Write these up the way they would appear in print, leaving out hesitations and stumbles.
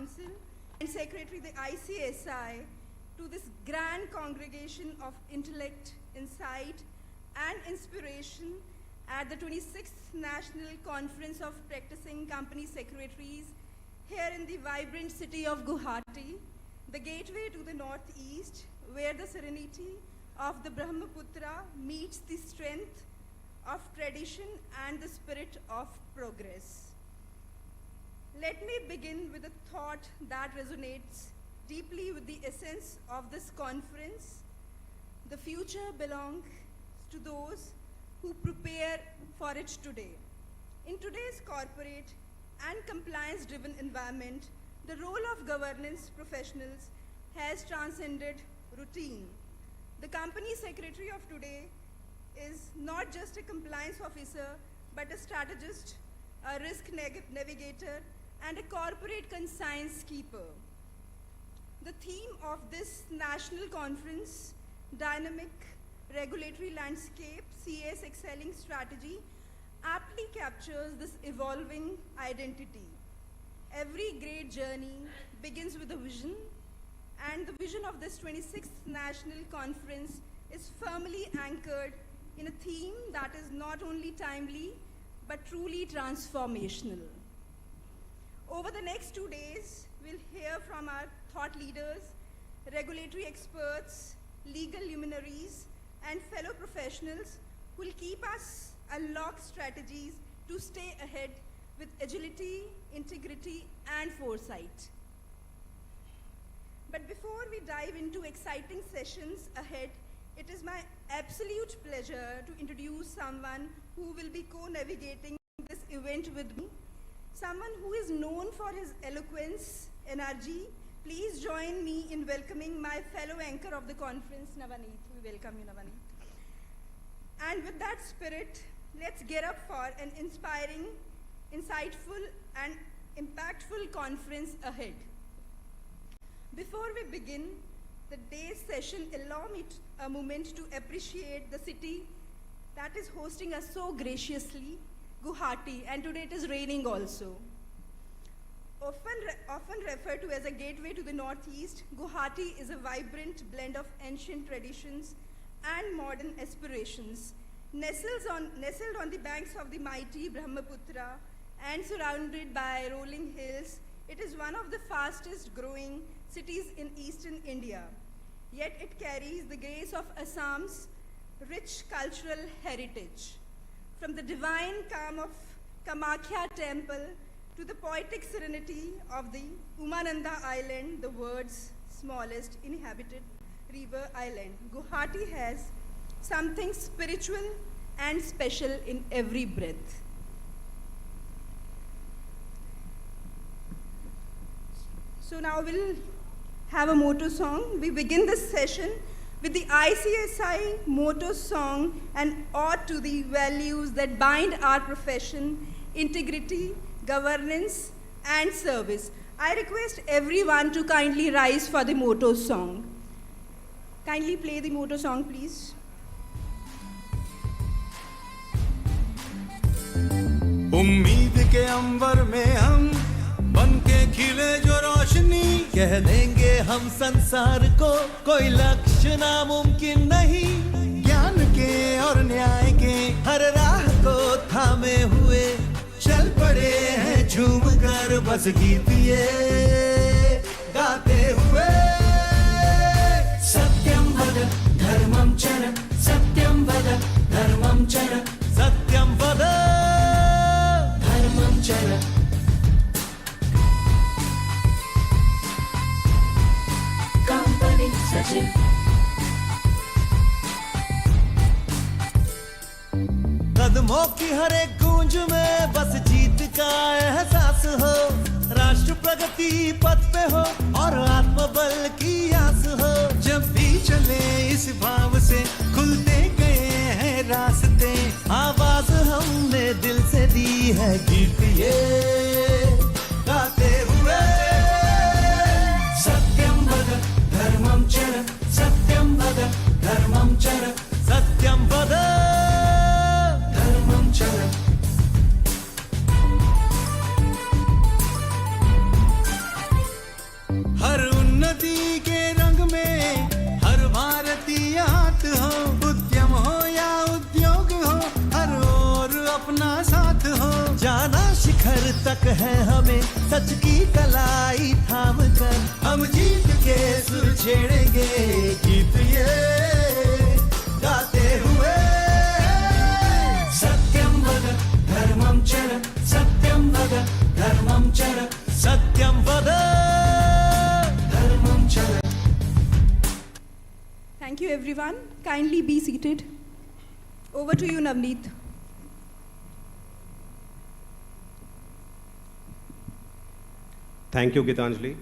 Council and Secretary the ICSI, to this grand congregation of intellect, insight, and inspiration at the 26th National Conference of Practicing Company Secretaries here in the vibrant city of Guwahati, the gateway to the northeast, where the serenity of the Brahmaputra meets the strength of tradition and the spirit of progress. Let me begin with a thought that resonates deeply with the essence of this conference. The future belongs to those who prepare for it today. In today's corporate and compliance-driven environment, the role of governance professionals has transcended routine. The company secretary of today is not just a compliance officer, but a strategist, a risk navigator, and a corporate conscience keeper. The theme of this national conference, Dynamic Regulatory Landscape, CS Excelling Strategy, aptly captures this evolving identity. Every great journey begins with a vision, and the vision of this 26th National Conference is firmly anchored in a theme that is not only timely, but truly transformational. Over the next 2 days, we'll hear from our thought leaders, regulatory experts, legal luminaries, and fellow professionals who will keep us unlock strategies to stay ahead with agility, integrity, and foresight. But before we dive into exciting sessions ahead, it is my absolute pleasure to introduce someone who will be co-navigating this event with me, someone who is known for his eloquence, energy. Please join me in welcoming my fellow anchor of the conference, Navaneet. We welcome you, Navaneet. And with that spirit, let's get up for an inspiring, insightful, and impactful conference ahead. Before we begin the day's session, allow me a moment to appreciate the city that is hosting us so graciously, Guwahati, and today it is raining also. Often referred to as a gateway to the northeast, Guwahati is a vibrant blend of ancient traditions and modern aspirations. Nestled on the banks of the mighty Brahmaputra and surrounded by rolling hills, it is one of the fastest growing cities in eastern India. Yet it carries the grace of Assam's rich cultural heritage. From the divine calm of Kamakhya temple to the poetic serenity of the Umananda Island, the world's smallest inhabited river island, Guwahati has something spiritual and special in every breath. So now we'll have a motto song. We begin this session with the ICSI motto song, an ode to the values that bind our profession: integrity, governance, and service. I request everyone to kindly rise for the motto song. Kindly play the motto song, please. उम्मीद के अंबर में हम बनके खिले जो रोशनी, कह देंगे हम संसार को कोई लक्ष्य नामुमकिन नहीं। ज्ञान के और न्याय के हर राह को थामे हुए चल पड़े हैं झूम कर बस गीत ये गाते हुए। सत्यम वद धर्मम चर, सत्यम वद धर्मम चर, सत्यम वद धर्मम चर। कंपनी सचिव कदमों की हर एक गूंज में बस जीत का एहसास हो, राष्ट्र प्रगति पथ पे हो और आत्मबल की आस हो। जब भी चले इस भाव से खुलते गए हैं रास्ते, आवाज हमने दिल से दी है गीत ये गाते हुए। सत्यम वद धर्मम चर, सत्यम वद धर्मम चर, सत्यम वद धर्मम चर। तक है हमें सच की कलाई थाम कर, हम जीत के सुर छेड़ेंगे गीत ये गाते हुए। सत्यम वद धर्मम चर, सत्यम वद धर्मम चर, सत्यम वद धर्मम चर। Thank you everyone. Kindly be seated. Over to you, Navneet. Thank you, Gitanjali.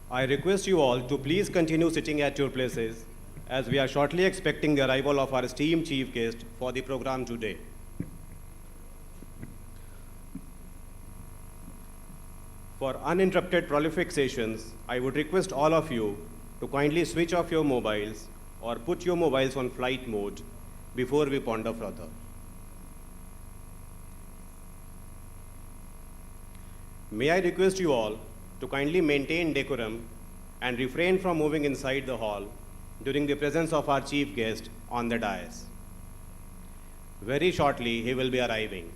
I request you all to please continue sitting at your places as we are shortly expecting the arrival of our esteemed chief guest for the program today. For uninterrupted prolific sessions, I would request all of you to kindly switch off your mobiles or put your mobiles on flight mode before we ponder further. May I request you all to kindly maintain decorum and refrain from moving inside the hall during the presence of our chief guest on the dais. Very shortly, he will be arriving.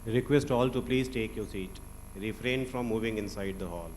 Request all to please take your seat. Refrain from moving inside the hall.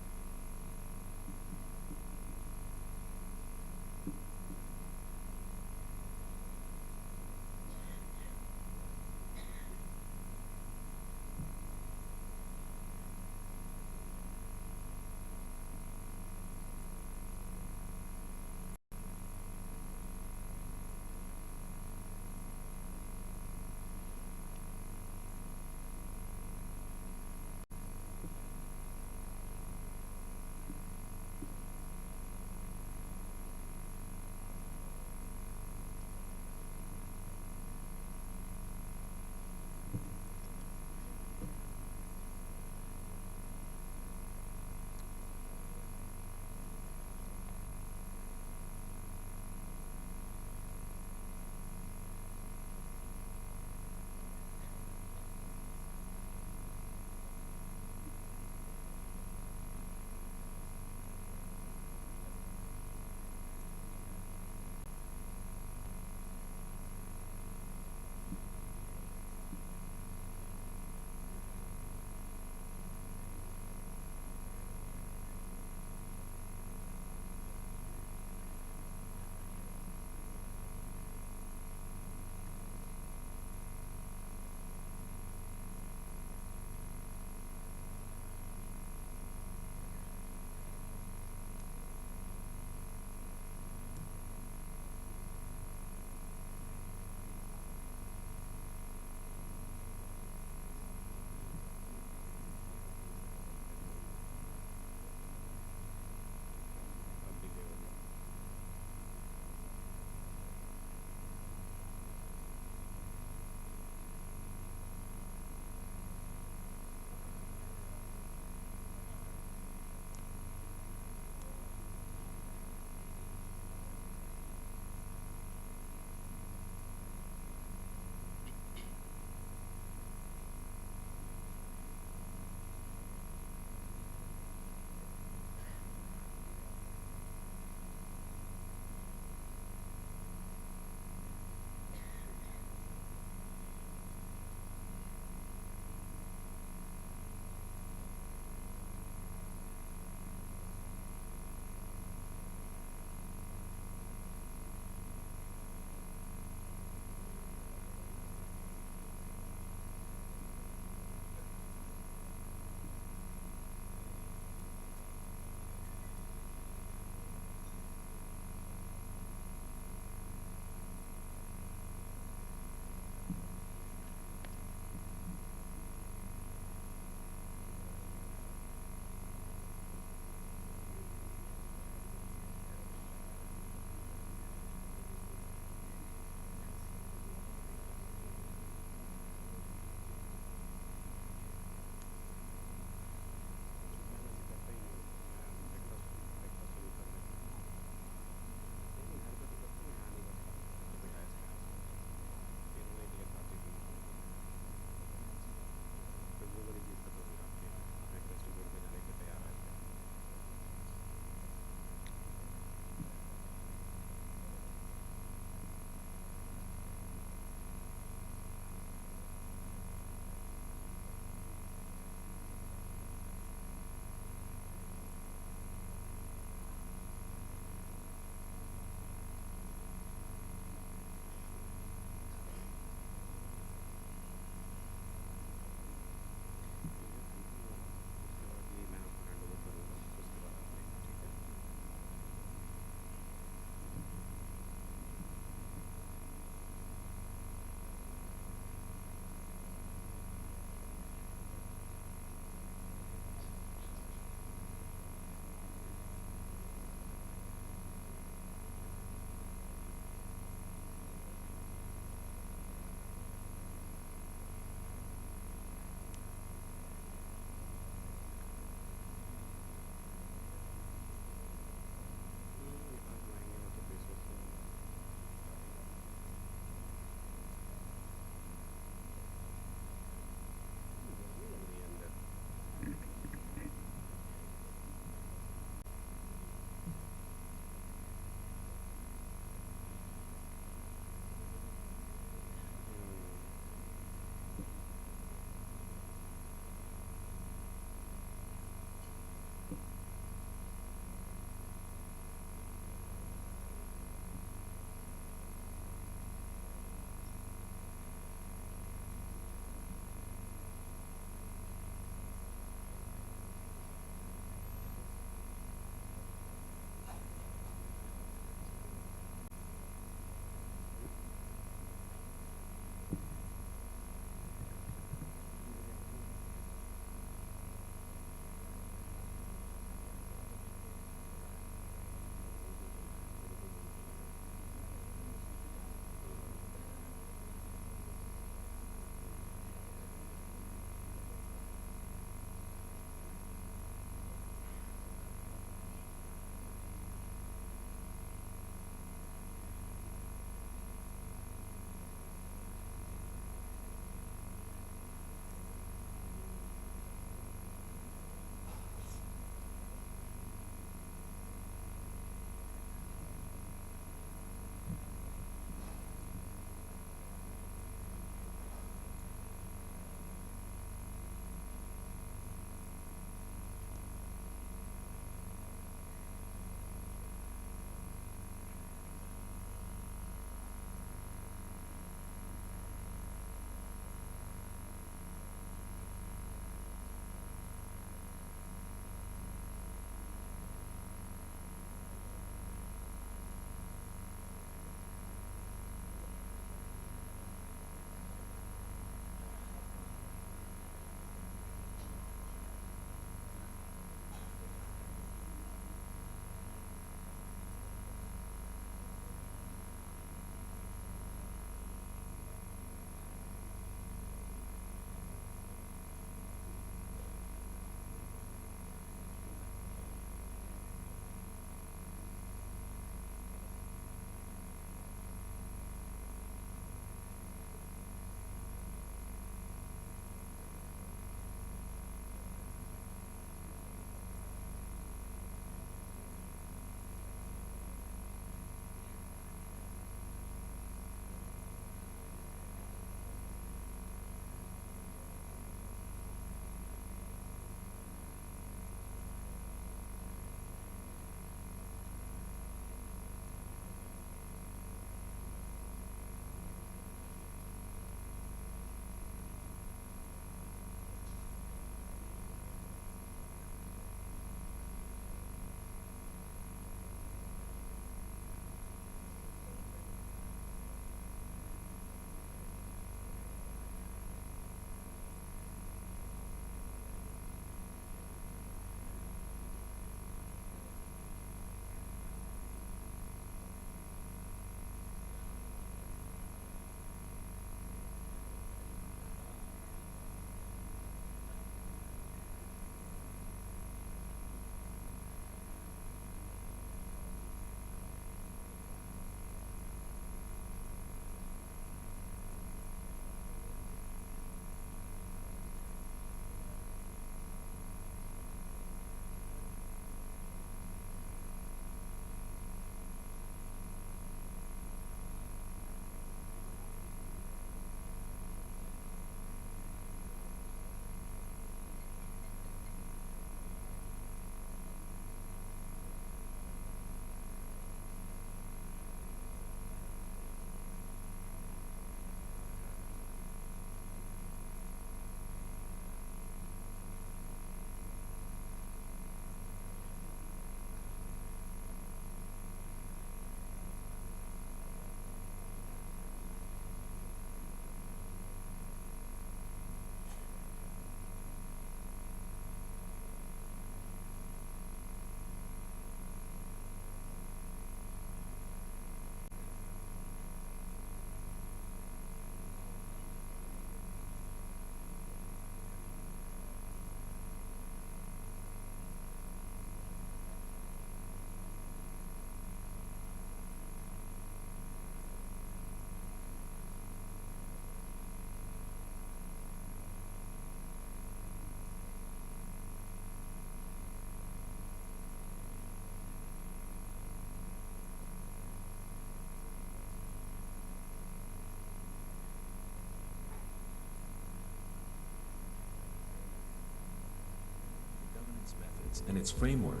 and its framework.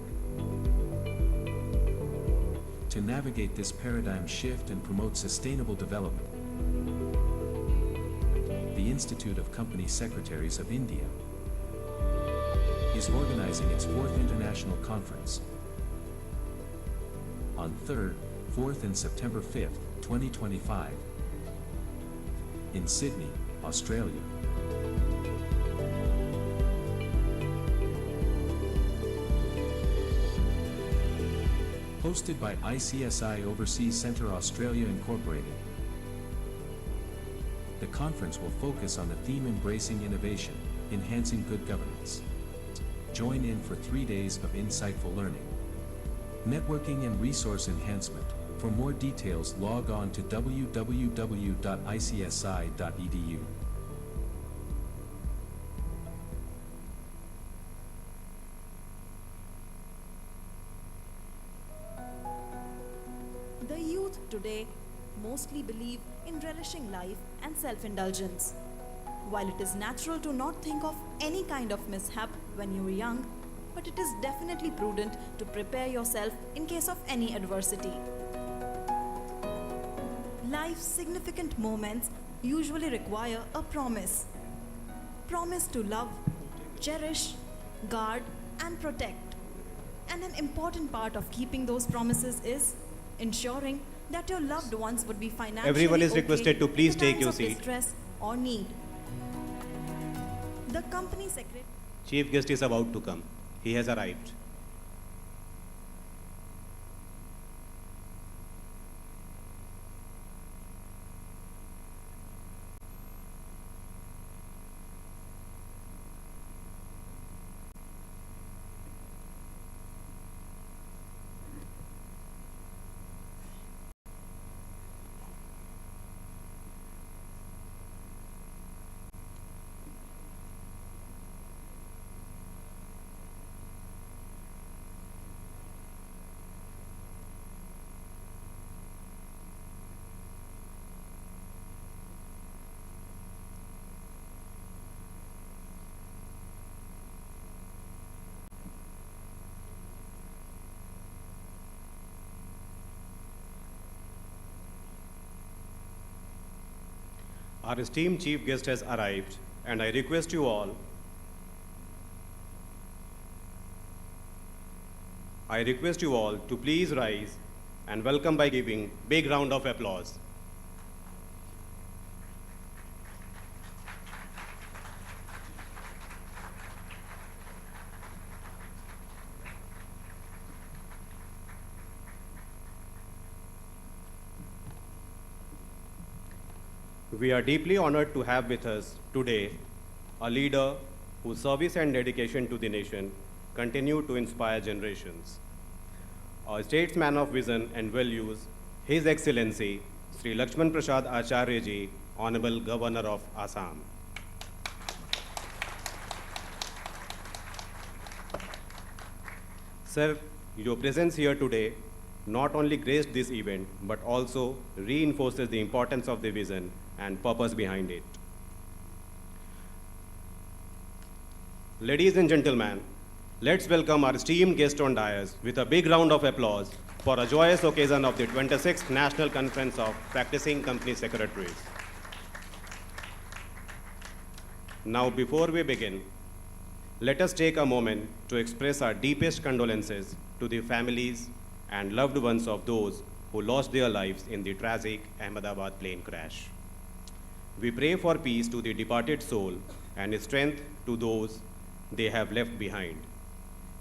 To navigate this paradigm shift and promote sustainable development, the Institute of Company Secretaries of India is organizing its 4th International Conference on 3rd, 4th and September 5th, 2025 in Sydney, Australia. Hosted by ICSI Overseas Centre Australia Incorporated. The conference will focus on the theme Embracing Innovation, Enhancing Good Governance. Join in for 3 days of insightful learning, networking and resource enhancement. For more details, log on to www.icsi.edu. The youth today mostly believe in relishing life and self-indulgence. While it is natural to not think of any kind of mishap when you are young, but it is definitely prudent to prepare yourself in case of any adversity. Life's significant moments usually require a promise. Promise to love, cherish, guard, and protect. And an important part of keeping those promises is ensuring that your loved ones would be financially Everyone is okay requested to please in take times your of seat. distress or need. The company secretary. Chief guest is about to come. He has arrived. Our esteemed chief guest has arrived, and I request you all to please rise and welcome by giving big round of applause. We are deeply honored to have with us today a leader whose service and dedication to the nation continue to inspire generations. A statesman of vision and values, His Excellency Sri Lakshman Prasad Acharya Ji, Honorable Governor of Assam. Sir, your presence here today not only graced this event, but also reinforces the importance of the vision and purpose behind it. Ladies and gentlemen, let's welcome our esteemed guest on dais with a big round of applause for a joyous occasion of the 26th National Conference of Practicing Company Secretaries. Now, before we begin, let us take a moment to express our deepest condolences to the families and loved ones of those who lost their lives in the tragic Ahmedabad plane crash. We pray for peace to the departed soul and strength to those they have left behind.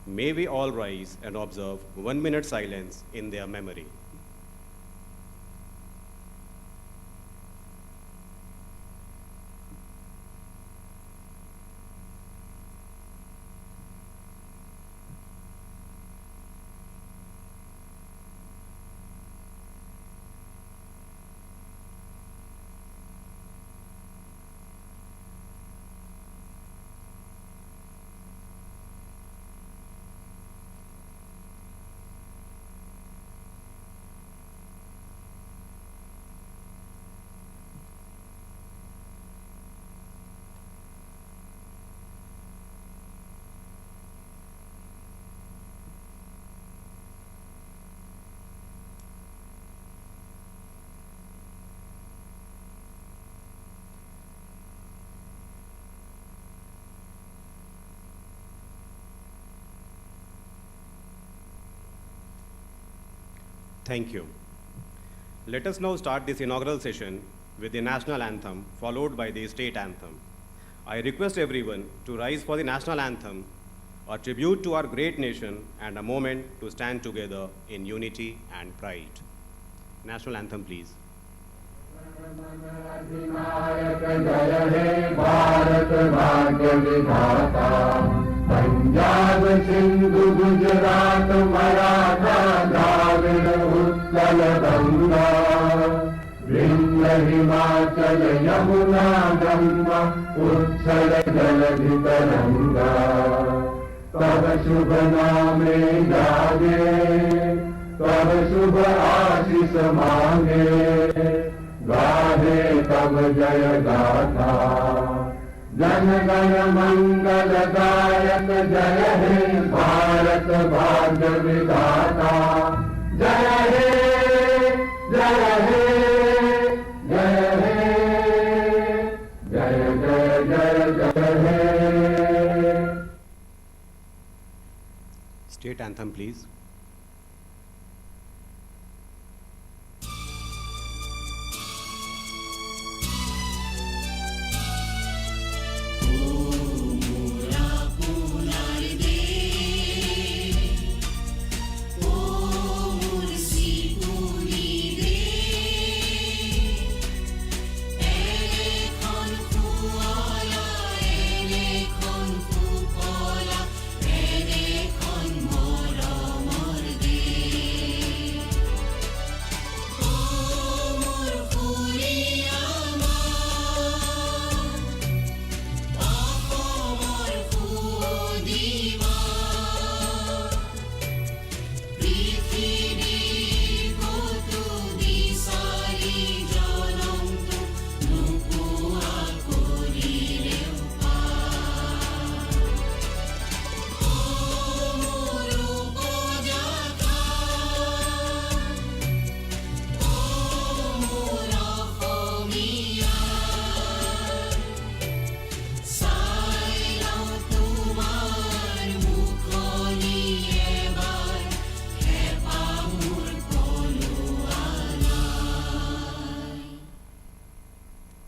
May we all rise and observe 1 minute silence in their memory. Thank you. Let us now start this inaugural session with the national anthem, followed by the state anthem. I request everyone to rise for the national anthem, a tribute to our great nation and a moment to stand together in unity and pride. National anthem, please. अधिनायक जय हे भारत भाग्य विधाता पंजाब सिंधु गुजरात मराठा द्राविड़ उत्कल गंगा विंध्य हिमाचल यमुना गंगा उच्छल जलधि तरंगा तब शुभ नामे जागे तब शुभ आशीष मांगे गाहे तब जय गाथा जन गण मंगल दायक जय हे भारत भाग्य विधाता जय हे जय हे जय हे जय जय जय जय हे State anthem, please.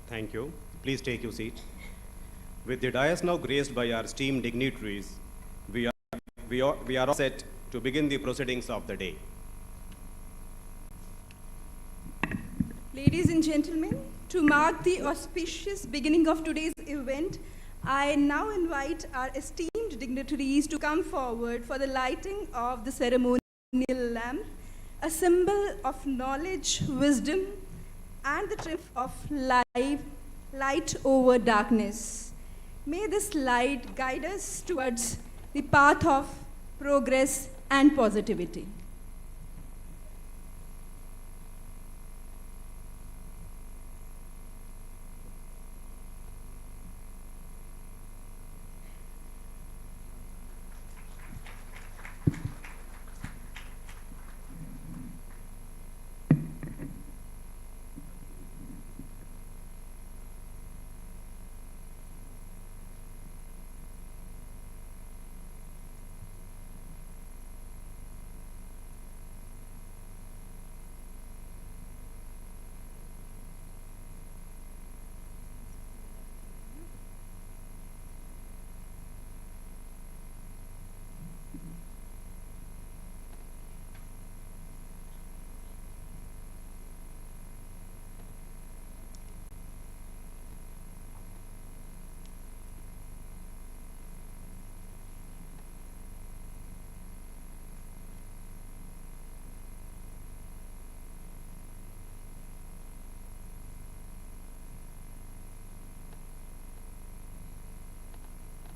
Thank you. Please take your seat. With the dais now graced by our esteemed dignitaries, we are all set to begin the proceedings of the day. Ladies and gentlemen, to mark the auspicious beginning of today's event, I now invite our esteemed dignitaries to come forward for the lighting of the ceremonial lamp, a symbol of knowledge, wisdom, and the triumph of light over darkness. May this light guide us towards the path of progress and positivity.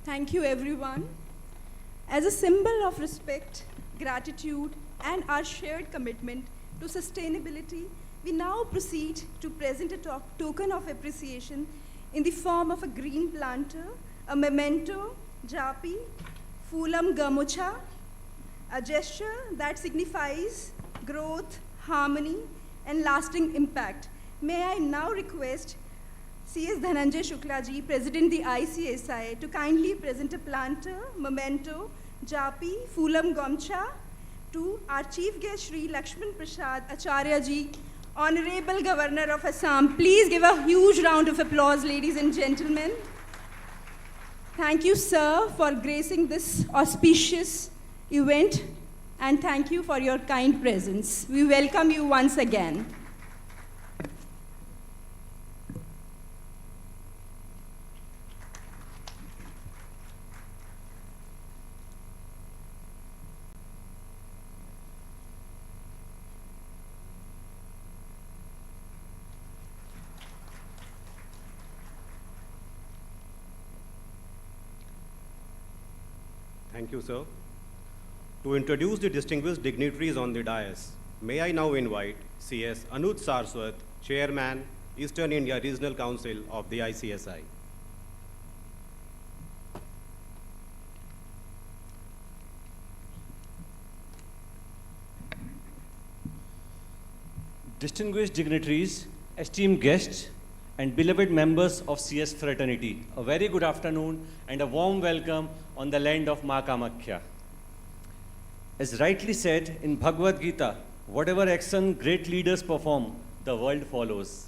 Thank you, everyone. As a symbol of respect, gratitude, and our shared commitment to sustainability, we now proceed to present a token of appreciation in the form of a green planter, a memento, japi, fulam gamucha, a gesture that signifies growth, harmony, and lasting impact. May I now request C.S. Dhananjay Shukla ji, President the ICSI, to kindly present a planter, memento, japi, fulam gamcha, to our chief guest Shri Lakshman Prasad Acharya ji, Honorable Governor of Assam. Please give a huge round of applause, ladies and gentlemen. Thank you, sir, for gracing this auspicious event, and thank you for your kind presence. We welcome you once again. Thank you, sir. To introduce the distinguished dignitaries on the dais, may I now invite CS Anuj Sarswat, Chairman, Eastern India Regional Council of the ICSI. Distinguished dignitaries, esteemed guests, and beloved members of CS fraternity, a very good afternoon and a warm welcome on the land of Ma Kamakhya. As rightly said in Bhagavad Gita, whatever action great leaders perform, the world follows.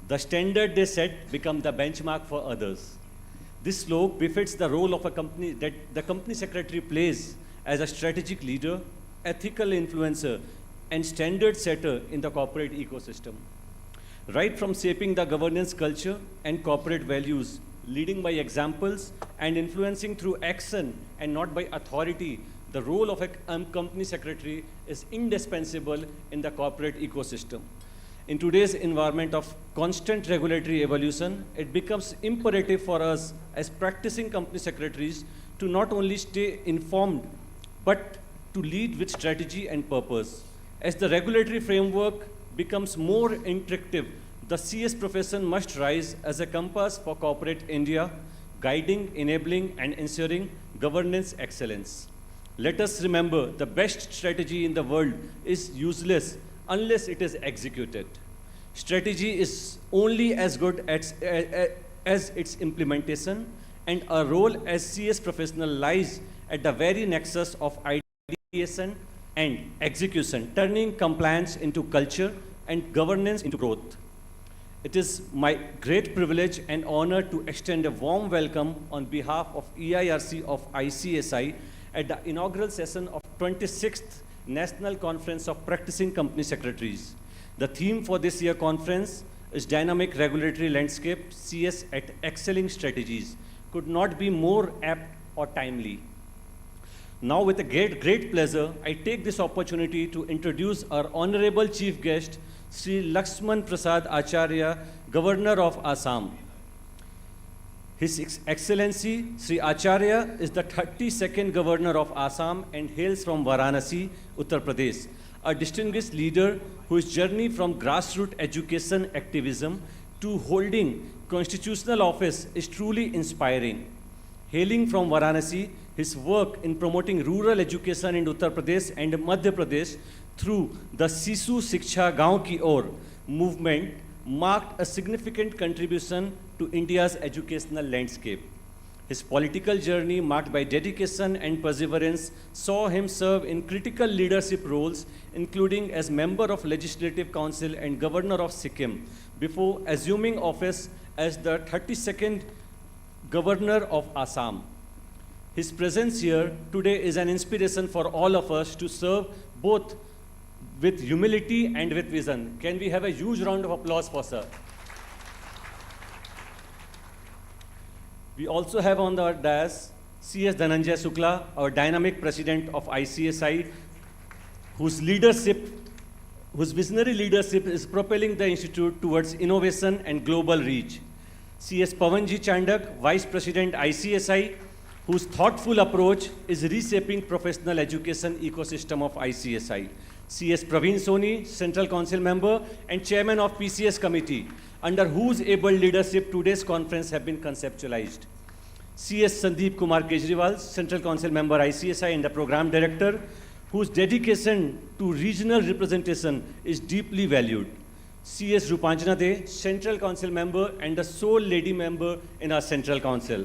The standard they set become the benchmark for others. This slok befits the role of a company that the company secretary plays as a strategic leader, ethical influencer, and standard setter in the corporate ecosystem. Right from shaping the governance culture and corporate values, leading by examples and influencing through action and not by authority, the role of a company secretary is indispensable in the corporate ecosystem. In today's environment of constant regulatory evolution, it becomes imperative for us as practicing company secretaries to not only stay informed, but to lead with strategy and purpose. As the regulatory framework becomes more interactive, the CS profession must rise as a compass for corporate India, guiding, enabling, and ensuring governance excellence. Let us remember the best strategy in the world is useless unless it is executed. Strategy is only as good as its implementation, and our role as CS professional lies at the very nexus of ideation and execution, turning compliance into culture and governance into growth. It is my great privilege and honor to extend a warm welcome on behalf of EIRC of ICSI at the inaugural session of 26th National Conference of Practicing Company Secretaries. The theme for this year's conference is Dynamic Regulatory Landscape, CS at Excelling Strategies. Could not be more apt or timely. Now, with a great pleasure, I take this opportunity to introduce our honorable chief guest, Sri Lakshman Prasad Acharya, Governor of Assam. His Excellency, Sri Acharya, is the 32nd Governor of Assam and hails from Varanasi, Uttar Pradesh, a distinguished leader whose journey from grassroots education activism to holding constitutional office is truly inspiring. Hailing from Varanasi, his work in promoting rural education in Uttar Pradesh and Madhya Pradesh through the Sisu Shiksha Gaon Ki Or movement marked a significant contribution to India's educational landscape. His political journey, marked by dedication and perseverance, saw him serve in critical leadership roles, including as member of Legislative Council and Governor of Sikkim, before assuming office as the 32nd Governor of Assam. His presence here today is an inspiration for all of us to serve both with humility and with vision. Can we have a huge round of applause for sir? We also have on the dais CS Dhananjay Shukla, our dynamic president of ICSI, whose visionary leadership is propelling the institute towards innovation and global reach. CS Pavanji Chandak, vice president ICSI, whose thoughtful approach is reshaping professional education ecosystem of ICSI. CS Praveen Soni, Central Council member and chairman of PCS committee, under whose able leadership today's conference have been conceptualized. CS Sandeep Kumar Kejriwal, Central Council member ICSI and the program director, whose dedication to regional representation is deeply valued. CS Rupanjana De, Central Council member and the sole lady member in our Central Council.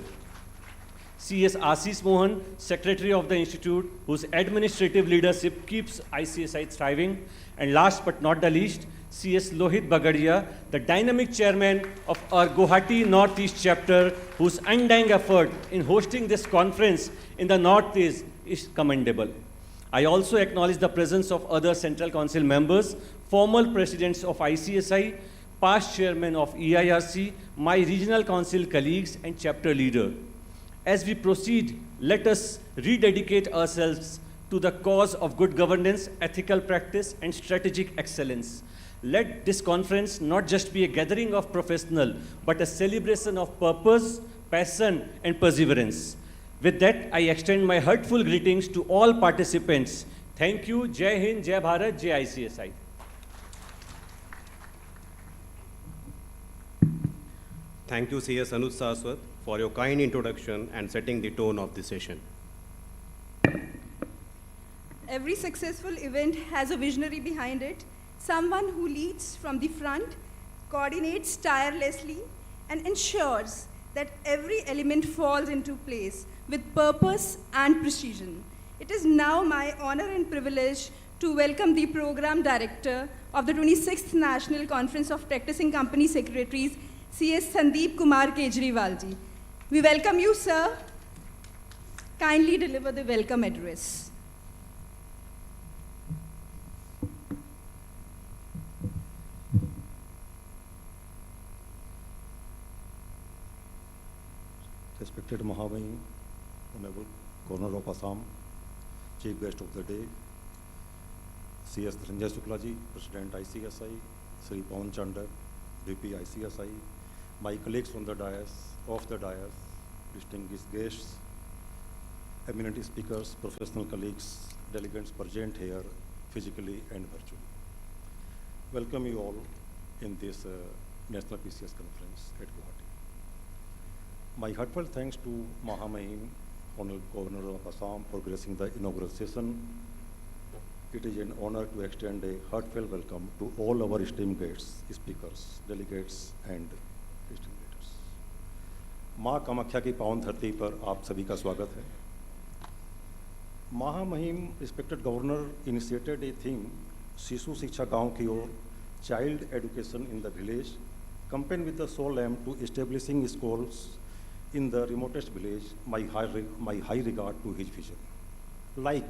CS Ashish Mohan, Secretary of the Institute, whose administrative leadership keeps ICSI thriving. And last but not the least, CS Lohit Bagadia, the dynamic chairman of our Guwahati Northeast chapter, whose undying effort in hosting this conference in the Northeast is commendable. I also acknowledge the presence of other Central Council members, former presidents of ICSI, past chairman of EIRC, my regional council colleagues and chapter leader. As we proceed, let us rededicate ourselves to the cause of good governance, ethical practice, and strategic excellence. Let this conference not just be a gathering of professionals, but a celebration of purpose, passion, and perseverance. With that, I extend my heartful greetings to all participants. Thank you. Jai Hind, Jai Bharat, Jai ICSI. Thank you, CS Anuj Saraswat, for your kind introduction and setting the tone of the session. Every successful event has a visionary behind it, someone who leads from the front, coordinates tirelessly, and ensures that every element falls into place with purpose and precision. It is now my honor and privilege to welcome the Program Director of the 26th National Conference of Practicing Company Secretaries, CS Sandeep Kumar Kejriwal ji. We welcome you, sir. Kindly deliver the welcome address. Respected Mahavahim, Honorable Governor of Assam, Chief Guest of the Day, CS Ranjay Shukla ji, President ICSI, Sri Pawan Chandak, VP ICSI, my colleagues on the dais, off the dais, distinguished guests, eminent speakers, professional colleagues, delegates present here physically and virtually. Welcome you all in this National PCS Conference at Guwahati. My heartfelt thanks to Mahamahim, Honorable Governor of Assam, for gracing the inaugural session. It is an honor to extend a heartfelt welcome to all our esteemed guests, speakers, delegates, and esteemed leaders. माँ कामाख्या की पावन धरती पर आप सभी का स्वागत है. महामहिम respected governor initiated a theme, शिशु शिक्षा गांव की ओर, child education in the village, campaign with the sole aim to establishing schools in the remotest village. My high regard to his vision. Like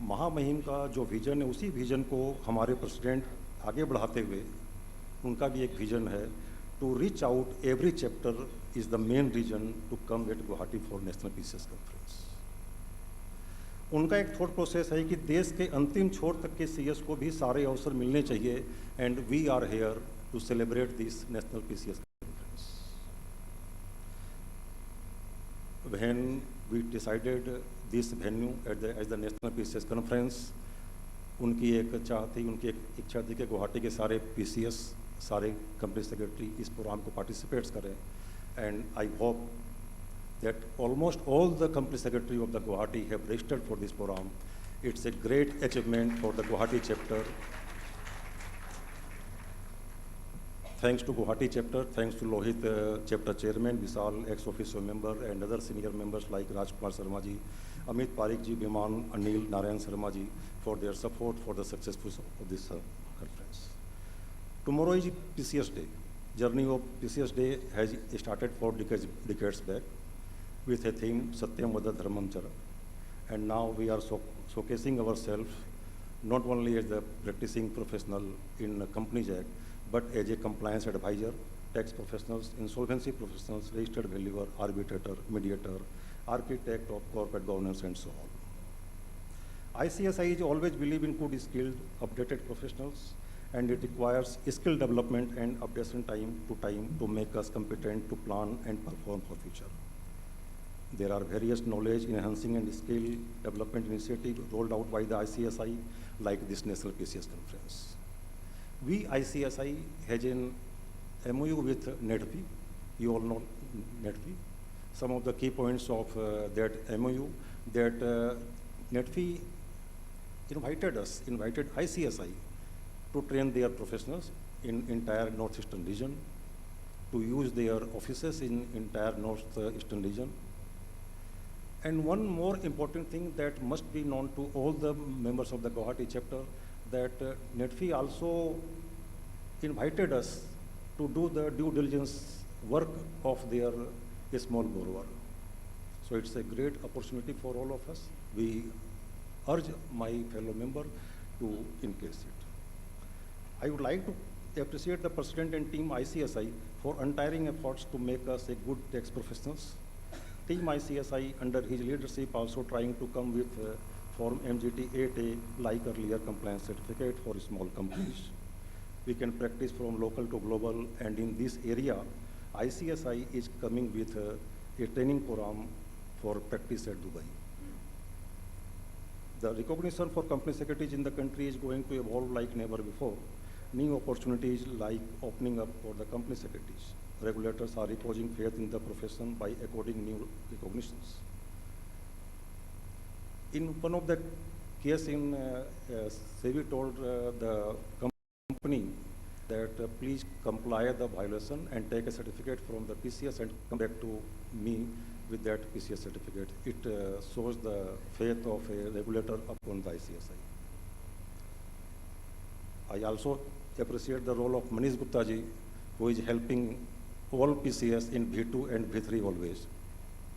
महामहिम का जो विजन है, उसी विजन को हमारे प्रेसिडेंट आगे बढ़ाते हुए उनका भी एक विजन है, to reach out every chapter is the main reason to come at Guwahati for national PCS conference. उनका एक थॉट प्रोसेस है कि देश के अंतिम छोर तक के सीएस को भी सारे अवसर मिलने चाहिए, and we are here to celebrate this national PCS conference. When we decided this venue as the National PCS Conference, उनकी एक चाह थी, उनकी एक इच्छा थी कि गुवाहाटी के सारे PCS, सारे कंपनी सेक्रेटरी इस प्रोग्राम को पार्टिसिपेट्स करें. And I hope that almost all the company secretary of the Guwahati have registered for this program. It's a great achievement for the Guwahati chapter. Thanks to Guwahati chapter, thanks to Lohit chapter chairman, Vishal ex-officio member, and other senior members like Rajkumar Sharma ji, Amit Parikh ji, Biman, Anil, Narayan Sharma ji for their support for the success of this conference. Tomorrow is PCS Day. Journey of PCS Day has started 4 decades back with a theme, Satyam Vada Dharmam Chara. And now we are showcasing ourselves not only as the practicing professional in Companies Act, but as a compliance advisor, tax professionals, insolvency professionals, registered valuer, arbitrator, mediator, architect of corporate governance, and so on. ICSI is always believe in good skilled, updated professionals, and it requires skill development and updation time to make us competent to plan and perform for future. There are various knowledge enhancing and skill development initiatives rolled out by the ICSI, like this National PCS Conference. We, ICSI, has an MOU with NEDP. You all know NEDP. Some of the key points of that MOU, that NEDP invited ICSI to train their professionals in entire northeastern region, to use their offices in entire northeastern region. And one more important thing that must be known to all the members of the Guwahati chapter, that NETFI also invited us to do the due diligence work of their small borrower. So it's a great opportunity for all of us. We urge my fellow member to encase it. I would like to appreciate the President and team ICSI for untiring efforts to make us a good tax professionals. Team ICSI under his leadership also trying to come with Form MGT 8A like earlier compliance certificate for small companies. We can practice from local to global, and in this area, ICSI is coming with a training program for practice at Dubai. The recognition for company secretaries in the country is going to evolve like never before. New opportunities like opening up for the company secretaries. Regulators are reposing faith in the profession by according new recognitions. In one of the case in SEBI told the company that please comply the violation and take a certificate from the PCS and come back to me with that PCS certificate. It shows the faith of a regulator upon the ICSI. I also appreciate the role of Manish Gupta ji, who is helping all PCS in V2 and V3 always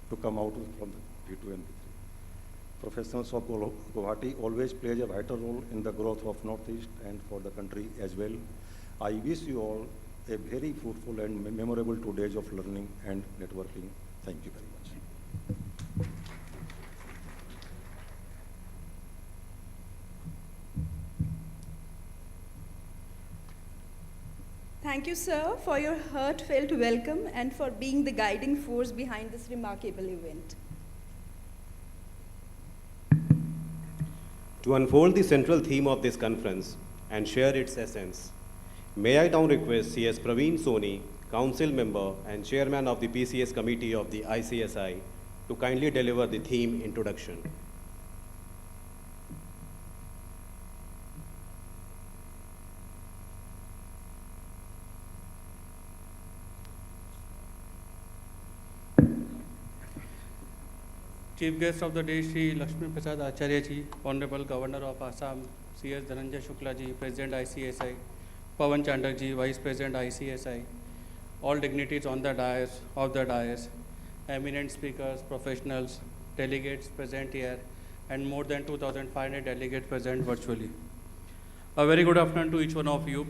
to come out from the V2 and V3. Professionals of Guwahati always plays a vital role in the growth of Northeast and for the country as well. I wish you all a very fruitful and memorable 2 days of learning and networking. Thank you very much. Thank you, sir, for your heartfelt welcome and for being the guiding force behind this remarkable event. To unfold the central theme of this conference and share its essence, may I now request CS Praveen Soni, Council Member and Chairman of the PCS Committee of the ICSI, to kindly deliver the theme introduction. Chief guest of the day, Shri Lakshmi Prasad Acharya ji, Honorable Governor of Assam, CS Dhananjay Shukla ji, President ICSI, Pawan Chandak ji, Vice President ICSI, all dignitaries on the dais, eminent speakers, professionals, delegates present here, and more than 2,500 delegates present virtually. A very good afternoon to each one of you.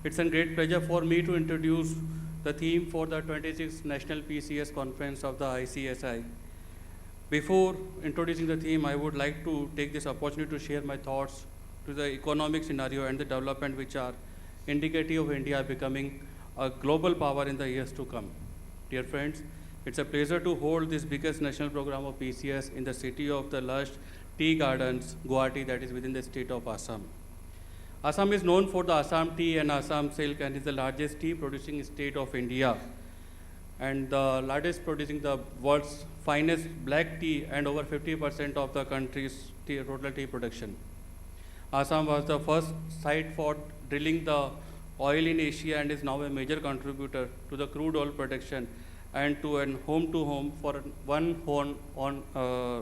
It's a great pleasure for me to introduce the theme for the 26th National PCS Conference of the ICSI. Before introducing the theme, I would like to take this opportunity to share my thoughts to the economic scenario and the development which are indicative of India becoming a global power in the years to come. Dear friends, it's a pleasure to hold this biggest national program of PCS in the city of the lush tea gardens, Guwahati, that is within the state of Assam. Assam is known for the Assam tea and Assam silk and is the largest tea producing state of India, and the largest producing the world's finest black tea and over 50% of the country's total tea production. Assam was the first site for drilling the oil in Asia and is now a major contributor to the crude oil production and to an home for one horn on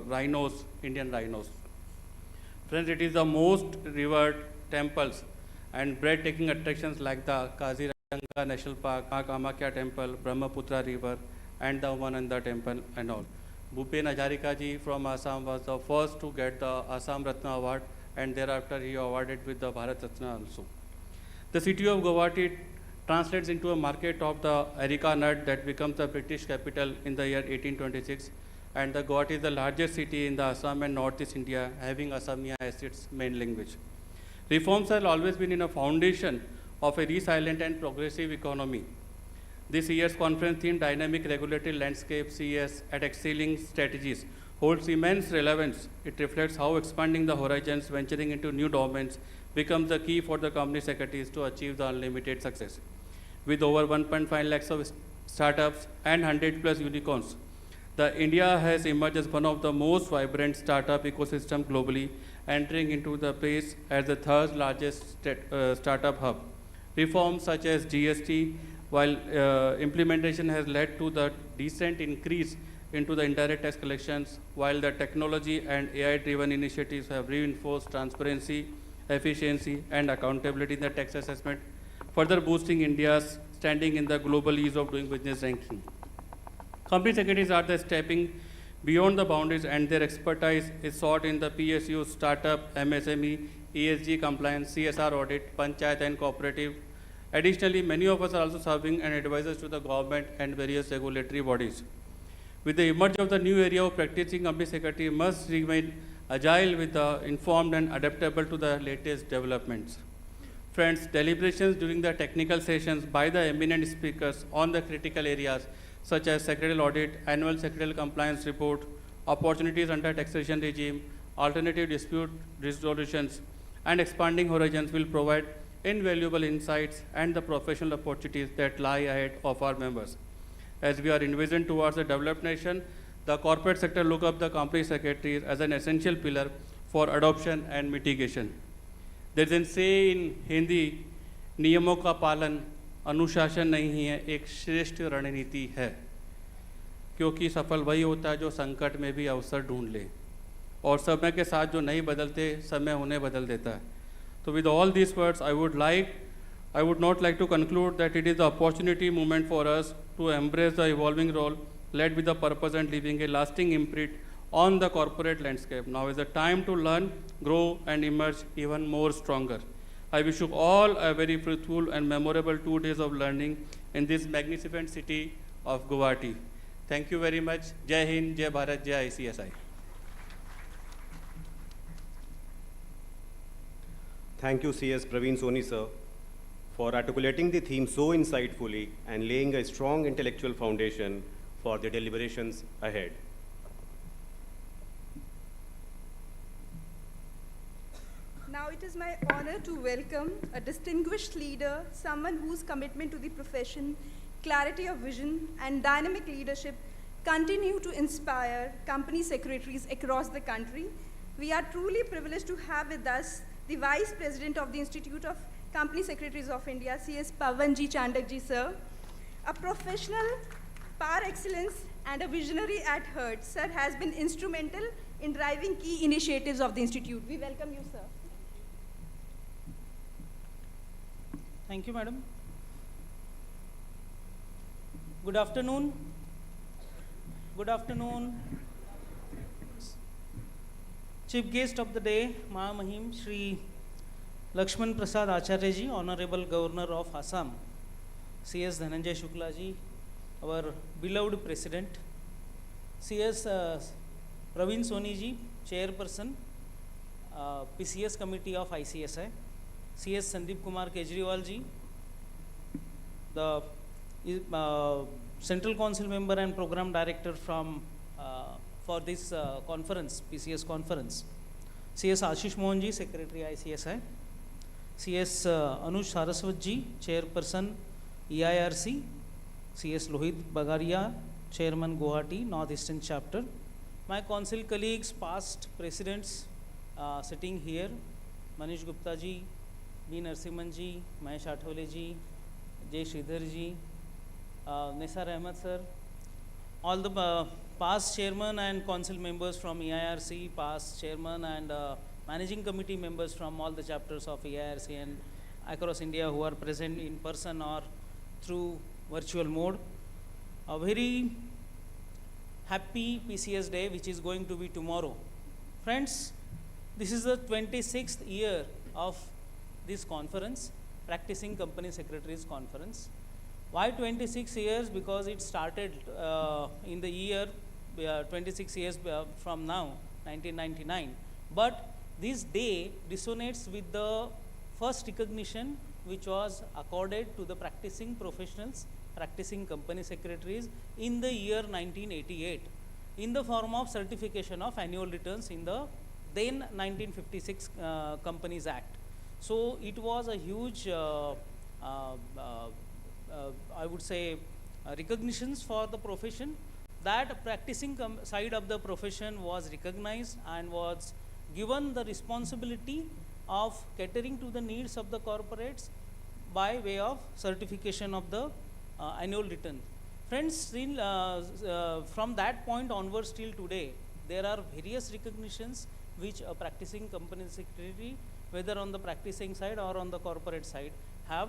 rhinos, Indian rhinos. Friends, it is the most revered temples and breathtaking attractions like the Kaziranga National Park, Kamakya Temple, Brahmaputra River, and the Umananda Temple and all. Bhupen Hazarika ji from Assam was the first to get the Assam Ratna Award, and thereafter he awarded with the Bharat Ratna also. The city of Guwahati translates into a market of the areca nut that becomes the British capital in the year 1826, and the Guwahati is the largest city in the Assam and Northeast India, having Assamia as its main language. Reforms have always been in a foundation of a resilient and progressive economy. This year's conference theme, Dynamic Regulatory Landscape, CS at Excelling Strategies, holds immense relevance. It reflects how expanding the horizons, venturing into new domains, becomes the key for the company secretaries to achieve the unlimited success. With over 1.5 lakhs of startups and 100 plus unicorns, India has emerged as one of the most vibrant startup ecosystem globally, entering into the place as the third largest startup hub. Reforms such as GST, while implementation has led to the decent increase into the indirect tax collections, while the technology and AI-driven initiatives have reinforced transparency, efficiency, and accountability in the tax assessment, further boosting India's standing in the global ease of doing business ranking. Company secretaries are the stepping beyond the boundaries, and their expertise is sought in the PSU, startup, MSME, ESG compliance, CSR audit, panchayat and cooperative. Additionally, many of us are also serving as advisors to the government and various regulatory bodies. With the emergence of the new area of practicing, company secretary must remain agile with the informed and adaptable to the latest developments. Friends, deliberations during the technical sessions by the eminent speakers on the critical areas such as secretarial audit, annual secretarial compliance report, opportunities under taxation regime, alternative dispute resolutions, and expanding horizons will provide invaluable insights and the professional opportunities that lie ahead of our members. As we are envisioned towards a developed nation, the corporate sector look up the company secretaries as an essential pillar for adoption and mitigation. There is a say in Hindi, नियमों का पालन अनुशासन नहीं है, एक श्रेष्ठ रणनीति है, क्योंकि सफल वही होता है जो संकट में भी अवसर ढूंढ ले, और समय के साथ जो नहीं बदलते, समय उन्हें बदल देता है. So with all these words, I would not like to conclude that it is the opportunity moment for us to embrace the evolving role, led with the purpose and leaving a lasting imprint on the corporate landscape. Now is the time to learn, grow, and emerge even more stronger. I wish you all a very fruitful and memorable 2 days of learning in this magnificent city of Guwahati. Thank you very much. Jai Hind, Jai Bharat, Jai ICSI. Thank you, CS Praveen Soni, sir, for articulating the theme so insightfully and laying a strong intellectual foundation for the deliberations ahead. Now it is my honor to welcome a distinguished leader, someone whose commitment to the profession, clarity of vision, and dynamic leadership continue to inspire company secretaries across the country. We are truly privileged to have with us the Vice President of the Institute of Company Secretaries of India, CS Pavanji Chandakji, sir. A professional par excellence and a visionary at heart, sir has been instrumental in driving key initiatives of the Institute. We welcome you, sir. Thank you, madam. Good afternoon. Good afternoon. Chief guest of the day, Mahamahim Shri Lakshman Prasad Acharya ji, Honorable Governor of Assam, CS Dhananjay Shukla ji, our beloved President, CS Praveen Soni ji, Chairperson, PCS Committee of ICSI, CS Sandeep Kumar Kejriwal ji, the Central Council Member and Program Director from for this conference, PCS conference, CS Ashish Mohan ji, Secretary ICSI, CS Anuj Saraswat ji, Chairperson EIRC, CS Lohit Bagaria, Chairman Guwahati North Eastern Chapter, my council colleagues, past presidents sitting here, Manish Gupta ji, B. Narasimhan ji, Mahesh Athawale ji, J. Sridhar ji, Nisar Ahmed sir, all the past chairman and council members from EIRC, past chairman and managing committee members from all the chapters of EIRC and across India who are present in person or through virtual mode. A very happy PCS day which is going to be tomorrow. Friends, this is the 26th year of this conference, Practicing Company Secretaries Conference. Why 26 years? Because it started in the year 26 years from now, 1999. But this day resonates with the first recognition which was accorded to the practicing professionals, practicing company secretaries in the year 1988 in the form of certification of annual returns in the then 1956 Companies Act. So it was a huge I would say recognitions for the profession, that practicing side of the profession was recognized and was given the responsibility of catering to the needs of the corporates by way of certification of the annual return. Friends, still from that point onwards till today, there are various recognitions which a practicing company secretary, whether on the practicing side or on the corporate side, have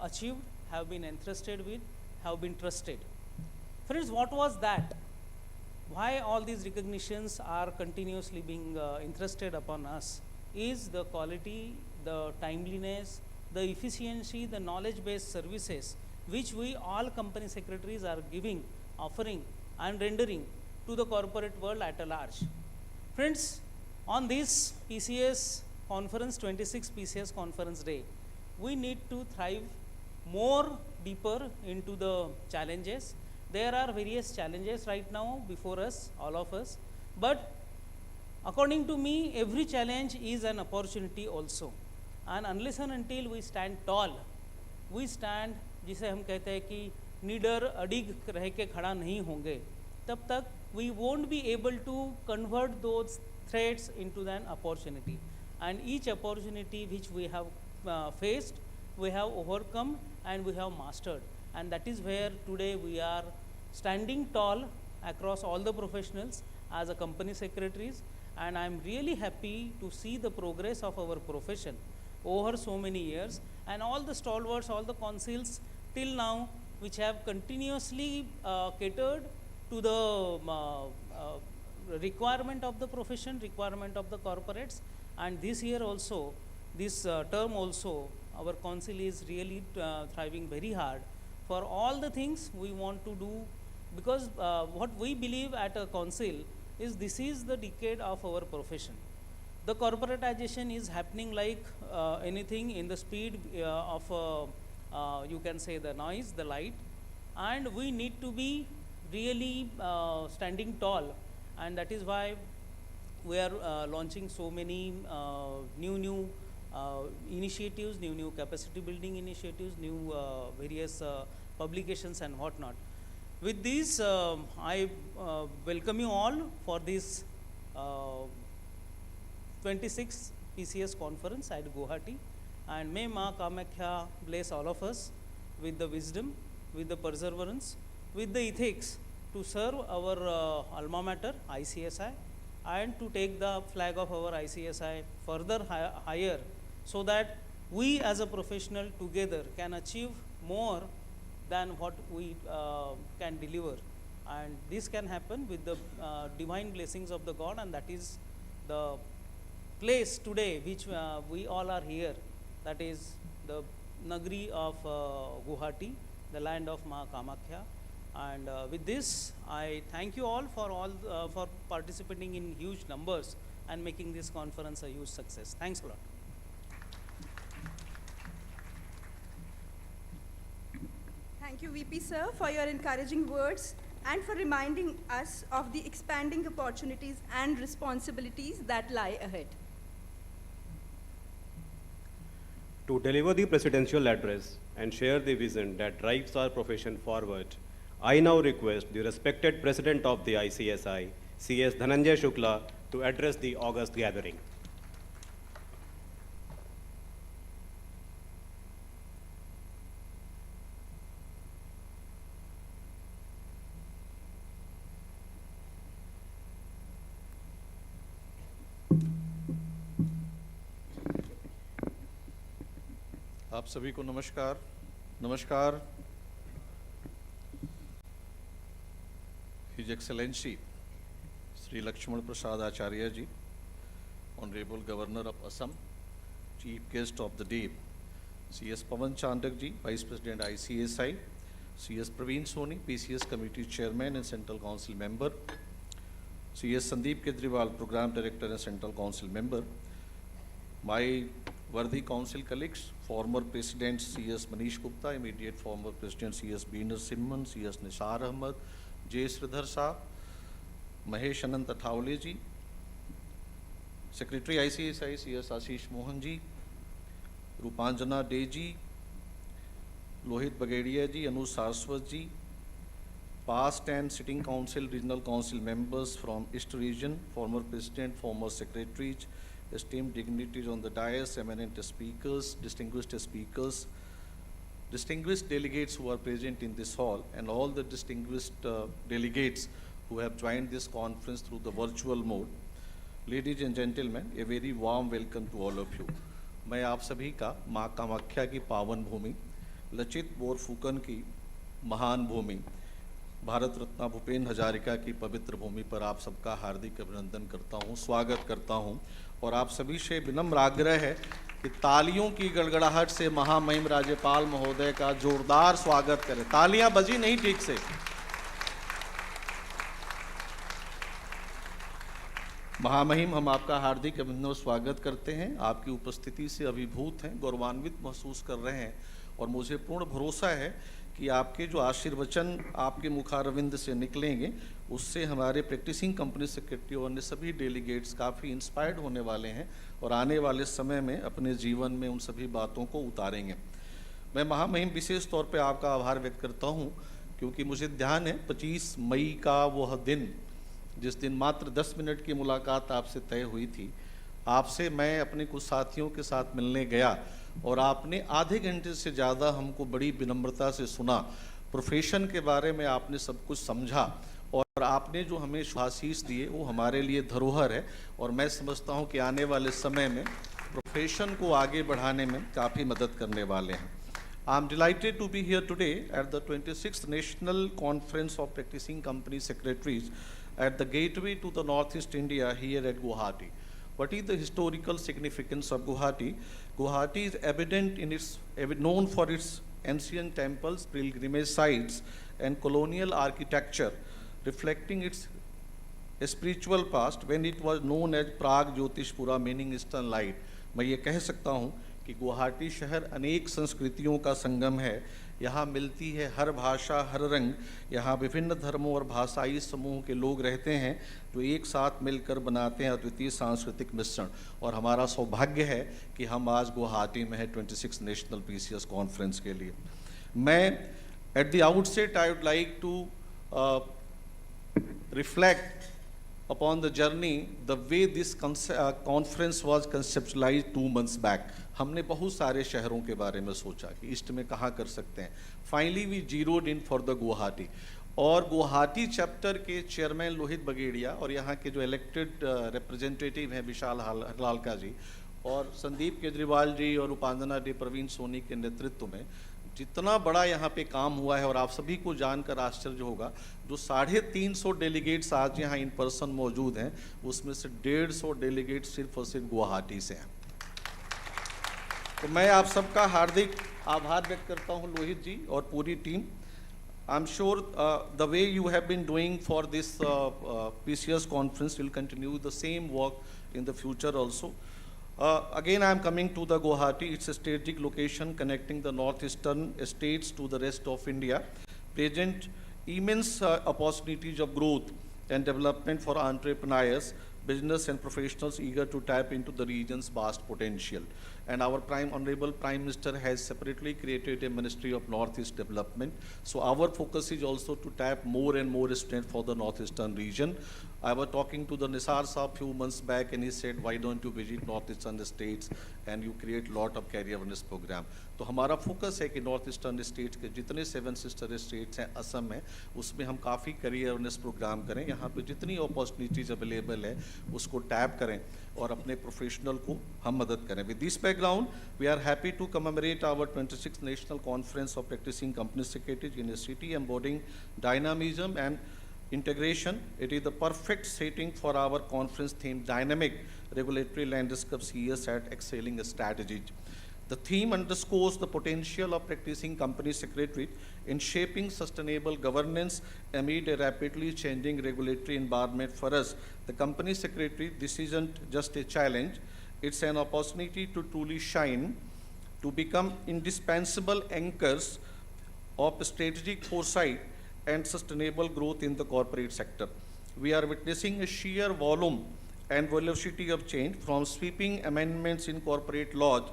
achieved, have been entrusted with, have been trusted. Friends, what was that? Why all these recognitions are continuously being entrusted upon us is the quality, the timeliness, the efficiency, the knowledge-based services which we all company secretaries are giving, offering and rendering to the corporate world at a large. Friends, on this PCS conference, 26th PCS conference day, we need to thrive more deeper into the challenges. There are various challenges right now before us, all of us, but according to me, every challenge is an opportunity also. And unless and until we stand tall, we stand, जिसे हम कहते हैं कि निडर अडिग रह के खड़ा नहीं होंगे, तब तक we won't be able to convert those threats into an opportunity. And each opportunity which we have faced, we have overcome and we have mastered. And that is where today we are standing tall across all the professionals as a company secretaries. And I am really happy to see the progress of our profession over so many years, and all the stalwarts, all the councils till now which have continuously catered to the requirement of the profession, requirement of the corporates. And this year also, this term also, our council is really thriving very hard for all the things we want to do, because what we believe at a council is this is the decade of our profession. The corporatization is happening like anything in the speed of you can say the noise, the light, and we need to be really standing tall, and that is why we are launching so many new initiatives, new capacity building initiatives, new various publications and whatnot. With this, I welcome you all for this 26th PCS conference at Guwahati, and may Ma Kamakhya bless all of us with the wisdom, with the perseverance, with the ethics to serve our alma mater ICSI, and to take the flag of our ICSI further higher, so that we as a professional together can achieve more than what we can deliver. And this can happen with the divine blessings of the God, and that is the place today which we all are here, that is the Nagri of Guwahati, the land of Ma Kamakhya. And with this, I thank you all for participating in huge numbers and making this conference a huge success. Thanks a lot. Thank you, VP sir, for your encouraging words and for reminding us of the expanding opportunities and responsibilities that lie ahead. To deliver the presidential address and share the vision that drives our profession forward, I now request the respected President of the ICSI, CS Dhananjay Shukla, to address the August gathering. आप सभी को नमस्कार। नमस्कार। His Excellency Sri Lakshman Prasad Acharya ji, Honorable Governor of Assam, Chief Guest of the Day, CS Pawan Chandak ji, Vice President ICSI, CS Praveen Soni, PCS Committee Chairman and Central Council Member, CS Sandeep Kejriwal, Program Director and Central Council Member, my worthy council colleagues, former President CS Manish Gupta, immediate former President CS B. Narasimhan, CS Nisar Ahmed, J. Sridhar Saab, Mahesh Anant Athawale ji, Secretary ICSI CS Ashish Mohan ji, Rupanjana De ji, Lohit Bagedia ji, Anuj Saraswat ji, past and sitting council, regional council members from East region, former President, former Secretaries, esteemed dignitaries on the dais, eminent speakers, distinguished speakers, distinguished delegates who are present in this hall, and all the distinguished delegates who have joined this conference through the virtual mode. Ladies and gentlemen, a very warm welcome to all of you. मैं आप सभी का माँ कामाख्या की पावन भूमि, लचित बोरफुकन की महान भूमि, भारत रत्न भूपेन हजारिका की पवित्र भूमि पर आप सबका हार्दिक अभिनंदन करता हूं, स्वागत करता हूं और आप सभी से विनम्र आग्रह है कि तालियों की गड़गड़ाहट से महामहिम राज्यपाल महोदय का जोरदार स्वागत करें। तालियां बजी नहीं ठीक से। महामहिम, हम आपका हार्दिक अभिनंदन और स्वागत करते हैं। आपकी उपस्थिति से अभिभूत हैं, गौरवान्वित महसूस कर रहे हैं और मुझे पूर्ण भरोसा है कि आपके जो आशीर्वचन आपके मुखारविंद से निकलेंगे उससे हमारे प्रैक्टिसिंग कंपनी सेक्रेटरी और अन्य सभी डेलीगेट्स काफ़ी इंस्पायर्ड होने वाले हैं और आने वाले समय में अपने जीवन में उन सभी बातों को उतारेंगे। मैं महामहिम विशेष तौर पे आपका आभार व्यक्त करता हूं क्योंकि मुझे ध्यान है 25 मई का वह दिन जिस दिन मात्र 10 मिनट की मुलाकात आपसे तय हुई थी। आपसे मैं अपने कुछ साथियों के साथ मिलने गया और आपने आधे घंटे से ज़्यादा हमको बड़ी विनम्रता से सुना। प्रोफेशन के बारे में आपने सब कुछ समझा और आपने जो हमें शुभाशीष दिए वो हमारे लिए धरोहर है और मैं समझता हूँ कि आने वाले समय में प्रोफेशन को आगे बढ़ाने में काफ़ी मदद करने वाले हैं। I am delighted to be here today at the 26th National Conference of Practicing Company Secretaries at the gateway to the Northeast India here at Guwahati. What is the historical significance of Guwahati? Guwahati is known for its ancient temples, pilgrimage sites, and colonial architecture, reflecting its spiritual past when it was known as Prague Jyotishpura, meaning Eastern Light. मैं ये कह सकता हूँ कि गुवाहाटी शहर अनेक संस्कृतियों का संगम है। यहाँ मिलती है हर भाषा, हर रंग। यहाँ विभिन्न धर्मों और भाषाई समूह के लोग रहते हैं जो एक साथ मिलकर बनाते हैं अद्वितीय सांस्कृतिक मिश्रण। और हमारा सौभाग्य है कि हम आज गुवाहाटी में है 26 नेशनल पीसीएस कॉन्फ्रेंस के लिए। मैं at the outset I would like to reflect upon the journey, the way this conference was conceptualized 2 months back. हमने बहुत सारे शहरों के बारे में सोचा कि ईस्ट में कहाँ कर सकते हैं। Finally we zeroed in for the Guwahati और गुवाहाटी चैप्टर के चेयरमैन लोहित बगेड़िया और यहाँ के जो इलेक्टेड रिप्रेजेंटेटिव हैं विशाल हलालका जी और संदीप केजरीवाल जी और उपांजना डी प्रवीण सोनी के नेतृत्व में जितना बड़ा यहाँ पे काम हुआ है और आप सभी को जानकर आश्चर्य होगा जो 350 डेलीगेट्स आज यहाँ इन पर्सन मौजूद हैं उसमें से 150 डेलीगेट्स सिर्फ और सिर्फ गुवाहाटी से हैं। तो मैं आप सबका हार्दिक आभार व्यक्त करता हूँ लोहित जी और पूरी team. I am sure the way you have been doing for this PCS conference will continue the same work in the future also. Again, I am coming to the Guwahati. It's a strategic location connecting the northeastern states to the rest of India. Present immense opportunities of growth and development for entrepreneurs, business and professionals eager to tap into the region's vast potential. And our Honorable Prime Minister has separately created a Ministry of Northeast Development. So our focus is also to tap more and more strength for the northeastern region. I was talking to the Nisar Saab few months back and he said, why don't you visit northeastern states and you create lot of career awareness program. तो हमारा focus है कि north eastern states के जितने 7 sister states हैं असम में उसमें हम काफ़ी करियर अवेयरनेस प्रोग्राम करें। यहाँ पे जितनी अपॉर्चुनिटीज़ अवेलेबल है उसको टैप करें और अपने प्रोफेशनल को हम मदद करें। With this background we are happy to commemorate our 26th national conference of practising company secretaries in a city embodying dynamism and integration. It is the perfect setting for our conference theme, Dynamic Regulatory Landscape CES at Excelling Strategies. The theme underscores the potential of practicing company secretary in shaping sustainable governance amid a rapidly changing regulatory environment. For us, the company secretary, this isn't just a challenge, it's an opportunity to truly shine, to become indispensable anchors of strategic foresight and sustainable growth in the corporate sector. We are witnessing a sheer volume and velocity of change from sweeping amendments in corporate laws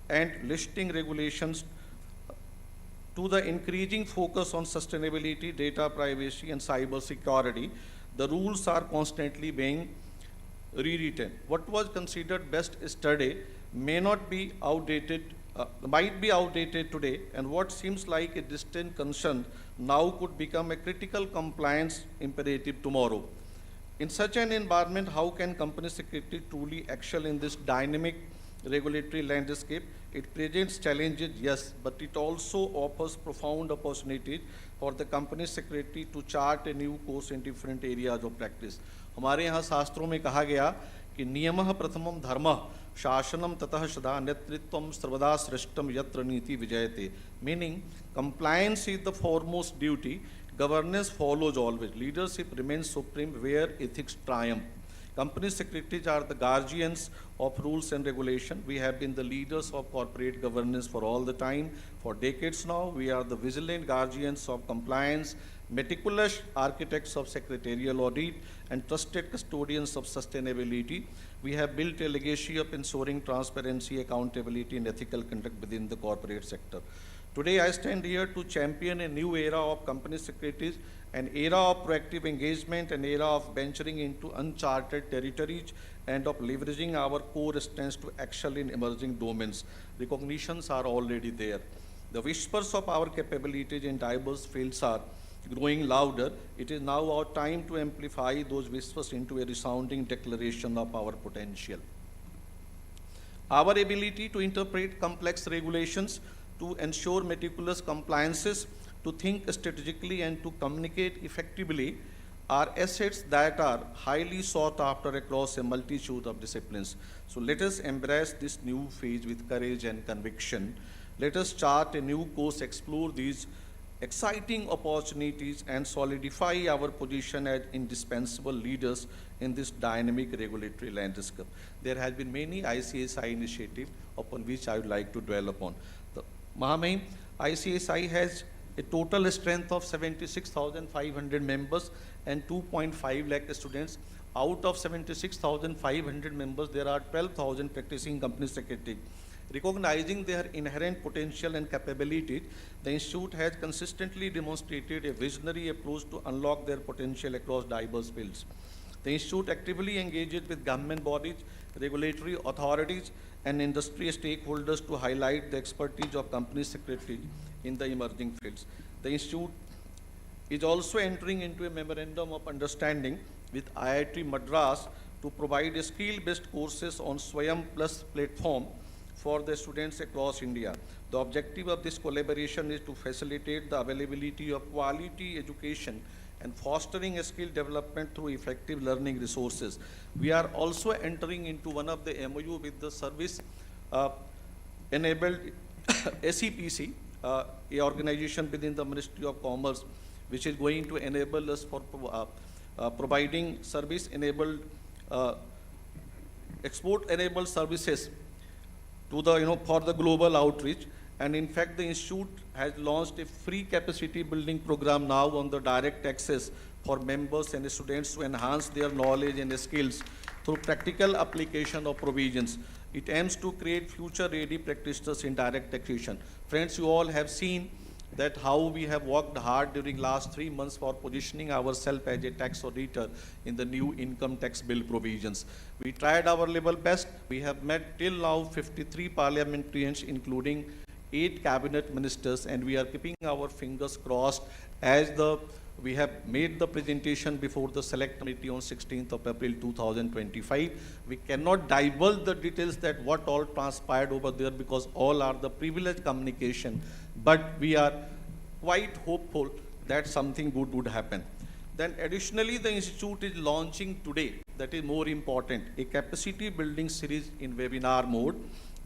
and listing regulations to the increasing focus on sustainability, data privacy, and cyber security. The rules are constantly being rewritten. What was considered best yesterday might be outdated today, and what seems like a distant concern now could become a critical compliance imperative tomorrow. In such an environment, how can company secretary truly excel in this dynamic regulatory landscape? It presents challenges, yes, but it also offers profound opportunities for the company secretary to chart a new course in different areas of practice. हमारे यहाँ शास्त्रों में कहा गया कि नियमः प्रथमं धर्मः शासनम ततः सदा नेतृत्वम सर्वदा श्रेष्ठम यत्र नीति विजयते. Meaning, compliance is the foremost duty. Governance follows always. Leadership remains supreme where ethics triumph. Company secretaries are the guardians of rules and regulation. We have been the leaders of corporate governance for all the time. For decades now, we are the vigilant guardians of compliance, meticulous architects of secretarial audit, and trusted custodians of sustainability. We have built a legacy of ensuring transparency, accountability, and ethical conduct within the corporate sector. Today, I stand here to champion a new era of company secretaries, an era of proactive engagement, an era of venturing into uncharted territories, and of leveraging our core strengths to excel in emerging domains. Recognitions are already there. The whispers of our capabilities in diverse fields are growing louder. It is now our time to amplify those whispers into a resounding declaration of our potential. Our ability to interpret complex regulations, to ensure meticulous compliances, to think strategically, and to communicate effectively are assets that are highly sought after across a multitude of disciplines. So let us embrace this new phase with courage and conviction. Let us chart a new course, explore these exciting opportunities, and solidify our position as indispensable leaders in this dynamic regulatory landscape. There has been many ICSI initiatives upon which I would like to dwell upon. Mahamahim, ICSI has a total strength of 76,500 members and 2.5 lakh students. Out of 76,500 members, there are 12,000 practicing company secretaries. Recognizing their inherent potential and capabilities, the Institute has consistently demonstrated a visionary approach to unlock their potential across diverse fields. The Institute actively engages with government bodies, regulatory authorities, and industry stakeholders to highlight the expertise of company secretaries in the emerging fields. The Institute is also entering into a memorandum of understanding with IIT Madras to provide skill-based courses on Swayam Plus platform for the students across India. The objective of this collaboration is to facilitate the availability of quality education and fostering a skill development through effective learning resources. We are also entering into one of the MOU with the service enabled SEPC, a organization within the Ministry of Commerce, which is going to enable us for providing service-enabled, export-enabled services to the, for the global outreach. And in fact, the Institute has launched a free capacity building program now on the direct access for members and students to enhance their knowledge and skills through practical application of provisions. It aims to create future-ready practitioners in direct taxation. Friends, you all have seen that how we have worked hard during last 3 months for positioning ourselves as a tax auditor in the new income tax bill provisions. We tried our level best. We have met till now 53 parliamentarians, including 8 cabinet ministers, and we are keeping our fingers crossed as we have made the presentation before the select committee on 16th of April 2025. We cannot divulge the details that what all transpired over there because all are the privileged communication, but we are quite hopeful that something good would happen. Then additionally, the Institute is launching today, that is more important, a capacity building series in webinar mode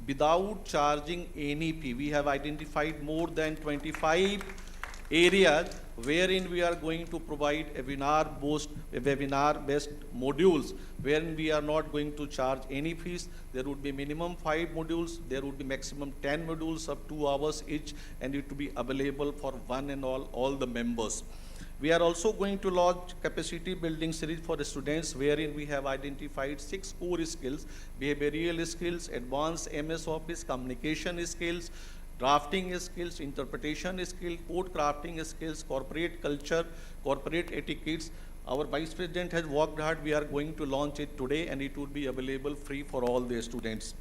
without charging any fee. We have identified more than 25 areas wherein we are going to provide webinar-based modules wherein we are not going to charge any fees. There would be minimum 5 modules, there would be maximum 10 modules of 2 hours each, and it will be available for one and all the members. We are also going to launch capacity building series for the students wherein we have identified 6 core skills: behavioral skills, advanced MS Office, communication skills, drafting skills, interpretation skills, code crafting skills, corporate culture, corporate etiquettes, Our Vice President has worked hard. We are going to launch it today and it will be available free for all the students.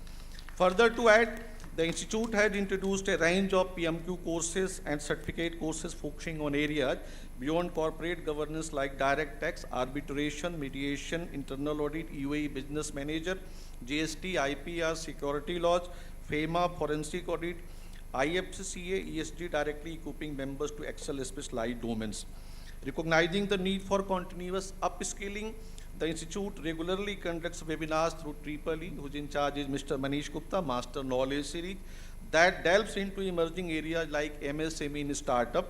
Further to add, the institute had introduced a range of PMQ courses and certificate courses focusing on areas beyond corporate governance like direct tax, arbitration, mediation, internal audit, UAE business manager, GST, IPR, security laws, FEMA, forensic audit, IFCA, ESG, directly equipping members to excel specialized domains. Recognizing the need for continuous upskilling, the Institute regularly conducts webinars through EEE, whose in charge is Mr. Manish Gupta, Master Knowledge Series, that delves into emerging areas like MSME in startup,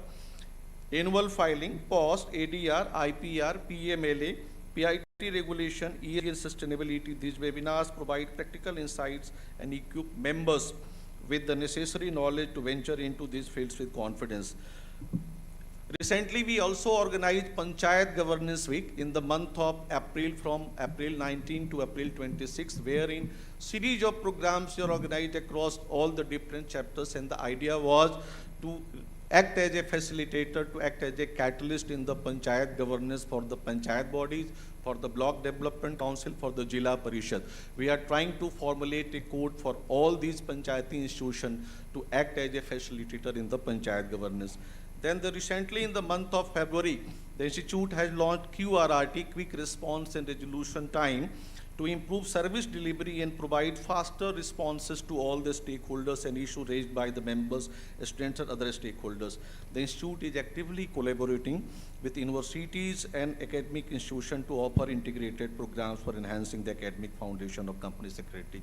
annual filing, POST, ADR, IPR, PMLA, PIT regulation, ESG and sustainability. These webinars provide practical insights and equip members with the necessary knowledge to venture into these fields with confidence. Recently, we also organized Panchayat Governance Week in the month of April, from April 19 to April 26, wherein series of programs were organized across all the different chapters, and the idea was to act as a facilitator, to act as a catalyst in the Panchayat governance for the Panchayat bodies, for the Block Development Council, for the Jila Parishad. We are trying to formulate a code for all these Panchayati institutions to act as a facilitator in the Panchayat governance. Then recently in the month of February, the Institute has launched QRRT, Quick Response and Resolution Time, to improve service delivery and provide faster responses to all the stakeholders and issues raised by the members, students and other stakeholders. The Institute is actively collaborating with universities and academic institutions to offer integrated programs for enhancing the academic foundation of company secretary.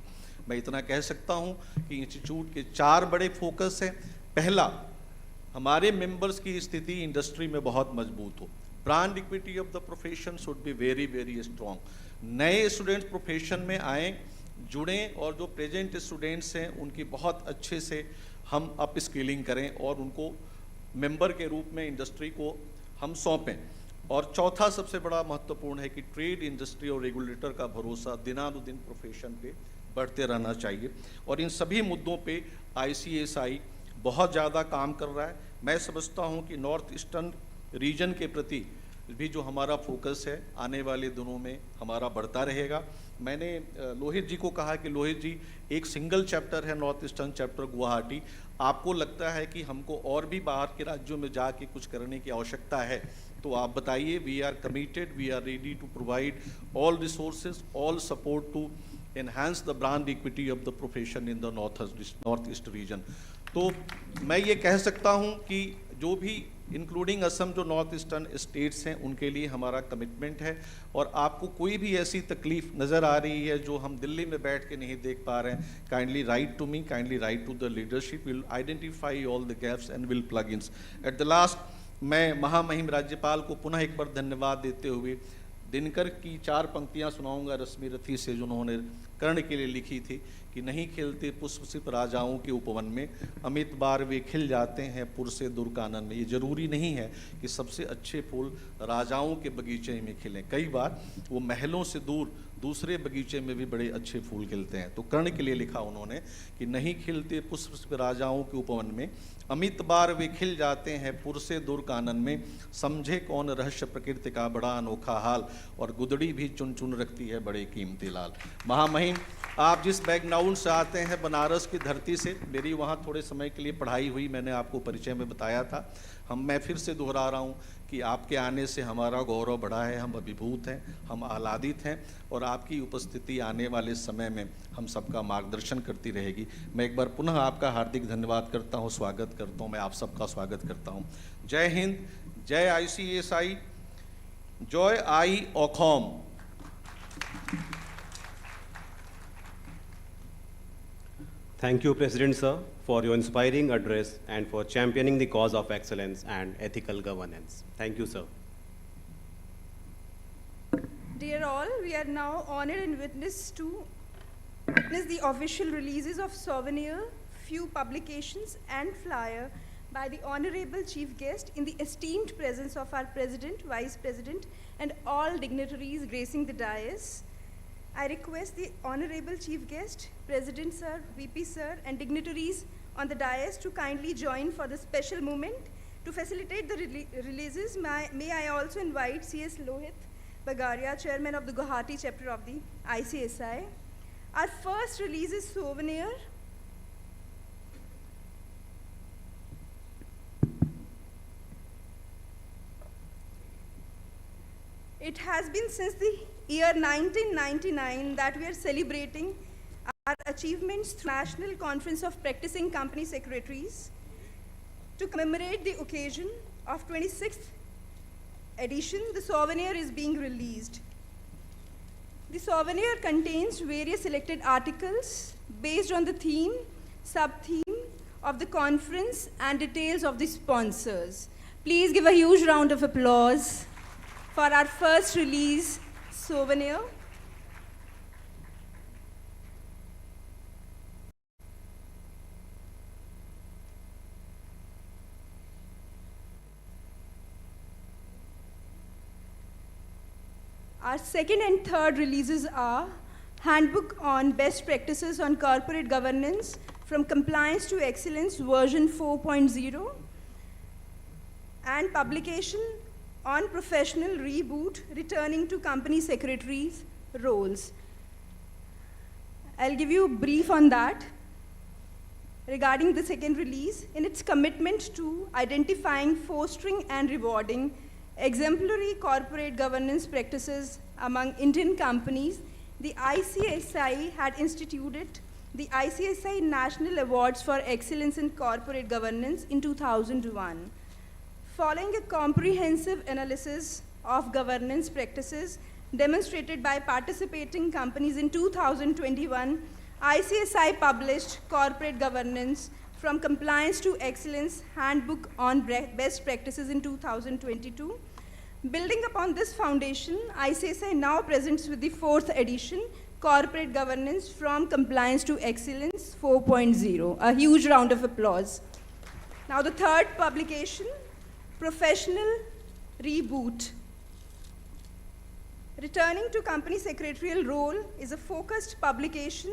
मैं इतना कह सकता हूँ कि institute के 4 बड़े focus हैं. पहला, हमारे मेंबर्स की स्थिति इंडस्ट्री में बहुत मजबूत हो. Brand equity of the profession should be very very strong. नए स्टूडेंट्स प्रोफेशन में आएँ, जुड़ें, और जो प्रेजेंट स्टूडेंट्स हैं उनकी बहुत अच्छे से हम अप स्किलिंग करें और उनको मेंबर के रूप में इंडस्ट्री को हम सौंपें. और चौथा सबसे बड़ा महत्वपूर्ण है कि ट्रेड, इंडस्ट्री और रेगुलेटर का भरोसा दिनानुदिन प्रोफेशन पे बढ़ते रहना चाहिए. और इन सभी मुद्दों पे ICSI बहुत ज़्यादा काम कर रहा है. मैं समझता हूँ कि नॉर्थ ईस्टर्न रीजन के प्रति भी जो हमारा फोकस है आने वाले दिनों में हमारा बढ़ता रहेगा. मैंने लोहित जी को कहा कि लोहित जी, एक सिंगल चैप्टर है नॉर्थ ईस्टर्न चैप्टर गुवाहाटी, आपको लगता है कि हमको और भी बाहर के राज्यों में जाके कुछ करने की आवश्यकता है तो आप बताइए. We are committed, we are ready to provide all resources, all support to enhance the brand equity of the profession in the northeast region. तो मैं ये कह सकता हूँ कि जो भी इंक्लूडिंग असम जो नॉर्थ ईस्टर्न स्टेट्स हैं उनके लिए हमारा कमिटमेंट है. और आपको कोई भी ऐसी तकलीफ नज़र आ रही है जो हम दिल्ली में बैठ के नहीं देख पा रहे हैं, kindly write to me, kindly write to the leadership. Will identify all the gaps and will plug ins. At the last, मैं महामहिम राज्यपाल को पुनः एक बार धन्यवाद देते हुए दिनकर की 4 पंक्तियां सुनाऊंगा रश्मि रथी से, जो उन्होंने कर्ण के लिए लिखी थी कि नहीं खिलते पुष्प सिर्फ राजाओं के उपवन में, अमित बार वे खिल जाते हैं पुर से दूर कानन में. ये जरूरी नहीं है कि सबसे अच्छे फूल राजाओं के बगीचे में खिलें, कई बार वो महलों से दूर दूसरे बगीचे में भी बड़े अच्छे फूल खिलते हैं. तो कर्ण के लिए लिखा उन्होंने कि नहीं खिलते पुष्प सिर्फ राजाओं के उपवन में, अमित बार वे खिल जाते हैं पुर से दूर कानन में, समझे कौन रहस्य प्रकृति का बड़ा अनोखा हाल, और गुदड़ी भी चुन चुन रखती है बड़े कीमती लाल. महामहिम, आप जिस बैकग्राउंड से आते हैं, बनारस की धरती से, मेरी वहाँ थोड़े समय के लिए पढ़ाई हुई, मैंने आपको परिचय में बताया था. मैं फिर से दोहरा रहा हूँ कि आपके आने से हमारा गौरव बढ़ा है, हम अभिभूत हैं, हम आह्लादित हैं, और आपकी उपस्थिति आने वाले समय में हम सबका मार्गदर्शन करती रहेगी. मैं एक बार पुनः आपका हार्दिक धन्यवाद करता हूँ, स्वागत करता हूँ, मैं आप सबका स्वागत करता हूँ. जय हिंद, जय ICSI, जय आई ओखोम. Thank you, President Sir, for your inspiring address and for championing the cause of excellence and ethical governance. Thank you, sir. Dear all, we are now honored and witness the official releases of souvenir, few publications and flyer by the Honorable Chief Guest in the esteemed presence of our President, Vice President and all dignitaries gracing the dais. I request the Honorable Chief Guest, President Sir, VP Sir and dignitaries on the dais to kindly join for the special moment To facilitate the releases, may I also invite CS Lohit Bagaria, Chairman of the Guwahati chapter of the ICSI. Our first release is Souvenir. It has been since the year 1999 that we are celebrating our achievements through National Conference of Practicing Company Secretaries. To commemorate the occasion of 26th edition, the souvenir is being released. The souvenir contains various selected articles based on the theme, sub-theme of the conference and details of the sponsors. Please give a huge round of applause for our first release, Souvenir. Our second and third releases are Handbook on Best Practices on Corporate Governance from Compliance to Excellence version 4.0 and publication on Professional Reboot Returning to Company Secretaries Roles. I'll give you a brief on that. Regarding the second release, in its commitment to identifying, fostering and rewarding exemplary corporate governance practices among Indian companies, the ICSI had instituted the ICSI National Awards for Excellence in Corporate Governance in 2001. Following a comprehensive analysis of governance practices demonstrated by participating companies in 2021, ICSI published Corporate Governance from Compliance to Excellence Handbook on Best Practices in 2022. Building upon this foundation, ICSI now presents with the fourth edition, Corporate Governance from Compliance to Excellence 4.0. A huge round of applause. Now the third publication, Professional Reboot. Returning to Company Secretarial Role is a focused publication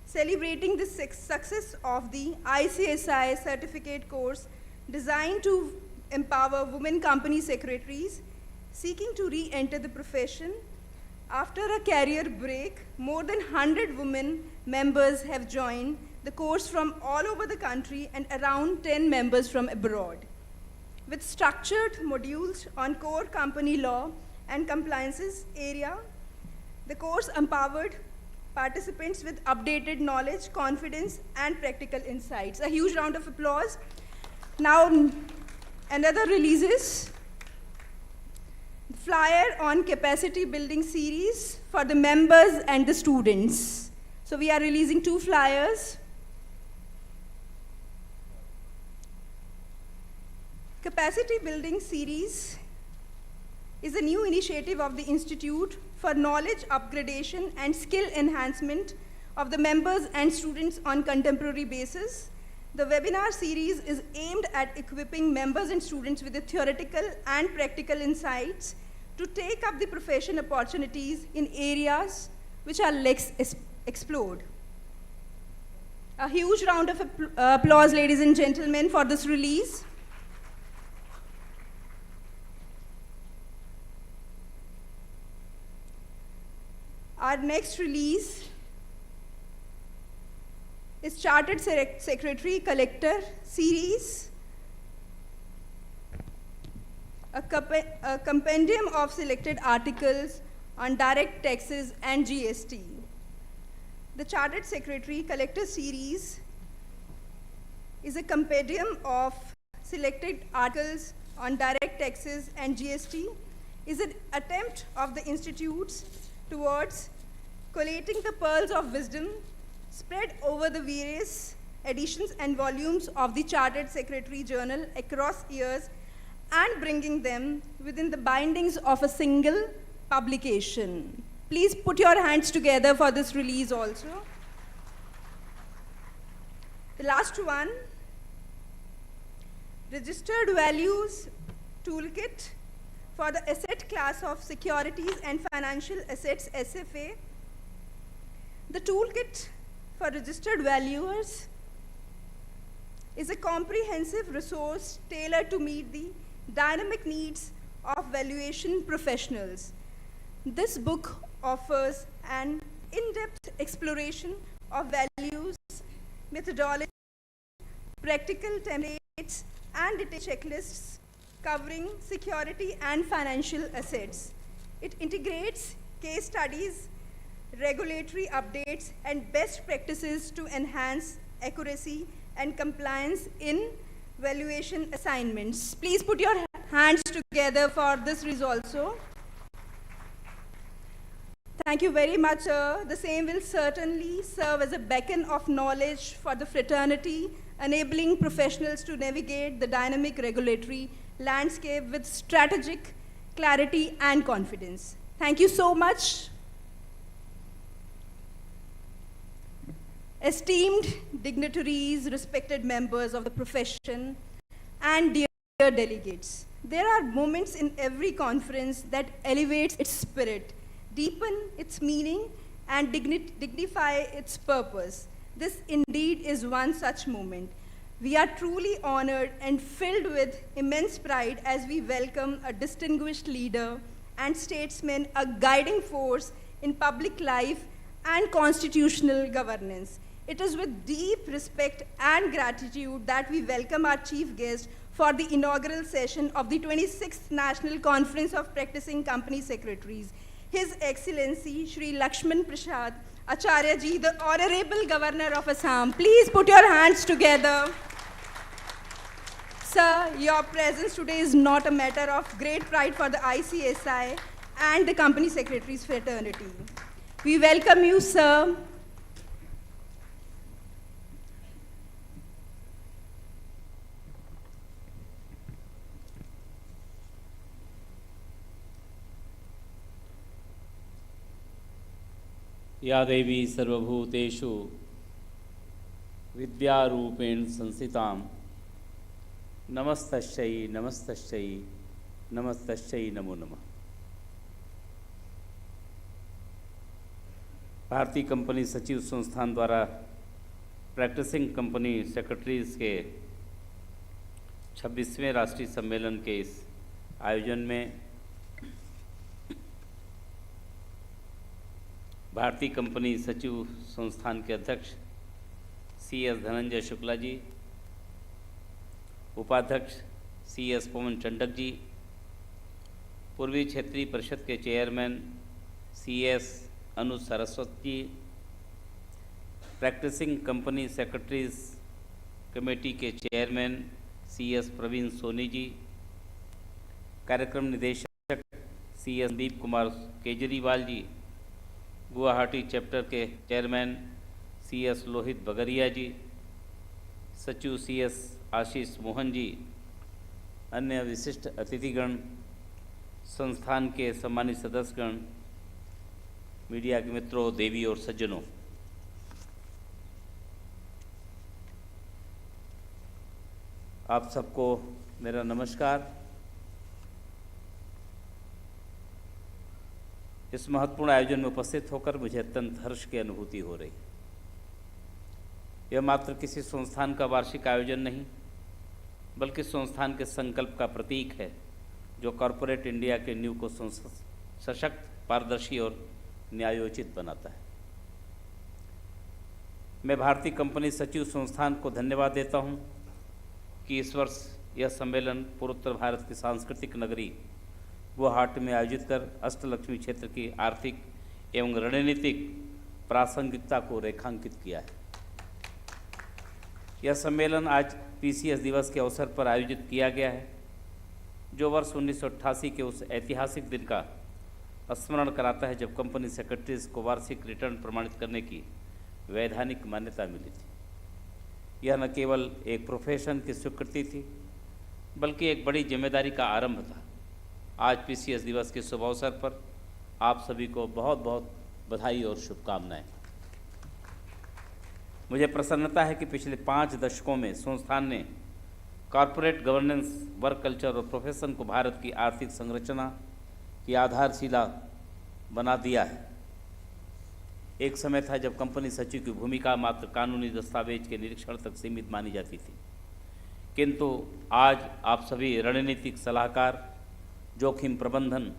celebrating the success of the ICSI certificate course designed to empower women company secretaries seeking to re-enter the profession. After a career break, more than 100 women members have joined the course from all over the country and around 10 members from abroad. With structured modules on core company law and compliances area, the course empowered participants with updated knowledge, confidence, and practical insights. A huge round of applause. Now, another releases, flyer on capacity building series for the members and the students. So we are releasing 2 flyers. Capacity building series is a new initiative of the Institute for knowledge upgradation and skill enhancement of the members and students on contemporary basis. The webinar series is aimed at equipping members and students with the theoretical and practical insights to take up the profession opportunities in areas which are less explored. A huge round of applause, ladies and gentlemen, for this release. Our next release is Chartered Secretary Collector Series, a compendium of selected articles on direct taxes and GST. The Chartered Secretary Collector Series is a compendium of selected articles on direct taxes and GST, is an attempt of the institutes towards collating the pearls of wisdom spread over the various editions and volumes of the Chartered Secretary Journal across years and bringing them within the bindings of a single publication. Please put your hands together for this release also. The last one, Registered Values Toolkit for the asset class of securities and financial assets, SFA. The toolkit for registered valuers is a comprehensive resource tailored to meet the dynamic needs of valuation professionals. This book offers an in-depth exploration of values, methodology, practical templates, and detailed checklists covering security and financial assets. It integrates case studies, regulatory updates, and best practices to enhance accuracy and compliance in valuation assignments. Please put your hands together for this release also. Thank you very much, sir. The same will certainly serve as a beacon of knowledge for the fraternity, enabling professionals to navigate the dynamic regulatory landscape with strategic clarity and confidence. Thank you so much. Esteemed dignitaries, respected members of the profession, and dear delegates, there are moments in every conference that elevates its spirit, deepen its meaning, and dignify its purpose. This indeed is one such moment. We are truly honored and filled with immense pride as we welcome a distinguished leader and statesman, a guiding force in public life and constitutional governance. It is with deep respect and gratitude that we welcome our chief guest for the inaugural session of the 26th National Conference of Practicing Company Secretaries, His Excellency Shri Lakshman Prasad Acharya Ji, the Honorable Governor of Assam. Please put your hands together. Sir, your presence today is not a matter of great pride for the ICSI and the Company Secretaries fraternity. We welcome you, sir. या देवी सर्वभूतेषु विद्यारूपेण संस्थितां नमस्तस्यै नमस्तस्यै नमस्तस्यै नमो नमः। भारतीय company सचिव संस्थान द्वारा प्रैक्टिसिंग कंपनी सेक्रेटरीज के 26वें राष्ट्रीय सम्मेलन के इस आयोजन में भारतीय कंपनी सचिव संस्थान के अध्यक्ष CS धनंजय शुक्ला जी, उपाध्यक्ष CS पवन चंडक जी, पूर्वी क्षेत्रीय परिषद के चेयरमैन CS अनुज सरस्वत जी, प्रैक्टिसिंग कंपनी सेक्रेटरीज कमेटी के चेयरमैन CS प्रवीण सोनी जी, कार्यक्रम निदेशक CS दीप कुमार केजरीवाल जी, गुवाहाटी चैप्टर के चेयरमैन CS लोहित बगरिया जी, सचिव CS आशीष मोहन जी, अन्य विशिष्ट अतिथिगण, संस्थान के सम्मानित सदस्यगण, मीडिया के मित्रों, देवी और सज्जनों, आप सबको मेरा नमस्कार। इस महत्वपूर्ण आयोजन में उपस्थित होकर मुझे अत्यंत हर्ष की अनुभूति हो रही है। यह मात्र किसी संस्थान का वार्षिक आयोजन नहीं, बल्कि संस्थान के संकल्प का प्रतीक है, जो कॉरपोरेट इंडिया के नींव को सशक्त, पारदर्शी और न्यायोचित बनाता है। मैं भारतीय कंपनी सचिव संस्थान को धन्यवाद देता हूं कि इस वर्ष यह सम्मेलन पूर्वोत्तर भारत की सांस्कृतिक नगरी गुवाहाटी में आयोजित कर अष्टलक्ष्मी क्षेत्र की आर्थिक एवं रणनीतिक प्रासंगिकता को रेखांकित किया है। यह सम्मेलन आज PCS दिवस के अवसर पर आयोजित किया गया है, जो वर्ष 1988 के उस ऐतिहासिक दिन का स्मरण कराता है जब कंपनी सेक्रेटरीज को वार्षिक रिटर्न प्रमाणित करने की वैधानिक मान्यता मिली थी। यह न केवल एक प्रोफेशन की स्वीकृति थी, बल्कि एक बड़ी जिम्मेदारी का आरंभ था। आज PCS दिवस के शुभ अवसर पर आप सभी को बहुत बहुत बधाई और शुभकामनाएं। मुझे प्रसन्नता है कि पिछले 5 दशकों में संस्थान ने कॉरपोरेट गवर्नेंस, वर्क कल्चर और प्रोफेशन को भारत की आर्थिक संरचना की आधारशिला बना दिया है। एक समय था जब कंपनी सचिव की भूमिका मात्र कानूनी दस्तावेज के निरीक्षण तक सीमित मानी जाती थी, किंतु आज आप सभी रणनीतिक सलाहकार, जोखिम प्रबंधन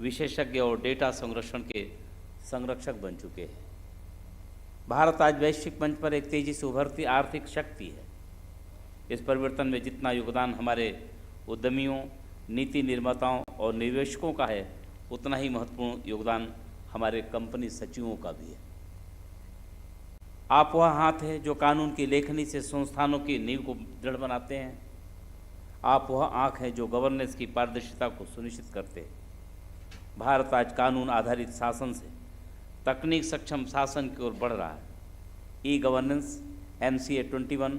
विशेषज्ञ और डेटा संरक्षण के संरक्षक बन चुके हैं। भारत आज वैश्विक मंच पर एक तेजी से उभरती आर्थिक शक्ति है। इस परिवर्तन में जितना योगदान हमारे उद्यमियों, नीति निर्माताओं और निवेशकों का है, उतना ही महत्वपूर्ण योगदान हमारे कंपनी सचिवों का भी है। आप वह हाथ हैं जो कानून की लेखनी से संस्थानों की नींव को दृढ़ बनाते हैं। आप वह आँख हैं जो गवर्नेंस की पारदर्शिता को सुनिश्चित करते हैं। भारत आज कानून आधारित शासन से तकनीक सक्षम शासन की ओर बढ़ रहा है। ई गवर्नेंस, MCA 21,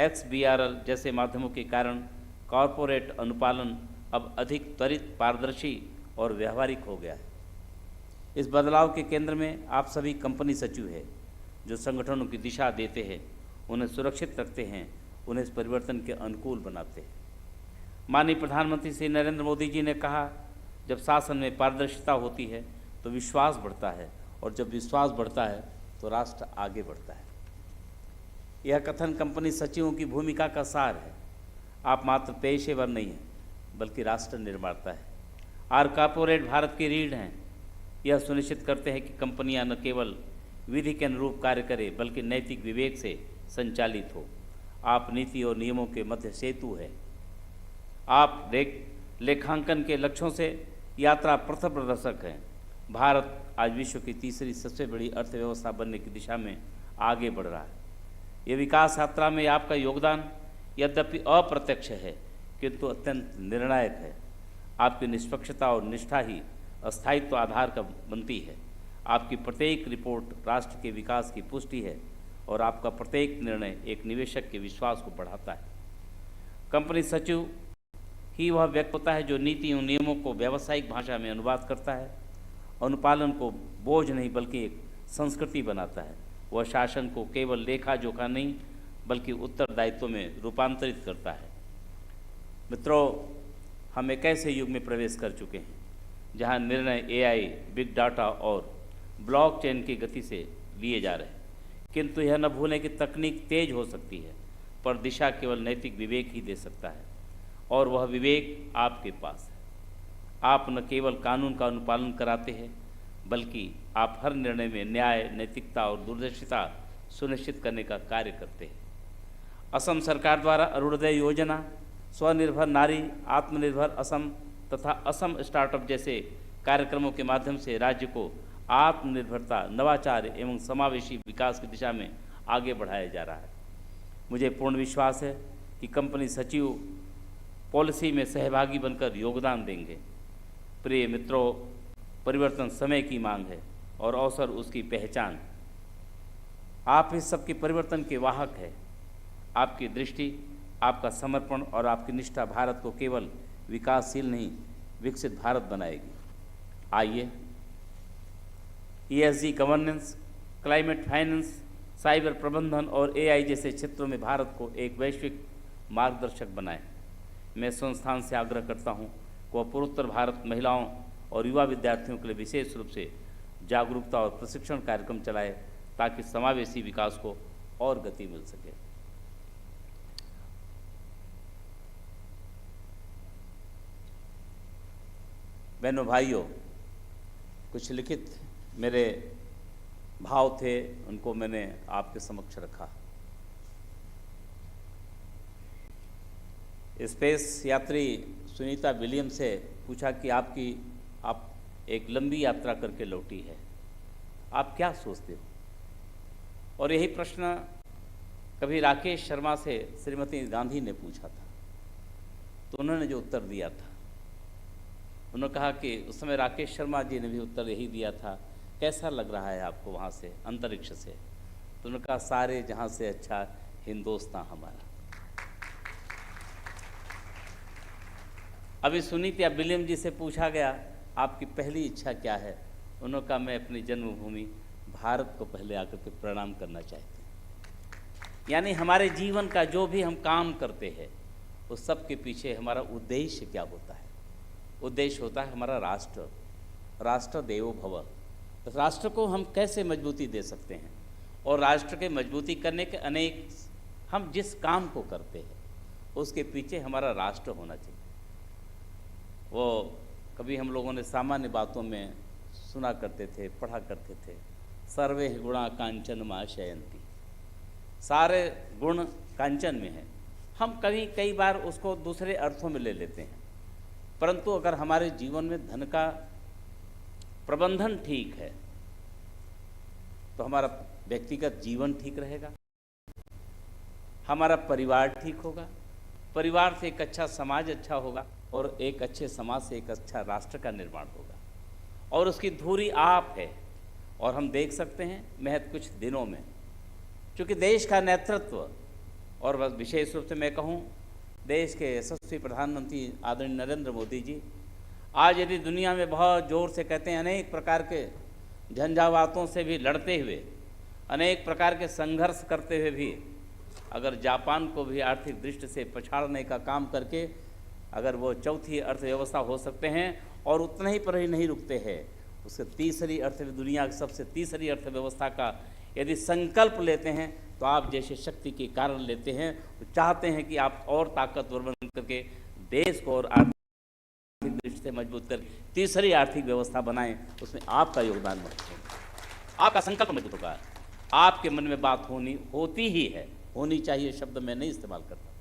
XBRL जैसे माध्यमों के कारण कॉरपोरेट अनुपालन अब अधिक त्वरित, पारदर्शी और व्यवहारिक हो गया है। इस बदलाव के केंद्र में आप सभी कंपनी सचिव हैं, जो संगठनों की दिशा देते हैं, उन्हें सुरक्षित रखते हैं, उन्हें इस परिवर्तन के अनुकूल बनाते हैं। माननीय प्रधानमंत्री श्री नरेंद्र मोदी जी ने कहा, जब शासन में पारदर्शिता होती है तो विश्वास बढ़ता है, और जब विश्वास बढ़ता है तो राष्ट्र आगे बढ़ता है। यह कथन कंपनी सचिवों की भूमिका का सार है। आप मात्र पेशेवर नहीं हैं, बल्कि राष्ट्र निर्माता है। आर कॉरपोरेट भारत की रीढ़ हैं। यह सुनिश्चित करते हैं कि कंपनियां न केवल विधि के अनुरूप कार्य करें, बल्कि नैतिक विवेक से संचालित हो। आप नीति और नियमों के मध्य सेतु हैं। आप लेखांकन के लक्ष्यों से यात्रा पथ प्रदर्शक हैं। भारत आज विश्व की तीसरी सबसे बड़ी अर्थव्यवस्था बनने की दिशा में आगे बढ़ रहा है। ये विकास यात्रा में आपका योगदान यद्यपि अप्रत्यक्ष है, किंतु अत्यंत निर्णायक है। आपकी निष्पक्षता और निष्ठा ही अस्थायित्व आधार का बनती है। आपकी प्रत्येक रिपोर्ट राष्ट्र के विकास की पुष्टि है, और आपका प्रत्येक निर्णय एक निवेशक के विश्वास को बढ़ाता है। कंपनी सचिव ही वह व्यक्ति होता है जो नीतियों, नियमों को व्यावसायिक भाषा में अनुवाद करता है, अनुपालन को बोझ नहीं बल्कि एक संस्कृति बनाता है। वह शासन को केवल लेखा जोखा नहीं, बल्कि उत्तरदायित्व में रूपांतरित करता है। मित्रों, हम एक ऐसे युग में प्रवेश कर चुके हैं जहां निर्णय AI, बिग डाटा और ब्लॉकचेन की गति से लिए जा रहे हैं। किंतु यह न भूलें कि तकनीक तेज हो सकती है, पर दिशा केवल नैतिक विवेक ही दे सकता है, और वह विवेक आपके पास है। आप न केवल कानून का अनुपालन कराते हैं, बल्कि आप हर निर्णय में न्याय, नैतिकता और दूरदर्शिता सुनिश्चित करने का कार्य करते हैं। असम सरकार द्वारा अरुणोदय योजना, स्वनिर्भर नारी, आत्मनिर्भर असम तथा असम स्टार्टअप जैसे कार्यक्रमों के माध्यम से राज्य को आत्मनिर्भरता, नवाचार एवं समावेशी विकास की दिशा में आगे बढ़ाया जा रहा है। मुझे पूर्ण विश्वास है कि कंपनी सचिव पॉलिसी में सहभागी बनकर योगदान देंगे। प्रिय मित्रों, परिवर्तन समय की मांग है और अवसर उसकी पहचान। आप इस सब के परिवर्तन के वाहक हैं। आपकी दृष्टि, आपका समर्पण और आपकी निष्ठा भारत को केवल विकासशील नहीं, विकसित भारत बनाएगी। आइए ESG governance, climate finance, cyber प्रबंधन और AI जैसे क्षेत्रों में भारत को एक वैश्विक मार्गदर्शक बनाएं। मैं संस्थान से आग्रह करता हूं कि वह पूर्वोत्तर भारत महिलाओं और युवा विद्यार्थियों के लिए विशेष रूप से जागरूकता और प्रशिक्षण कार्यक्रम चलाए, ताकि समावेशी विकास को और गति मिल सके। बहनों भाइयों, कुछ लिखित मेरे भाव थे, उनको मैंने आपके समक्ष रखा। स्पेस यात्री सुनीता विलियम से पूछा कि आप एक लंबी यात्रा करके लौटी है, आप क्या सोचते हो? और यही प्रश्न कभी राकेश शर्मा से श्रीमती गांधी ने पूछा था, तो उन्होंने जो उत्तर दिया था, उन्होंने कहा कि उस समय राकेश शर्मा जी ने भी उत्तर यही दिया था, कैसा लग रहा है आपको वहाँ से, अंतरिक्ष से? तो उन्होंने कहा, सारे जहाँ से अच्छा हिंदुस्तान हमारा। अभी सुनीता विलियम जी से पूछा गया, आपकी पहली इच्छा क्या है? उन्होंने कहा, मैं अपनी जन्मभूमि भारत को पहले आकर के प्रणाम करना चाहते हैं। यानी हमारे जीवन का जो भी हम काम करते हैं, उस सब के पीछे हमारा उद्देश्य क्या होता है? उद्देश्य होता है हमारा राष्ट्र, राष्ट्र देवो भव। तो राष्ट्र को हम कैसे मजबूती दे सकते हैं? और राष्ट्र के मजबूती करने के अनेक, हम जिस काम को करते हैं उसके पीछे हमारा राष्ट्र होना चाहिए। वो कभी हम लोगों ने सामान्य बातों में सुना करते थे, पढ़ा करते थे, सर्वे गुणा कांचन माशयंती, सारे गुण कांचन में हैं। हम कई बार उसको दूसरे अर्थों में ले लेते हैं, परंतु अगर हमारे जीवन में धन का प्रबंधन ठीक है तो हमारा व्यक्तिगत जीवन ठीक रहेगा, हमारा परिवार ठीक होगा, परिवार से एक अच्छा समाज अच्छा होगा, और एक अच्छे समाज से एक अच्छा राष्ट्र का निर्माण होगा। और उसकी धुरी आप है। और हम देख सकते हैं महज कुछ दिनों में, चूँकि देश का नेतृत्व, और बस विशेष रूप से मैं कहूँ देश के यशस्वी प्रधानमंत्री आदरणीय नरेंद्र मोदी जी, आज यदि दुनिया में बहुत जोर से कहते हैं, अनेक प्रकार के झंझावातों से भी लड़ते हुए, अनेक प्रकार के संघर्ष करते हुए भी, अगर जापान को भी आर्थिक दृष्टि से पछाड़ने का काम करके अगर वो चौथी अर्थव्यवस्था हो सकते हैं, और उतना ही पर ही नहीं रुकते हैं, उससे तीसरी दुनिया की सबसे तीसरी अर्थव्यवस्था का यदि संकल्प लेते हैं, तो आप जैसे शक्ति के कारण लेते हैं, तो चाहते हैं कि आप और ताकतवर बन करके देश को और आर्थिक दृष्टि से मजबूत कर तीसरी आर्थिक व्यवस्था बनाएं। उसमें आपका योगदान महत्वपूर्ण है, आपका संकल्प मजबूत होगा। आपके मन में बात होती ही है, होनी चाहिए शब्द मैं नहीं इस्तेमाल करता,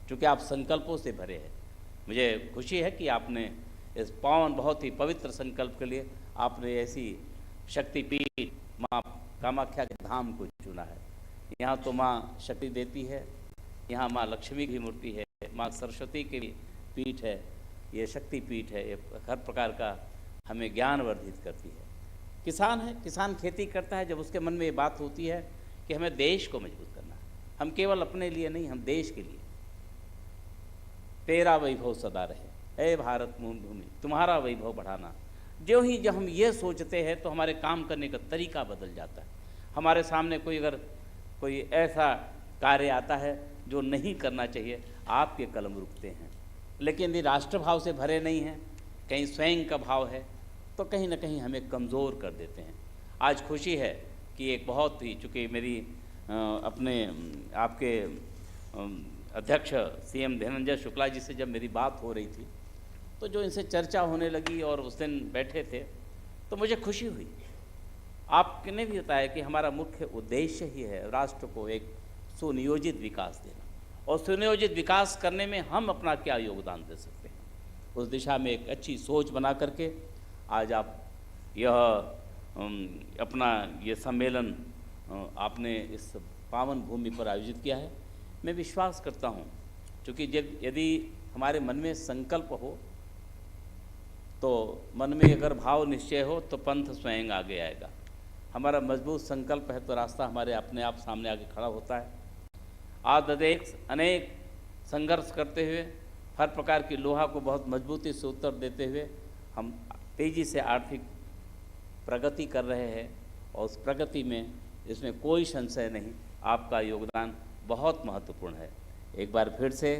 क्योंकि आप संकल्पों से भरे हैं। मुझे खुशी है कि आपने इस पावन बहुत ही पवित्र संकल्प के लिए आपने ऐसी शक्तिपीठ माँ कामाख्या के धाम को चुना है। यहाँ तो माँ शक्ति देती है, यहाँ माँ लक्ष्मी की मूर्ति है, माँ सरस्वती की पीठ है, ये शक्ति पीठ है, ये हर प्रकार का हमें ज्ञान वर्धित करती है। किसान है, किसान खेती करता है, जब उसके मन में ये बात होती है कि हमें देश को मजबूत करना है, हम केवल अपने लिए नहीं, हम देश के लिए। तेरा वैभव सदा रहे, ऐ भारत भूमि तुम्हारा वैभव बढ़ाना। जब हम ये सोचते हैं तो हमारे काम करने का तरीका बदल जाता है। हमारे सामने कोई ऐसा कार्य आता है जो नहीं करना चाहिए, आपके कलम रुकते हैं। लेकिन यदि राष्ट्रभाव से भरे नहीं हैं, कहीं स्वयं का भाव है, तो कहीं ना कहीं हमें कमज़ोर कर देते हैं। आज खुशी है कि एक बहुत ही, चूँकि मेरी आपके अध्यक्ष सीएम धनंजय शुक्ला जी से जब मेरी बात हो रही थी, तो जो इनसे चर्चा होने लगी और उस दिन बैठे थे, तो मुझे खुशी हुई। आपने भी बताया कि हमारा मुख्य उद्देश्य ही है राष्ट्र को एक सुनियोजित विकास देना, और सुनियोजित विकास करने में हम अपना क्या योगदान दे सकते हैं, उस दिशा में एक अच्छी सोच बना करके आज आप ये सम्मेलन आपने इस पावन भूमि पर आयोजित किया है। मैं विश्वास करता हूँ, क्योंकि यदि हमारे मन में संकल्प हो, तो मन में अगर भाव निश्चय हो, तो पंथ स्वयं आगे आएगा। हमारा मजबूत संकल्प है तो रास्ता हमारे अपने आप सामने आके खड़ा होता है। आज अनेक संघर्ष करते हुए, हर प्रकार की लोहा को बहुत मजबूती से उत्तर देते हुए हम तेज़ी से आर्थिक प्रगति कर रहे हैं, और उस प्रगति में इसमें कोई संशय नहीं, आपका योगदान बहुत महत्वपूर्ण है। एक बार फिर से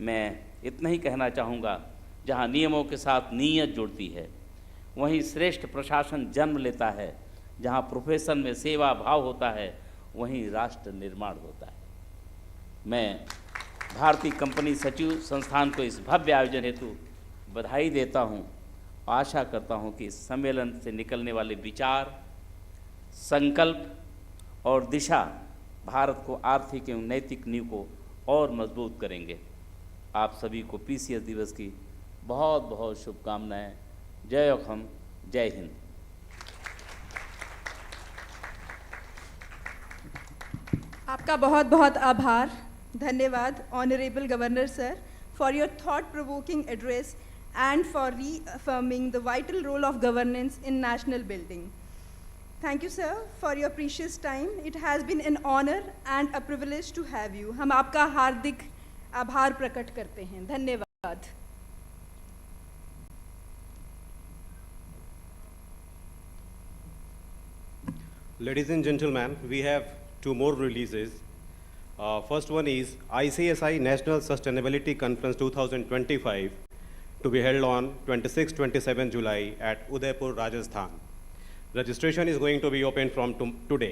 मैं इतना ही कहना चाहूँगा, जहाँ नियमों के साथ नीयत जुड़ती है, वहीं श्रेष्ठ प्रशासन जन्म लेता है। जहाँ प्रोफेशन में सेवा भाव होता है, वहीं राष्ट्र निर्माण होता है। मैं भारतीय कंपनी सचिव संस्थान को इस भव्य आयोजन हेतु बधाई देता हूँ। आशा करता हूँ कि इस सम्मेलन से निकलने वाले विचार, संकल्प और दिशा भारत को आर्थिक एवं नैतिक नींव को और मजबूत करेंगे। आप सभी को पीसीएस दिवस की बहुत बहुत शुभकामनाएं। जय अखम, जय हिंद। आपका बहुत बहुत आभार, धन्यवाद honourable governor sir, for your thought-provoking address and for reaffirming the vital role of governance in national building. Thank you, sir, for your precious time. It has been an honor and a privilege to have you. हम आपका हार्दिक आभार प्रकट करते हैं। धन्यवाद। Ladies and gentlemen, we have two more releases. First one is ICSI National Sustainability Conference 2025 to be held on 26-27 July at Udaipur, Rajasthan. Registration is going to be open from today.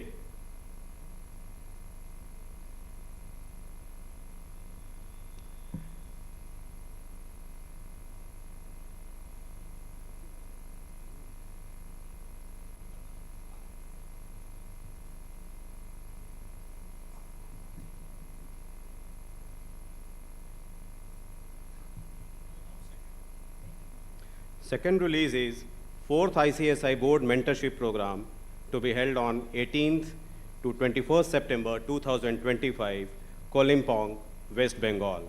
Second release is 4th ICSI Board Mentorship Program to be held on 18th to 21st September 2025, Kolimpong, West Bengal.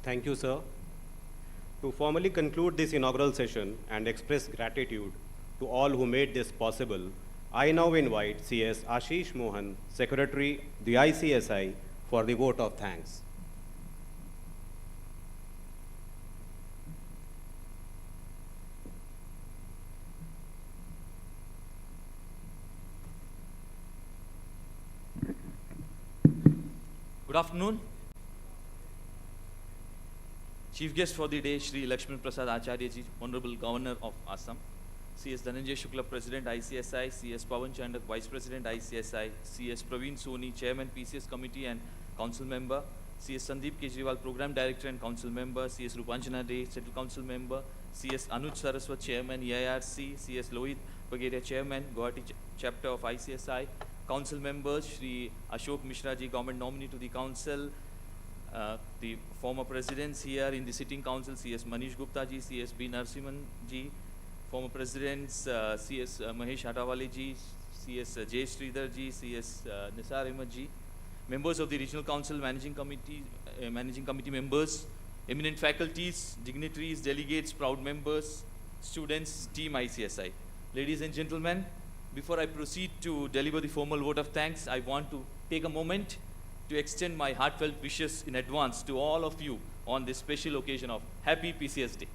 Thank you, sir. To formally conclude this inaugural session and express gratitude to all who made this possible, I now invite CS Ashish Mohan, Secretary, the ICSI, for the vote of thanks. Good afternoon. Chief guest for the day, Shri Lakshman Prasad Acharya ji, Honorable Governor of Assam, CS Dhananjay Shukla, President ICSI, CS Pawan Chandak, Vice President ICSI, CS Praveen Soni, Chairman PCS Committee and Council Member, CS Sandeep Kejriwal, Program Director and Council Member, CS Rupanjana Dey, Central Council Member, CS Anuj Saraswat, Chairman EIRC, CS Lohit Bagheria, Chairman, Guwahati Chapter of ICSI, Council Members, Shri Ashok Mishra ji, Government Nominee to the Council, the former presidents here in the sitting council, CS Manish Gupta ji, CS B Narasimhan ji, former presidents CS Mahesh Hatawale ji, CS J Sridhar ji, CS Nisar Ahmed ji, members of the regional council, managing committee members, eminent faculties, dignitaries, delegates, proud members, students, team ICSI. Ladies and gentlemen, before I proceed to deliver the formal vote of thanks, I want to take a moment to extend my heartfelt wishes in advance to all of you on this special occasion of Happy PCS Day.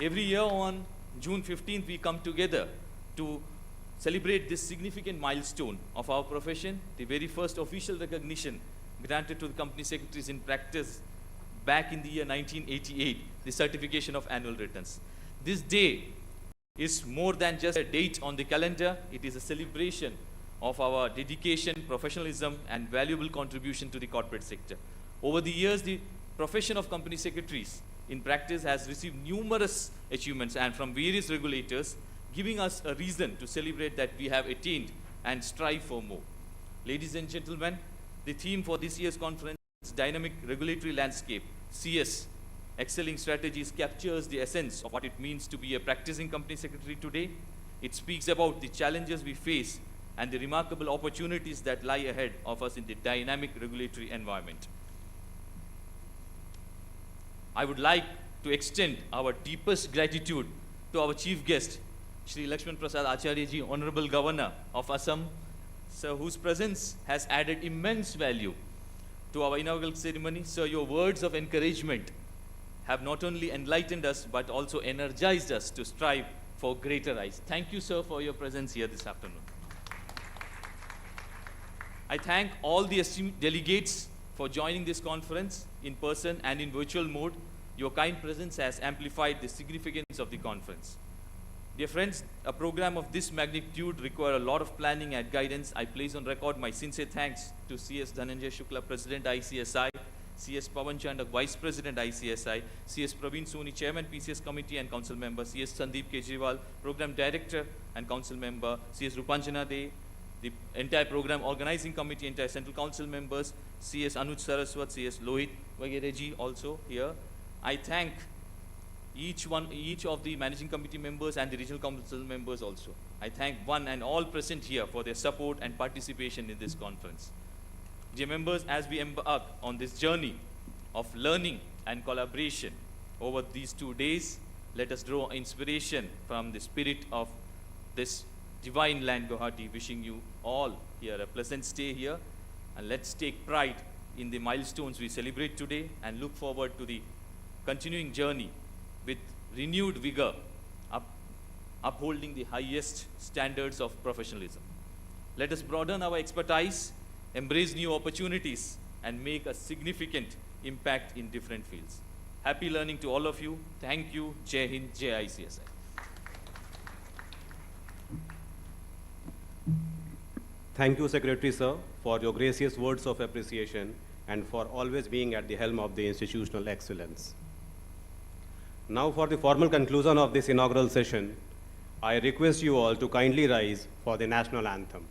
Every year on June 15th, we come together to celebrate this significant milestone of our profession, the very first official recognition granted to the company secretaries in practice back in the year 1988, the certification of annual returns. This day is more than just a date on the calendar, it is a celebration of our dedication, professionalism, and valuable contribution to the corporate sector. Over the years, the profession of company secretaries in practice has received numerous achievements and from various regulators, giving us a reason to celebrate that we have attained and strive for more. Ladies and gentlemen, the theme for this year's conference is Dynamic Regulatory Landscape, CS, Excelling Strategies, captures the essence of what it means to be a practicing company secretary today. It speaks about the challenges we face and the remarkable opportunities that lie ahead of us in the dynamic regulatory environment. I would like to extend our deepest gratitude to our chief guest, Shri Lakshman Prasad Acharya ji, Honorable Governor of Assam, sir, whose presence has added immense value to our inaugural ceremony. Sir, your words of encouragement have not only enlightened us, but also energized us to strive for greater heights. Thank you, sir, for your presence here this afternoon. I thank all the esteemed delegates for joining this conference in person and in virtual mode. Your kind presence has amplified the significance of the conference. Dear friends, a program of this magnitude requires a lot of planning and guidance. I place on record my sincere thanks to CS Dhananjay Shukla, President ICSI, CS Pawan Chandak, Vice President ICSI, CS Praveen Soni, Chairman PCS Committee and Council Member, CS Sandeep Kejriwal, Program Director and Council Member, CS Rupanjana Dey, the entire Program Organizing Committee, entire Central Council members, CS Anuj Saraswat, CS Lohit Bagheria ji also here. I thank each of the Managing Committee members and the Regional Council members also. I thank one and all present here for their support and participation in this conference. Dear members, as we embark on this journey of learning and collaboration over these 2 days. Let us draw inspiration from the spirit of this divine land, Guwahati. Wishing you all here a pleasant stay here, and let's take pride in the milestones we celebrate today and look forward to the continuing journey with renewed vigor, upholding the highest standards of professionalism. Let us broaden our expertise, embrace new opportunities, and make a significant impact in different fields. Happy learning to all of you. Thank you. Jai Hind, Jai ICSI. Thank you, Secretary Sir, for your gracious words of appreciation and for always being at the helm of the institutional excellence. Now, for the formal conclusion of this inaugural session, I request you all to kindly rise for the national anthem.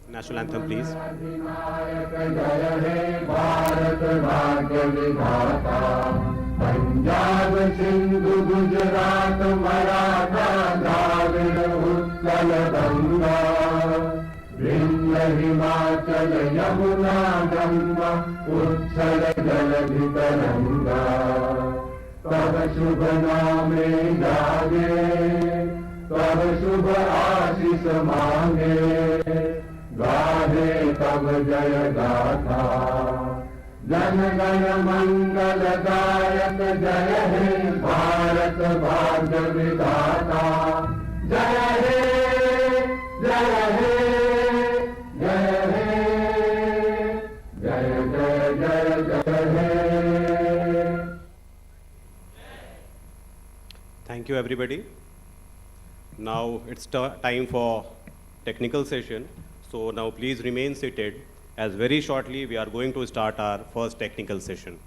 National anthem, please. अधिनायक जय हे भारत भाग्य विधाता पंजाब सिंधु गुजरात मराठा द्राविड़ उत्कल गंगा विंध्य हिमाचल यमुना गंगा उच्छल जलधि तरंगा तब शुभ नामे जागे तब शुभ आशीष मांगे गाहे तब जय गाथा जन गण मंगल दायक जय हे भारत भाग्य विधाता जय हे जय हे जय हे जय जय जय जय हे. Thank you, everybody. Now it's time for technical session. So now please remain seated, as very shortly we are going to start our first technical session.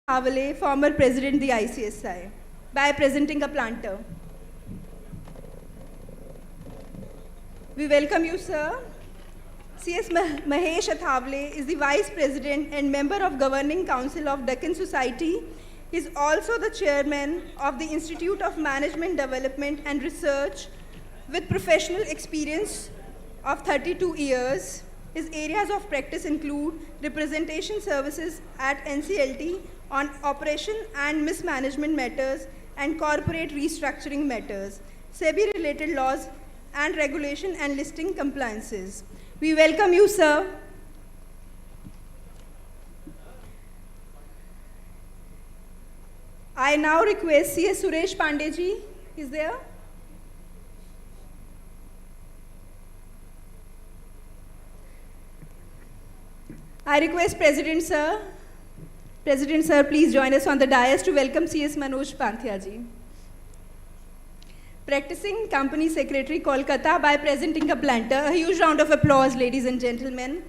Havale, former president the ICSI, by presenting a planter. We welcome you, sir. CS Mahesh Athavale is the Vice President and member of Governing Council of Deccan Society. He is also the Chairman of the Institute of Management Development and Research with professional experience of 32 years. His areas of practice include representation services at NCLT on operation and mismanagement matters and corporate restructuring matters, SEBI-related laws and regulation and listing compliances. We welcome you, sir. I now request CS Suresh Pandey is there? I request President sir, please join us on the dais to welcome CS Manoj Panthia ji. Practicing Company Secretary, Kolkata, by presenting a planter. A huge round of applause, ladies and gentlemen.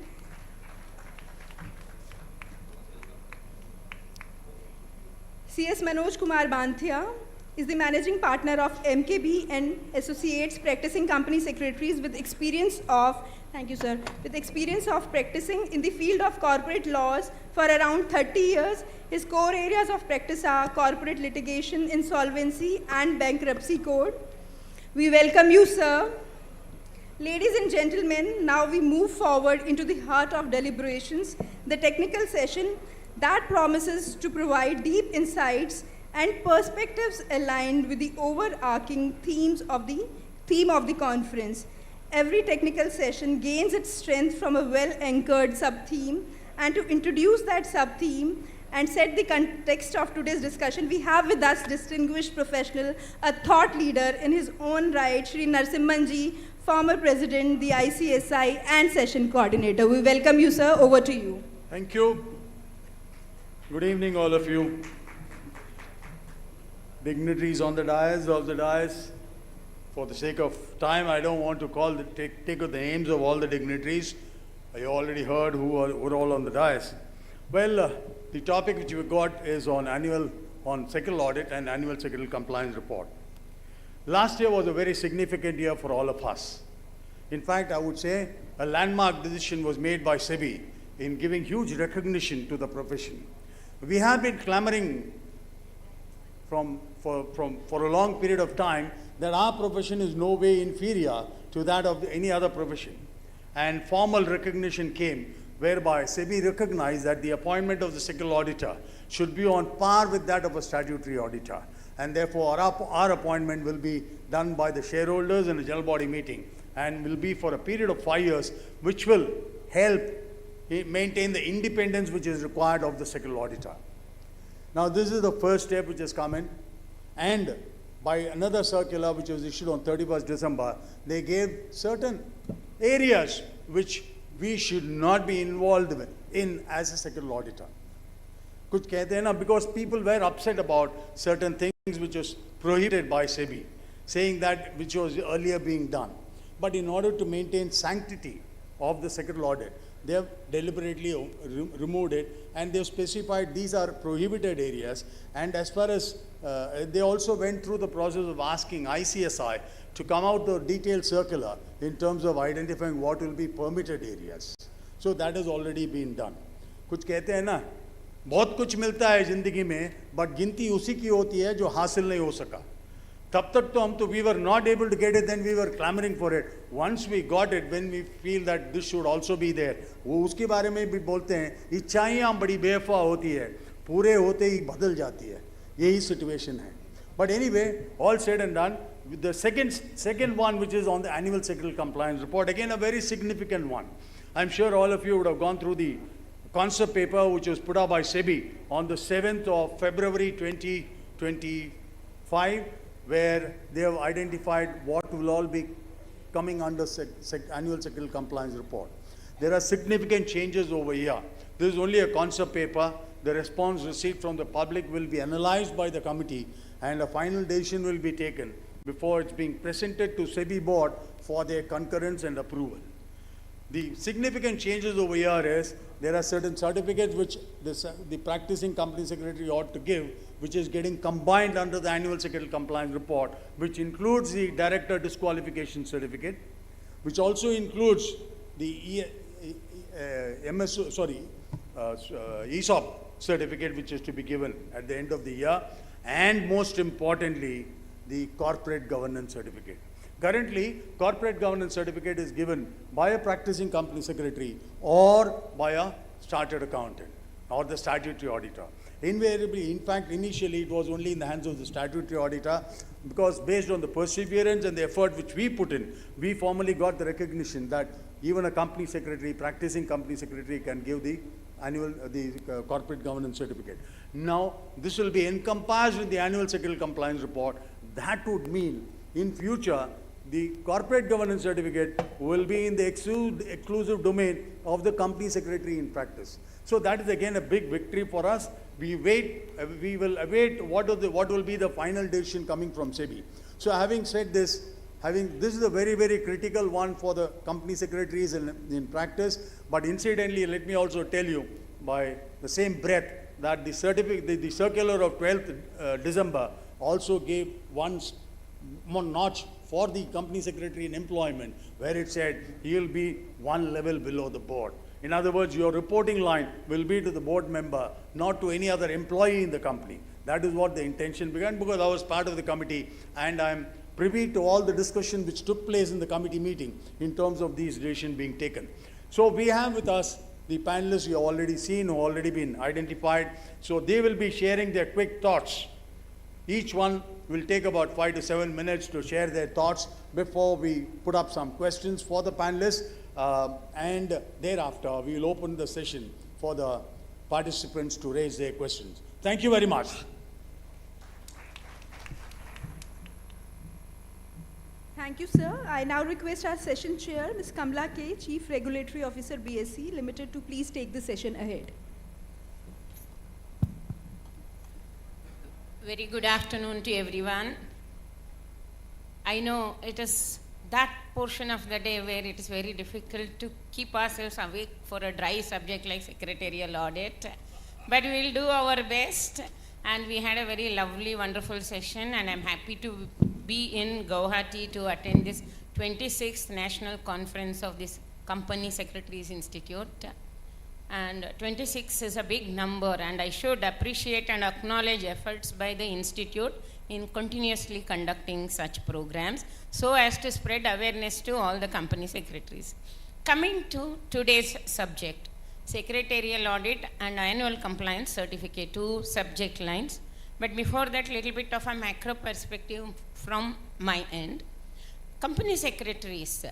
CS Manoj Kumar Banthia is the managing partner of MKB and Associates, practicing company secretaries with experience of, thank you sir, with experience of practicing in the field of corporate laws for around 30 years. His core areas of practice are corporate litigation, insolvency and bankruptcy code. We welcome you, sir. Ladies and gentlemen, now we move forward into the heart of deliberations, the technical session that promises to provide deep insights and perspectives aligned with the overarching theme of the conference. Every technical session gains its strength from a well-anchored sub-theme, and to introduce that sub-theme and set the context of today's discussion, we have with us distinguished professional, a thought leader in his own right, Shri Narasimhan ji, former president, the ICSI and session coordinator. We welcome you, sir. Over to you. Thank you. Good evening, all of you. Dignitaries on the dais. For the sake of time, I don't want to take the names of all the dignitaries. You already heard who are all on the dais. Well, the topic which we got is on sectoral audit and annual sectoral compliance report. Last year was a very significant year for all of us. In fact, I would say a landmark decision was made by SEBI in giving huge recognition to the profession. We have been clamoring for a long period of time that our profession is no way inferior to that of any other profession. And formal recognition came whereby SEBI recognized that the appointment of the sectoral auditor should be on par with that of a statutory auditor. And therefore, our appointment will be done by the shareholders in a general body meeting and will be for a period of 5 years, which will help maintain the independence which is required of the sectoral auditor. Now, this is the first step which has come in, and by another circular which was issued on 31st December, they gave certain areas which we should not be involved in as a sectoral auditor. Kuch kehte hain na, because people were upset about certain things which was prohibited by SEBI, saying that which was earlier being done. But in order to maintain sanctity of the sectoral audit, they have deliberately removed it, and they have specified these are prohibited areas. And as far as they also went through the process of asking ICSI to come out the detailed circular in terms of identifying what will be permitted areas. So that has already been done. कुछ कहते हैं ना, बहुत कुछ मिलता है जिंदगी में, but गिनती उसी की होती है जो हासिल नहीं हो सका. तब तक तो हम तो we were not able to get it, then we were clamoring for it. Once we got it, when we feel that this should also be there, वो उसके बारे में भी बोलते हैं, इच्छाएं बड़ी बेवफा होती है, पूरे होते ही बदल जाती है. यही situation है. But anyway, all said and done, the second one, which is on the annual sectoral compliance report, again a very significant one. I'm sure all of you would have gone through the concept paper which was put up by SEBI on the 7th of February 2025, where they have identified what will all be coming under annual sectoral compliance report. There are significant changes over here. This is only a concept paper. The response received from the public will be analyzed by the committee, and a final decision will be taken before it's being presented to SEBI board for their concurrence and approval. The significant changes over here is there are certain certificates which the practicing company secretary ought to give, which is getting combined under the annual secretary compliance report, which includes the director disqualification certificate, which also includes the ESOP certificate, which is to be given at the end of the year, and most importantly, the corporate governance certificate. Currently, corporate governance certificate is given by a practicing company secretary or by a chartered accountant or the statutory auditor. Invariably, in fact, initially it was only in the hands of the statutory auditor, because based on the perseverance and the effort which we put in, we formally got the recognition that even a company secretary, practicing company secretary, can give the corporate governance certificate. Now, this will be encompassed with the annual secretary compliance report. That would mean in future, the corporate governance certificate will be in the exclusive domain of the company secretary in practice. So that is again a big victory for us. We will await what will be the final decision coming from SEBI. So having said this, this is a very, very critical one for the company secretaries in practice. But incidentally, let me also tell you by the same breath that the circular of 12th December also gave one notch for the company secretary in employment, where it said he will be one level below the board. In other words, your reporting line will be to the board member, not to any other employee in the company. That is what the intention began, because I was part of the committee and I'm privy to all the discussion which took place in the committee meeting in terms of these decisions being taken. So we have with us the panelists you have already seen, who have already been identified. So they will be sharing their quick thoughts. Each one will take about 5 to 7 minutes to share their thoughts before we put up some questions for the panelists. And thereafter, we will open the session for the participants to raise their questions. Thank you very much. Thank you, sir. I now request our session chair, Ms. Kamla K., Chief Regulatory Officer, BSE Limited, to please take the session ahead. Very good afternoon to everyone. I know it is that portion of the day where it is very difficult to keep ourselves awake for a dry subject like secretarial audit, but we will do our best. And we had a very lovely, wonderful session, and I'm happy to be in Guwahati to attend this 26th National Conference of this Company Secretaries Institute. And 26 is a big number, and I should appreciate and acknowledge efforts by the Institute in continuously conducting such programs so as to spread awareness to all the company secretaries. Coming to today's subject, Secretarial Audit and Annual Compliance Certificate, 2 subject lines. But before that, little bit of a macro perspective from my end. Company secretaries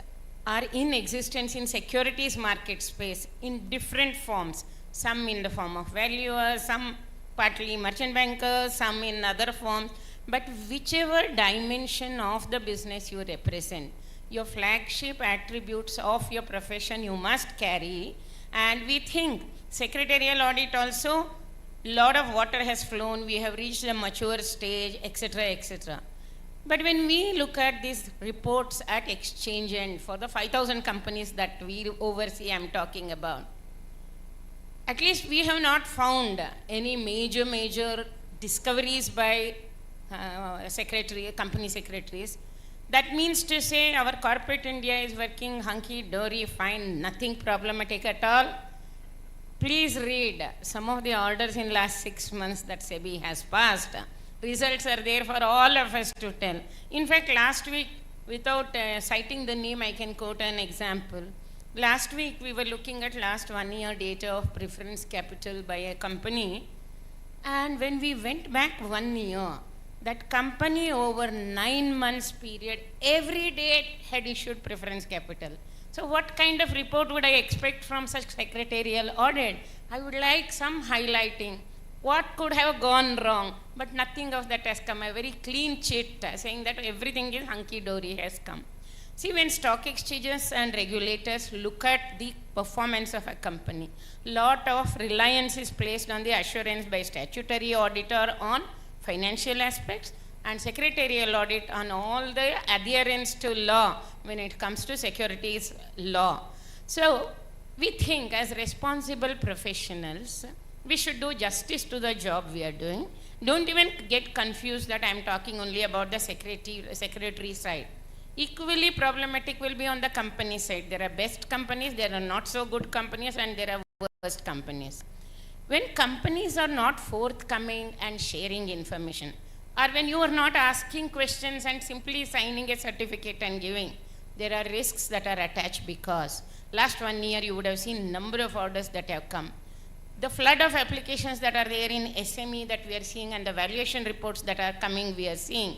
are in existence in securities market space in different forms, some in the form of valuers, some partly merchant bankers, some in other forms, but whichever dimension of the business you represent, your flagship attributes of your profession you must carry. And we think secretarial audit also, lot of water has flown, we have reached a mature stage, etc., etc. But when we look at these reports at exchange end for the 5,000 companies that we oversee, I'm talking about, at least we have not found any major discoveries by company secretaries. That means to say our corporate India is working hunky-dory, fine, nothing problematic at all. Please read some of the orders in last 6 months that SEBI has passed. Results are there for all of us to tell. In fact, last week, without citing the name, I can quote an example. Last week, we were looking at last 1 year data of preference capital by a company. And when we went back 1 year, that company over 9 months period, every day had issued preference capital. So what kind of report would I expect from such secretarial audit? I would like some highlighting. What could have gone wrong? But nothing of that has come. A very clean chit saying that everything is hunky-dory has come. See, when stock exchanges and regulators look at the performance of a company, lot of reliance is placed on the assurance by statutory auditor on financial aspects and secretarial audit on all the adherence to law when it comes to securities law. So, we think as responsible professionals, we should do justice to the job we are doing. Don't even get confused that I am talking only about the secretary side. Equally problematic will be on the company side. There are best companies, there are not so good companies, and there are worst companies. When companies are not forthcoming and sharing information, or when you are not asking questions and simply signing a certificate and giving, there are risks that are attached, because last 1 year you would have seen number of orders that have come. The flood of applications that are there in SME that we are seeing, and the valuation reports that are coming we are seeing,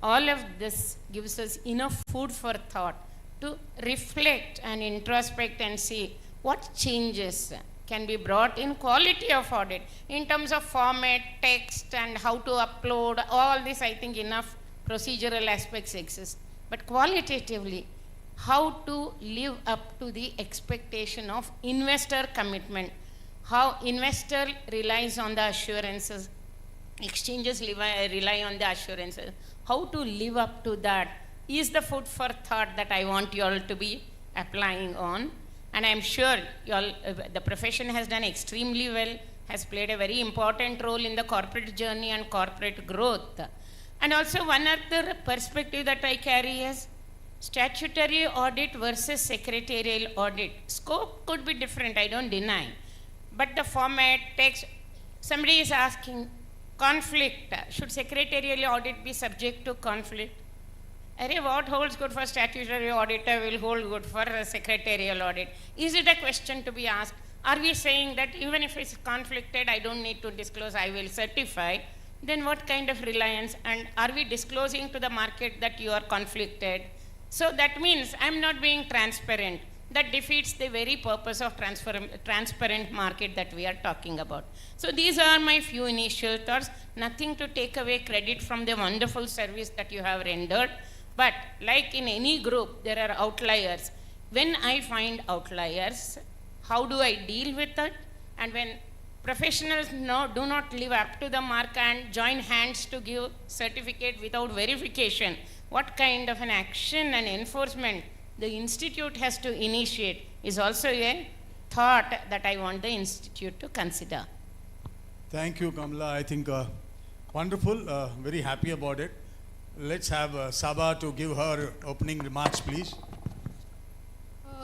all of this gives us enough food for thought to reflect and introspect and see what changes can be brought in quality of audit in terms of format, text, and how to upload. All this, I think enough procedural aspects exist. But qualitatively, how to live up to the expectation of investor commitment, how investor relies on the assurances, exchanges rely on the assurances, how to live up to that is the food for thought that I want you all to be applying on. And I am sure you all, the profession has done extremely well, has played a very important role in the corporate journey and corporate growth. And also one other perspective that I carry is statutory audit versus secretarial audit. Scope could be different, I don't deny. But the format, text, somebody is asking, conflict, should secretarial audit be subject to conflict? What holds good for statutory auditor will hold good for a secretarial audit. Is it a question to be asked? Are we saying that even if it's conflicted, I don't need to disclose, I will certify? Then what kind of reliance? And are we disclosing to the market that you are conflicted? So that means I'm not being transparent. That defeats the very purpose of transparent market that we are talking about. So these are my few initial thoughts. Nothing to take away credit from the wonderful service that you have rendered. But like in any group, there are outliers. When I find outliers, how do I deal with it? And when professionals do not live up to the mark and join hands to give certificate without verification, what kind of an action and enforcement the institute has to initiate is also a thought that I want the institute to consider. Thank you, Kamala. I think wonderful, very happy about it. Let's have Sabha to give her opening remarks, please.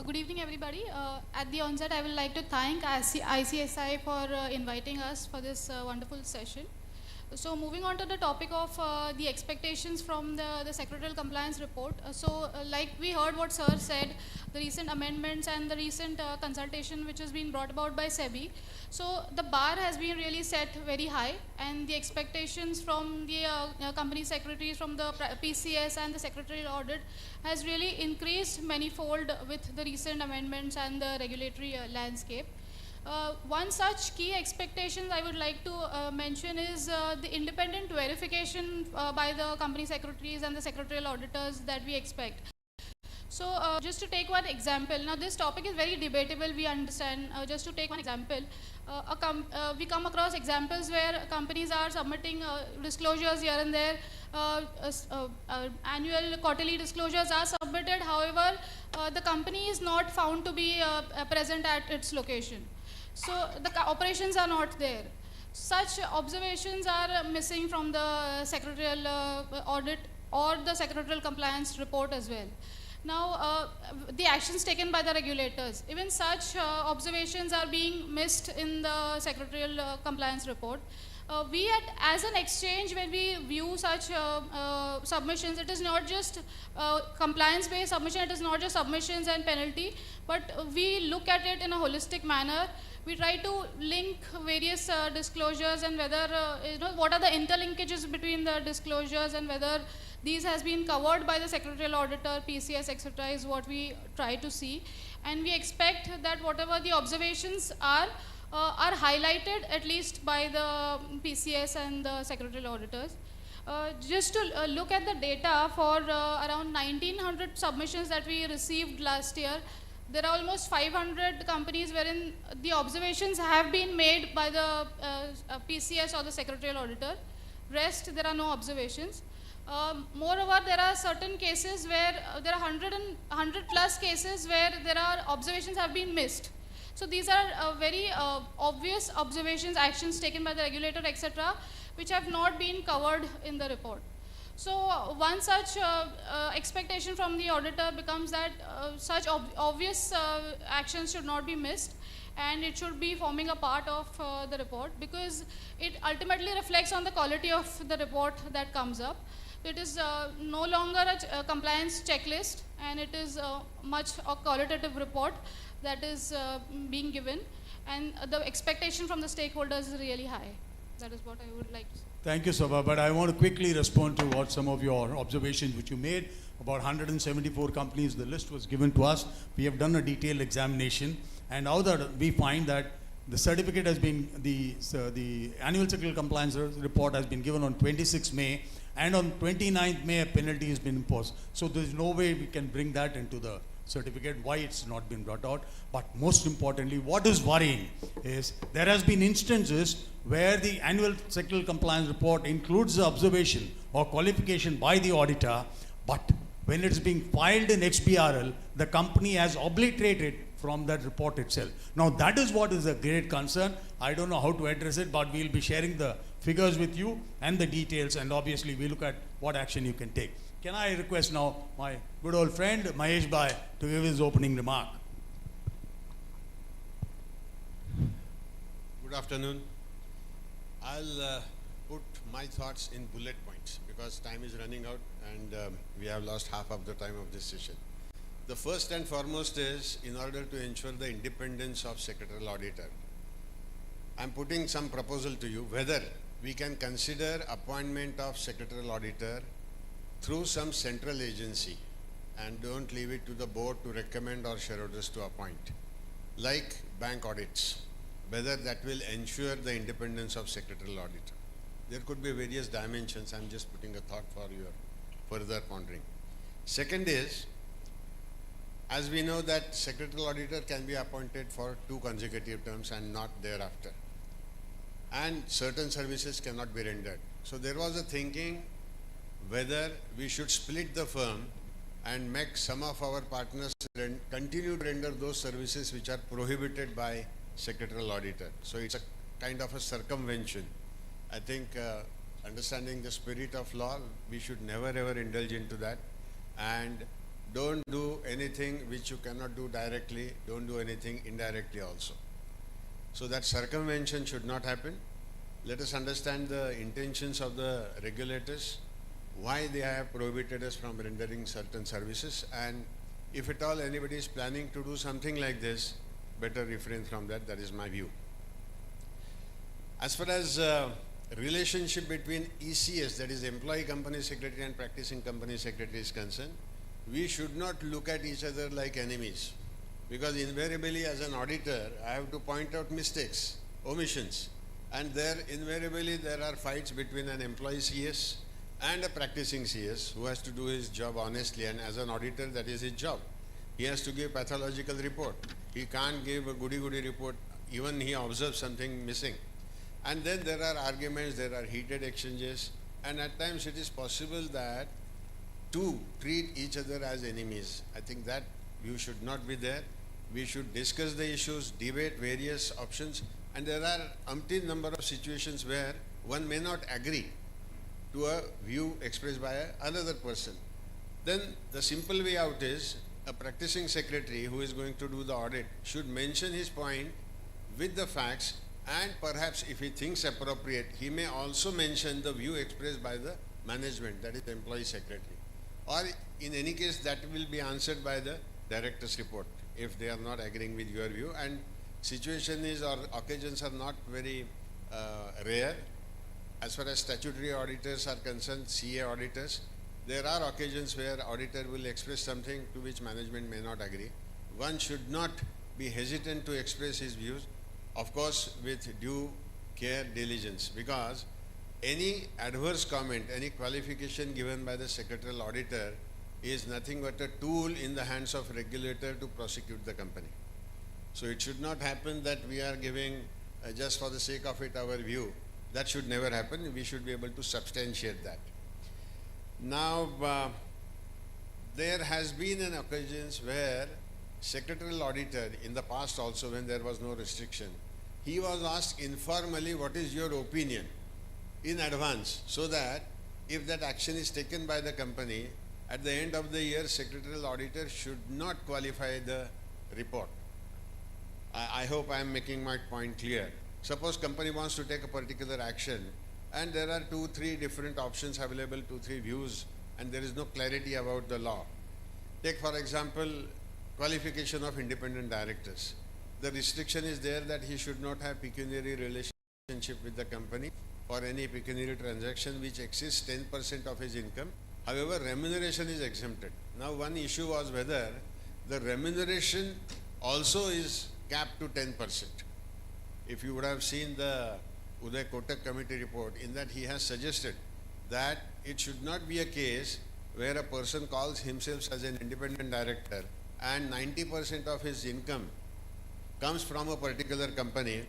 Good evening, everybody. At the onset, I would like to thank ICSI for inviting us for this wonderful session. So moving on to the topic of the expectations from the secretarial compliance report. Like we heard what Sir said, the recent amendments and the recent consultation which has been brought about by SEBI. So the bar has been really set very high, and the expectations from the company secretaries, from the PCS and the secretarial audit has really increased manifold with the recent amendments and the regulatory landscape. One such key expectation I would like to mention is the independent verification by the company secretaries and the secretarial auditors that we expect. So just to take one example, now this topic is very debatable, we understand. Just to take one example, we come across examples where companies are submitting disclosures here and there. Annual quarterly disclosures are submitted, however, the company is not found to be present at its location. So the operations are not there. Such observations are missing from the secretarial audit or the secretarial compliance report as well. Now, the actions taken by the regulators, even such observations are being missed in the secretarial compliance report. We as an exchange, when we view such submissions, it is not just compliance-based submission, it is not just submissions and penalty, but we look at it in a holistic manner. We try to link various disclosures and whether, what are the interlinkages between the disclosures and whether these has been covered by the secretarial auditor, PCS, etc. is what we try to see. And we expect that whatever the observations are highlighted at least by the PCS and the secretarial auditors. Just to look at the data for around 1900 submissions that we received last year, there are almost 500 companies wherein the observations have been made by the PCS or the secretarial auditor. Rest, there are no observations. Moreover, there are certain cases where there are 100 plus cases where there are observations have been missed. So these are very obvious observations, actions taken by the regulator, etc., which have not been covered in the report. So one such expectation from the auditor becomes that such obvious actions should not be missed, and it should be forming a part of the report, because it ultimately reflects on the quality of the report that comes up. It is no longer a compliance checklist, and it is much a qualitative report that is being given, and the expectation from the stakeholders is really high. That is what I would like to say. Thank you, Sabha, but I want to quickly respond to what some of your observations which you made about 174 companies. The list was given to us. We have done a detailed examination, and now that we find that the certificate has been, the annual cyclical compliance report has been given on 26 May, and on 29th May a penalty has been imposed. So there is no way we can bring that into the certificate, why it's not been brought out. But most importantly, what is worrying is there has been instances where the annual cyclical compliance report includes the observation or qualification by the auditor, but when it's being filed in XBRL, the company has obliterated from that report itself. Now that is what is a great concern. I don't know how to address it, but we'll be sharing the figures with you and the details, and obviously we look at what action you can take. Can I request now my good old friend Mahesh Bhai to give his opening remark? Good afternoon. I'll put my thoughts in bullet points because time is running out, and we have lost half of the time of this session. The first and foremost is, in order to ensure the independence of secretarial auditor, I'm putting some proposal to you whether we can consider appointment of secretarial auditor through some central agency and don't leave it to the board to recommend or shareholders to appoint, like bank audits, whether that will ensure the independence of secretarial auditor. There could be various dimensions. I'm just putting a thought for your further pondering. Second is, as we know that secretarial auditor can be appointed for 2 consecutive terms and not thereafter, and certain services cannot be rendered. So there was a thinking whether we should split the firm and make some of our partners continue to render those services which are prohibited by secretarial auditor. So it's a kind of a circumvention. I think understanding the spirit of law, we should never ever indulge into that, and don't do anything which you cannot do directly, don't do anything indirectly also. So that circumvention should not happen. Let us understand the intentions of the regulators, why they have prohibited us from rendering certain services, and if at all anybody is planning to do something like this, better refrain from that. That is my view. As far as relationship between ECS, that is Employee Company Secretary, and Practicing Company Secretary is concerned, we should not look at each other like enemies, because invariably as an auditor I have to point out mistakes, omissions, and there invariably there are fights between an employee CS and a practicing CS who has to do his job honestly, and as an auditor that is his job. He has to give pathological report. He can't give a goody-goody report even he observes something missing. And then there are arguments, there are heated exchanges, and at times it is possible that to treat each other as enemies. I think that view should not be there. We should discuss the issues, debate various options, and there are umpteen number of situations where one may not agree to a view expressed by another person. Then the simple way out is a practicing secretary who is going to do the audit should mention his point with the facts, and perhaps if he thinks appropriate, he may also mention the view expressed by the management, that is the employee secretary. Or in any case that will be answered by the director's report if they are not agreeing with your view, and situation is or occasions are not very rare. As far as statutory auditors are concerned, CA auditors, there are occasions where auditor will express something to which management may not agree. One should not be hesitant to express his views, of course with due care, diligence, because any adverse comment, any qualification given by the secretarial auditor is nothing but a tool in the hands of regulator to prosecute the company. So it should not happen that we are giving just for the sake of it our view. That should never happen. We should be able to substantiate that. Now, there has been an occasions where secretarial auditor in the past also, when there was no restriction, he was asked informally, what is your opinion in advance, so that if that action is taken by the company, at the end of the year, secretarial auditor should not qualify the report. I hope I am making my point clear. Suppose company wants to take a particular action and there are 2-3 different options available, 2-3 views, and there is no clarity about the law. Take for example, qualification of independent directors. The restriction is there that he should not have pecuniary relationship with the company for any pecuniary transaction which exceeds 10% of his income. However, remuneration is exempted. Now, one issue was whether the remuneration also is capped to 10%. If you would have seen the Uday Kotak committee report, in that he has suggested that it should not be a case where a person calls himself as an independent director and 90% of his income comes from a particular company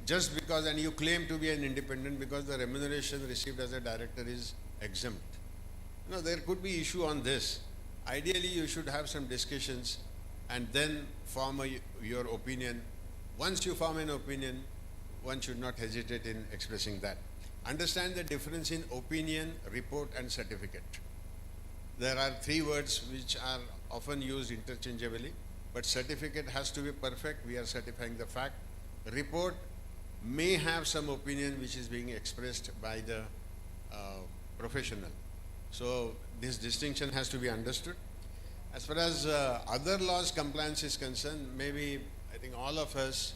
just because, and you claim to be an independent because the remuneration received as a director is exempt. No, there could be issue on this. Ideally, you should have some discussions and then form your opinion. Once you form an opinion, one should not hesitate in expressing that. Understand the difference in opinion, report and certificate. There are 3 words which are often used interchangeably, but certificate has to be perfect. We are certifying the fact. Report may have some opinion which is being expressed by the professional. So this distinction has to be understood. As far as other laws compliance is concerned, maybe I think all of us,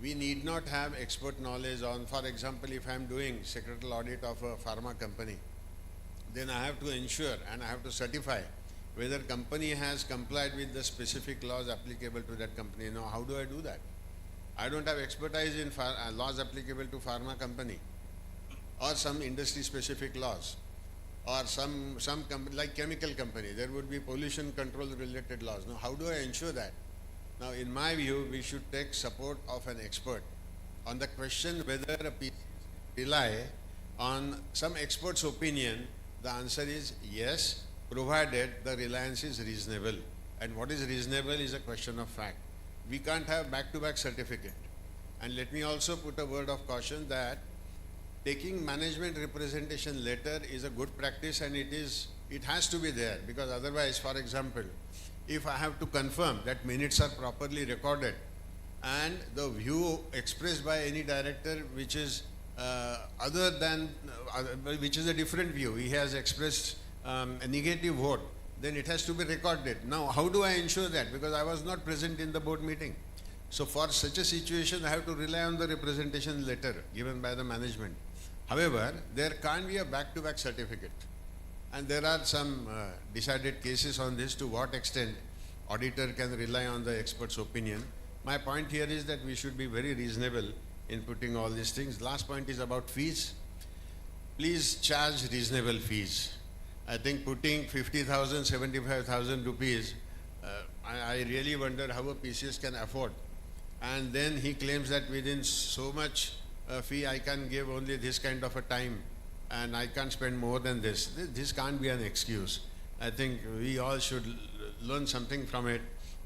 we need not have expert knowledge on, for example, if I am doing secretarial audit of a pharma company, then I have to ensure and I have to certify whether company has complied with the specific laws applicable to that company. Now, how do I do that? I don't have expertise in laws applicable to pharma company or some industry specific laws, or some company like chemical company, there would be pollution control related laws. Now, how do I ensure that? Now, in my view, we should take support of an expert on the question whether a PCS rely on some expert's opinion. The answer is yes, provided the reliance is reasonable. And what is reasonable is a question of fact. We can't have back-to-back certificate. And let me also put a word of caution that taking management representation letter is a good practice, and it has to be there, because otherwise, for example, if I have to confirm that minutes are properly recorded and the view expressed by any director which is which is a different view, he has expressed a negative vote, then it has to be recorded. Now, how do I ensure that? Because I was not present in the board meeting. So for such a situation, I have to rely on the representation letter given by the management. However, there can't be a back-to-back certificate. And there are some decided cases on this, to what extent auditor can rely on the expert's opinion. My point here is that we should be very reasonable in putting all these things. Last point is about fees. Please charge reasonable fees. I think putting 50,000, 75,000 rupees, I really wonder how a PCS can afford. And then he claims that within so much fee I can give only this kind of a time and I can't spend more than this. This can't be an excuse. I think we all should learn something from it,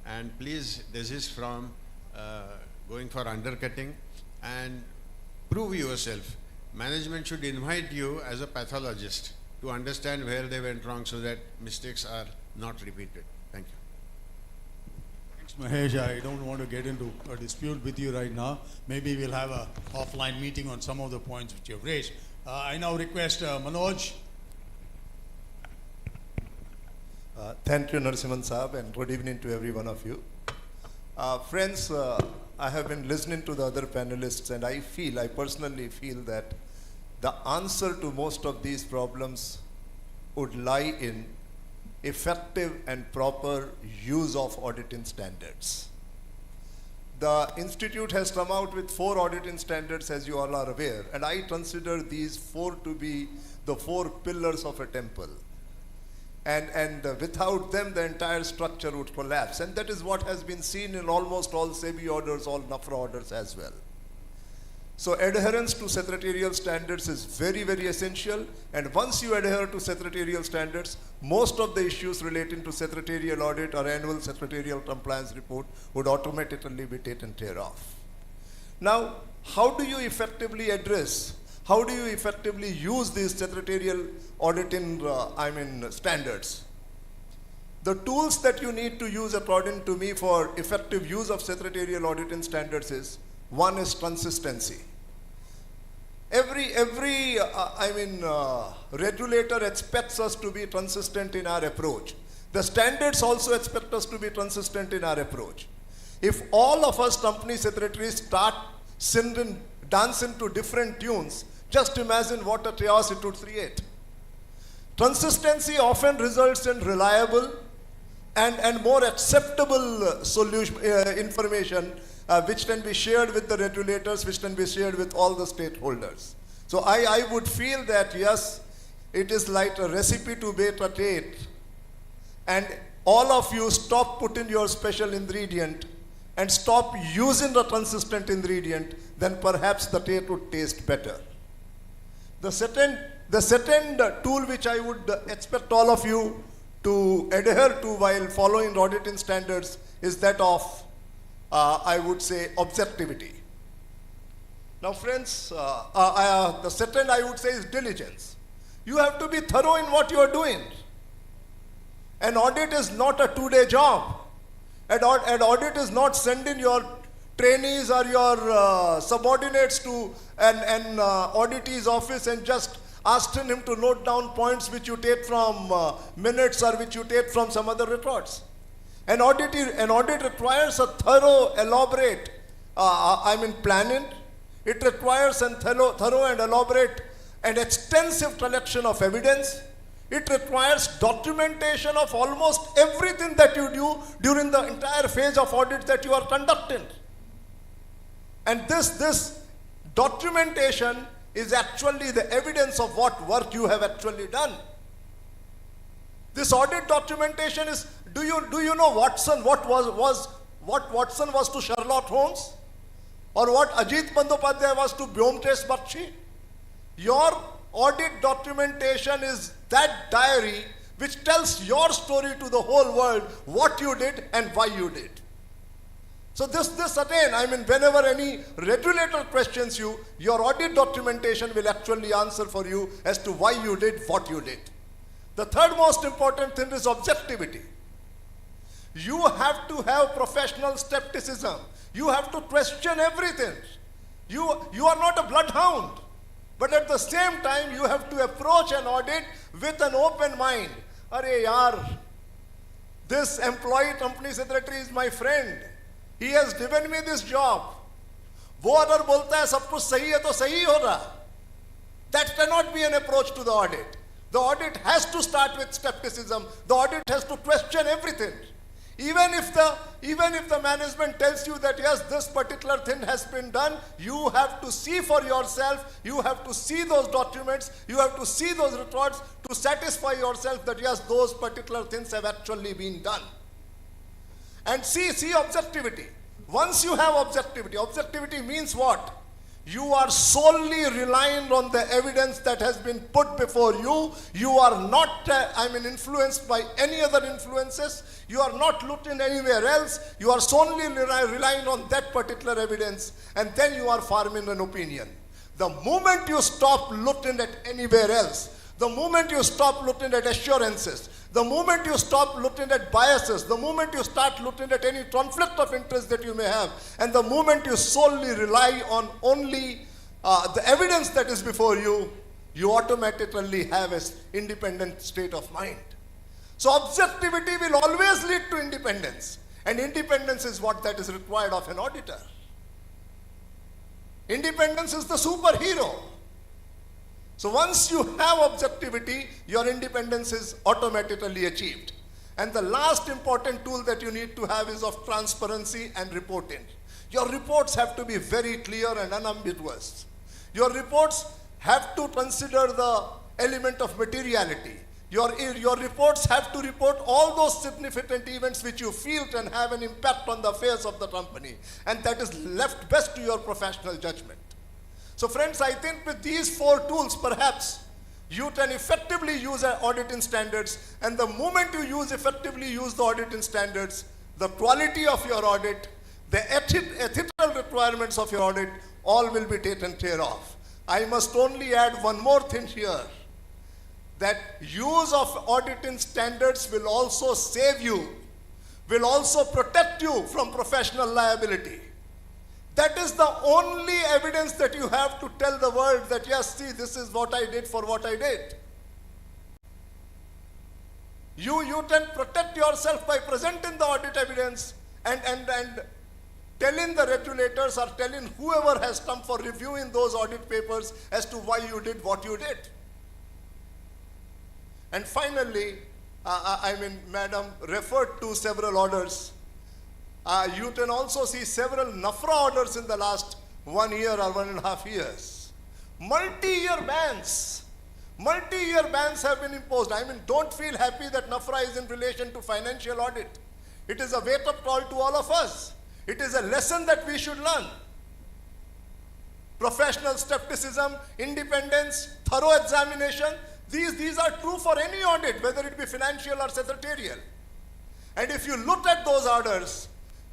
and please desist from going for undercutting and prove yourself. Management should invite you as a pathologist to understand where they went wrong so that mistakes are not repeated. Thank you. Thanks, Mahesh. I don't want to get into a dispute with you right now. Maybe we'll have a offline meeting on some of the points which you've raised. I now request Manoj. Thank you, Narasimhan Saab, and good evening to every one of you. Friends, I have been listening to the other panelists, and I personally feel that the answer to most of these problems would lie in effective and proper use of auditing standards. The Institute has come out with 4 auditing standards, as you all are aware, and I consider these 4 to be the 4 pillars of a temple. And without them, the entire structure would collapse. And that is what has been seen in almost all SEBI orders, all NAFRA orders as well. So adherence to secretarial standards is very, very essential. And once you adhere to secretarial standards, most of the issues relating to secretarial audit or annual secretarial compliance report would automatically be taken care of. Now, how do you effectively use these secretarial auditing standards? The tools that you need to use, according to me, for effective use of secretarial auditing standards is, one is consistency. Every regulator expects us to be consistent in our approach. The standards also expect us to be consistent in our approach. If all of us company secretaries start dancing to different tunes, just imagine what a chaos it would create. Consistency often results in reliable and more acceptable information which can be shared with the regulators, which can be shared with all the stakeholders. So I would feel that, yes, it is like a recipe to bake a cake, and all of you stop putting your special ingredient and stop using the consistent ingredient, then perhaps the cake would taste better. The second tool which I would expect all of you to adhere to while following auditing standards is that of I would say objectivity. Now friends, the second I would say is diligence. You have to be thorough in what you are doing. An audit is not a two-day job. An audit is not sending your trainees or your subordinates to an auditee's office and just asking him to note down points which you take from minutes or which you take from some other records. An audit requires a thorough, elaborate, planning. It requires a thorough and elaborate and extensive collection of evidence. It requires documentation of almost everything that you do during the entire phase of audit that you are conducting. And this documentation is actually the evidence of what work you have actually done. This audit documentation is, do you know Watson, what Watson was to Sherlock Holmes? Or what Ajit Bandyopadhyay was to Byomkesh Bakshi? Your audit documentation is that diary which tells your story to the whole world, what you did and why you did. So this again, whenever any regulator questions you, your audit documentation will actually answer for you as to why you did what you did. The third most important thing is objectivity. You have to have professional skepticism. You have to question everything. You are not a bloodhound. But at the same time, you have to approach an audit with an open mind. Arey yaar, this employee company secretary is my friend. He has given me this job. वो अगर बोलता है सब कुछ सही है तो सही होगा. That cannot be an approach to the audit. The audit has to start with skepticism. The audit has to question everything. Even if the management tells you that yes, this particular thing has been done, you have to see for yourself, you have to see those documents, you have to see those records to satisfy yourself that yes, those particular things have actually been done. And see objectivity. Once you have objectivity means what? You are solely relying on the evidence that has been put before you. You are not, influenced by any other influences. You are not looking anywhere else. You are solely relying on that particular evidence, and then you are forming an opinion. The moment you stop looking at anywhere else, the moment you stop looking at assurances, the moment you stop looking at biases, the moment you start looking at any conflict of interest that you may have, and the moment you solely rely on only the evidence that is before you, you automatically have an independent state of mind. So objectivity will always lead to independence, and independence is what that is required of an auditor. Independence is the superhero. So once you have objectivity, your independence is automatically achieved. And the last important tool that you need to have is of transparency and reporting. Your reports have to be very clear and unambiguous. Your reports have to consider the element of materiality. Your reports have to report all those significant events which you feel can have an impact on the affairs of the company. And that is left best to your professional judgment. So friends, I think with these 4 tools, perhaps you can effectively use auditing standards, and the moment you effectively use the auditing standards, the quality of your audit, the ethical requirements of your audit, all will be taken care of. I must only add one more thing here, that use of auditing standards will also save you, will also protect you from professional liability. That is the only evidence that you have to tell the world that, yes, see, this is what I did for what I did. You can protect yourself by presenting the audit evidence and telling the regulators or telling whoever has come for reviewing those audit papers as to why you did what you did. And finally, Madam referred to several orders. You can also see several NAFRA orders in the last 1 year or 1.5 years. Multi-year bans. Multi-year bans have been imposed. Don't feel happy that NAFRA is in relation to financial audit. It is a wake-up call to all of us. It is a lesson that we should learn. Professional skepticism, independence, thorough examination, these are true for any audit, whether it be financial or secretarial. And if you look at those orders,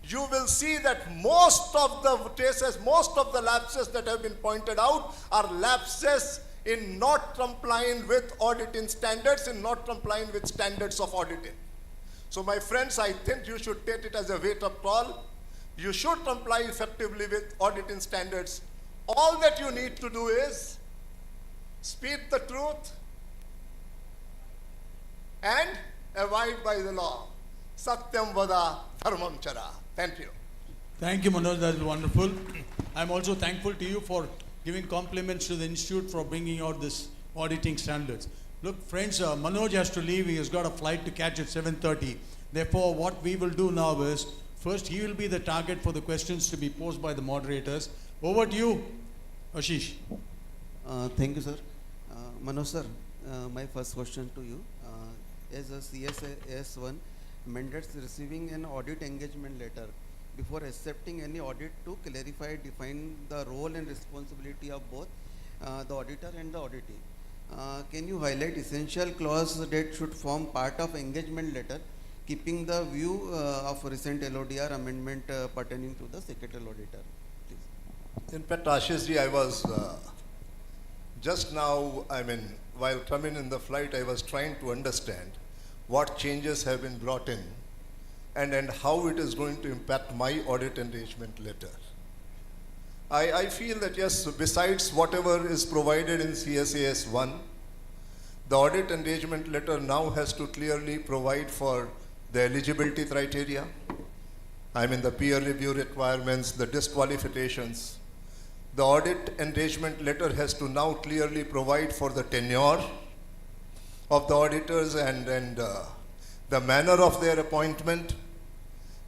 you will see that most of the cases, most of the lapses that have been pointed out are lapses in not complying with auditing standards, in not complying with standards of auditing. So my friends, I think you should take it as a wake-up call. You should comply effectively with auditing standards. All that you need to do is speak the truth and abide by the law. Satyam vada dharmam chara. Thank you. Thank you, Manoj. That is wonderful. I'm also thankful to you for giving compliments to the Institute for bringing out this auditing standards. Look, friends, Manoj has to leave. He has got a flight to catch at 7:30. Therefore, what we will do now is, first he will be the target for the questions to be posed by the moderators. Over to you, Ashish. Thank you, sir. Manoj sir, my first question to you. As a CSAS1 mandates receiving an audit engagement letter before accepting any audit to clarify, define the role and responsibility of both the auditor and the auditee. Can you highlight essential clause that should form part of engagement letter, keeping the view of recent LODR amendment pertaining to the secretarial auditor? Please. In fact, Ashish ji, I was just now, while coming in the flight, I was trying to understand what changes have been brought in and how it is going to impact my audit engagement letter. I feel that yes, besides whatever is provided in CSAS 1, the audit engagement letter now has to clearly provide for the eligibility criteria, the peer review requirements, the disqualifications. The audit engagement letter has to now clearly provide for the tenure of the auditors and the manner of their appointment,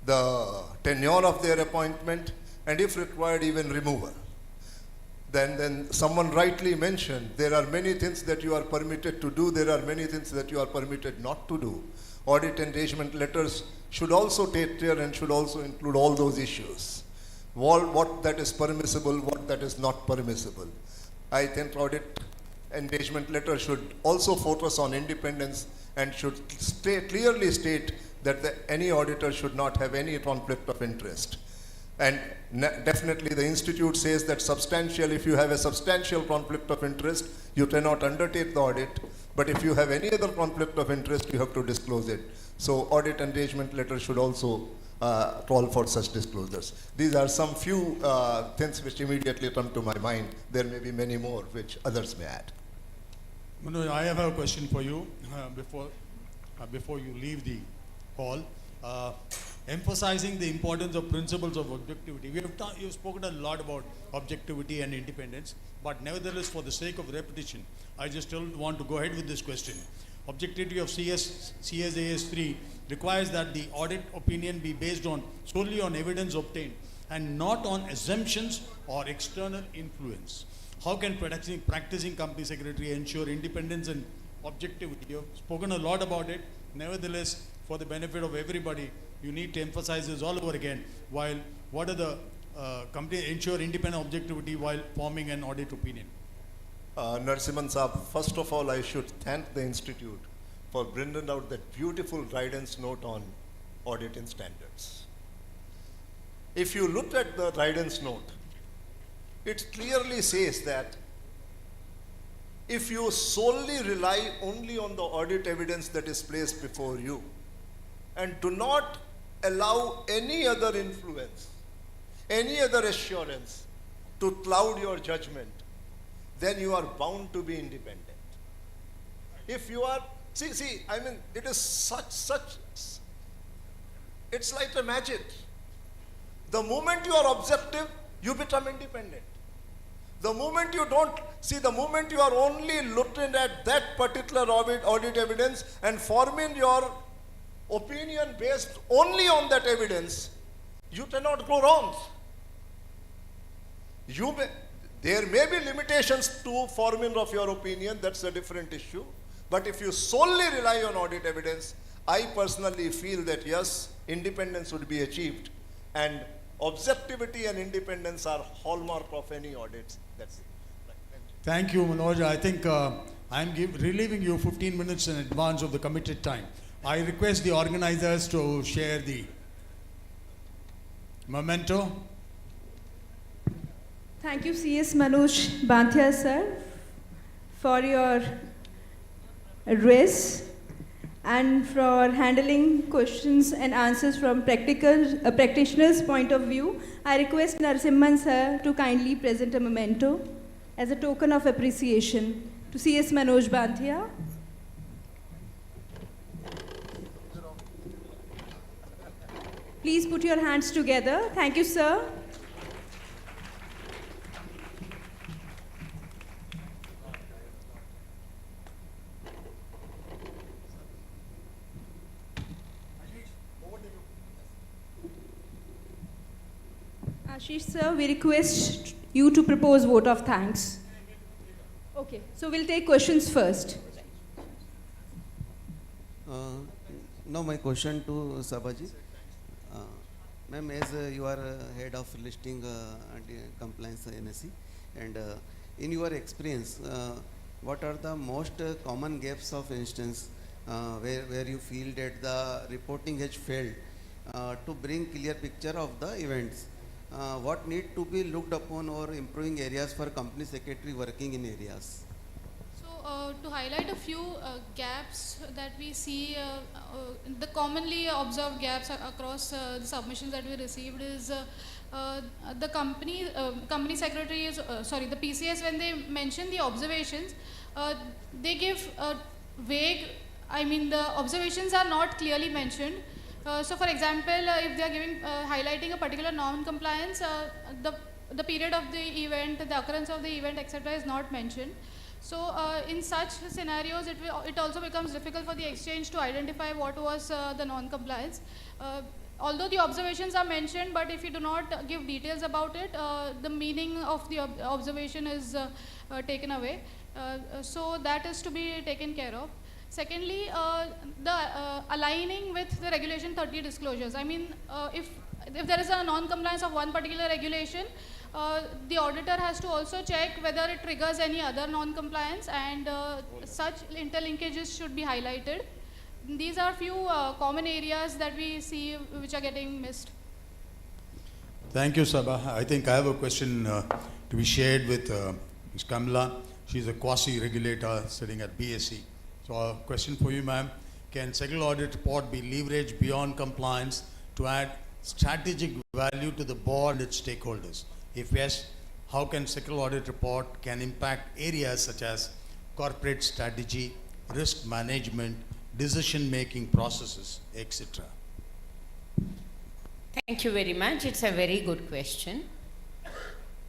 the tenure of their appointment, and if required, even removal. Then someone rightly mentioned, there are many things that you are permitted to do, there are many things that you are permitted not to do. Audit engagement letters should also take care and should also include all those issues. What that is permissible, what that is not permissible. I think audit engagement letter should also focus on independence and should clearly state that any auditor should not have any conflict of interest. And definitely the institute says that if you have a substantial conflict of interest, you cannot undertake the audit. But if you have any other conflict of interest, you have to disclose it. So audit engagement letter should also call for such disclosures. These are some few things which immediately come to my mind. There may be many more which others may add. Manoj, I have a question for you before you leave the hall. Emphasizing the importance of principles of objectivity. You've spoken a lot about objectivity and independence, but nevertheless, for the sake of repetition, I just still want to go ahead with this question. Objectivity of CSAS 3 requires that the audit opinion be based solely on evidence obtained and not on assumptions or external influence. How can practicing company secretary ensure independence and objectivity? You've spoken a lot about it. Nevertheless, for the benefit of everybody, you need to emphasize this all over again. While what are the company ensure independent objectivity while forming an audit opinion? Narasimhan Saab, first of all, I should thank the Institute for bringing out that beautiful guidance note on auditing standards. If you look at the guidance note, it clearly says that if you solely rely only on the audit evidence that is placed before you and do not allow any other influence, any other assurance to cloud your judgment, then you are bound to be independent. If you are, I mean, it is it's like a magic. The moment you are objective, you become independent. The moment you don't, the moment you are only looking at that particular audit evidence and forming your opinion based only on that evidence, you cannot go wrong. There may be limitations to forming of your opinion, that's a different issue. But if you solely rely on audit evidence, I personally feel that yes, independence would be achieved. And objectivity and independence are hallmark of any audits. That's it. Thank you, Manoj. I think I'm relieving you 15 minutes in advance of the committed time. I request the organizers to share the memento. Thank you, CS Manoj Banthia, sir, for your address and for handling questions and answers from practitioner's point of view. I request Narasimhan, sir, to kindly present a memento as a token of appreciation to CS Manoj Banthia. Please put your hands together. Thank you, sir. Ashish, sir, we request you to propose vote of thanks. Okay, so we'll take questions first. Now my question to Sabaji. Ma'am, as you are head of listing and compliance NSE, and in your experience, what are the most common gaps of instance where you feel that the reporting has failed to bring clear picture of the events? What need to be looked upon or improving areas for company secretary working in areas? So to highlight a few gaps that we see, the commonly observed gaps across the submissions that we received is the company secretary is, the PCS, when they mention the observations, they give vague, the observations are not clearly mentioned. So for example, if they are giving, highlighting a particular non-compliance, the period of the event, the occurrence of the event, etc. is not mentioned. So in such scenarios, it also becomes difficult for the exchange to identify what was the non-compliance. Although the observations are mentioned, but if you do not give details about it, the meaning of the observation is taken away. So that is to be taken care of. Secondly, the aligning with the regulation 30 disclosures. If there is a non-compliance of one particular regulation, the auditor has to also check whether it triggers any other non-compliance, and such interlinkages should be highlighted. These are few common areas that we see which are getting missed. Thank you, Sabha. I think I have a question to be shared with Ms. Kamala. She's a quasi-regulator sitting at BSE. So a question for you, ma'am. Can sectoral audit report be leveraged beyond compliance to add strategic value to the board and its stakeholders? If yes, how can sectoral audit report can impact areas such as corporate strategy, risk management, decision-making processes, etc.? Thank you very much. It's a very good question.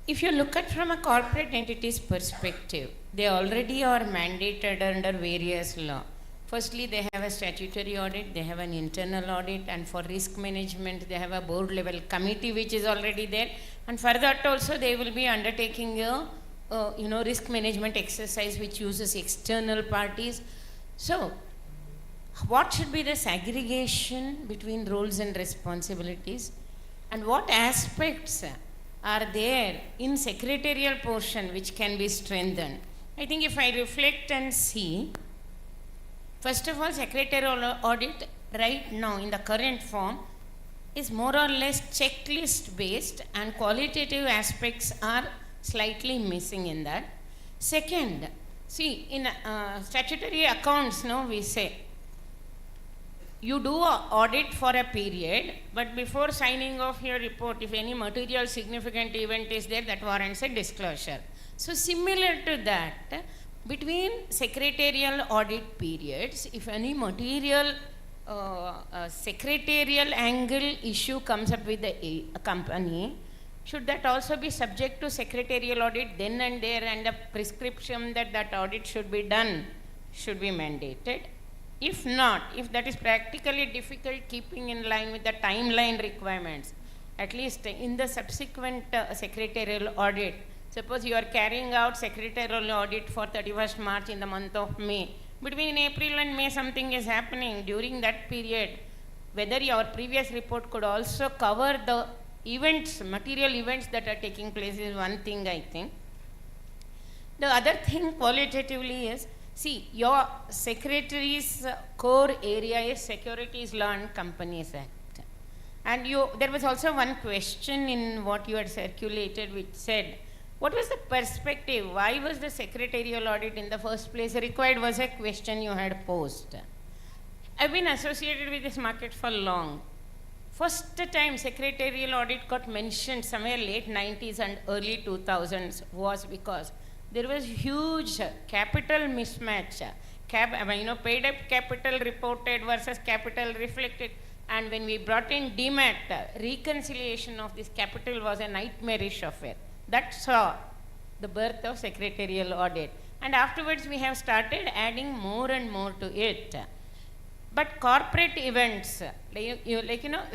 If you look at from a corporate entity's perspective, they already are mandated under various law. Firstly, they have a statutory audit, they have an internal audit, and for risk management, they have a board level committee which is already there. And for that also, they will be undertaking a risk management exercise which uses external parties. So, what should be the segregation between roles and responsibilities, and what aspects are there in secretarial portion which can be strengthened? I think if I reflect and see, first of all, secretarial audit right now in the current form is more or less checklist based, and qualitative aspects are slightly missing in that. Second, see, in statutory accounts, no, we say you do a audit for a period, but before signing off your report, if any material significant event is there, that warrants a disclosure. So similar to that, between secretarial audit periods, if any material secretarial angle issue comes up with a company, should that also be subject to secretarial audit then and there, and a prescription that that audit should be done should be mandated? If not, if that is practically difficult keeping in line with the timeline requirements, at least in the subsequent secretarial audit, suppose you are carrying out secretarial audit for 31st March in the month of May, between April and May something is happening during that period, whether your previous report could also cover the events, material events that are taking place is one thing, I think. The other thing qualitatively is, see, your secretary's core area is Securities Law and Companies Act. And there was also one question in what you had circulated which said, what was the perspective? Why was the secretarial audit in the first place required, was a question you had posed. I've been associated with this market for long. First time secretarial audit got mentioned somewhere late 90s and early 2000s was because there was huge capital mismatch. Paid up capital reported versus capital reflected. And when we brought in DMAT, reconciliation of this capital was a nightmarish affair. That saw the birth of secretarial audit. And afterwards we have started adding more and more to it. But corporate events, the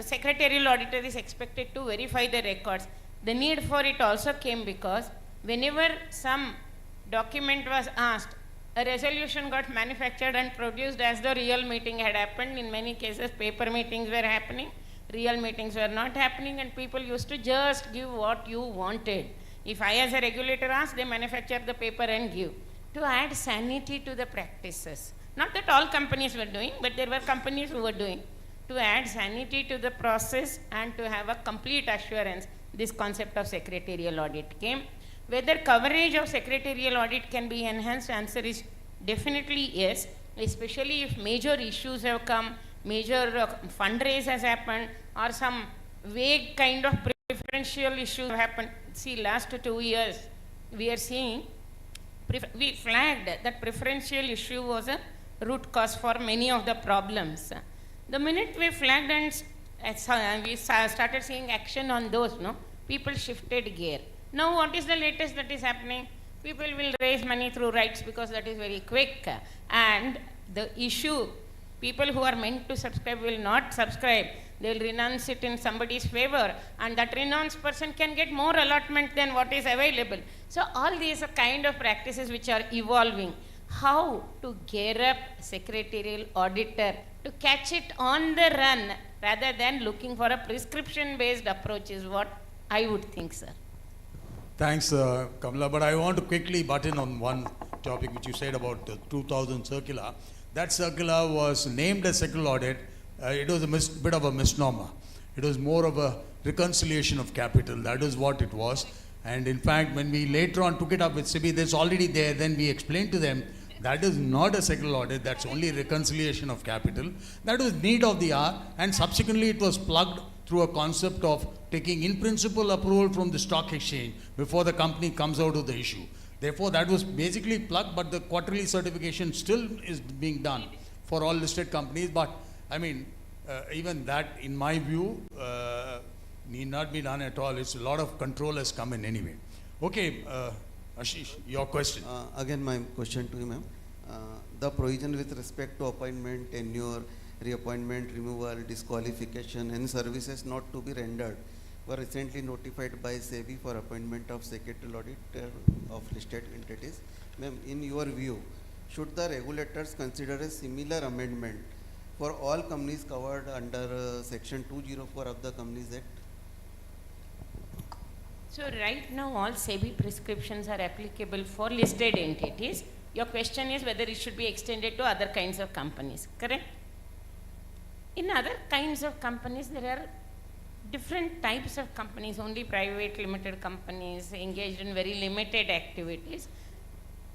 secretarial auditor is expected to verify the records. The need for it also came because whenever some document was asked, a resolution got manufactured and produced as the real meeting had happened. In many cases, paper meetings were happening, real meetings were not happening, and people used to just give what you wanted. If I as a regulator asked, they manufacture the paper and give. To add sanity to the practices. Not that all companies were doing, but there were companies who were doing. To add sanity to the process and to have a complete assurance, this concept of secretarial audit came. Whether coverage of secretarial audit can be enhanced, answer is definitely yes, especially if major issues have come, major fundraise has happened, or some vague kind of preferential issues have happened. See, last 2 years, we are seeing, we flagged that preferential issue was a root cause for many of the problems. The minute we flagged and we started seeing action on those, people shifted gear. Now what is the latest that is happening? People will raise money through rights because that is very quick. And the issue, people who are meant to subscribe will not subscribe. They will renounce it in somebody's favor, and that renounced person can get more allotment than what is available. So all these are kind of practices which are evolving. How to gear up secretarial auditor to catch it on the run rather than looking for a prescription based approach is what I would think, sir. Thanks, Kamala, but I want to quickly butt in on one topic which you said about the 2000 circular. That circular was named as secretarial audit. It was a bit of a misnomer. It was more of a reconciliation of capital. That is what it was. And in fact, when we later on took it up with SEBI, that's already there. Then we explained to them that is not a secretarial audit. That's only reconciliation of capital. That was need of the hour. And subsequently, it was plugged through a concept of taking in principle approval from the stock exchange before the company comes out of the issue. Therefore, that was basically plugged, but the quarterly certification still is being done for all listed companies. But I mean, even that, in my view, need not be done at all. It's a lot of control has come in anyway. Okay, Ashish, your question. Again, my question to you, ma'am. The provision with respect to appointment, tenure, reappointment, removal, disqualification, and services not to be rendered were recently notified by SEBI for appointment of secretarial auditor of listed entities. Ma'am, in your view, should the regulators consider a similar amendment for all companies covered under Section 204 of the Companies Act? So right now all SEBI prescriptions are applicable for listed entities. Your question is whether it should be extended to other kinds of companies, correct? In other kinds of companies, there are different types of companies, only private limited companies engaged in very limited activities.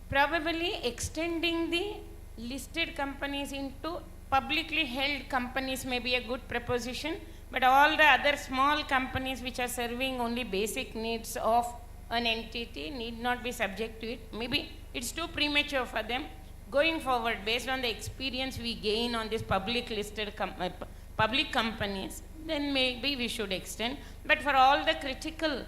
Probably extending the listed companies into publicly held companies may be a good proposition, but all the other small companies which are serving only basic needs of an entity need not be subject to it. Maybe it's too premature for them. Going forward, based on the experience we gain on these public listed public companies, then maybe we should extend. But for all the critical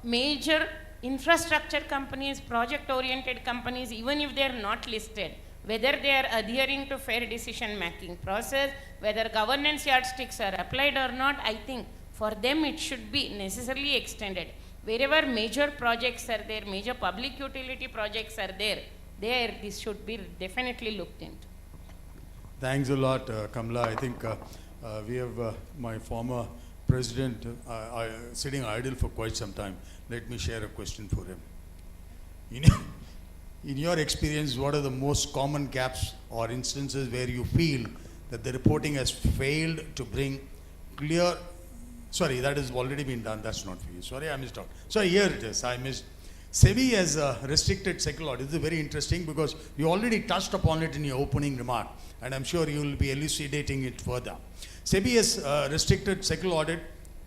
major infrastructure companies, project oriented companies, even if they are not listed, whether they are adhering to fair decision making process, whether governance yardsticks are applied or not, I think for them it should be necessarily extended. Wherever major projects are there, major public utility projects are there, this should be definitely looked into. Thanks a lot, Kamala. I think we have my former president sitting idle for quite some time. Let me share a question for him. In your experience, what are the most common gaps or instances where you feel that the reporting has failed to bring clear... Sorry, that has already been done. That's not for you. Sorry, I missed out. So here it is. I missed. SEBI has restricted sectoral audit. This is very interesting because you already touched upon it in your opening remark, and I'm sure you will be elucidating it further. SEBI has restricted sectoral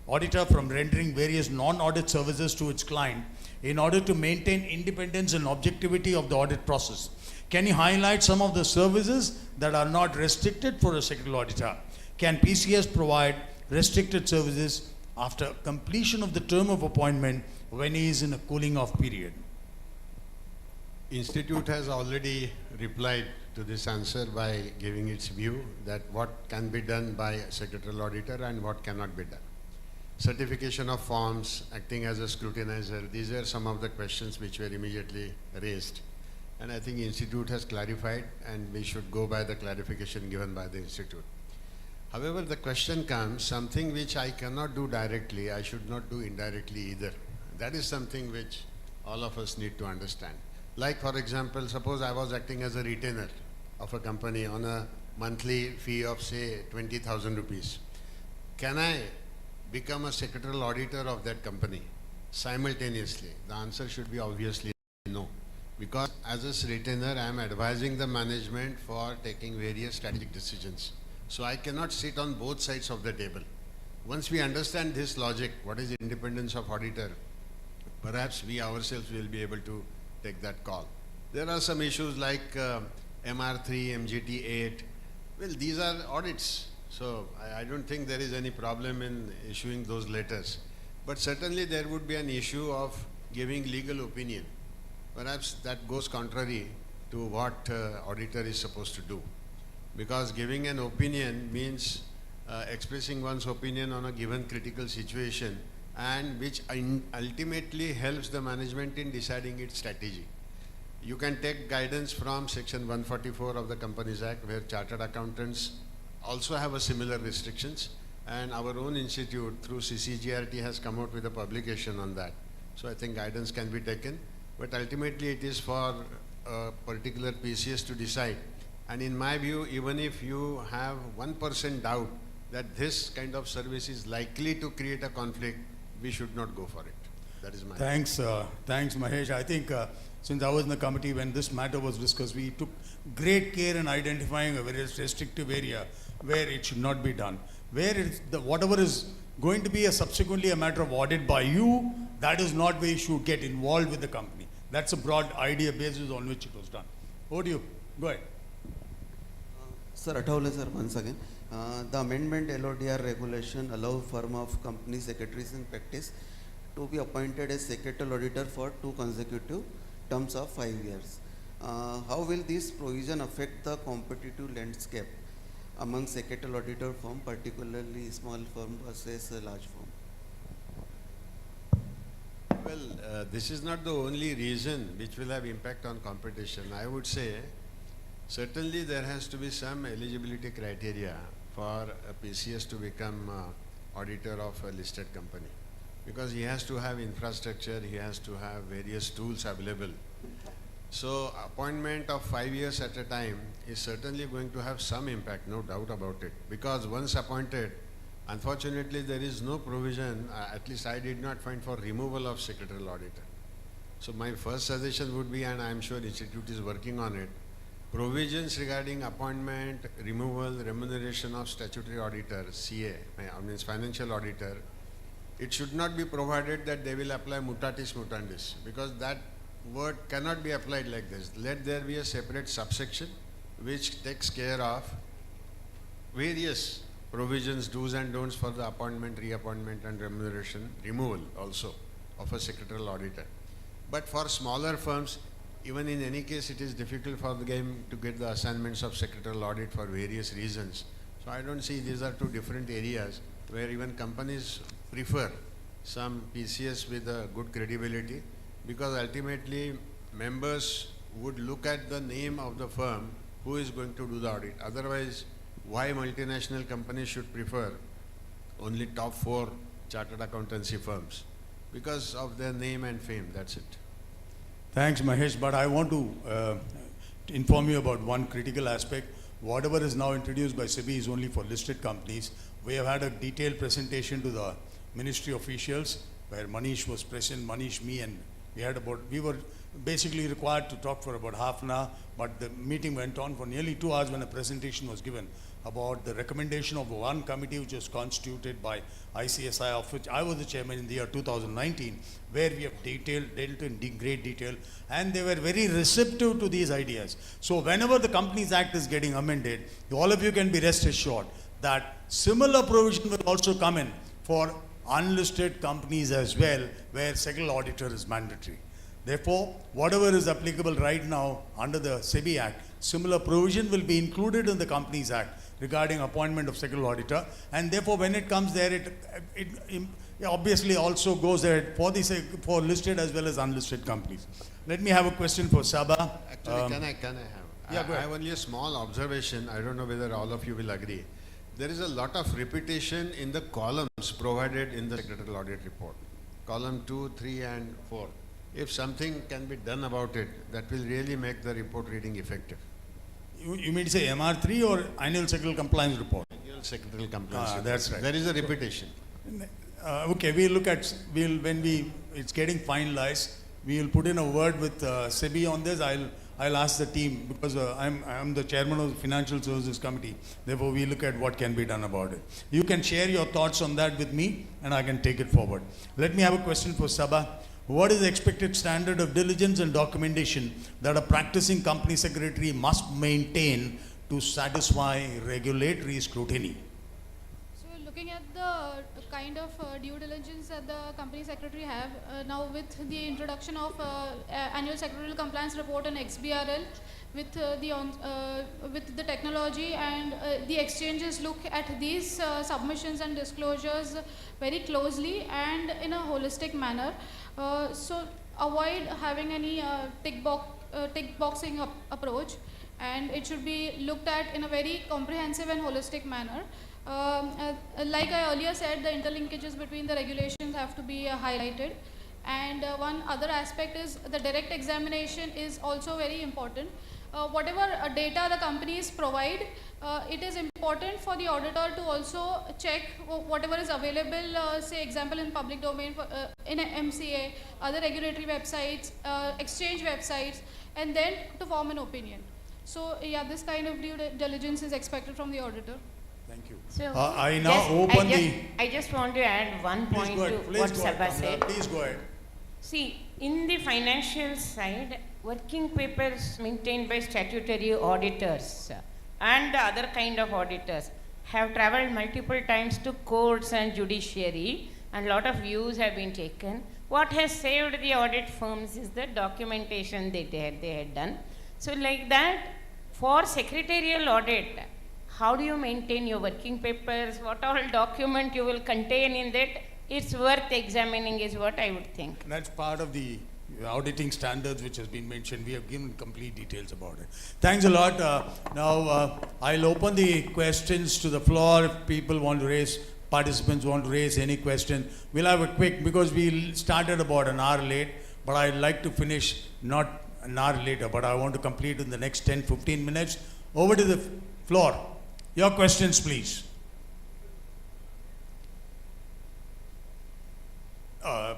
auditor from rendering various non-audit services to its client in order to maintain independence and objectivity of the audit process. Can you highlight some of the services that are not restricted for a sectoral auditor? Can PCS provide restricted services after completion of the term of appointment when he is in a cooling off period? Institute has already replied to this answer by giving its view that what can be done by a secretarial auditor and what cannot be done. Certification of forms, acting as a scrutinizer, these are some of the questions which were immediately raised. And I think Institute has clarified, and we should go by the clarification given by the Institute. However, the question comes, something which I cannot do directly, I should not do indirectly either. That is something which all of us need to understand. Like, for example, suppose I was acting as a retainer of a company on a monthly fee of, say, 20,000 rupees. Can I become a secretarial auditor of that company simultaneously? The answer should be obviously no. Because as a retainer, I am advising the management for taking various strategic decisions. So I cannot sit on both sides of the table. Once we understand this logic, what is independence of auditor, perhaps we ourselves will be able to take that call. There are some issues like MR3, MGT8. Well, these are audits. So I don't think there is any problem in issuing those letters. But certainly there would be an issue of giving legal opinion. Perhaps that goes contrary to what auditor is supposed to do. Because giving an opinion means expressing one's opinion on a given critical situation, and which ultimately helps the management in deciding its strategy. You can take guidance from Section 144 of the Companies Act, where chartered accountants also have a similar restrictions, and our own institute through CCGRT has come out with a publication on that. So I think guidance can be taken, but ultimately it is for a particular PCS to decide. And in my view, even if you have 1% doubt that this kind of service is likely to create a conflict, we should not go for it. That is my Thanks, thanks Mahesh. I think since I was in the committee when this matter was discussed, we took great care in identifying a very restrictive area where it should not be done. Where it's whatever is going to be subsequently a matter of audit by you, that is not where you should get involved with the company. That's a broad idea basis on which it was done. Over to you. Go ahead. Sir, Athavale sir, once again. The amendment LODR regulation allow firm of company secretaries in practice to be appointed as secretarial auditor for 2 consecutive terms of 5 years. How will this provision affect the competitive landscape among secretarial auditor firm, particularly small firm versus a large firm? Well, this is not the only reason which will have impact on competition. I would say certainly there has to be some eligibility criteria for a PCS to become auditor of a listed company. because he has to have infrastructure, he has to have various tools available. So appointment of 5 years at a time is certainly going to have some impact, no doubt about it. Because once appointed, unfortunately there is no provision, at least I did not find, for removal of secretarial auditor. So my first suggestion would be, and I am sure Institute is working on it, provisions regarding appointment, removal, remuneration of statutory auditor, CA, I mean financial auditor. It should not be provided that they will apply mutatis mutandis, because that word cannot be applied like this. Let there be a separate subsection which takes care of various provisions, do's and don'ts for the appointment, reappointment and remuneration, removal also of a secretarial auditor. But for smaller firms, even in any case, it is difficult for them to get the assignments of secretarial audit for various reasons. So I don't see these are two different areas where even companies prefer some PCS with a good credibility, because ultimately members would look at the name of the firm who is going to do the audit. Otherwise, why multinational companies should prefer only top 4 chartered accountancy firms? Because of their name and fame, that's it. Thanks, Mahesh, but I want to inform you about one critical aspect. Whatever is now introduced by SEBI is only for listed companies. We have had a detailed presentation to the ministry officials where Manish was present, Manish, me, and we were basically required to talk for about half an hour, but the meeting went on for nearly 2 hours when a presentation was given about the recommendation of one committee which was constituted by ICSI, of which I was the chairman in the year 2019, where we have dealt in great detail, and they were very receptive to these ideas. So whenever the Companies Act is getting amended, all of you can be rest assured that similar provision will also come in for unlisted companies as well, where secretarial auditor is mandatory. Therefore, whatever is applicable right now under the SEBI Act, similar provision will be included in the Companies Act regarding appointment of secretarial auditor, and therefore when it comes there, it obviously also goes there for listed as well as unlisted companies. Let me have a question for Saba. Actually, can I have? Yeah, go I ahead. have only a small observation. I don't know whether all of you will agree. There is a lot of repetition in the columns provided in the secretarial audit report. Column 2, 3 and 4. If something can be done about it, that will really make the report reading effective. You mean to say MR3 or annual secretarial compliance report? Annual secretarial compliance report. That's right. There is a repetition. Okay, when it's getting finalized, we will put in a word with SEBI on this. I'll ask the team, because I'm the chairman of the Financial Services Committee. Therefore, we look at what can be done about it. You can share your thoughts on that with me, and I can take it forward. Let me have a question for Saba. What is the expected standard of diligence and documentation that a practicing company secretary must maintain to satisfy regulatory scrutiny? So looking at the kind of due diligence that the company secretary have now with the introduction of annual secretarial compliance report and XBRL, with the technology, and the exchanges look at these submissions and disclosures very closely and in a holistic manner. So avoid having any tick boxing approach, and it should be looked at in a very comprehensive and holistic manner. Like I earlier said, the interlinkages between the regulations have to be highlighted, and one other aspect is the direct examination is also very important. Whatever data the companies provide, it is important for the auditor to also check whatever is available, say example in public domain, in a MCA, other regulatory websites, exchange websites, and then to form an opinion. So yeah, this kind of due diligence is expected from the auditor. Thank you. So I just want to add one point to what Sabha said. Please go ahead. See, in the financial side, working papers maintained by statutory auditors and the other kind of auditors have traveled multiple times to courts and judiciary, and a lot of views have been taken. What has saved the audit firms is the documentation they had done. So like that, for secretarial audit, how do you maintain your working papers? What all document you will contain in that? It's worth examining is what I would think. That's part of the auditing standards which has been mentioned. We have given complete details about it. Thanks a lot. Now I'll open the questions to the floor. If people want to raise participants want to raise any question. We'll have a quick, because we started about an hour late, but I'd like to finish not an hour later, but I want to complete in the next 10-15 minutes. Over to the floor. Your questions, please.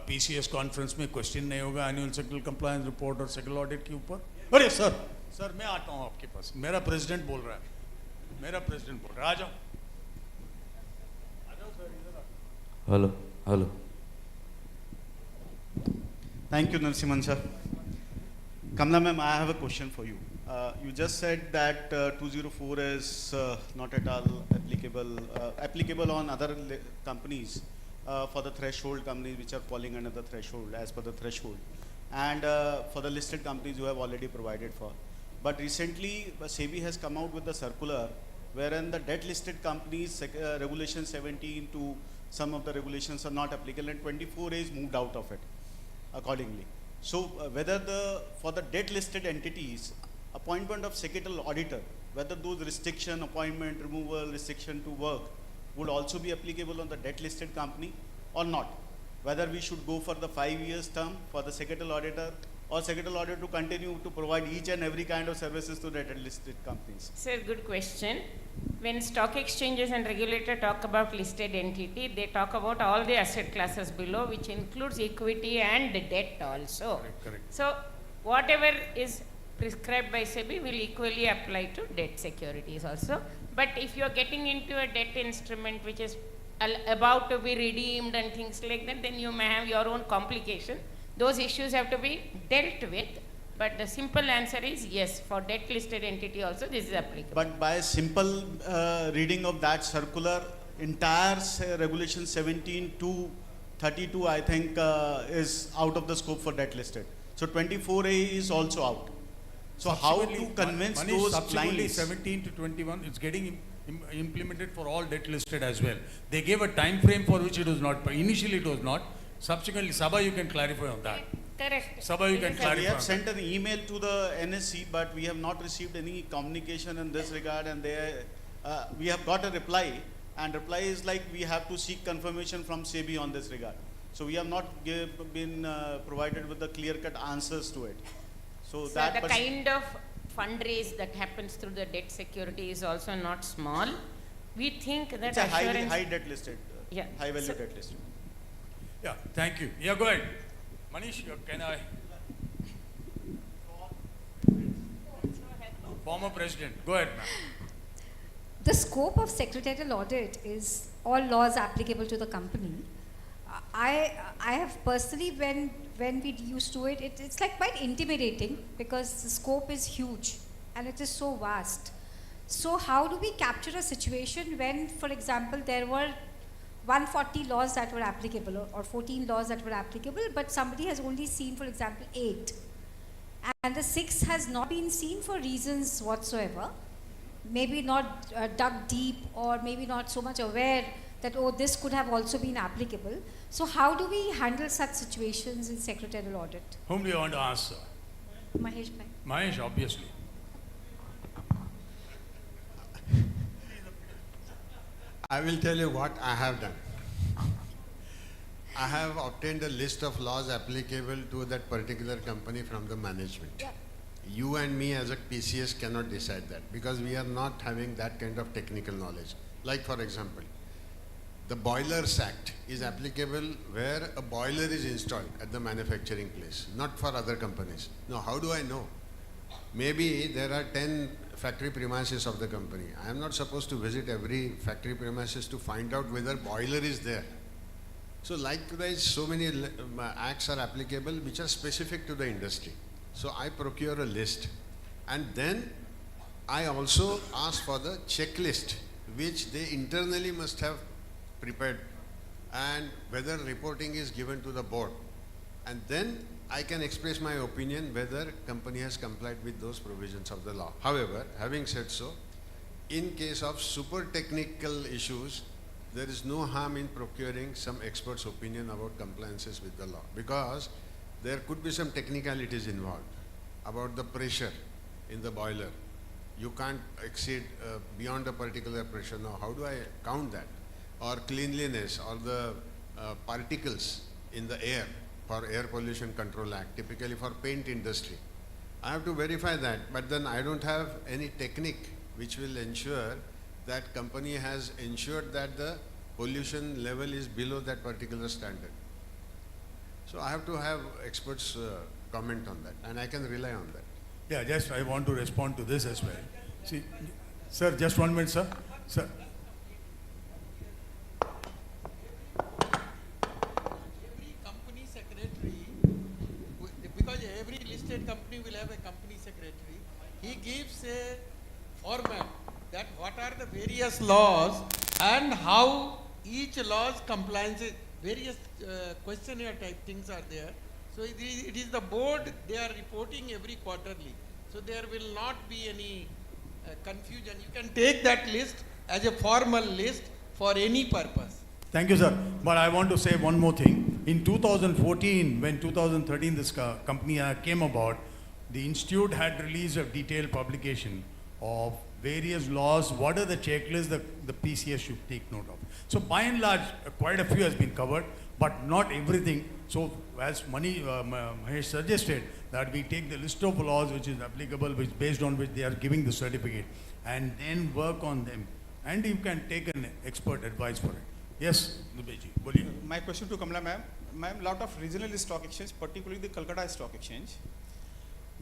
PCS conference में question नहीं होगा annual sectoral compliance report और sectoral audit के ऊपर? अरे sir मैं आता हूँ आपके पास, मेरा प्रेसिडेंट बोल रहा है, आ जाओ Hello. Thank you, Narasimhan sir. Kamla ma'am, I have a question for you. You just said that 204 is not at all applicable on other companies for the threshold companies which are falling under the threshold, as per the threshold. And for the listed companies you have already provided for. But recently, SEBI has come out with the circular wherein the debt listed companies, regulation 17 to some of the regulations are not applicable, and 24A is moved out of it accordingly. So whether for the debt listed entities, appointment of secretarial auditor, whether those restriction, appointment, removal, restriction to work would also be applicable on the debt listed company or not? Whether we should go for the 5 years term for the secretarial auditor, or secretarial auditor to continue to provide each and every kind of services to debt listed companies? Sir, good question. When stock exchanges and regulator talk about listed entity, they talk about all the asset classes below, which includes equity and debt also. Correct. So whatever is prescribed by SEBI will equally apply to debt securities also. But if you are getting into a debt instrument which is about to be redeemed and things like that, then you may have your own complication. Those issues have to be dealt with. But the simple answer is yes, for debt listed entity also this is applicable. But by a simple reading of that circular, entire regulation 17 to 32 I think is out of the scope for debt listed. So 24A is also out. So how to convince those subsequently clients? 17 to 21, it's getting implemented for all debt listed as well. They gave a time frame for which it was not, initially it was not. Subsequently, Sabha, you can clarify on that. Correct. Sabha, you can clarify. We have sent an email to the NSC, but we have not received any communication in this regard, and we have got a reply, and reply is like we have to seek confirmation from SEBI on this regard. So we have not been provided with the clear-cut answers to it. So that the kind of fundraise that happens through the debt security is also not small. We think that it's a assurance high debt listed, high value debt listed. Yeah, thank you. Yeah, go ahead. Manish, can I? Former President, go ahead, ma'am. The scope of secretarial audit is all laws applicable to the company. I have personally, when we used to it, it's like quite intimidating because the scope is huge and it is so vast. So how do we capture a situation when, for example, there were 140 laws that were applicable or 14 laws that were applicable, but somebody has only seen, for example, 8. And the 6 has not been seen for reasons whatsoever. Maybe not dug deep, or maybe not so much aware that, oh, this could have also been applicable. So how do we handle such situations in secretarial audit? Whom do you want to answer? Mahesh bhai. Mahesh, obviously. I will tell you what I have done. I have obtained a list of laws applicable to that particular company from the management. Yeah. You and me as a PCS cannot decide that because we are not having that kind of technical knowledge. Like for example, the Boilers Act is applicable where a boiler is installed at the manufacturing place, not for other companies. Now, how do I know? Maybe there are 10 factory premises of the company. I am not supposed to visit every factory premises to find out whether boiler is there. So likewise, so many acts are applicable which are specific to the industry. So I procure a list, and then I also ask for the checklist which they internally must have prepared, and whether reporting is given to the board. And then I can express my opinion whether company has complied with those provisions of the law. However, having said so, in case of super technical issues, there is no harm in procuring some expert's opinion about compliances with the law, because there could be some technicalities involved about the pressure in the boiler. You can't exceed beyond a particular pressure. Now, how do I count that? or cleanliness or the particles in the air for Air Pollution Control Act, typically for paint industry. I have to verify that, but then I don't have any technique which will ensure that company has ensured that the pollution level is below that particular standard. So I have to have experts comment on that, and I can rely on that. Yeah, just I want to respond to this as well. See, sir, just 1 minute, sir. Sir. Company secretary, because every listed company will have a company secretary, he gives a format that what are the various laws and how each law's compliance, various questionnaire type things are there. So it is the board, they are reporting every quarterly. So there will not be any confusion. You can take that list as a formal list for any purpose. Thank you, sir. But I want to say one more thing. In 2014, when 2013 this company came about, the institute had released a detailed publication of various laws, what are the checklists the PCS should take note of. So by and large, quite a few has been covered, but not everything. So as Mahesh suggested, that we take the list of laws which is applicable, which based on which they are giving the certificate, and then work on them. And you can take an expert advice for it. Yes, Dubeji, boliye. My question to Kamala ma'am. Ma'am, lot of regional stock exchange, particularly the Calcutta Stock Exchange,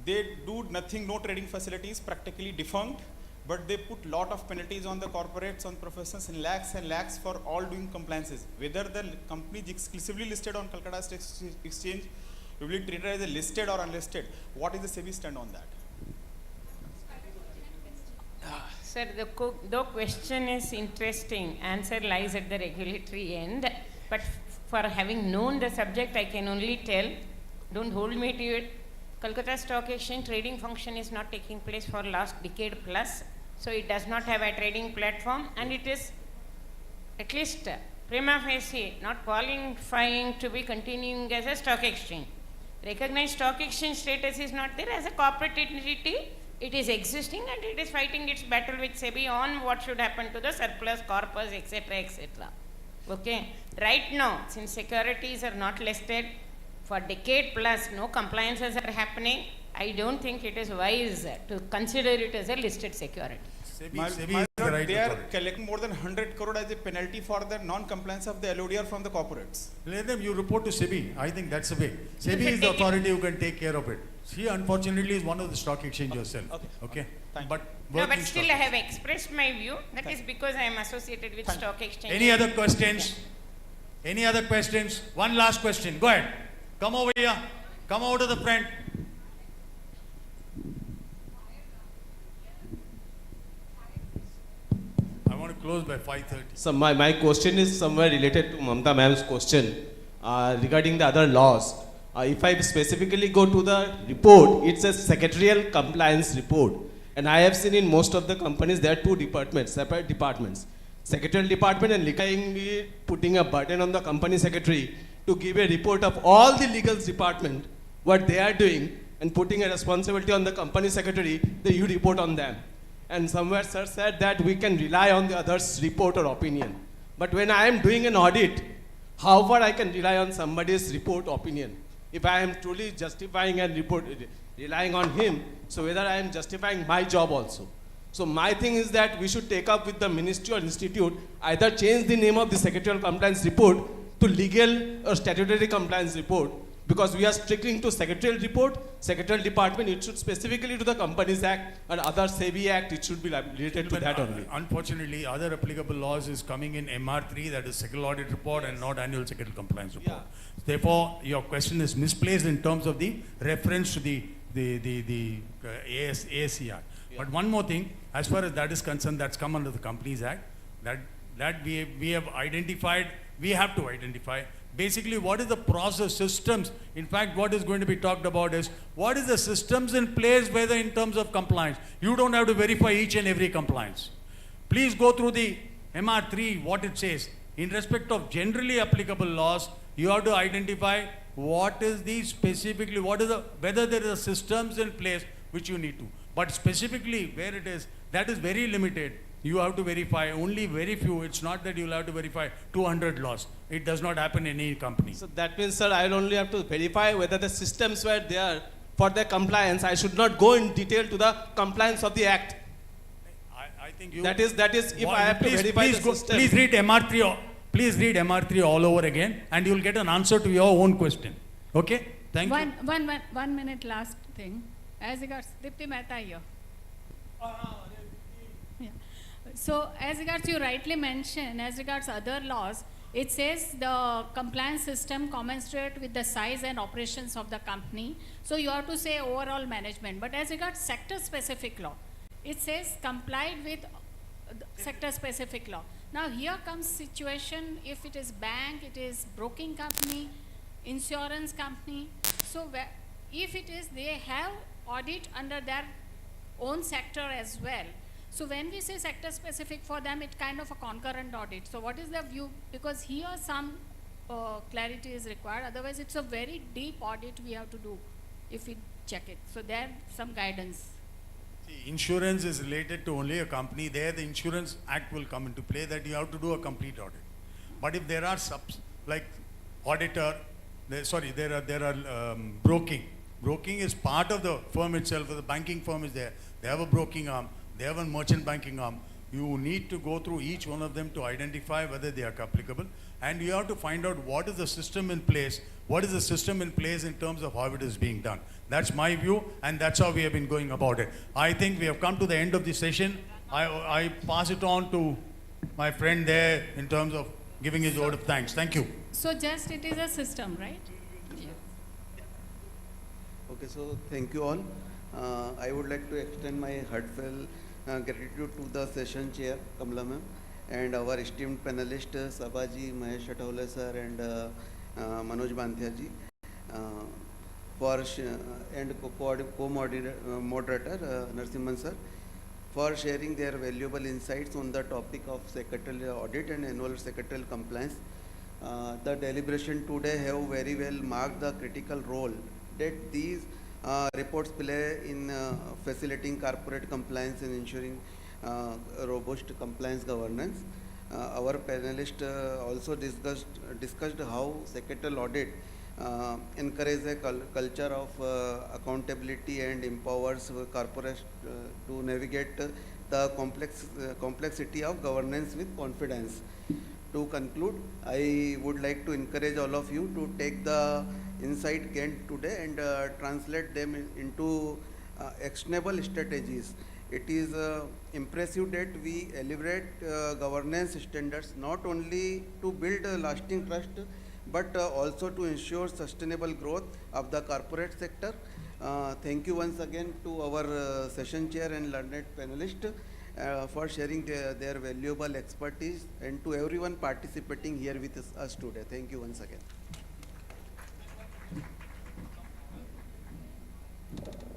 they do nothing, no trading facilities, practically defunct, but they put lot of penalties on the corporates, on professionals, and lakhs for all doing compliances. Whether the company is exclusively listed on Calcutta Stock Exchange, will be treated as a listed or unlisted. What is the SEBI stand on that? Sir, the question is interesting. Answer lies at the regulatory end. But for having known the subject, I can only tell, don't hold me to it. Calcutta Stock Exchange trading function is not taking place for last decade plus. So it does not have a trading platform, and it is at least prima facie not qualifying to be continuing as a stock exchange. Recognized stock exchange status is not there. As a corporate entity, it is existing and it is fighting its battle with SEBI on what should happen to the surplus corpus, etc., etc. Okay. Right now, since securities are not listed for decade plus, no compliances are happening, I don't think it is wise to consider it as a listed security. My lord, they are collecting more than 100 crore as a penalty for the non-compliance of the LODR from the corporates. Let them, you report to SEBI. I think that's the way. SEBI is the authority who can take care of it. She unfortunately is one of the stock exchange yourself. Okay. But no, but still I have expressed my view. That is because I am associated with stock exchange. Any other questions? Any other questions? One last question. Go ahead. Come over here. Come over to the front. I want to close by 5:30. So my question is somewhere related to Mamta ma'am's question regarding the other laws. If I specifically go to the report, it's a secretarial compliance report. And I have seen in most of the companies there are two departments, separate departments. Secretarial department and putting a burden on the company secretary to give a report of all the legal department, what they are doing, and putting a responsibility on the company secretary that you report on them. And somewhere sir said that we can rely on the others' report or opinion. But when I am doing an audit, how far I can rely on somebody's report opinion? If I am truly justifying and relying on him, so whether I am justifying my job also. So my thing is that we should take up with the ministry or institute, either change the name of the secretarial compliance report to legal or statutory compliance report, because we are sticking to secretarial report, secretarial department, it should specifically to the Companies Act, and other SEBI Act, it should be related to that only. Unfortunately, other applicable laws is coming in MR3, that is secretarial audit report, and not annual secretarial compliance report. Yeah. Therefore, your question is misplaced in terms of the reference to the ASCR. Yeah. But one more thing, as far as that is concerned, that's come under the Companies Act, that we have identified, we have to identify basically what is the process systems. In fact, what is going to be talked about is what is the systems in place, whether in terms of compliance. You don't have to verify each and every compliance. Please go through the MR3, what it says. In respect of generally applicable laws, you have to identify what is the specifically, whether there are systems in place which you need to. But specifically where it is, that is very limited. You have to verify only very few. It's not that you'll have to verify 200 laws. It does not happen in any company. So that means, sir, I will only have to verify whether the systems were there for their compliance. I should not go in detail to the compliance of the act. I think you... That is if I have to verify the system. Please read MR3. Please read MR3 all over again, and you'll get an answer to your own question. Okay? Thank you. One minute last thing. As regards Dipti Mehta here. Yeah. So as regards you rightly mentioned, as regards other laws, it says the compliance system commensurate with the size and operations of the company. So you have to say overall management. But as regards sector specific law, it says complied with sector specific law. Now here comes situation, if it is bank, it is broking company, insurance company. So if it is, they have audit under their own sector as well. So when we say sector specific for them, it's kind of a concurrent audit. So what is the view? Because here some clarity is required. Otherwise it's a very deep audit we have to do if we check it. So there some guidance. See, insurance is related to only a company. There the Insurance Act will come into play that you have to do a complete audit. But if there are like auditor, there are broking. Broking is part of the firm itself. The banking firm is there. They have a broking arm. They have a merchant banking arm. You need to go through each one of them to identify whether they are applicable. And you have to find out what is the system in place. What is the system in place in terms of how it is being done. That's my view, and that's how we have been going about it. I think we have come to the end of the session. I pass it on to my friend there in terms of giving his word of thanks. Thank you. So just it is a system, right? Okay, so thank you all. I would like to extend my heartfelt gratitude to the session chair, Kamala ma'am, and our esteemed panelists, Sabaji, Mahesh Athavale sir, and Manoj Banthia ji, and co-moderator Narasimhan sir, for sharing their valuable insights on the topic of secretarial audit and annual secretarial compliance. The deliberation today have very well marked the critical role that these reports play in facilitating corporate compliance and ensuring robust compliance governance. Our panelists also discussed how secretarial audit encourages a culture of accountability and empowers corporates to navigate the complexity of governance with confidence. To conclude, I would like to encourage all of you to take the insight gained today and translate them into actionable strategies. It is impressive that we elevate governance standards not only to build a lasting trust, but also to ensure sustainable growth of the corporate sector. Thank you once again to our session chair and learned panelists for sharing their valuable expertise, and to everyone participating here with us today. Thank you once again.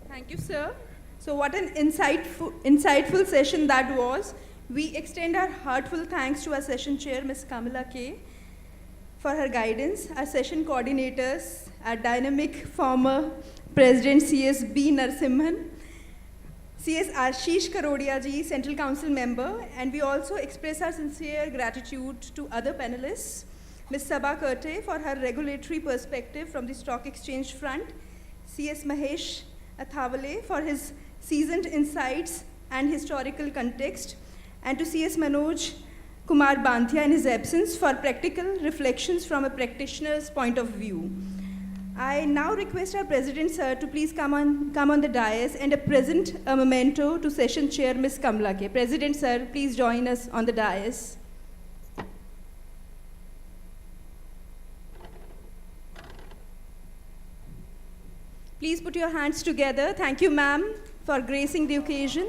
Thank you, sir. So what an insightful session that was. We extend our heartfelt thanks to our session chair, Ms. Kamala K, for her guidance, our session coordinators, our dynamic former President CS B. Narasimhan, CS Ashish Karodia ji, Central Council member, and we also express our sincere gratitude to other panelists, Ms. Sabha Kerte for her regulatory perspective from the stock exchange front, CS Mahesh Athavale for his seasoned insights and historical context, and to CS Manoj Kumar Banthia in his absence for practical reflections from a practitioner's point of view. I now request our President, sir, to please come on the dais and present a memento to Session Chair, Ms. Kamala K. President, sir, please join us on the dais. Please put your hands together. Thank you, ma'am, for gracing the occasion.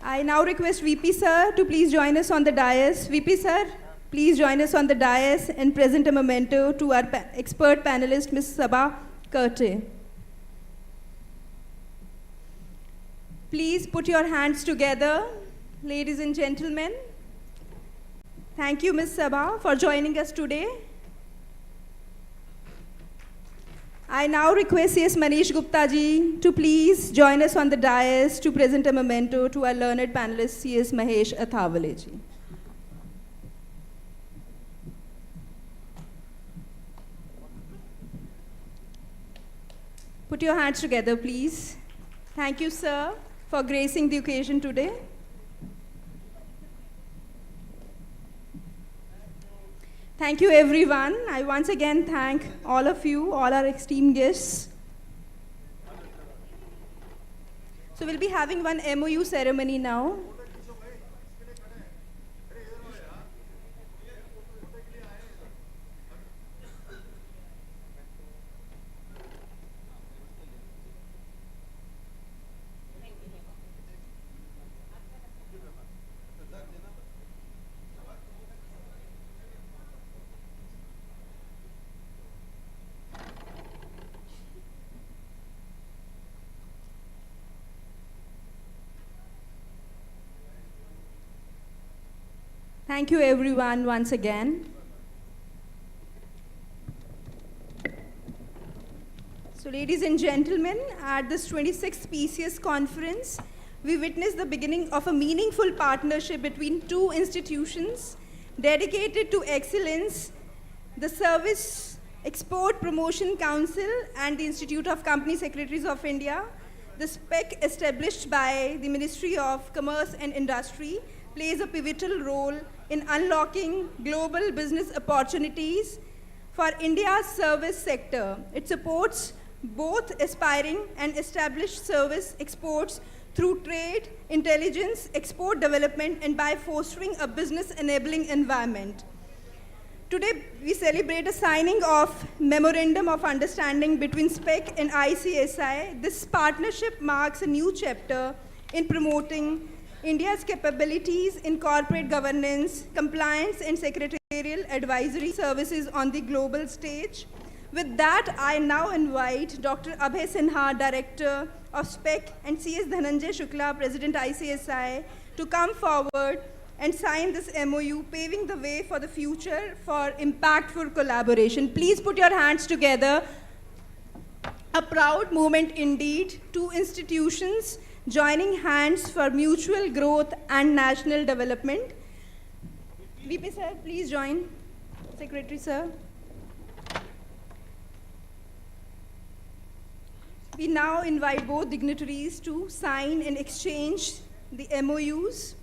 I now request VP sir to please join us on the dais. VP sir, please join us on the dais and present a memento to our expert panelist, Ms. Sabha Kerte. Please put your hands together, ladies and gentlemen. Thank you, Ms. Sabha, for joining us today. I now request CS Manish Gupta ji to please join us on the dais to present a memento to our learned panelist CS Mahesh Athawale ji. Put your hands together, please. Thank you, sir, for gracing the occasion today. Thank you, everyone. I once again thank all of you, all our esteemed guests. So we'll be having one MOU ceremony now. Thank you, everyone, once again. So, ladies and gentlemen, at this 26th PCS conference, we witnessed the beginning of a meaningful partnership between two institutions dedicated to excellence, the Service Export Promotion Council and the Institute of Company Secretaries of India. The SPEC, established by the Ministry of Commerce and Industry, plays a pivotal role in unlocking global business opportunities for India's service sector. It supports both aspiring and established service exports through trade, intelligence, export development, and by fostering a business-enabling environment. Today, we celebrate a signing of Memorandum of Understanding between SPEC and ICSI. This partnership marks a new chapter in promoting India's capabilities in corporate governance, compliance, and secretarial advisory services on the global stage. With that, I now invite Dr. Abhay Sinha, Director of SPEC, and CS Dhananjay Shukla, President ICSI, to come forward and sign this MOU, paving the way for the future for impactful collaboration. Please put your hands together. A proud moment indeed. Two institutions joining hands for mutual growth and national development. VP sir, please join. Secretary sir. We now invite both dignitaries to sign and exchange the MOUs.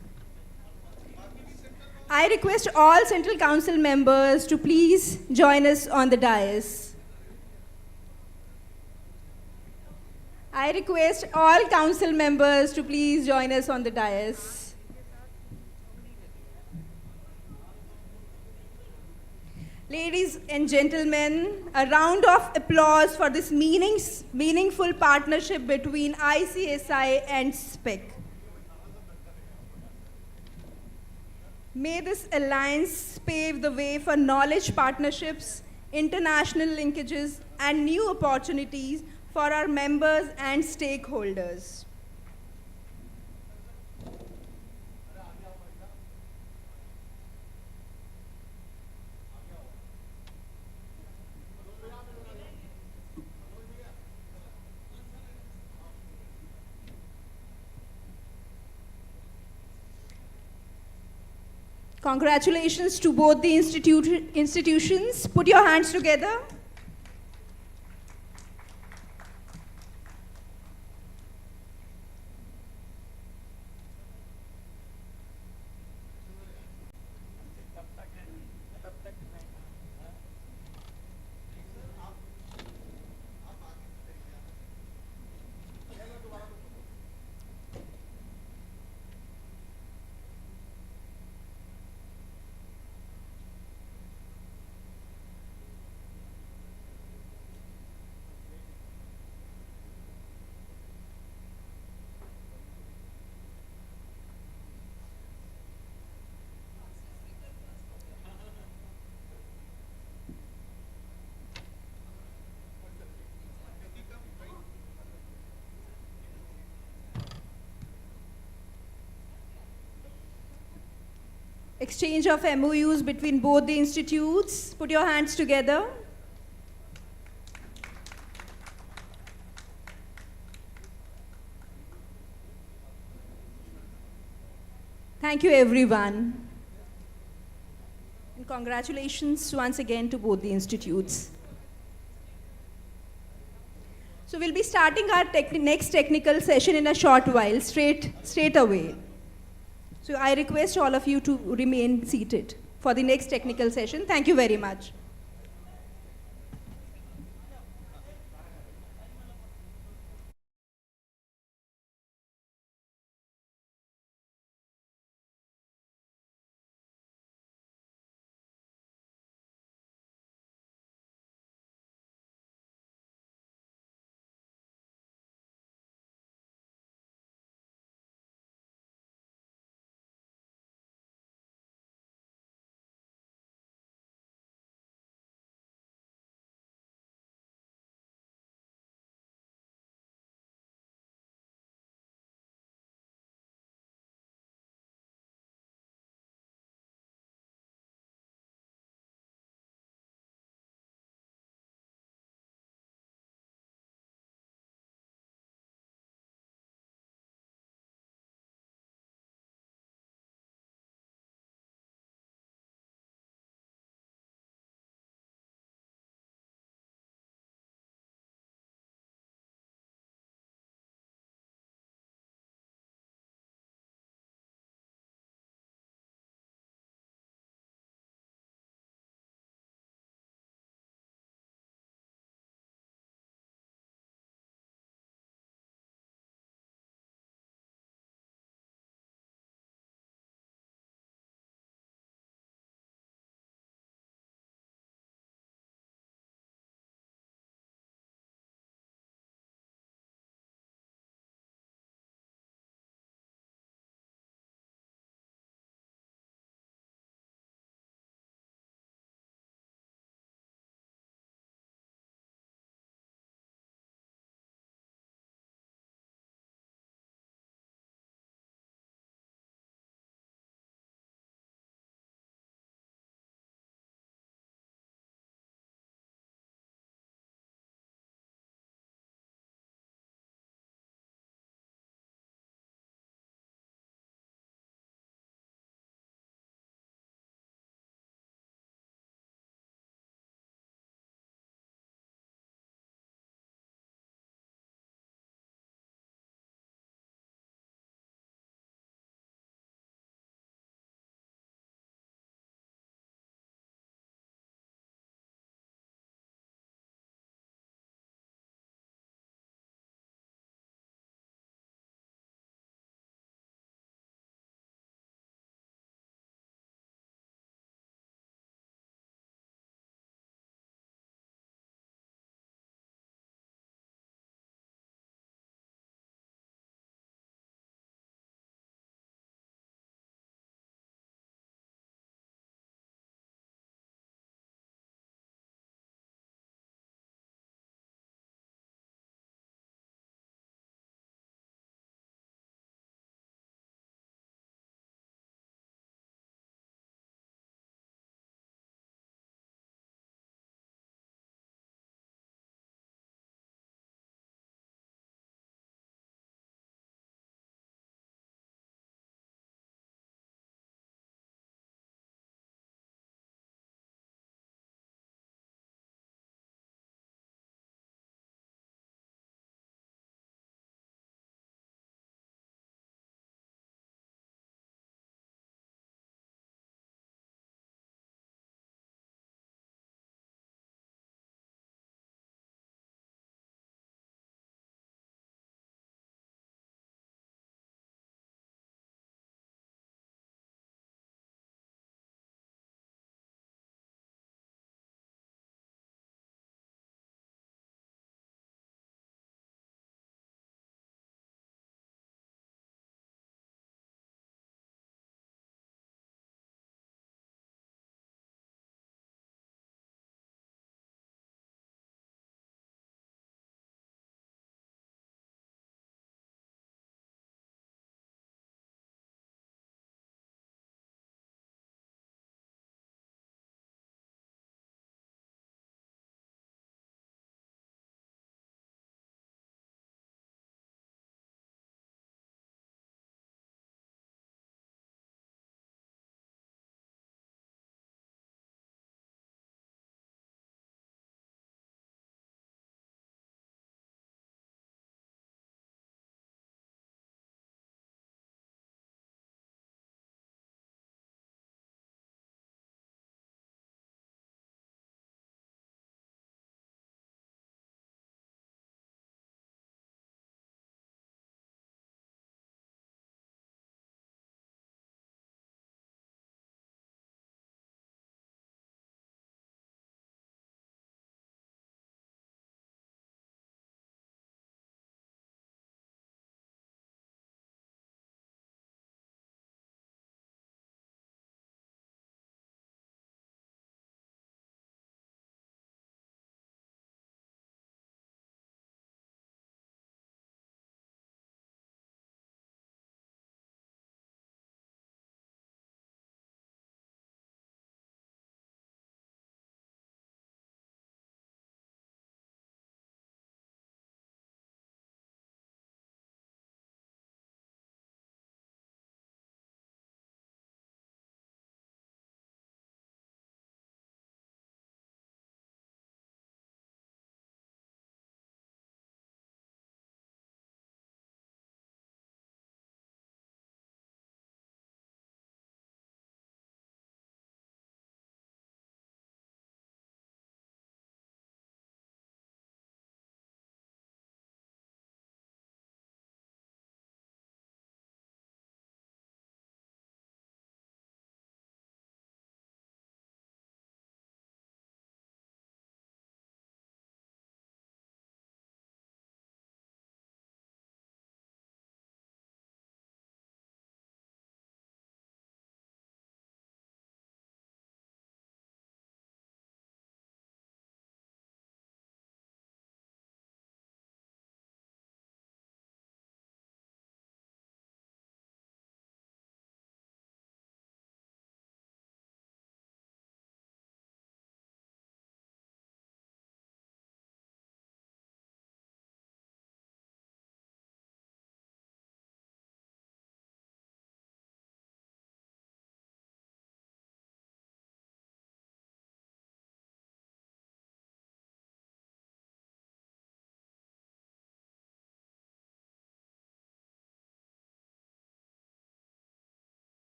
I request all Central Council members to please join us on the dais. I request all council members to please join us on the dais. Ladies and gentlemen, a round of applause for this meaningful partnership between ICSI and SPEC. May this alliance pave the way for knowledge partnerships, international linkages, and new opportunities for our members and stakeholders. Congratulations to both the institutions. Put your hands together. Exchange of MOUs between both the institutes. Put your hands together. Thank you, everyone. And congratulations once again to both the institutes. So we'll be starting our next technical session in a short while, straight away. So I request all of you to remain seated for the next technical session. Thank you very much.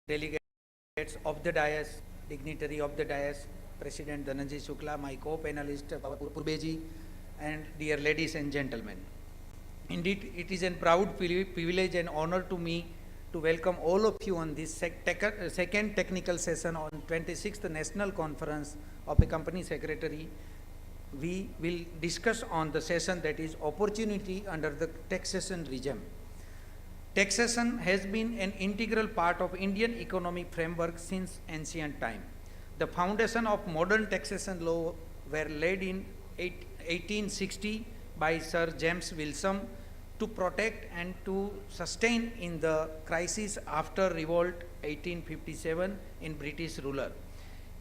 delegates of the dais, dignitary of the dais, President Dhananjay Shukla, my co-panelist Purbeji, and dear ladies and gentlemen. Indeed, it is a proud privilege and honor to me to welcome all of you on this second technical session on 26th National Conference of a Company Secretary. We will discuss on the session that is opportunity under the taxation regime. Taxation has been an integral part of Indian economic framework since ancient time. The foundation of modern taxation law were laid in 1860 by Sir James Wilson to protect and to sustain in the crisis after revolt 1857 in British ruler.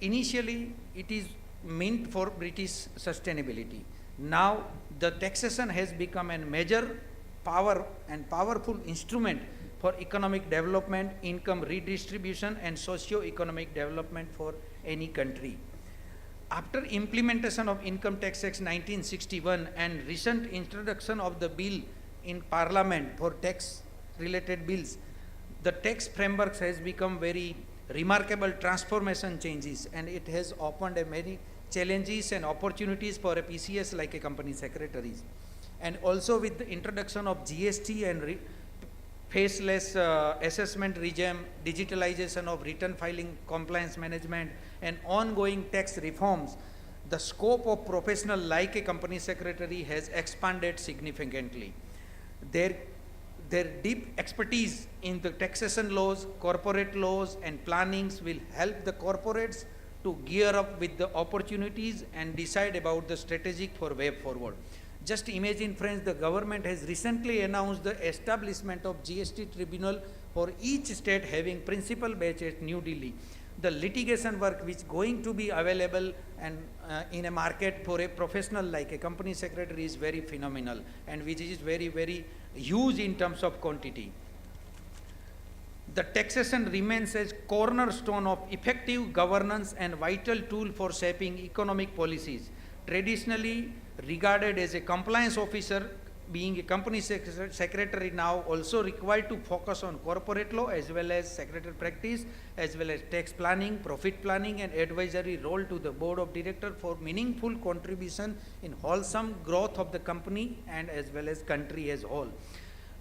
Initially, it is meant for British sustainability. Now, the taxation has become a major power and powerful instrument for economic development, income redistribution, and socio-economic development for any country. After implementation of Income Tax Act 1961 and recent introduction of the bill in Parliament for tax-related bills, the tax framework has become very remarkable transformation changes, and it has opened a many challenges and opportunities for a PCS like a company secretaries. And also with the introduction of GST and faceless assessment regime, digitalization of return filing, compliance management, and ongoing tax reforms, the scope of professional like a company secretary has expanded significantly. Their deep expertise in the taxation laws, corporate laws, and plannings will help the corporates to gear up with the opportunities and decide about the strategic for way forward. Just imagine, friends, the government has recently announced the establishment of GST tribunal for each state having principal bench at New Delhi. The litigation work which is going to be available and in a market for a professional like a company secretary is very phenomenal, and which is very, very huge in terms of quantity. The taxation remains as cornerstone of effective governance and vital tool for shaping economic policies. Traditionally regarded as a compliance officer, being a company secretary now also required to focus on corporate law as well as secretary practice, as well as tax planning, profit planning, and advisory role to the board of directors for meaningful contribution in wholesome growth of the company and as well as country as whole.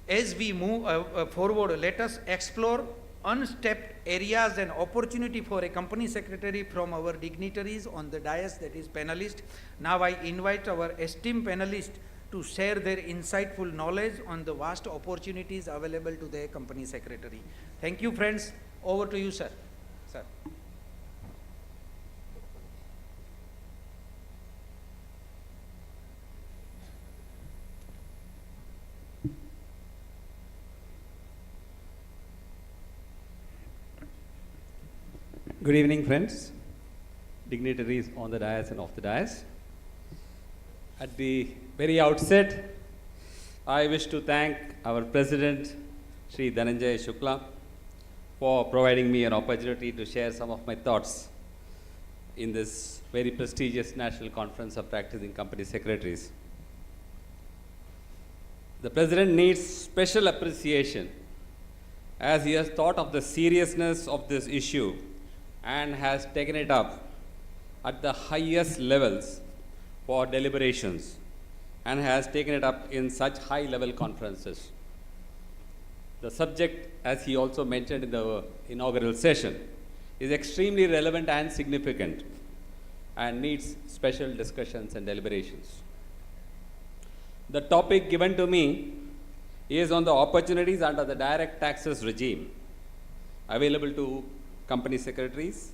As we move forward, let us explore unstepped areas and opportunity for a company secretary from our dignitaries on the dais, that is panelists. Now I invite our esteemed panelists to share their insightful knowledge on the vast opportunities available to the company secretary. Thank you, friends. Over to you, sir. Sir. Good evening, friends, dignitaries on the dais and off the dais. At the very outset, I wish to thank our President, Shri Dhananjay Shukla, for providing me an opportunity to share some of my thoughts in this very prestigious National Conference of Practicing Company Secretaries. The President needs special appreciation as he has thought of the seriousness of this issue and has taken it up at the highest levels for deliberations and has taken it up in such high level conferences. The subject, as he also mentioned in the inaugural session, is extremely relevant and significant and needs special discussions and deliberations. The topic given to me is on the opportunities under the direct taxes regime available to company secretaries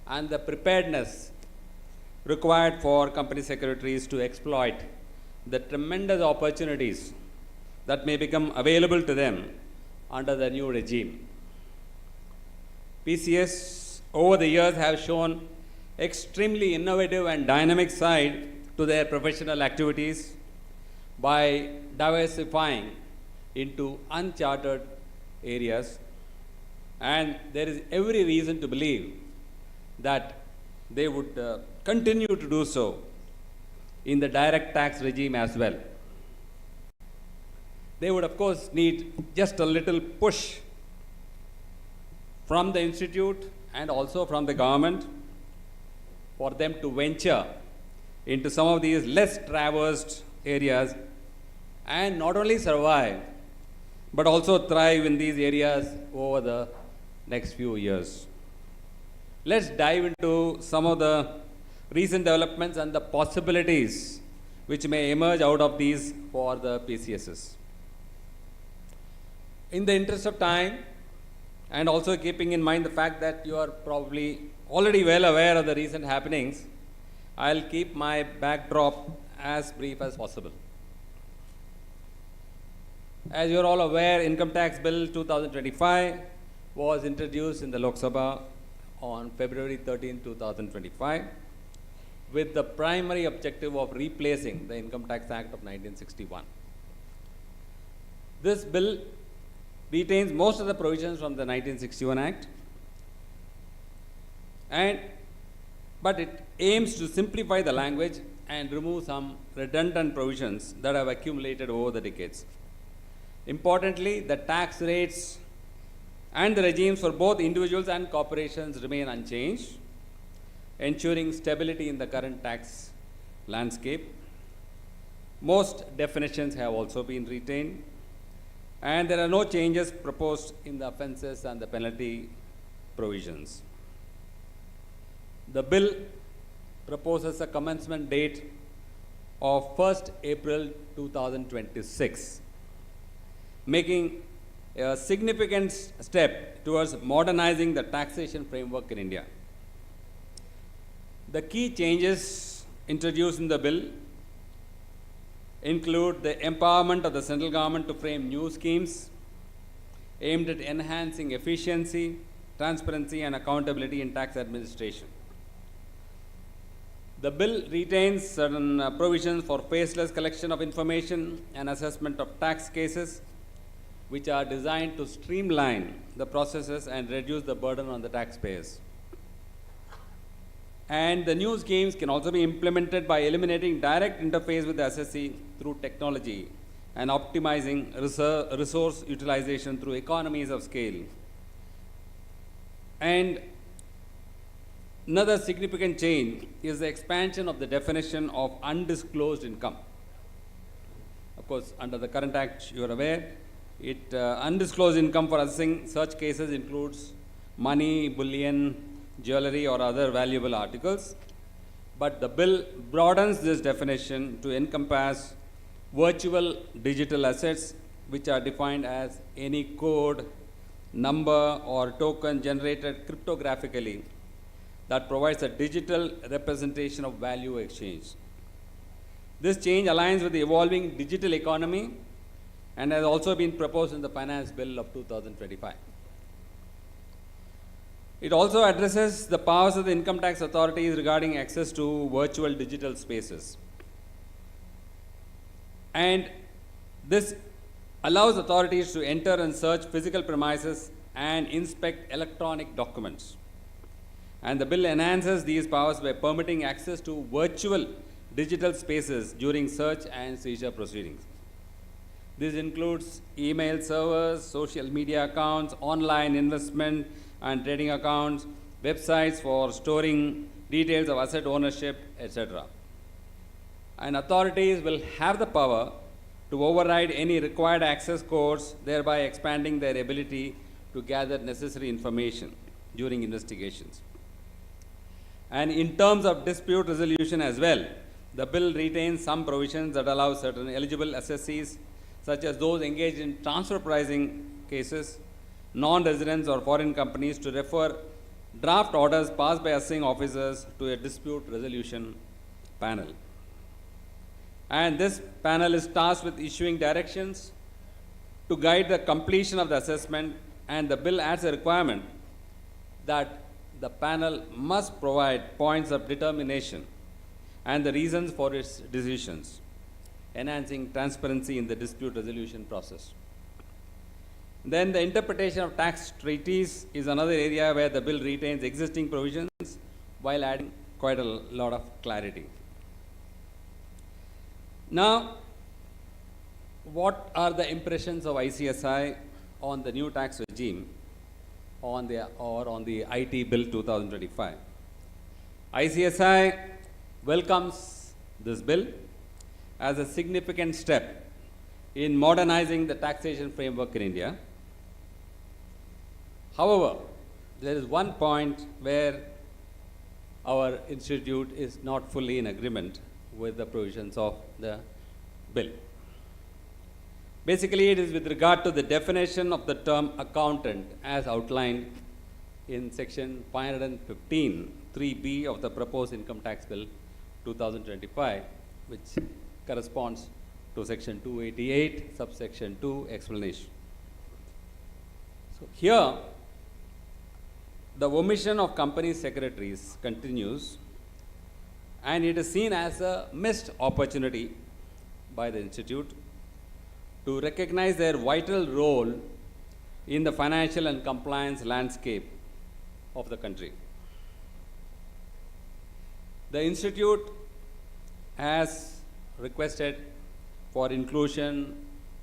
and the preparedness required for company secretaries to exploit the tremendous opportunities that may become available to them under the new regime. PCS over the years have shown extremely innovative and dynamic side to their professional activities by diversifying into uncharted areas, and there is every reason to believe that they would continue to do so in the direct tax regime as well. They would of course need just a little push from the institute and also from the government for them to venture into some of these less traversed areas and not only survive but also thrive in these areas over the next few years. Let's dive into some of the recent developments and the possibilities which may emerge out of these for the PCSs. In the interest of time, and also keeping in mind the fact that you are probably already well aware of the recent happenings, I'll keep my backdrop as brief as possible. As you're all aware, Income Tax Bill 2025 was introduced in the Lok Sabha on February 13, 2025, with the primary objective of replacing the Income Tax Act of 1961. This bill retains most of the provisions from the 1961 Act, but it aims to simplify the language and remove some redundant provisions that have accumulated over the decades. Importantly, the tax rates and the regimes for both individuals and corporations remain unchanged, ensuring stability in the current tax landscape. Most definitions have also been retained, and there are no changes proposed in the offences and the penalty provisions. The bill proposes a commencement date of 1st April 2026, making a significant step towards modernizing the taxation framework in India. The key changes introduced in the bill include the empowerment of the central government to frame new schemes aimed at enhancing efficiency, transparency, and accountability in tax administration. The bill retains certain provisions for faceless collection of information and assessment of tax cases, which are designed to streamline the processes and reduce the burden on the taxpayers. And the new schemes can also be implemented by eliminating direct interface with the assessee through technology and optimizing resource utilization through economies of scale. And another significant change is the expansion of the definition of undisclosed income. Of course, under the current Act, you are aware, undisclosed income for assessing such cases includes money, bullion, jewelry, or other valuable articles. But the bill broadens this definition to encompass virtual digital assets, which are defined as any code, number, or token generated cryptographically that provides a digital representation of value exchange. This change aligns with the evolving digital economy and has also been proposed in the Finance Bill of 2025. It also addresses the powers of the income tax authorities regarding access to virtual digital spaces. And this allows authorities to enter and search physical premises and inspect electronic documents. And the bill enhances these powers by permitting access to virtual digital spaces during search and seizure proceedings. This includes email servers, social media accounts, online investment and trading accounts, websites for storing details of asset ownership, etc. And authorities will have the power to override any required access codes, thereby expanding their ability to gather necessary information during investigations. And in terms of dispute resolution as well, the bill retains some provisions that allow certain eligible assessees, such as those engaged in transfer pricing cases, non-residents or foreign companies, to refer draft orders passed by assessing officers to a dispute resolution panel. And this panel is tasked with issuing directions to guide the completion of the assessment, and the bill adds a requirement that the panel must provide points of determination and the reasons for its decisions, enhancing transparency in the dispute resolution process. Then the interpretation of tax treaties is another area where the bill retains existing provisions while adding quite a lot of clarity. Now, what are the impressions of ICSI on the new tax regime on the IT Bill 2025. ICSI welcomes this bill as a significant step in modernizing the taxation framework in India. However, there is one point where our institute is not fully in agreement with the provisions of the bill. Basically, it is with regard to the definition of the term accountant as outlined in section 515 3B of the proposed income tax bill 2025, which corresponds to section 288 subsection 2 explanation. So here the omission of company secretaries continues, and it is seen as a missed opportunity by the institute to recognize their vital role in the financial and compliance landscape of the country. The institute has requested for inclusion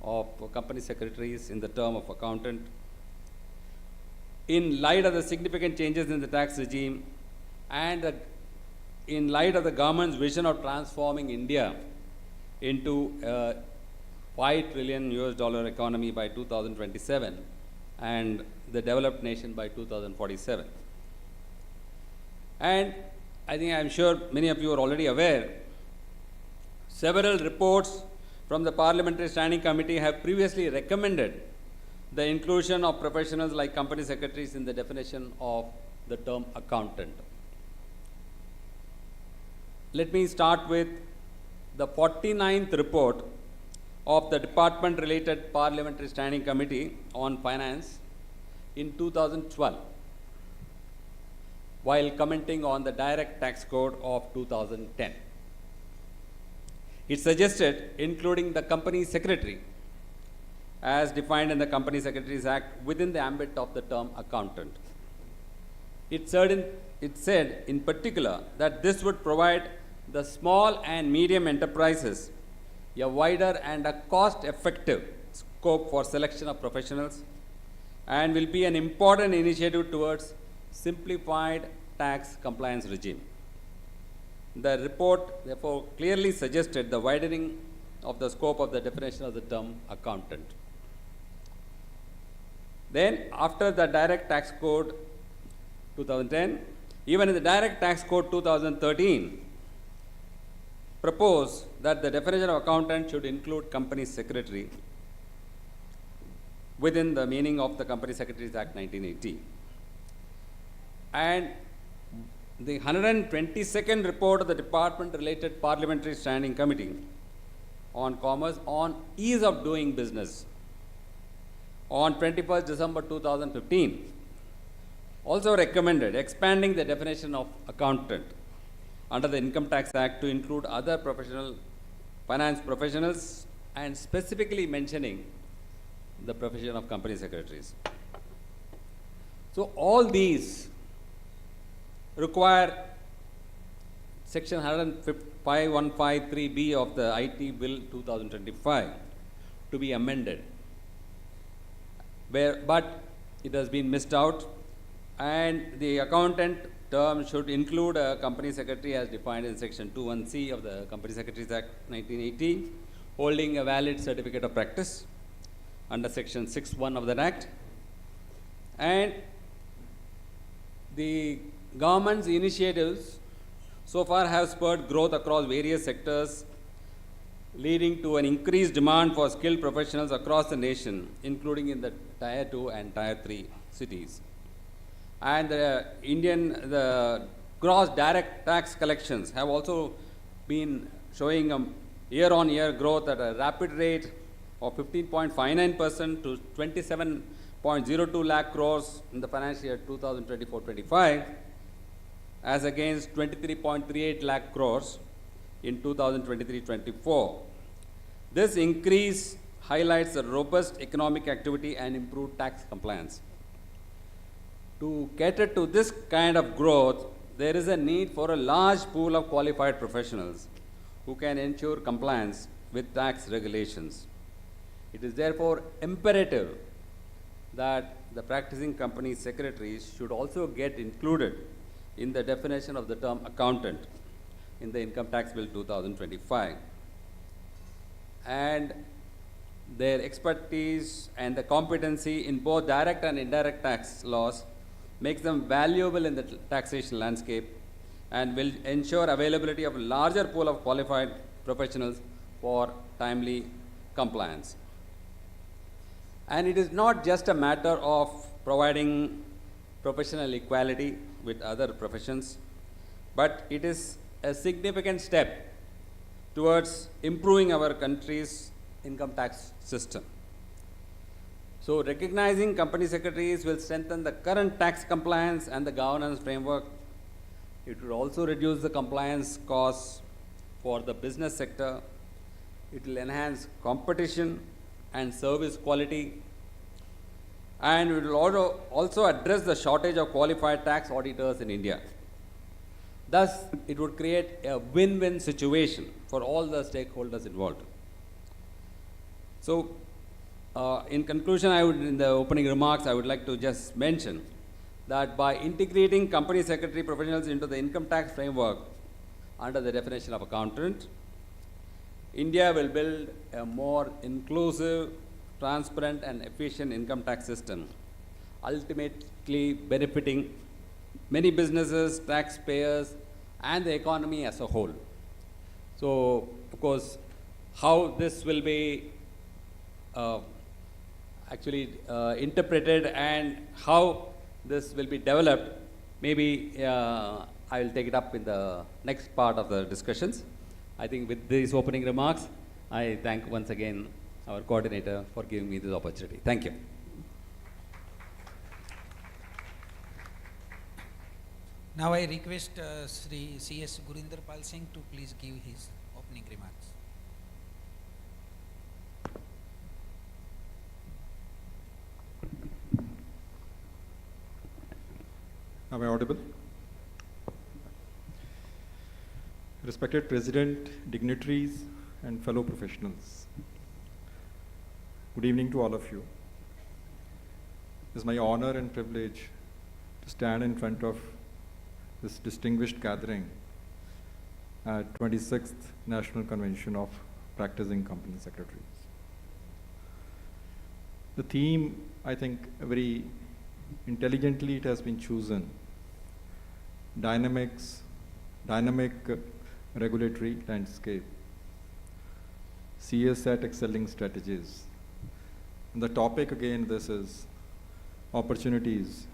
of company secretaries in the term of accountant in light of the significant changes in the tax regime and in light of the government's vision of transforming India into a $5 trillion economy by 2027 and the developed nation by 2047. And I'm sure many of you are already aware, several reports from the Parliamentary Standing Committee have previously recommended the inclusion of professionals like company secretaries in the definition of the term accountant. Let me start with the 49th report of the Department-related Parliamentary Standing Committee on Finance in 2012, while commenting on the Direct Tax Code of 2010. It suggested including the company secretary as defined in the Company Secretaries Act within the ambit of the term accountant. It said in particular that this would provide the small and medium enterprises a wider and a cost-effective scope for selection of professionals and will be an important initiative towards simplified tax compliance regime. The report therefore clearly suggested the widening of the scope of the definition of the term accountant. Then, after the Direct Tax Code 2010, even in the Direct Tax Code 2013, proposed that the definition of accountant should include company secretary within the meaning of the Company Secretaries Act 1980. And the 122nd report of the Department-related Parliamentary Standing Committee on Commerce on Ease of Doing Business on 21st December 2015 also recommended expanding the definition of accountant under the Income Tax Act to include other finance professionals and specifically mentioning the profession of company secretaries. So all these require section 5153B of the IT Bill 2025 to be amended, but it has been missed out, and the accountant term should include a company secretary as defined in section 21C of the Company Secretaries Act 1980, holding a valid certificate of practice under section 6(1) of that act. And the government's initiatives so far have spurred growth across various sectors, leading to an increased demand for skilled professionals across the nation, including in the Tier 2 and Tier 3 cities. And the gross direct tax collections have also been showing a year-on-year growth at a rapid rate of 15.59% to 27.02 lakh crores in the financial year 2024-25, as against 23.38 lakh crores in 2023-24. This increase highlights the robust economic activity and improved tax compliance. To cater to this kind of growth, there is a need for a large pool of qualified professionals who can ensure compliance with tax regulations. It is therefore imperative that the practicing company secretaries should also get included in the definition of the term accountant in the Income Tax Bill 2025. And their expertise and the competency in both direct and indirect tax laws makes them valuable in the taxation landscape and will ensure availability of a larger pool of qualified professionals for timely compliance. And it is not just a matter of providing professional equality with other professions, but it is a significant step towards improving our country's income tax system. So recognizing company secretaries will strengthen the current tax compliance and the governance framework. It will also reduce the compliance costs for the business sector. It will enhance competition and service quality. And it will also address the shortage of qualified tax auditors in India. Thus, it would create a win-win situation for all the stakeholders involved. So, in conclusion, in the opening remarks, I would like to just mention that by integrating company secretary professionals into the income tax framework under the definition of accountant, India will build a more inclusive, transparent and efficient income tax system, ultimately benefiting many businesses, taxpayers, and the economy as a whole. So, of course, how this will be interpreted and how this will be developed, maybe I will take it up in the next part of the discussions. I think with these opening remarks, I thank once again our coordinator for giving me this opportunity. Thank you. Now I request Sri C.S. Gurinder Pal Singh to please give his opening remarks. Am I audible? Respected President, dignitaries, and fellow professionals, good evening to all of you. It is my honor and privilege to stand in front of this distinguished gathering at 26th National Convention of Practicing Company Secretaries. The theme, I think, very intelligently it has been chosen. Dynamic regulatory landscape. CS at excelling strategies. And the topic again, this is opportunities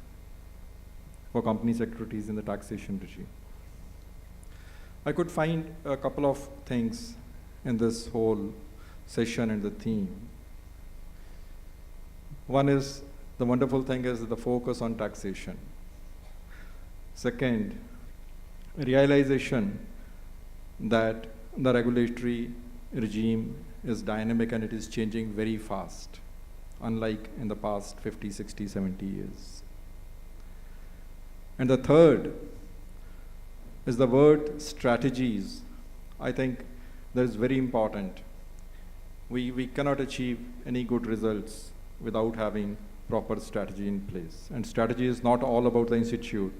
for company secretaries in the taxation regime. I could find a couple of things in this whole session and the theme. One is, the wonderful thing is the focus on taxation. Second, realization that the regulatory regime is dynamic and it is changing very fast, unlike in the past 50, 60, 70 years. And the third is the word strategies. I think that is very important. We cannot achieve any good results without having proper strategy in place. And strategy is not all about the institute.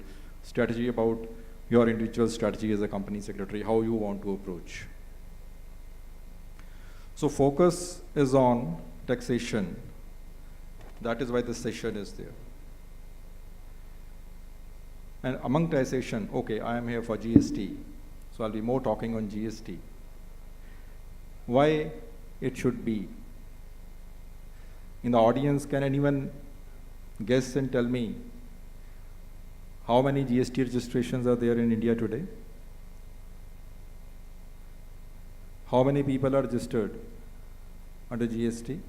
Strategy about your individual strategy as a company secretary, how you want to approach. So focus is on taxation. That is why this session is there. And among taxation, okay, I am here for GST, so I'll be more talking on GST. Why it should be? In the audience, can anyone guess and tell me how many GST registrations are there in India today? How many people are registered under GST?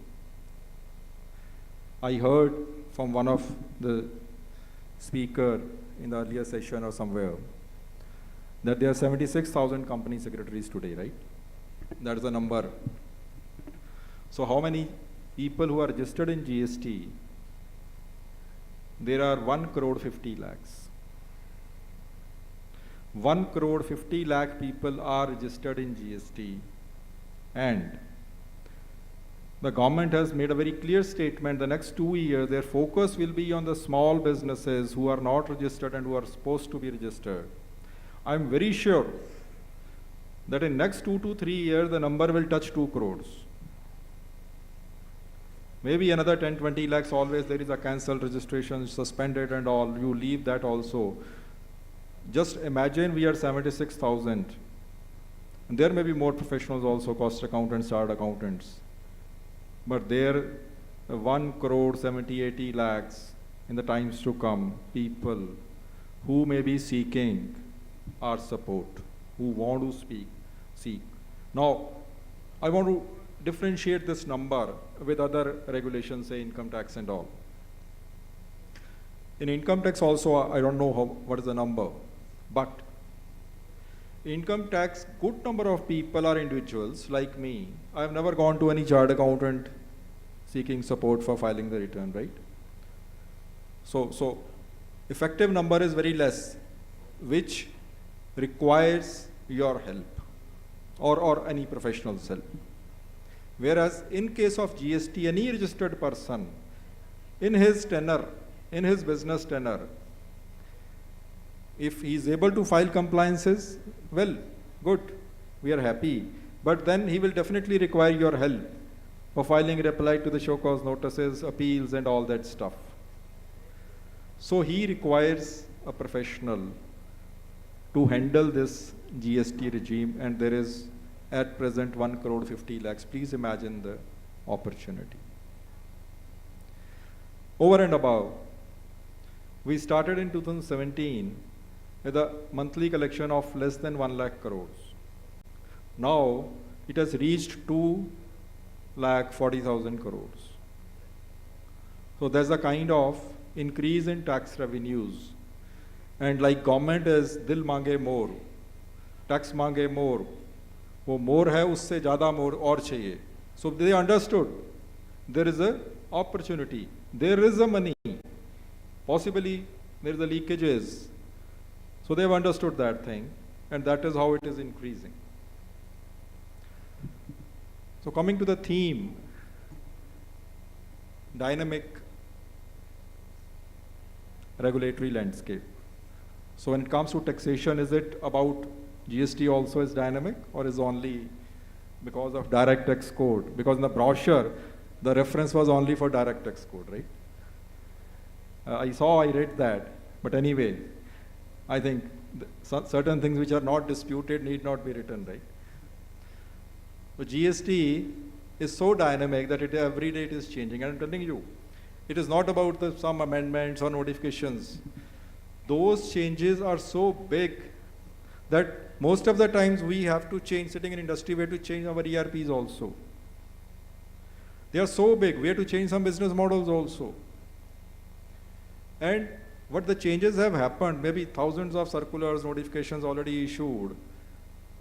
I heard from one of the speaker in the earlier session or somewhere that there are 76,000 company secretaries today, right? That is the number. So how many people who are registered in GST? There are 1,50,00,000 lakhs. 1,50,00,000 lakh people are registered in GST, and The government has made a very clear statement. The next 2 years, their focus will be on the small businesses who are not registered and who are supposed to be registered. I'm very sure that in next 2 to 3 years, the number will touch 2 crores. Maybe another 10, 20 lakhs, always there is a cancelled registration, suspended and all, you leave that also. Just imagine we are 76,000. And there may be more professionals also, cost accountants, chartered accountants. But there, 1 crore 70, 80 lakhs in the times to come, people who may be seeking our support, who want to seek. Now, I want to differentiate this number with other regulations, say income tax and all. In income tax also, I don't know what is the number, but income tax, good number of people are individuals like me. I have never gone to any chartered accountant seeking support for filing the return, right? So effective number is very less, which requires your help or any professional's help. Whereas in case of GST, any registered person, in his tenure, in his business tenure, if he is able to file compliances, well, good, we are happy. But then he will definitely require your help for filing reply to the show cause notices, appeals and all that stuff. So he requires a professional to handle this GST regime, and there is at present 1 crore 50 lakhs. Please imagine the opportunity. Over and above, we started in 2017 with a monthly collection of less than 1 lakh crores. Now it has reached 2 lakh 40,000 crores. So there's a kind of increase in tax revenues. And like government is dil mange more, tax mange more, वो more है उससे ज़्यादा more और चाहिए. So they understood there is a opportunity, there is a money, possibly there is a leakages. So they have understood that thing, and that is how it is increasing. So coming to the theme, dynamic regulatory landscape. So when it comes to taxation, is it about GST also is dynamic, or is only because of direct tax code? Because in the brochure, the reference was only for direct tax code, right? I read that, but anyway, I think certain things which are not disputed need not be written, right? So GST is so dynamic that every day it is changing. And I'm telling you, it is not about some amendments or notifications. Those changes are so big that most of the times we have to change, sitting in industry, we have to change our ERPs also. They are so big, we have to change some business models also. And what the changes have happened, maybe thousands of circulars, notifications already issued,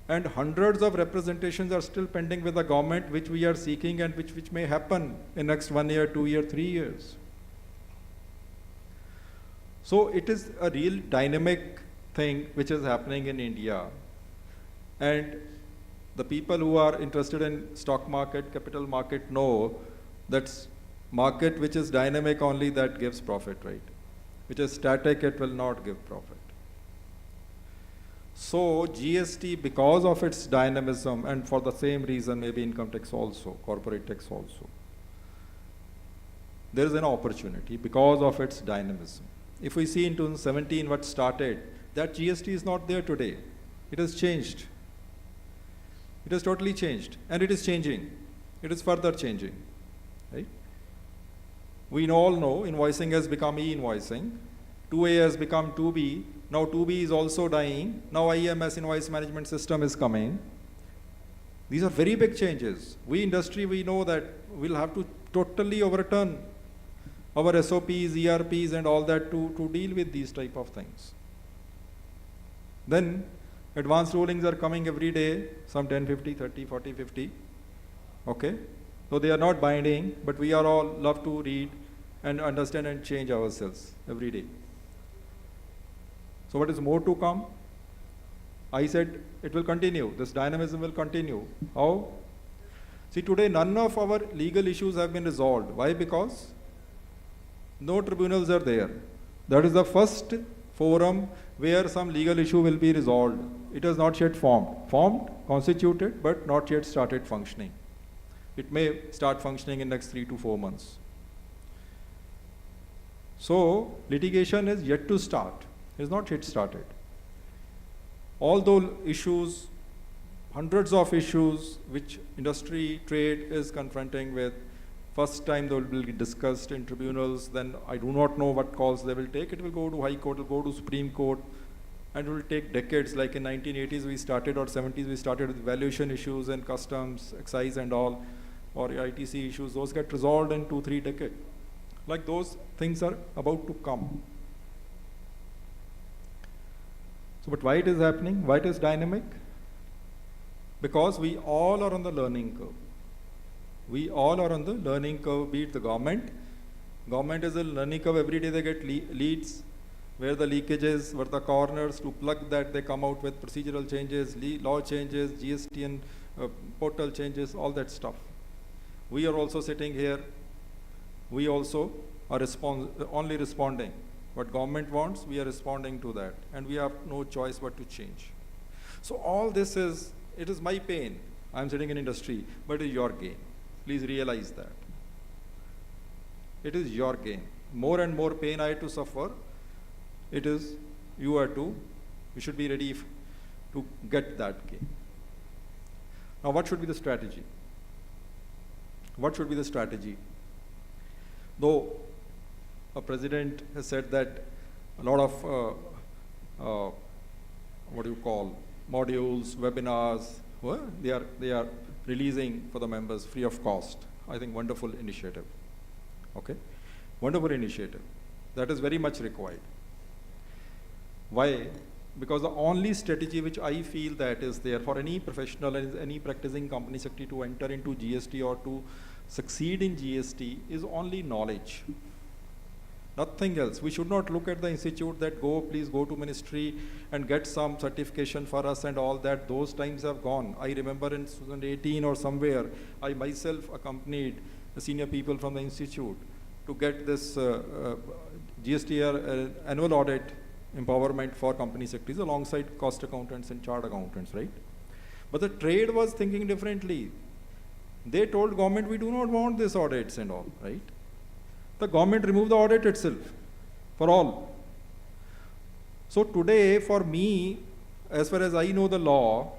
and hundreds of representations are still pending with the government, which we are seeking and which may happen in next 1 year, 2 year, 3 years. So it is a real dynamic thing which is happening in India. And the people who are interested in stock market, capital market know that market which is dynamic only that gives profit, right? Which is static, it will not give profit. So GST, because of its dynamism, and for the same reason maybe income tax also, corporate tax also, there is an opportunity because of its dynamism. If we see in 2017 what started, that GST is not there today. It has changed. It has totally changed, and it is changing. It is further changing, right? We all know invoicing has become e-invoicing. 2A has become 2B. Now 2B is also dying. Now IMS, invoice management system, is coming. These are very big changes. We industry, we know that we'll have to totally overturn our SOPs, ERPs and all that to deal with these type of things. Then advanced rulings are coming every day, some 10, 50, 30, 40, 50. Okay? So they are not binding, but we are all love to read and understand and change ourselves every day. So what is more to come? I said it will continue. This dynamism will continue. How? See, today none of our legal issues have been resolved. Why? Because no tribunals are there. That is the first forum where some legal issue will be resolved. It is not yet formed, constituted, but not yet started functioning. It may start functioning in next 3 to 4 months. So litigation is yet to start. It is not yet started. Although issues, hundreds of issues which industry, trade is confronting with, first time they will be discussed in tribunals, then I do not know what calls they will take. It will go to High Court, it will go to Supreme Court, and it will take decades. Like in 1980s we started, or 70s we started with valuation issues and customs, excise and all, or ITC issues. Those get resolved in 2-3 decades. Like those things are about to come. So, but why it is happening? Why it is dynamic? Because we all are on the learning curve. We all are on the learning curve, be it the government. Government is a learning curve. Every day they get leads, where the leakages, where the corners, to plug that they come out with procedural changes, law changes, GST and portal changes, all that stuff. We are also sitting here. We also are only responding. What government wants, we are responding to that. And we have no choice but to change. So all this is, it is my pain. I'm sitting in industry, but it is your gain. Please realize that. It is your gain. More and more pain I have to suffer. It is, you should be ready to get that gain. Now what should be the strategy? What should be the strategy? Though a president has said that a lot of, modules, webinars, they are releasing for the members free of cost. I think wonderful initiative. Okay? Wonderful initiative. That is very much required. Why? Because the only strategy which I feel that is there for any professional and any practicing company secretary to enter into GST or to succeed in GST is only knowledge. Nothing else. We should not look at the institute that please go to ministry and get some certification for us and all that. Those times have gone. I remember in 2018 or somewhere, I myself accompanied the senior people from the institute to get this GST annual audit empowerment for company secretaries alongside cost accountants and chart accountants, right? But the trade was thinking differently. They told government, we do not want these audits and all, right? The government removed the audit itself for all. So today, for me, as far as I know the law,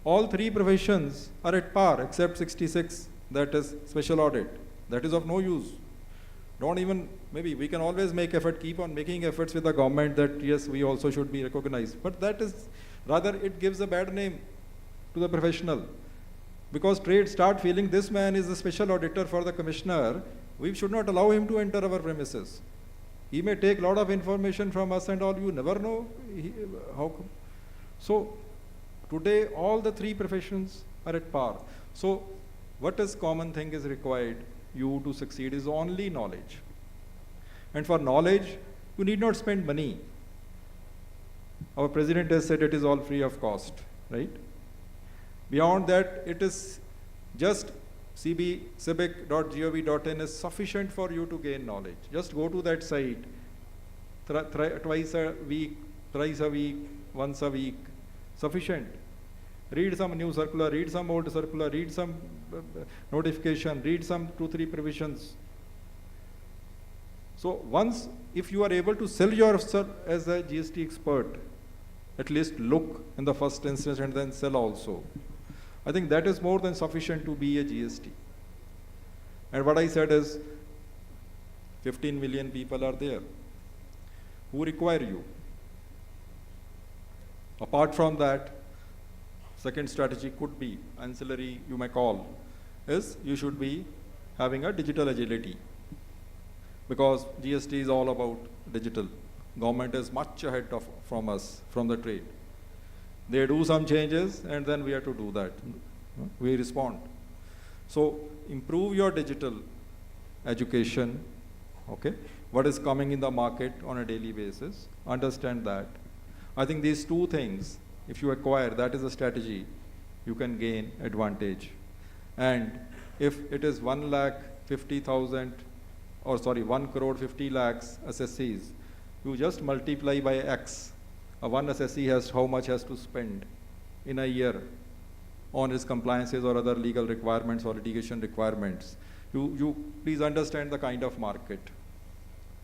all 3 professions are at par except 66, that is special audit. That is of no use. Don't even, maybe we can always make effort, keep on making efforts with the government that yes, we also should be recognized. But that is, rather it gives a bad name to the professional. Because trade start feeling this man is a special auditor for the commissioner, we should not allow him to enter our premises. He may take a lot of information from us and all, you never know how come. So today all the 3 professions are at par. So what is common thing is required you to succeed is only knowledge. And for knowledge, you need not spend money. Our president has said it is all free of cost, right? Beyond that, it is just civic.gov.in is sufficient for you to gain knowledge. Just go to that site twice a week, thrice a week, once a week, sufficient. Read some new circular, read some old circular, read some notification, read some 2-3 provisions. So once, if you are able to sell yourself as a GST expert, at least look in the first instance and then sell also. I think that is more than sufficient to be a GST. And what I said is, 15 million people are there who require you. Apart from that, second strategy could be, ancillary you may call, is you should be having a digital agility. Because GST is all about digital. Government is much ahead from us, from the trade. They do some changes and then we have to do that. We respond. So improve your digital education, okay? What is coming in the market on a daily basis, understand that. I think these 2 things, if you acquire, that is a strategy, you can gain advantage. And if it is 1,50,000, or sorry, 1 crore 50 lakhs assessees, you just multiply by X. One assessee has how much has to spend in a year on his compliances or other legal requirements or litigation requirements. You please understand the kind of market,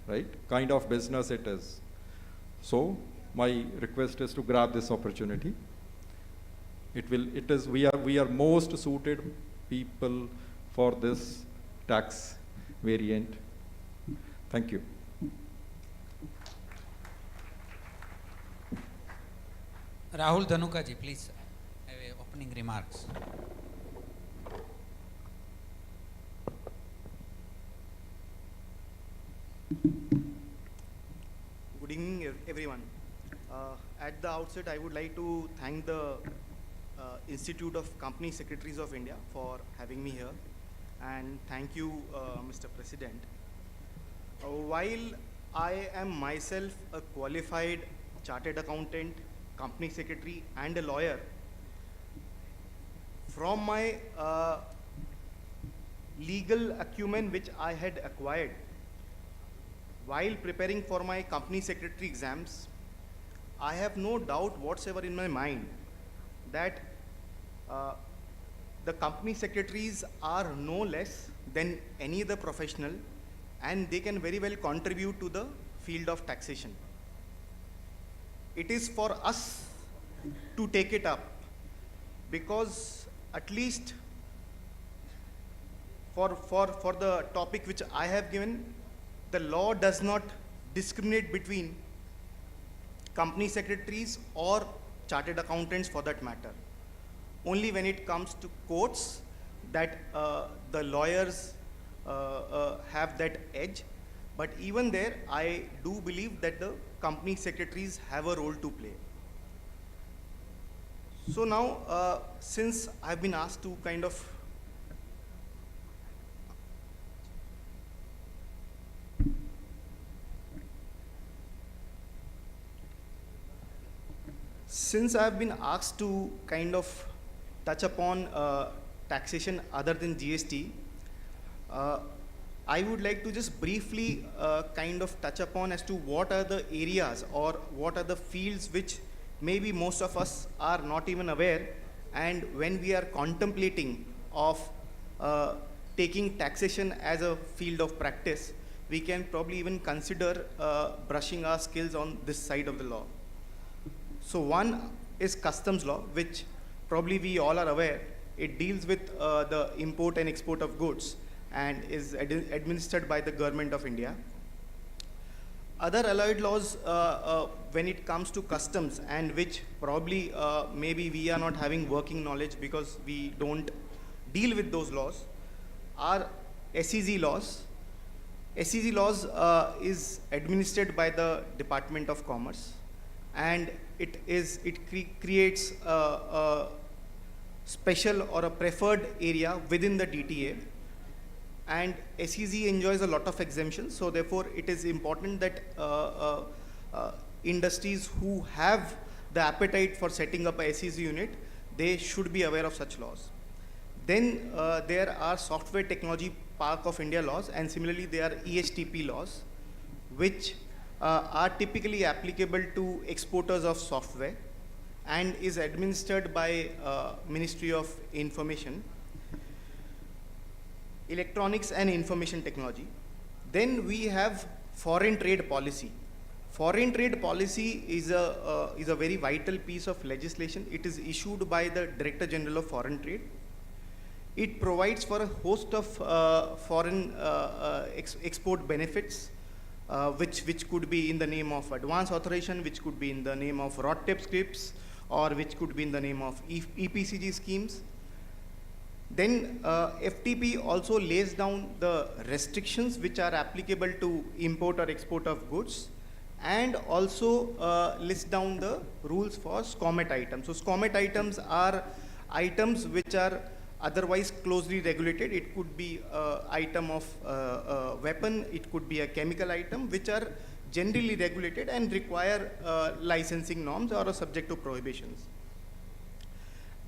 right? Kind of business it is. So my request is to grab this opportunity. We are most suited people for this tax variant. Thank you. Rahul Dhanukaji, please have opening remarks. Good evening, everyone. At the outset, I would like to thank the Institute of Company Secretaries of India for having me here, and thank you, Mr. President. While I am myself a qualified chartered accountant, company secretary, and a lawyer, from my legal acumen which I had acquired while preparing for my company secretary exams, I have no doubt whatsoever in my mind that the company secretaries are no less than any other professional, and they can very well contribute to the field of taxation. It is for us to take it up, because at least for the topic which I have given, the law does not discriminate between company secretaries or chartered accountants for that matter. Only when it comes to courts that the lawyers have that edge. But even there, I do believe that the company secretaries have a role to play. So now, since I've been asked to kind of touch upon taxation other than GST, I would like to just briefly kind of touch upon as to what are the areas or what are the fields which maybe most of us are not even aware, and when we are contemplating of taking taxation as a field of practice, we can probably even consider brushing our skills on this side of the law. So one is customs law, which probably we all are aware. It deals with the import and export of goods and is administered by the government of India. Other allied laws when it comes to customs, and which probably maybe we are not having working knowledge because we don't deal with those laws, are SEZ laws. SEZ laws is administered by the Department of Commerce, and it creates a special or a preferred area within the DTA, and SEZ enjoys a lot of exemptions. So therefore, it is important that industries who have the appetite for setting up a SEZ unit, they should be aware of such laws. Then there are Software Technology Park of India laws, and similarly there are ESTP laws, which are typically applicable to exporters of software and is administered by Ministry of Information, Electronics and Information Technology. Then we have foreign trade policy. Foreign trade policy is a very vital piece of legislation. It is issued by the Director General of Foreign Trade. It provides for a host of foreign export benefits, which could be in the name of advance authorization, which could be in the name of RODTEP scripts, or which could be in the name of EPCG schemes. Then FTP also lays down the restrictions which are applicable to import or export of goods, and also lists down the rules for SCOMET items. So SCOMET items are items which are otherwise closely regulated. It could be an item of a weapon, it could be a chemical item, which are generally regulated and require licensing norms or are subject to prohibitions.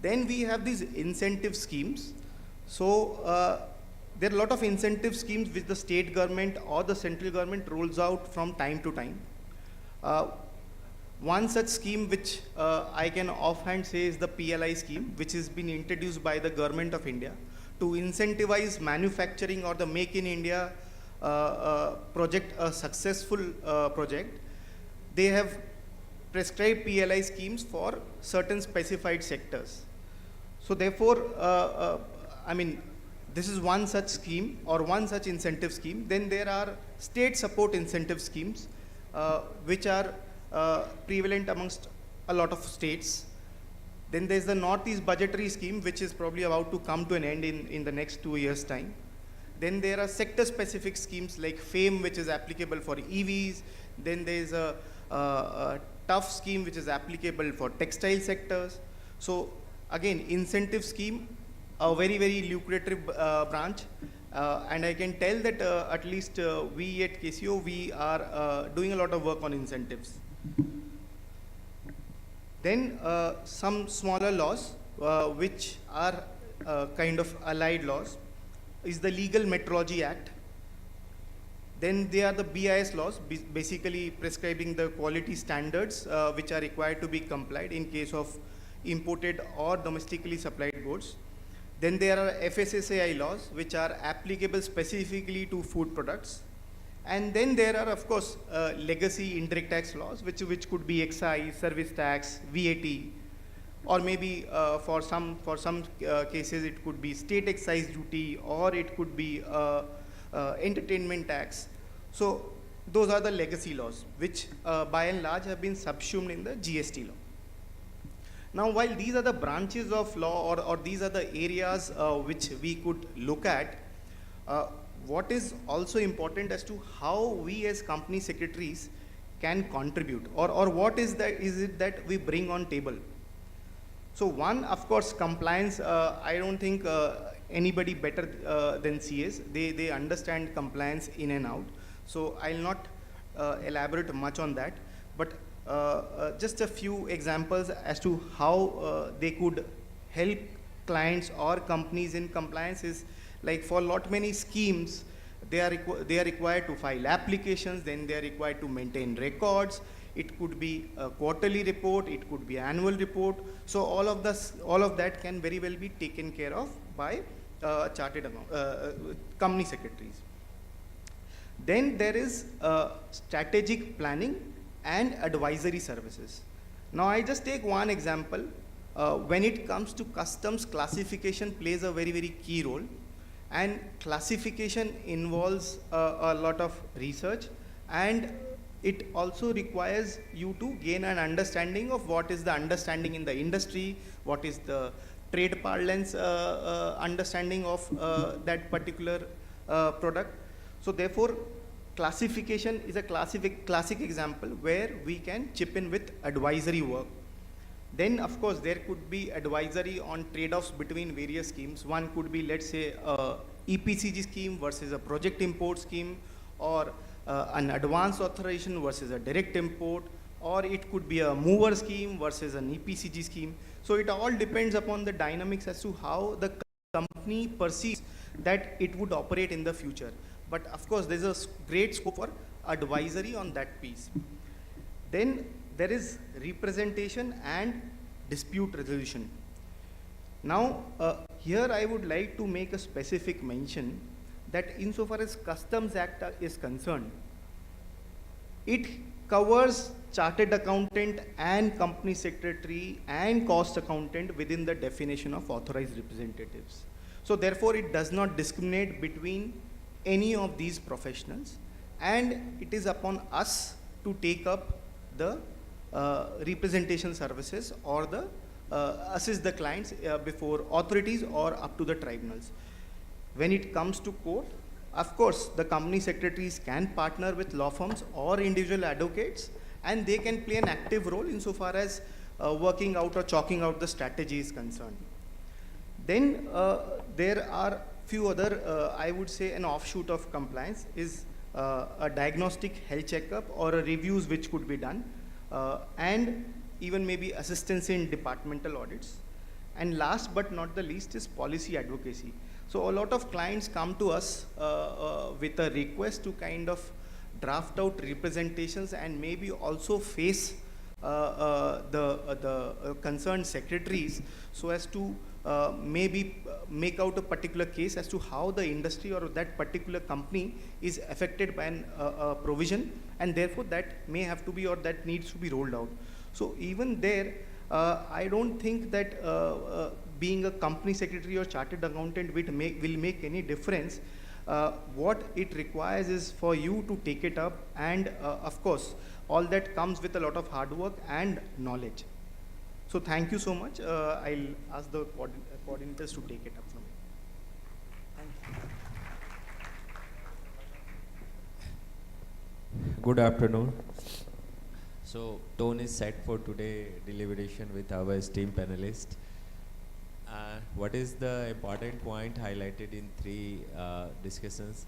Then we have these incentive schemes. So there are a lot of incentive schemes which the state government or the central government rolls out from time to time. One such scheme which I can offhand say is the PLI scheme, which has been introduced by the government of India to incentivize manufacturing or the Make in India project, a successful project. They have prescribed PLI schemes for certain specified sectors. So therefore, I mean, this is one such scheme or one such incentive scheme. Then there are state support incentive schemes, which are prevalent amongst a lot of states. Then there's the Northeast Budgetary Scheme, which is probably about to come to an end in the next 2 years' time. Then there are sector-specific schemes like FAME, which is applicable for EVs. Then there's a TOUGH scheme, which is applicable for textile sectors. So again, incentive scheme, a very, very lucrative branch. And I can tell that at least we at KCO, we are doing a lot of work on incentives. Then some smaller laws, which are kind of allied laws, is the Legal Metrology Act. Then there are the BIS laws, basically prescribing the quality standards which are required to be complied in case of imported or domestically supplied goods. Then there are FSSAI laws, which are applicable specifically to food products. And then there are, of course, legacy indirect tax laws, which could be excise, service tax, VAT, or maybe for some cases it could be state excise duty, or it could be entertainment tax. So those are the legacy laws, which by and large have been subsumed in the GST law. Now, while these are the branches of law, or these are the areas which we could look at, what is also important as to how we as company secretaries can contribute, or what is it that we bring on table. So one, of course, compliance. I don't think anybody better than CS. They understand compliance in and out. So I'll not elaborate much on that, but just a few examples as to how they could help clients or companies in compliance is like for many schemes, they are required to file applications, then they are required to maintain records. It could be a quarterly report, it could be annual report. So all of that can very well be taken care of by chartered company secretaries. Then there is strategic planning and advisory services. Now I just take one example. When it comes to customs, classification plays a very, very key role. And classification involves a lot of research, and it also requires you to gain an understanding of what is the understanding in the industry, what is the trade parlance understanding of that particular product. So therefore, classification is a classic example where we can chip in with advisory work. Then, of course, there could be advisory on trade-offs between various schemes. One could be, let's say, a EPCG scheme versus a project import scheme, or an advance authorization versus a direct import, or it could be a mover scheme versus an EPCG scheme. So it all depends upon the dynamics as to how the company perceives that it would operate in the future. But of course, there's a great scope for advisory on that piece. Then there is representation and dispute resolution. Now, here I would like to make a specific mention that insofar as Customs Act is concerned, it covers chartered accountant and company secretary and cost accountant within the definition of authorized representatives. So therefore, it does not discriminate between any of these professionals, and it is upon us to take up the representation services or the assist the clients before authorities or up to the tribunals. When it comes to court, of course, the company secretaries can partner with law firms or individual advocates, and they can play an active role insofar as working out or chalking out the strategy is concerned. Then there are few other, I would say an offshoot of compliance is a diagnostic health checkup or a reviews which could be done, and even maybe assistance in departmental audits. And last but not the least is policy advocacy. So a lot of clients come to us with a request to kind of draft out representations and maybe also face the concerned secretaries so as to maybe make out a particular case as to how the industry or that particular company is affected by a provision, and therefore that may have to be or that needs to be rolled out. So even there, I don't think that being a company secretary or chartered accountant will make any difference. What it requires is for you to take it up, and of course all that comes with a lot of hard work and knowledge. So thank you so much. I'll ask the coordinators to take it up from here. Thank you. Good afternoon. So tone is set for today deliberation with our esteemed panelists. What is the important point highlighted in three discussions?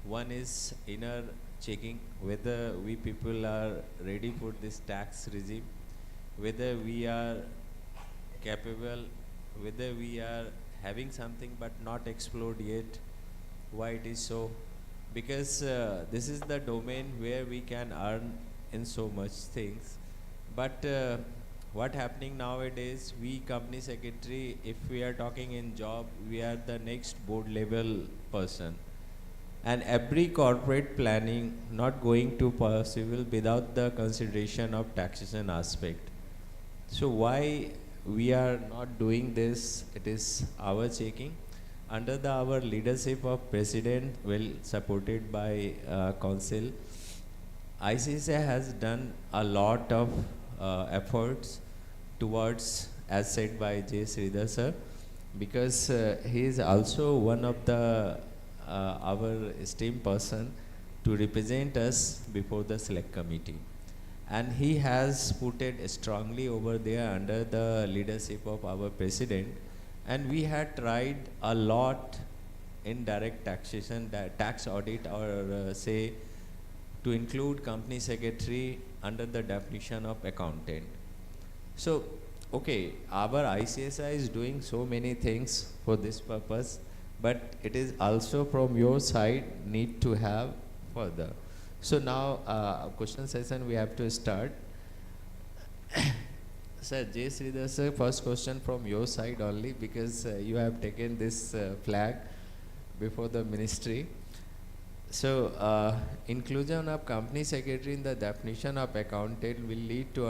One is inner checking, whether we people are ready for this tax regime, whether we are capable, whether we are having something but not explored yet, why it is so. Because this is the domain where we can earn in so much things. But what happening nowadays, we company secretary, if we are talking in job, we are the next board level person. And every corporate planning not going to possible without the consideration of taxation aspect. So why we are not doing this? It is our checking. Under our leadership of President, well supported by Council, ICCI has done a lot of efforts towards, as said by J. Sridhar sir, because he is also one of the our esteemed person to represent us before the select committee. And he has put it strongly over there under the leadership of our president. And we had tried a lot in direct taxation, tax audit, or say to include company secretary under the definition of accountant. So, okay, our ICSI is doing so many things for this purpose, but it is also from your side need to have further. So now, question session we have to start. Sir, J. Sridhar sir, first question from your side only, because you have taken this flag before the ministry. So, inclusion of company secretary in the definition of accountant will lead to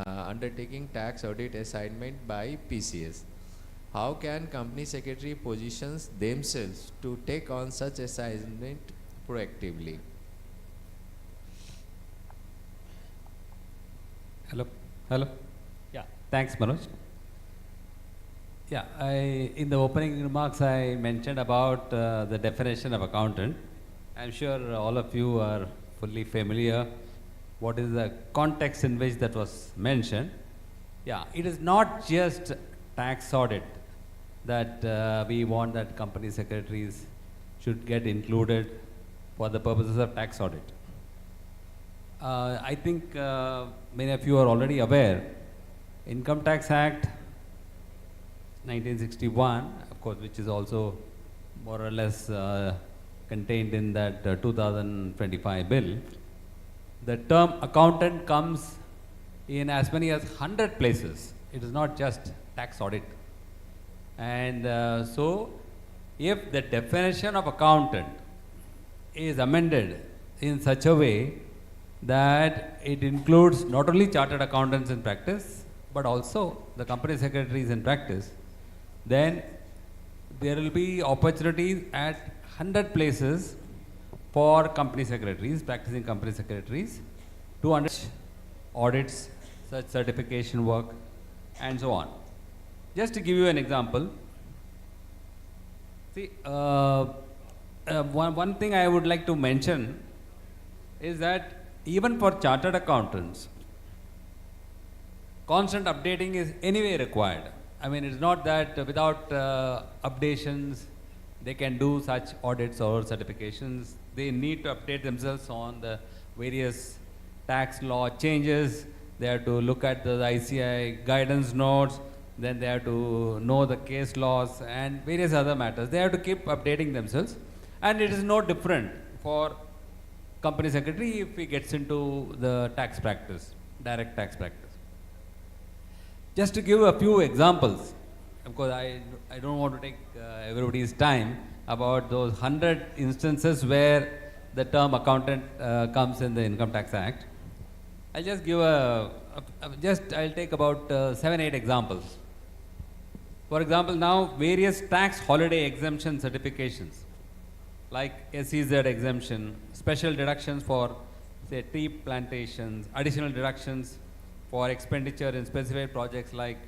undertaking tax audit assignment by PCS. How can company secretary positions themselves to take on such assignment proactively? Hello. Yeah, thanks, Manoj. Yeah, in the opening remarks, I mentioned about the definition of accountant. I'm sure all of you are fully familiar what is the context in which that was mentioned. Yeah, it is not just tax audit that we want that company secretaries should get included for the purposes of tax audit. I think many of you are already aware, Income Tax Act 1961, of course, which is also more or less contained in that 2025 bill. The term accountant comes in as many as 100 places. It is not just tax audit. And so, if the definition of accountant is amended in such a way that it includes not only chartered accountants in practice, but also the company secretaries in practice, then there will be opportunities at 100 places for company secretaries, practicing company secretaries, to undertake audits, such certification work, and so on. Just to give you an example, see, one thing I would like to mention is that even for chartered accountants, constant updating is anyway required. I mean, it's not that without updations, they can do such audits or certifications. They need to update themselves on the various tax law changes. They have to look at the ICI guidance notes, then they have to know the case laws and various other matters. They have to keep updating themselves, and it is no different for company secretary if he gets into the tax practice, direct tax practice. Just to give a few examples, of course I don't want to take everybody's time about those 100 instances where the term accountant comes in the Income Tax Act. I'll just give I'll take about 7-8 examples. For example, now various tax holiday exemption certifications like SEZ exemption, special deductions for say tea plantations, additional deductions for expenditure in specified projects like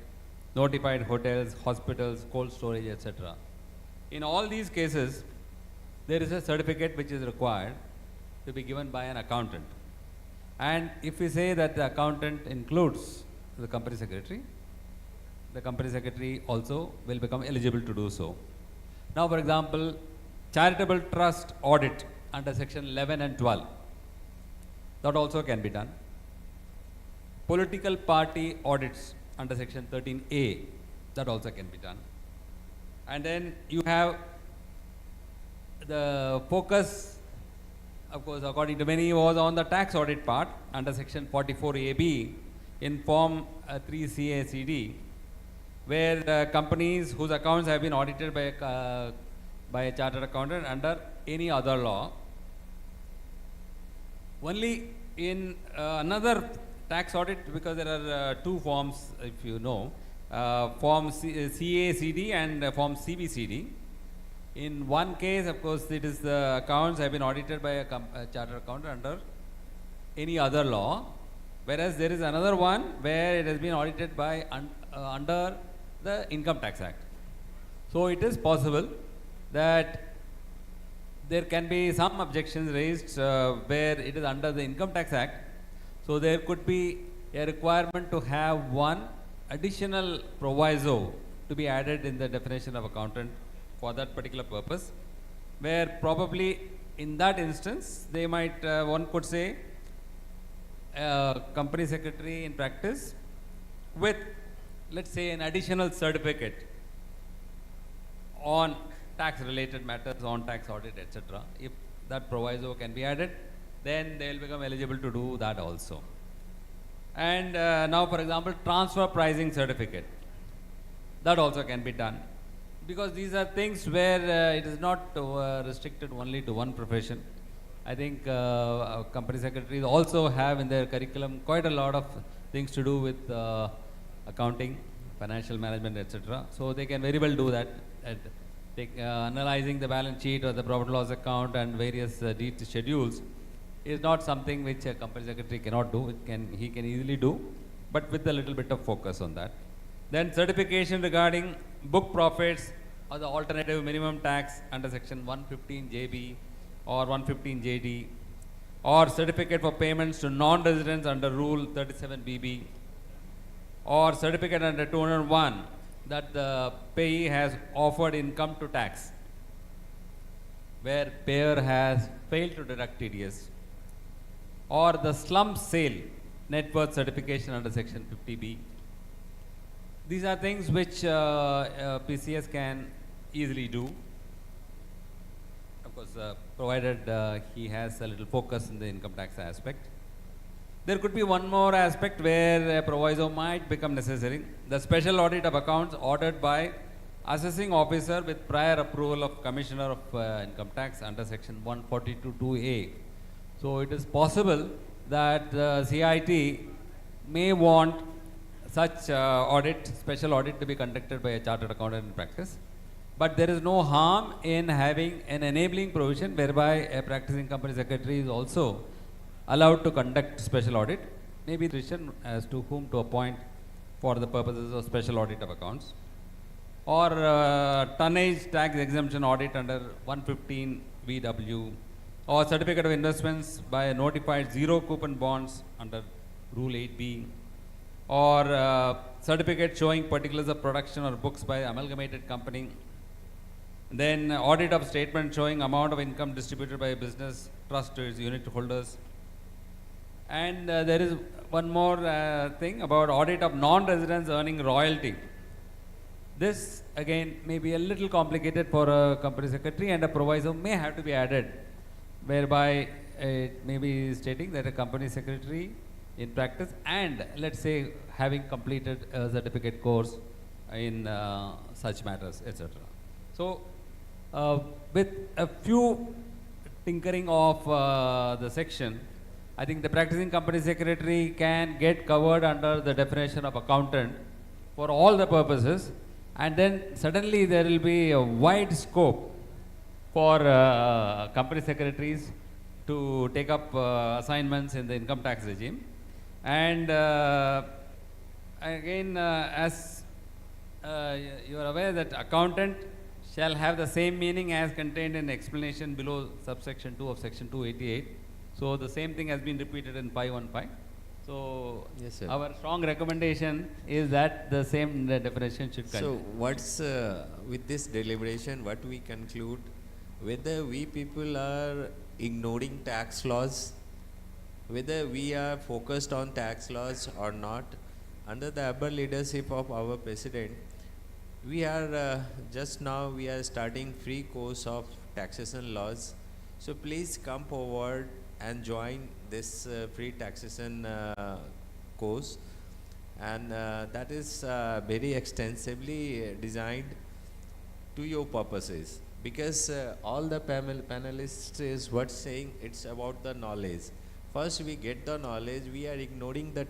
notified hotels, hospitals, cold storage, etc. In all these cases, there is a certificate which is required to be given by an accountant. And if we say that the accountant includes the company secretary also will become eligible to do so. Now, for example, charitable trust audit under section 11 and 12, that also can be done. Political party audits under section 13A, that also can be done. And then you have the focus, of course, according to many, was on the tax audit part under section 44AB in form 3CACD, where companies whose accounts have been audited by a chartered accountant under any other law. Only in another tax audit, because there are two forms, if you know, form CACD and form CBCD. In one case, of course, it is the accounts have been audited by a chartered accountant under any other law, whereas there is another one where it has been audited by under the Income Tax Act. So it is possible that there can be some objections raised where it is under the Income Tax Act. So there could be a requirement to have one additional proviso to be added in the definition of accountant for that particular purpose, where probably in that instance they might, one could say, company secretary in practice with, let's say, an additional certificate on tax related matters, on tax audit, etc. If that proviso can be added, then they will become eligible to do that also. And now, for example, transfer pricing certificate, that also can be done, because these are things where it is not restricted only to one profession. I think company secretaries also have in their curriculum quite a lot of things to do with accounting, financial management, etc. So they can very well do that. Analyzing the balance sheet or the profit loss account and various schedules is not something which a company secretary cannot do. He can easily do, but with a little bit of focus on that. Then certification regarding book profits or the alternative minimum tax under section 115 JB or 115 JD, or certificate for payments to non-residents under rule 37 BB, or certificate under 201 that the payee has offered income to tax where payer has failed to deduct TDS, or the slump sale net worth certification under section 50B. These are things which PCS can easily do, of course, provided he has a little focus in the income tax aspect. There could be one more aspect where a proviso might become necessary: the special audit of accounts ordered by assessing officer with prior approval of Commissioner of Income Tax under section 142(2)(a). So it is possible that the CIT may want such special audit to be conducted by a chartered accountant in practice. But there is no harm in having an enabling provision whereby a practicing company secretary is also allowed to conduct special audit, maybe decision as to whom to appoint for the purposes of special audit of accounts, or tonnage tax exemption audit under 115 VW, or certificate of investments by notified zero coupon bonds under rule 8B, or certificate showing particulars of production or books by amalgamated company. Then audit of statement showing amount of income distributed by a business trust to its unit holders. And there is one more thing about audit of non-residents earning royalty This again may be a little complicated for a company secretary, and a proviso may have to be added, whereby it may be stating that a company secretary in practice and let's say having completed a certificate course in such matters, etc. So with a few tinkering of the section, I think the practicing company secretary can get covered under the definition of accountant for all the purposes, and then suddenly there will be a wide scope for company secretaries to take up assignments in the income tax regime. And again, as you are aware that accountant shall have the same meaning as contained in explanation below subsection 2 of section 288. So the same thing has been repeated in 515. So Yes, sir. our strong recommendation is that the same definition should continue. So what's with this deliberation, what we conclude, whether we people are ignoring tax laws, whether we are focused on tax laws or not, under the able leadership of our president, we are just now we are starting free course of taxation laws. So please come forward and join this free taxation course, and that is very extensively designed to your purposes, because all the panelists is what's saying, it's about the knowledge. First we get the knowledge, we are ignoring the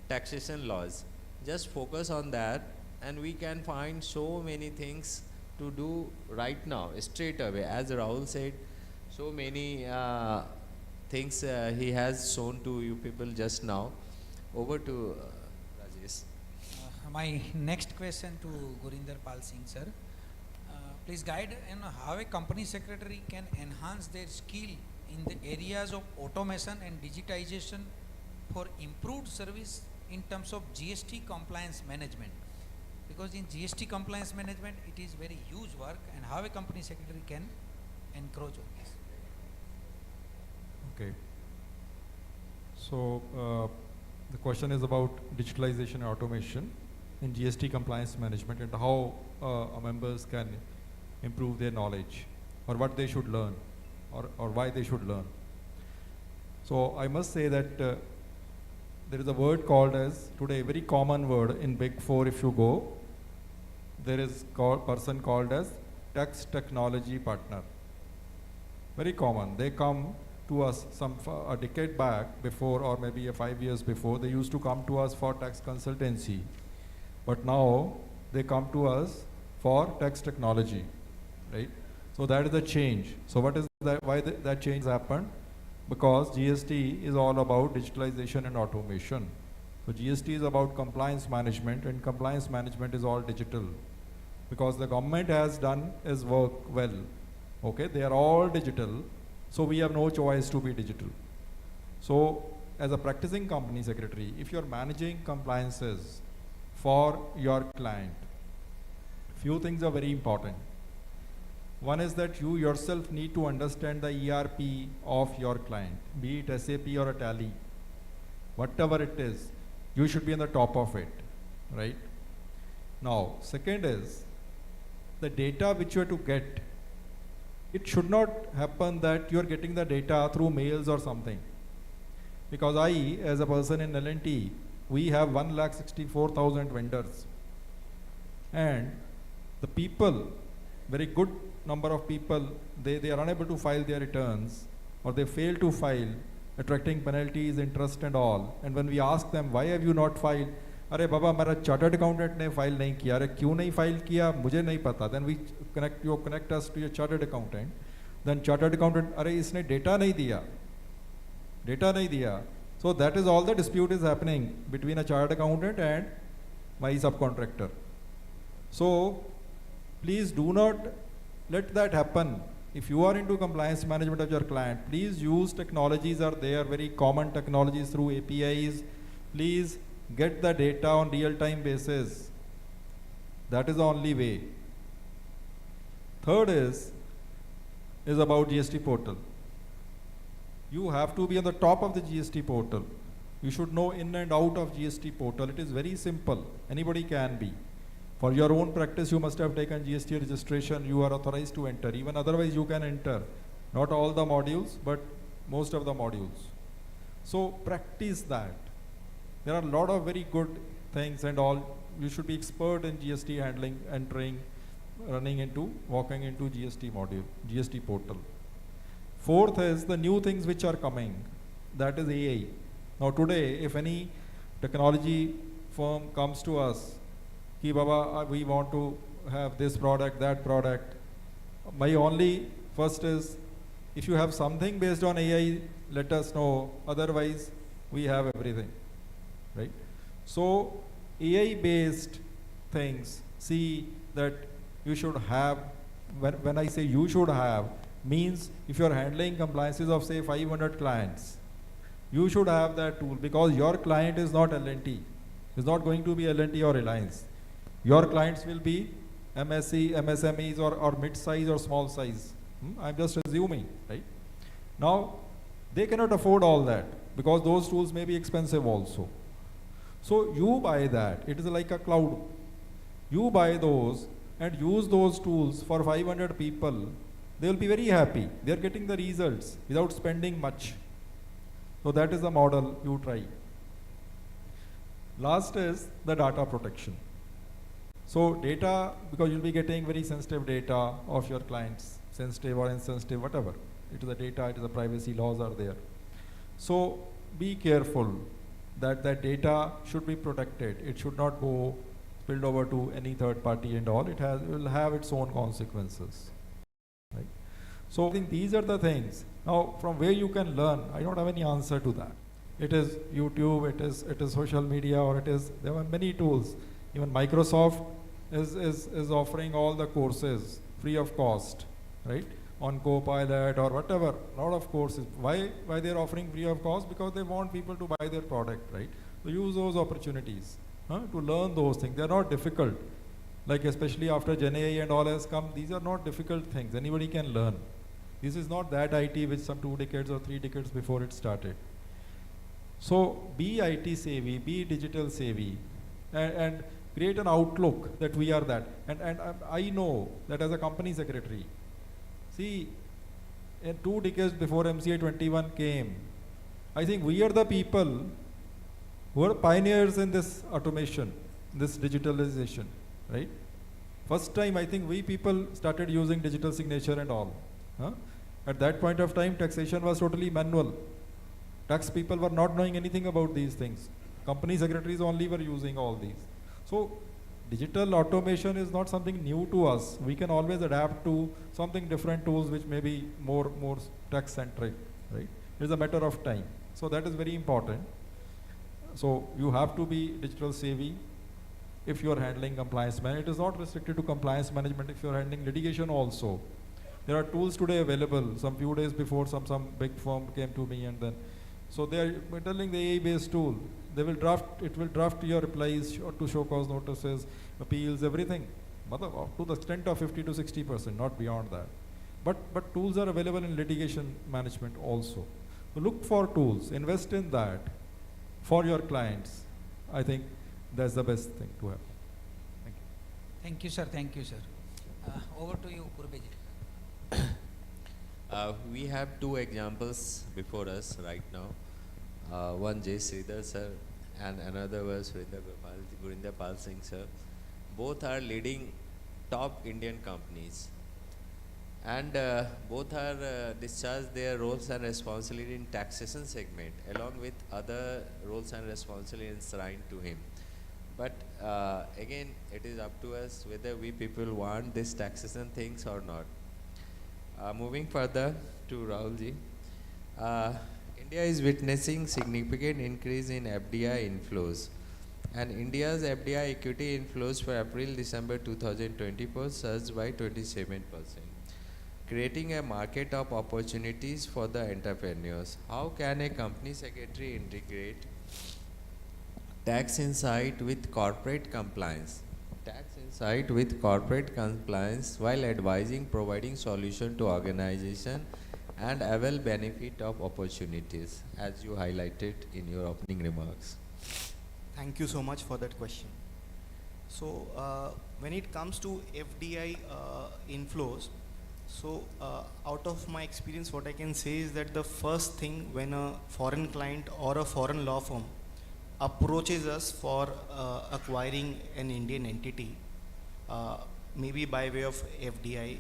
taxation laws. Just focus on that and we can find so many things to do right now, straight away. As Rahul said, so many things he has shown to you people just now. Over to Rajesh. My next question to Gurinder Pal Singh sir. Please guide how a company secretary can enhance their skill in the areas of automation and digitization for improved service in terms of GST compliance management. Because in GST compliance management, it is very huge work, and how a company secretary can encroach on this. Okay. So the question is about digitalization and automation in GST compliance management, and how members can improve their knowledge, or what they should learn, or why they should learn. So I must say that there is a word called as, today, a very common word in Big Four. If you go, there is person called as tax technology partner. Very common. They come to us a decade back before, or maybe 5 years before, they used to come to us for tax consultancy. But now they come to us for tax technology, right? So that is the change. So what is that, why that change happened? Because GST is all about digitalization and automation. So GST is about compliance management, and compliance management is all digital. Because the government has done its work well. Okay, they are all digital, so we have no choice to be digital. So as a practicing company secretary, if you are managing compliances for your client, few things are very important. One is that you yourself need to understand the ERP of your client, be it SAP or a Tally. Whatever it is, you should be on the top of it, right? Now, second is, the data which you are to get, it should not happen that you are getting the data through mails or something. Because I, as a person in L&T, we have 1,64,000 vendors. And the people, very good number of people, they are unable to file their returns, or they fail to file, attracting penalties, interest and all. And when we ask them, why have you not filed? अरे बाबा मेरा chartered accountant ने file नहीं किया, अरे क्यों नहीं file किया मुझे नहीं पता. Then we connect us to your chartered accountant. Then chartered accountant, अरे इसने डेटा नहीं दिया. So that is all the dispute is happening between a chartered accountant and my subcontractor. So please do not let that happen. If you are into compliance management of your client, please use technologies are there, very common technologies through APIs. Please get the data on real-time basis. That is the only way. Third is about GST portal. You have to be on the top of the GST portal. You should know in and out of GST portal. It is very simple. Anybody can be. For your own practice, you must have taken GST registration, you are authorized to enter. Even otherwise, you can enter. Not all the modules, but most of the modules. So practice that. There are a lot of very good things and all. You should be expert in GST handling, entering, walking into GST module, GST portal. Fourth is the new things which are coming. That is AI. Now today, if any technology firm comes to us, Ki Baba, we want to have this product, that product. My only first is, if you have something based on AI, let us know. Otherwise, we have everything, right? So AI-based things, see that you should have, when I say you should have, means if you're handling compliances of say 500 clients, you should have that tool, because your client is not L&T. It's not going to be L&T or Reliance. Your clients will be MSC, MSMEs or mid-size or small size. I'm just assuming, right? Now, they cannot afford all that because those tools may be expensive also. So you buy that. It is like a cloud. You buy those and use those tools for 500 people. They will be very happy. They are getting the results without spending much. So that is the model you try. Last is the data protection. So data, because you'll be getting very sensitive data of your clients, sensitive or insensitive, whatever. It is the data, it is the privacy laws are there. So be careful that that data should be protected. It should not go spilled over to any third party and all. It will have its own consequences. Right? So I think these are the things. Now from where you can learn, I don't have any answer to that. It is YouTube, it is social media, or there are many tools. Even Microsoft is offering all the courses free of cost, right? On Copilot or whatever, a lot of courses. Why they're offering free of cost? Because they want people to buy their product, right? So use those opportunities to learn those things. They're not difficult. Like especially after Gen AI and all has come, these are not difficult things. Anybody can learn. This is not that IT which some 2 decades or 3 decades before it started. So be IT savvy, be digital savvy, and create an outlook that we are that. And I know that as a company secretary, see, in 2 decades before MCA 21 came, I think we are the people who are pioneers in this automation, this digitalization, right? First time, I think we people started using digital signature and all. At that point of time, taxation was totally manual. Tax people were not knowing anything about these things. Company secretaries only were using all these. So digital automation is not something new to us. We can always adapt to something different tools which may be more tax centric, right? It's a matter of time. So that is very important. So you have to be digital savvy if you are handling compliance management. It is not restricted to compliance management. If you are handling litigation also, there are tools today available. Some few days before, some big firm came to me and then, so they are telling the AI-based tool. It will draft your replies to show cause notices, appeals, everything. Up to the extent of 50 to 60%, not beyond that. But tools are available in litigation management also. So look for tools, invest in that for your clients. I think that's the best thing to have. Thank you. Thank you, sir. Thank you, sir. Over to you, Purbeji. We have 2 examples before us right now. One J. Sridhar sir and another was Gurinder Pal Singh sir. Both are leading top Indian companies. And both are discharged their roles and responsibility in taxation segment along with other roles and responsibility enshrined to him. But again, it is up to us whether we people want these taxation things or not. Moving further to Rahulji, India is witnessing significant increase in FDI inflows, and India's FDI equity inflows for April-December 2024 surged by 27%, creating a market of opportunities for the entrepreneurs. How can a company secretary integrate tax insight with corporate compliance? While advising, providing solution to organization and avail benefit of opportunities, as you highlighted in your opening remarks. Thank you so much for that question. So when it comes to FDI inflows, so out of my experience, what I can say is that the first thing when a foreign client or a foreign law firm approaches us for acquiring an Indian entity, maybe by way of FDI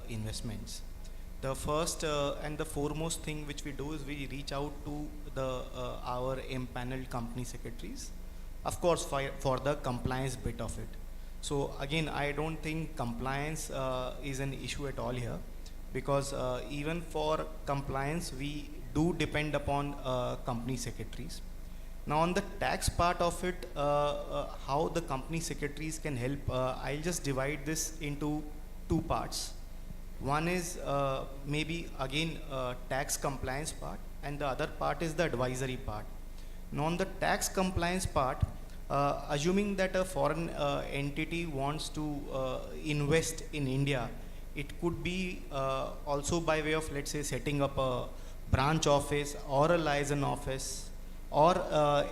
investments, the first and the foremost thing which we do is we reach out to the our empaneled company secretaries, of course for the compliance bit of it. So again, I don't think compliance is an issue at all here, because even for compliance we do depend upon company secretaries. Now on the tax part of it, how the company secretaries can help, I'll just divide this into two parts. One is maybe again tax compliance part, and the other part is the advisory part. Now on the tax compliance part, assuming that a foreign entity wants to invest in India, it could be also by way of, let's say, setting up a branch office or a liaison office or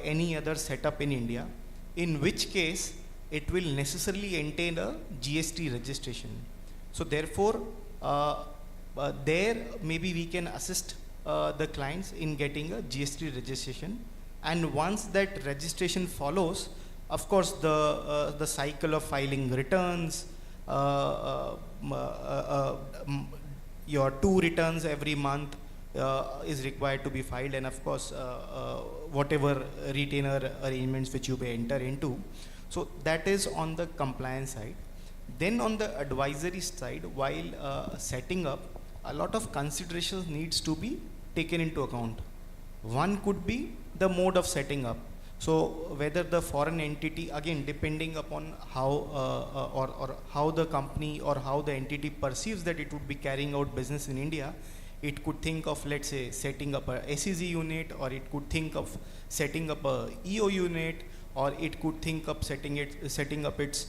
any other setup in India, in which case it will necessarily entail a GST registration. So therefore, there maybe we can assist the clients in getting a GST registration, and once that registration follows, of course the cycle of filing returns, your 2 returns every month is required to be filed, and of course whatever retainer arrangements which you may enter into. So that is on the compliance side. Then on the advisory side, while setting up, a lot of considerations needs to be taken into account. One could be the mode of setting up. So whether the foreign entity, again depending upon how or how the company or how the entity perceives that it would be carrying out business in India, it could think of, let's say, setting up a SEZ unit, or it could think of setting up a EO unit, or it could think of setting up its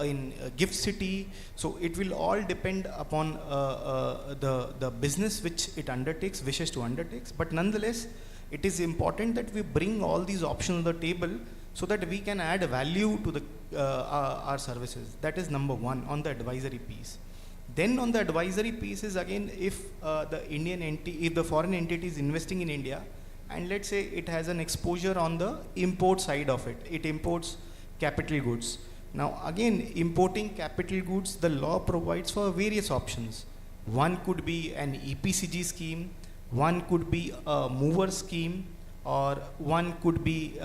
in gift city. So it will all depend upon the business which it wishes to undertake. But nonetheless, it is important that we bring all these options on the table so that we can add value to the our services. That is number one on the advisory piece. Then on the advisory piece is, again, if if the foreign entity is investing in India, and let's say it has an exposure on the import side of it, it imports capital goods. Now again, importing capital goods, the law provides for various options. One could be an EPCG scheme, one could be a mover scheme, or one could be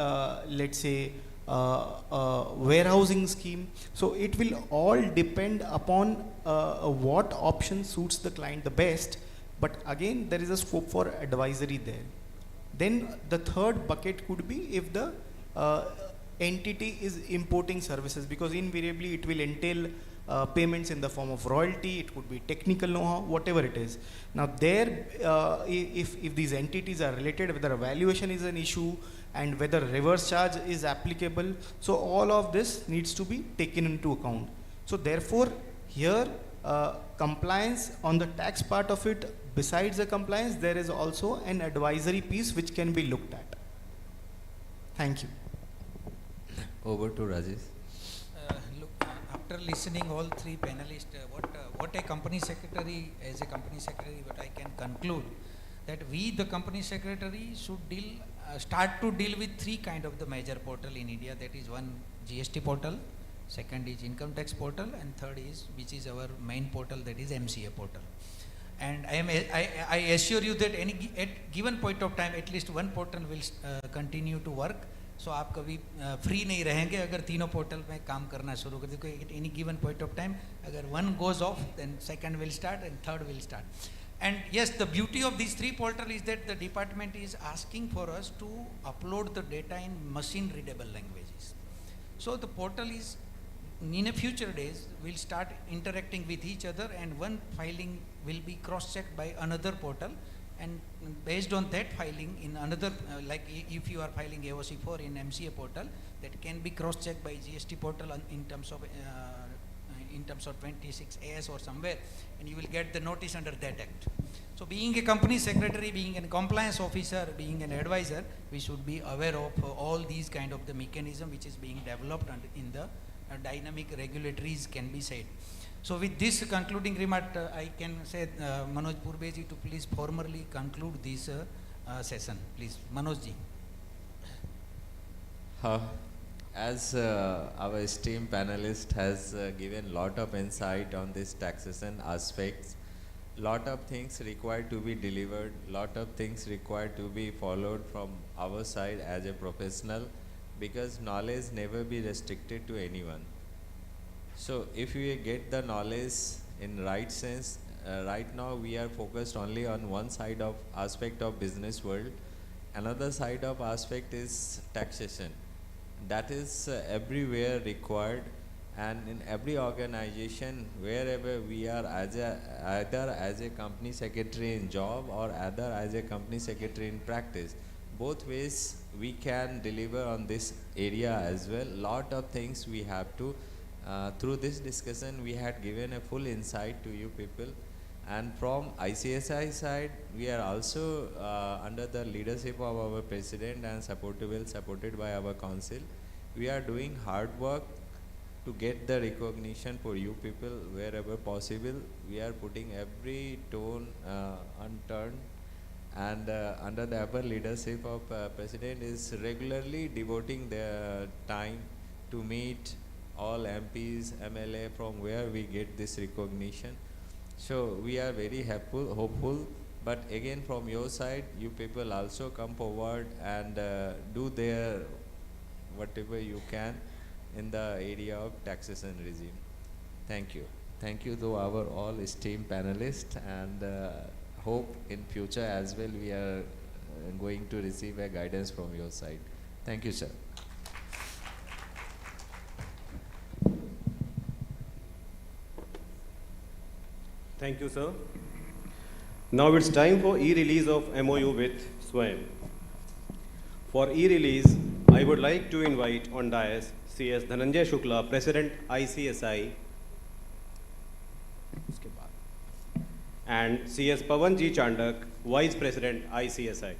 let's say warehousing scheme. So it will all depend upon what option suits the client the best, but again there is a scope for advisory there. Then the third bucket could be if the entity is importing services, because invariably it will entail payments in the form of royalty, it could be technical know-how, whatever it is. Now there, if these entities are related, whether a valuation is an issue and whether reverse charge is applicable, so all of this needs to be taken into account. So therefore, here compliance on the tax part of it, besides the compliance, there is also an advisory piece which can be looked at. Thank you. Over to Rajesh. Look, after listening all three panelists, what a company secretary, as a company secretary, what I can conclude, that we, the company secretary, should start to deal with three kind of the major portal in India. That is, one, GST portal, second is income tax portal, and third is, which is our main portal, that is MCA portal. And I assure you that at given point of time, at least one portal will continue to work. So आप कभी free नहीं रहेंगे अगर तीनों portal में काम करना शुरू कर दें. At any given point of time, अगर one goes off, then second will start and third will start. And yes, the beauty of these three portals is that the department is asking for us to upload the data in machine readable languages. So the portal is, in a future days, will start interacting with each other, and one filing will be cross-checked by another portal, and based on that filing in another, like if you are filing AOC4 in MCA portal, that can be cross-checked by GST portal in terms of 26 AS or somewhere, and you will get the notice under that act. So being a company secretary, being a compliance officer, being an advisor, we should be aware of all these kind of the mechanism which is being developed in the dynamic regulatories can be said. So with this concluding remark, I can say Manoj Purbeji to please formally conclude this session. Please, Manojji. As our esteemed panelist has given lot of insight on this taxation aspects, lot of things required to be delivered, lot of things required to be followed from our side as a professional, because knowledge never be restricted to anyone. So if we get the knowledge in right sense, right now we are focused only on one side of aspect of business world. Another side of aspect is taxation. That is everywhere required, and in every organization, wherever we are either as a company secretary in job or either as a company secretary in practice, both ways we can deliver on this area as well. Lot of things we have to, through this discussion we had given a full insight to you people. And from ICSI side, we are also under the leadership of our president and supported by our council. We are doing hard work to get the recognition for you people wherever possible. We are putting every tone unturned, and under the upper leadership of president is regularly devoting their time to meet all MPs, MLA from where we get this recognition. So we are very hopeful, but again from your side, you people also come forward and do their whatever you can in the area of taxation regime. Thank you. Thank you to our all esteemed panelists, and hope in future as well we are going to receive a guidance from your side. Thank you, sir. Thank you, sir. Now it's time for e-release of MOU with SWAYAM. For e-release, I would like to invite on dais CS Dhananjay Shukla, President ICSI, and CS Pawan G. Chandak, Vice President ICSI.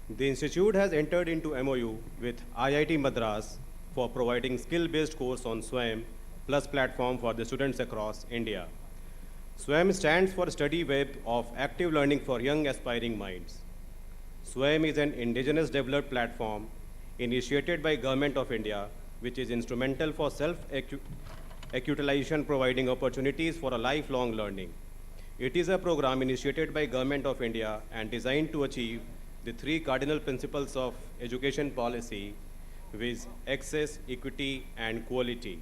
The institute has entered into MOU with IIT Madras for providing skill-based course on SWAYAM plus platform for the students across India. SWAYAM stands for Study Web of Active Learning for Young Aspiring Minds. SWAYAM is an indigenous developed platform initiated by Government of India, which is instrumental for self-actualization, providing opportunities for a lifelong learning. It is a program initiated by Government of India and designed to achieve the three cardinal principles of education policy, with access, equity, and quality.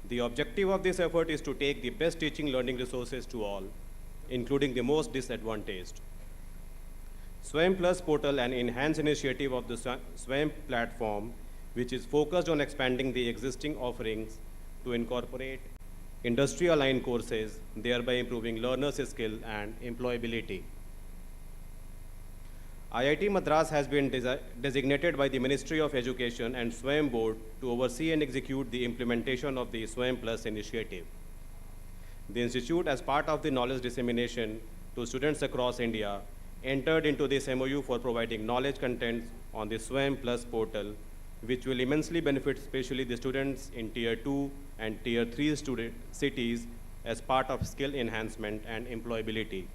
The objective of this effort is to take the best teaching learning resources to all, including the most disadvantaged. SWAYAM Plus portal, an enhanced initiative of the SWAYAM platform, which is focused on expanding the existing offerings to incorporate industry-aligned courses, thereby improving learners' skill and employability. IIT Madras has been designated by the Ministry of Education and SWAYAM Board to oversee and execute the implementation of the SWAYAM Plus initiative. The institute, as part of the knowledge dissemination to students across India, entered into this MOU for providing knowledge content on the SWAYAM Plus portal, which will immensely benefit especially the students in Tier 2 and Tier 3 cities as part of skill enhancement and employability.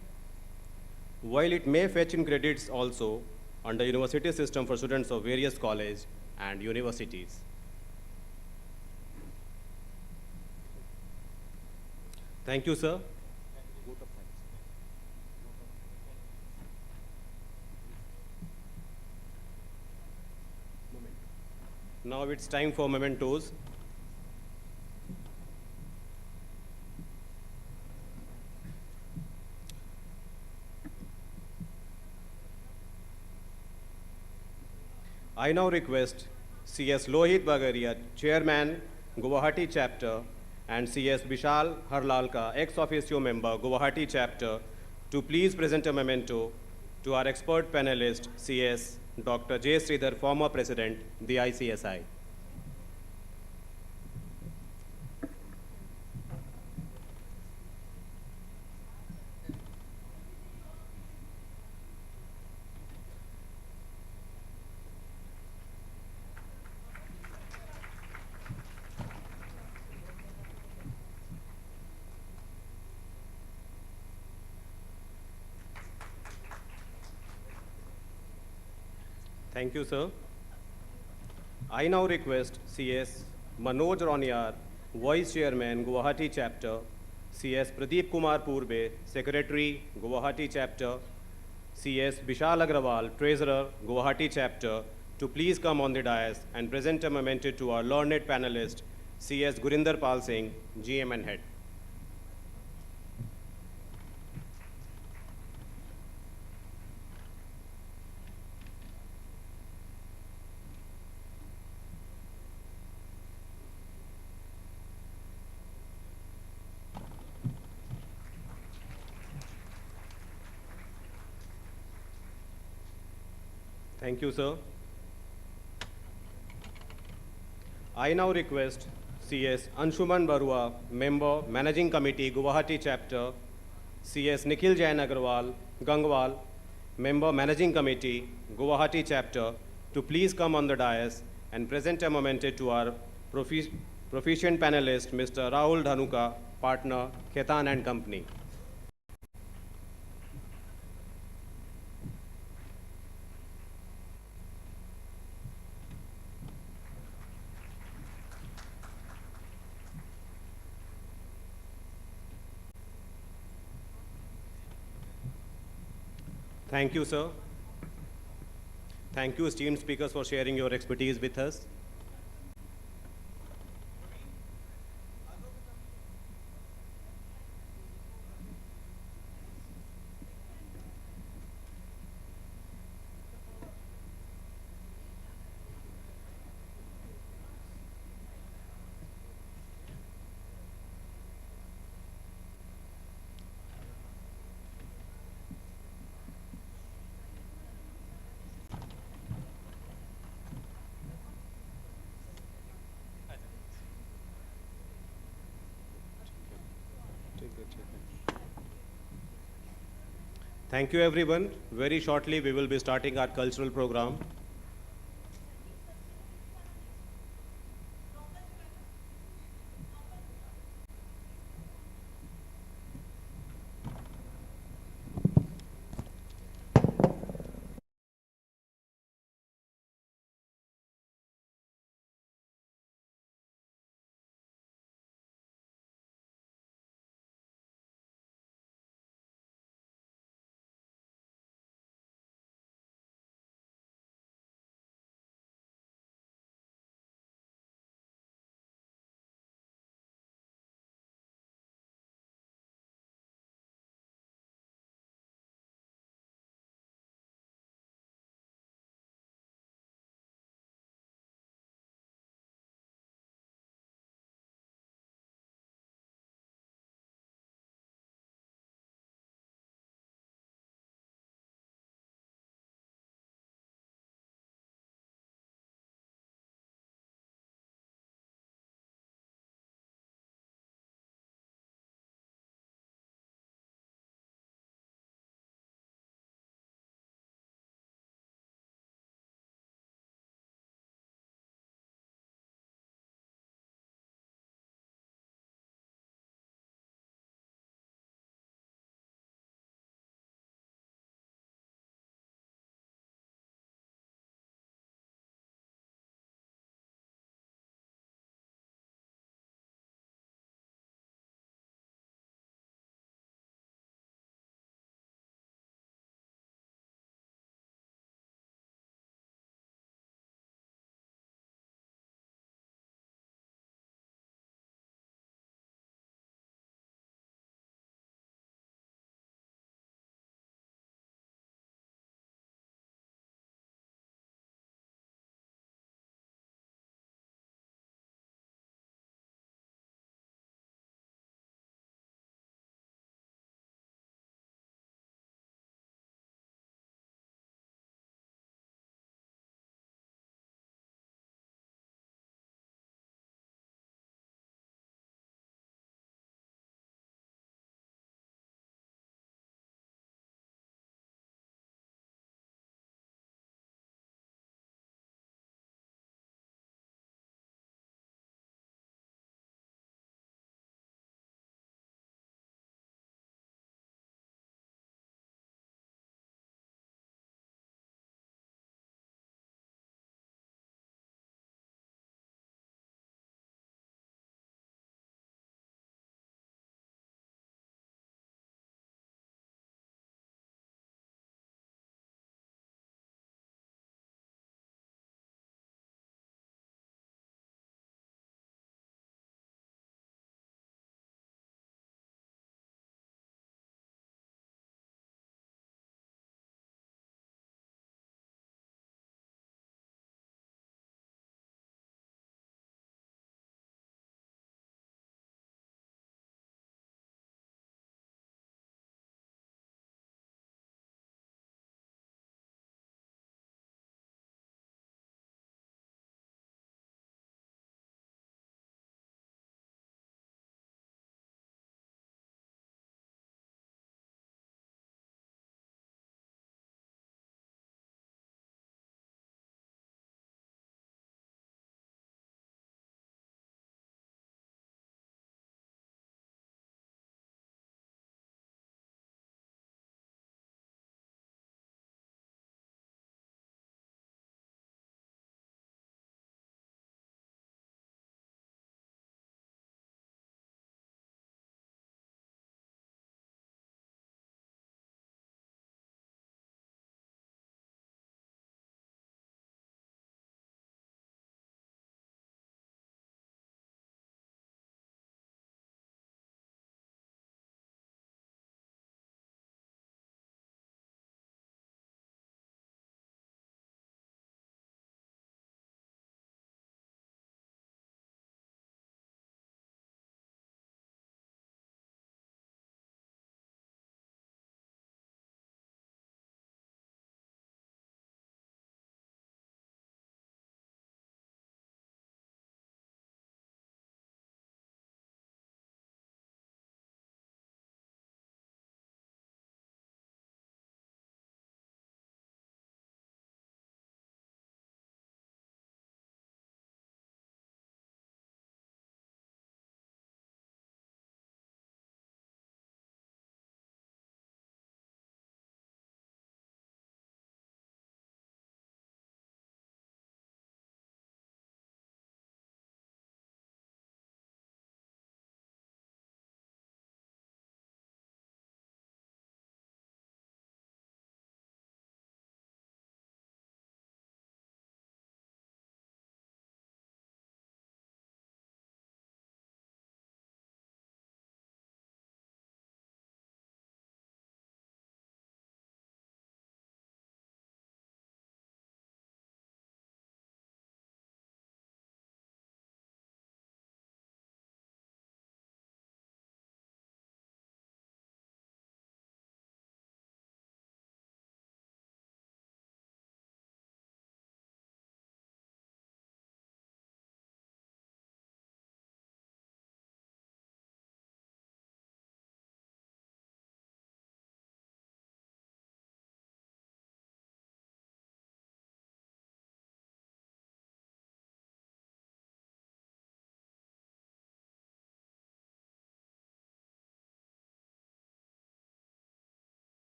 While it may fetch in credits also under university system for students of various colleges and universities. Thank you, sir. Now it's time for mementos. I now request CS Lohit Bagaria, Chairman, Guwahati Chapter, and CS Vishal Harlalka, ex-officio member, Guwahati Chapter, to please present a memento to our expert panelist, CS Dr. J. Sridhar, former President, the ICSI. Thank you, sir. I now request CS Manoj Roniar, Vice Chairman, Guwahati Chapter, CS Pradeep Kumar Purbe, Secretary, Guwahati Chapter, CS Bishal Agrawal, Treasurer, Guwahati Chapter, to please come on the dais and present a memento to our learned panelist, CS Gurinder Pal Singh, GM and Head. Thank you, sir. I now request CS Anshuman Barua, Member, Managing Committee, Guwahati Chapter, CS Nikhil Jain Agarwal, Gangwal, Member, Managing Committee, Guwahati Chapter, to please come on the dais and present a memento to our proficient panelist, Mr. Rahul Dhanuka, Partner, Khetan and Company. Thank you, sir. Thank you, esteemed speakers, for sharing your expertise with us. Thank you, everyone. Very shortly, we will be starting our cultural program.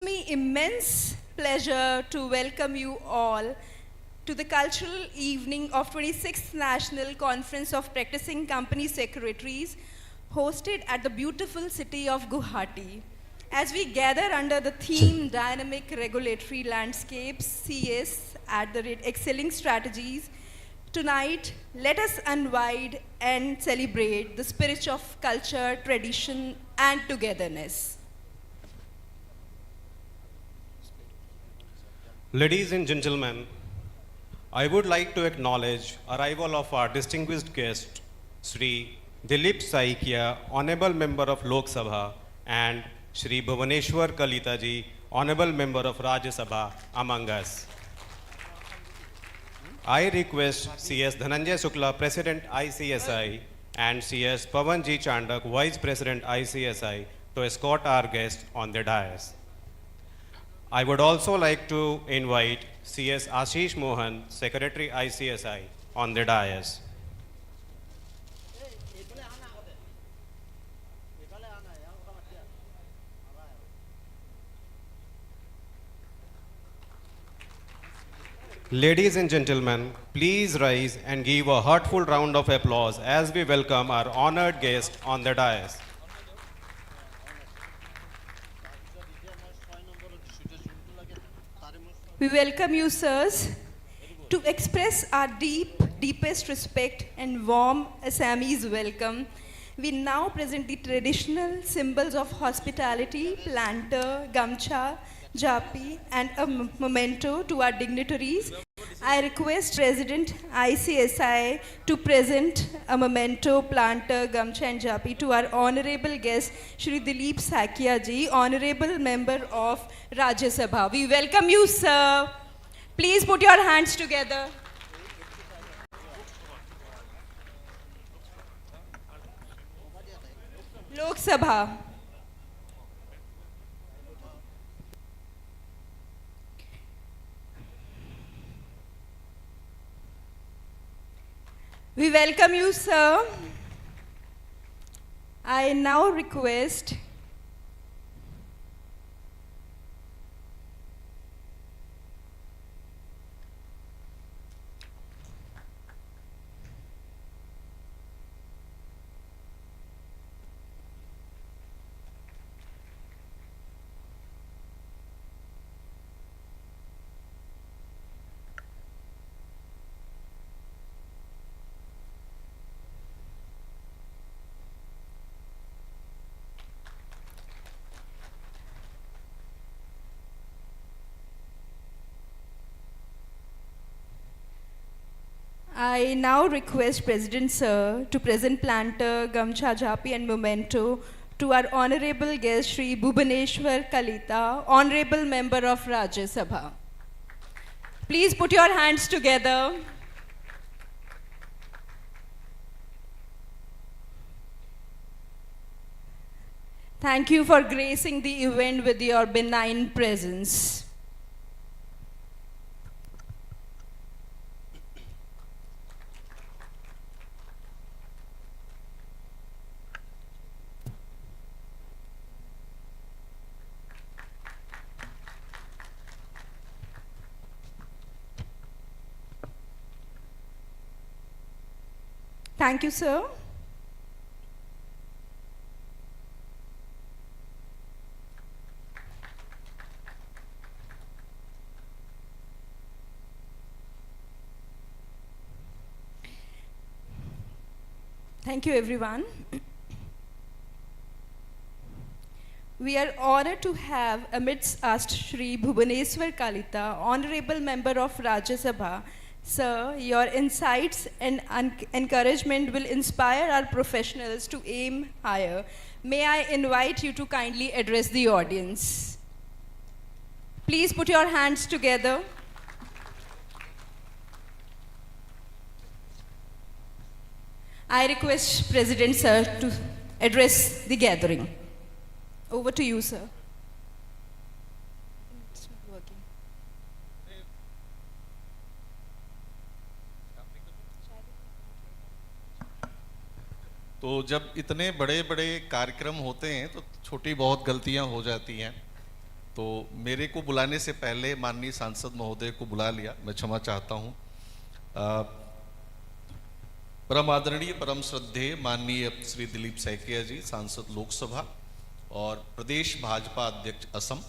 Me immense pleasure to welcome you all to the cultural evening of 26th National Conference of Practicing Company Secretaries hosted at the beautiful city of Guwahati. As we gather under the theme Dynamic Regulatory Landscapes, CS at the rate Excelling Strategies, tonight let us unwind and celebrate the spirit of culture, tradition and togetherness. Ladies and gentlemen, I would like to acknowledge arrival of our distinguished guest, Sri Dilip Saikia, Honorable Member of Lok Sabha, and Sri Bhuvaneshwar Kalita ji, Honorable Member of Rajya Sabha, among us. I request CS Dhananjay Shukla, President ICSI, and CS Pavan G. Chandak, Vice President ICSI, to escort our guest on the dais. I would also like to invite CS Ashish Mohan, Secretary ICSI, on the dais. Ladies and gentlemen, please rise and give a heartful round of applause as we welcome our honored guest on the dais. We welcome you, sirs, to express our deepest respect and warm Assamese welcome. We now present the traditional symbols of hospitality, planter, gamcha, japi, and a memento to our dignitaries. I request President ICSI to present a memento, planter, gamcha, and japi to our honorable guest, Shri Dilip Sakia ji, honorable member of Rajya Sabha. We welcome you, sir. Please put your hands together. Lok Sabha. We welcome you, sir. I now request President Sir to present planter, gamcha, japi and memento to our honorable guest Shri Bhuvaneshwar Kalita, honorable member of Rajya Sabha. Please put your hands together. Thank you for gracing the event with your benign presence. Thank you, sir. Thank you, everyone. We are honored to have amidst us Shri Bhuvaneshwar Kalita, Honorable Member of Rajya Sabha. Sir, your insights and encouragement will inspire our professionals to aim higher. May I invite you to kindly address the audience. Please put your hands together. I request President Sir to address the gathering. Over to you, sir. It's not working. तो जब इतने बड़े बड़े कार्यक्रम होते हैं तो छोटी बहुत गलतियां हो जाती हैं। तो मेरे को बुलाने से पहले माननीय सांसद महोदय को बुला लिया, मैं क्षमा चाहता हूँ। परम आदरणीय परम श्रद्धेय माननीय श्री दिलीप सैकिया जी, सांसद लोकसभा और प्रदेश भाजपा अध्यक्ष असम,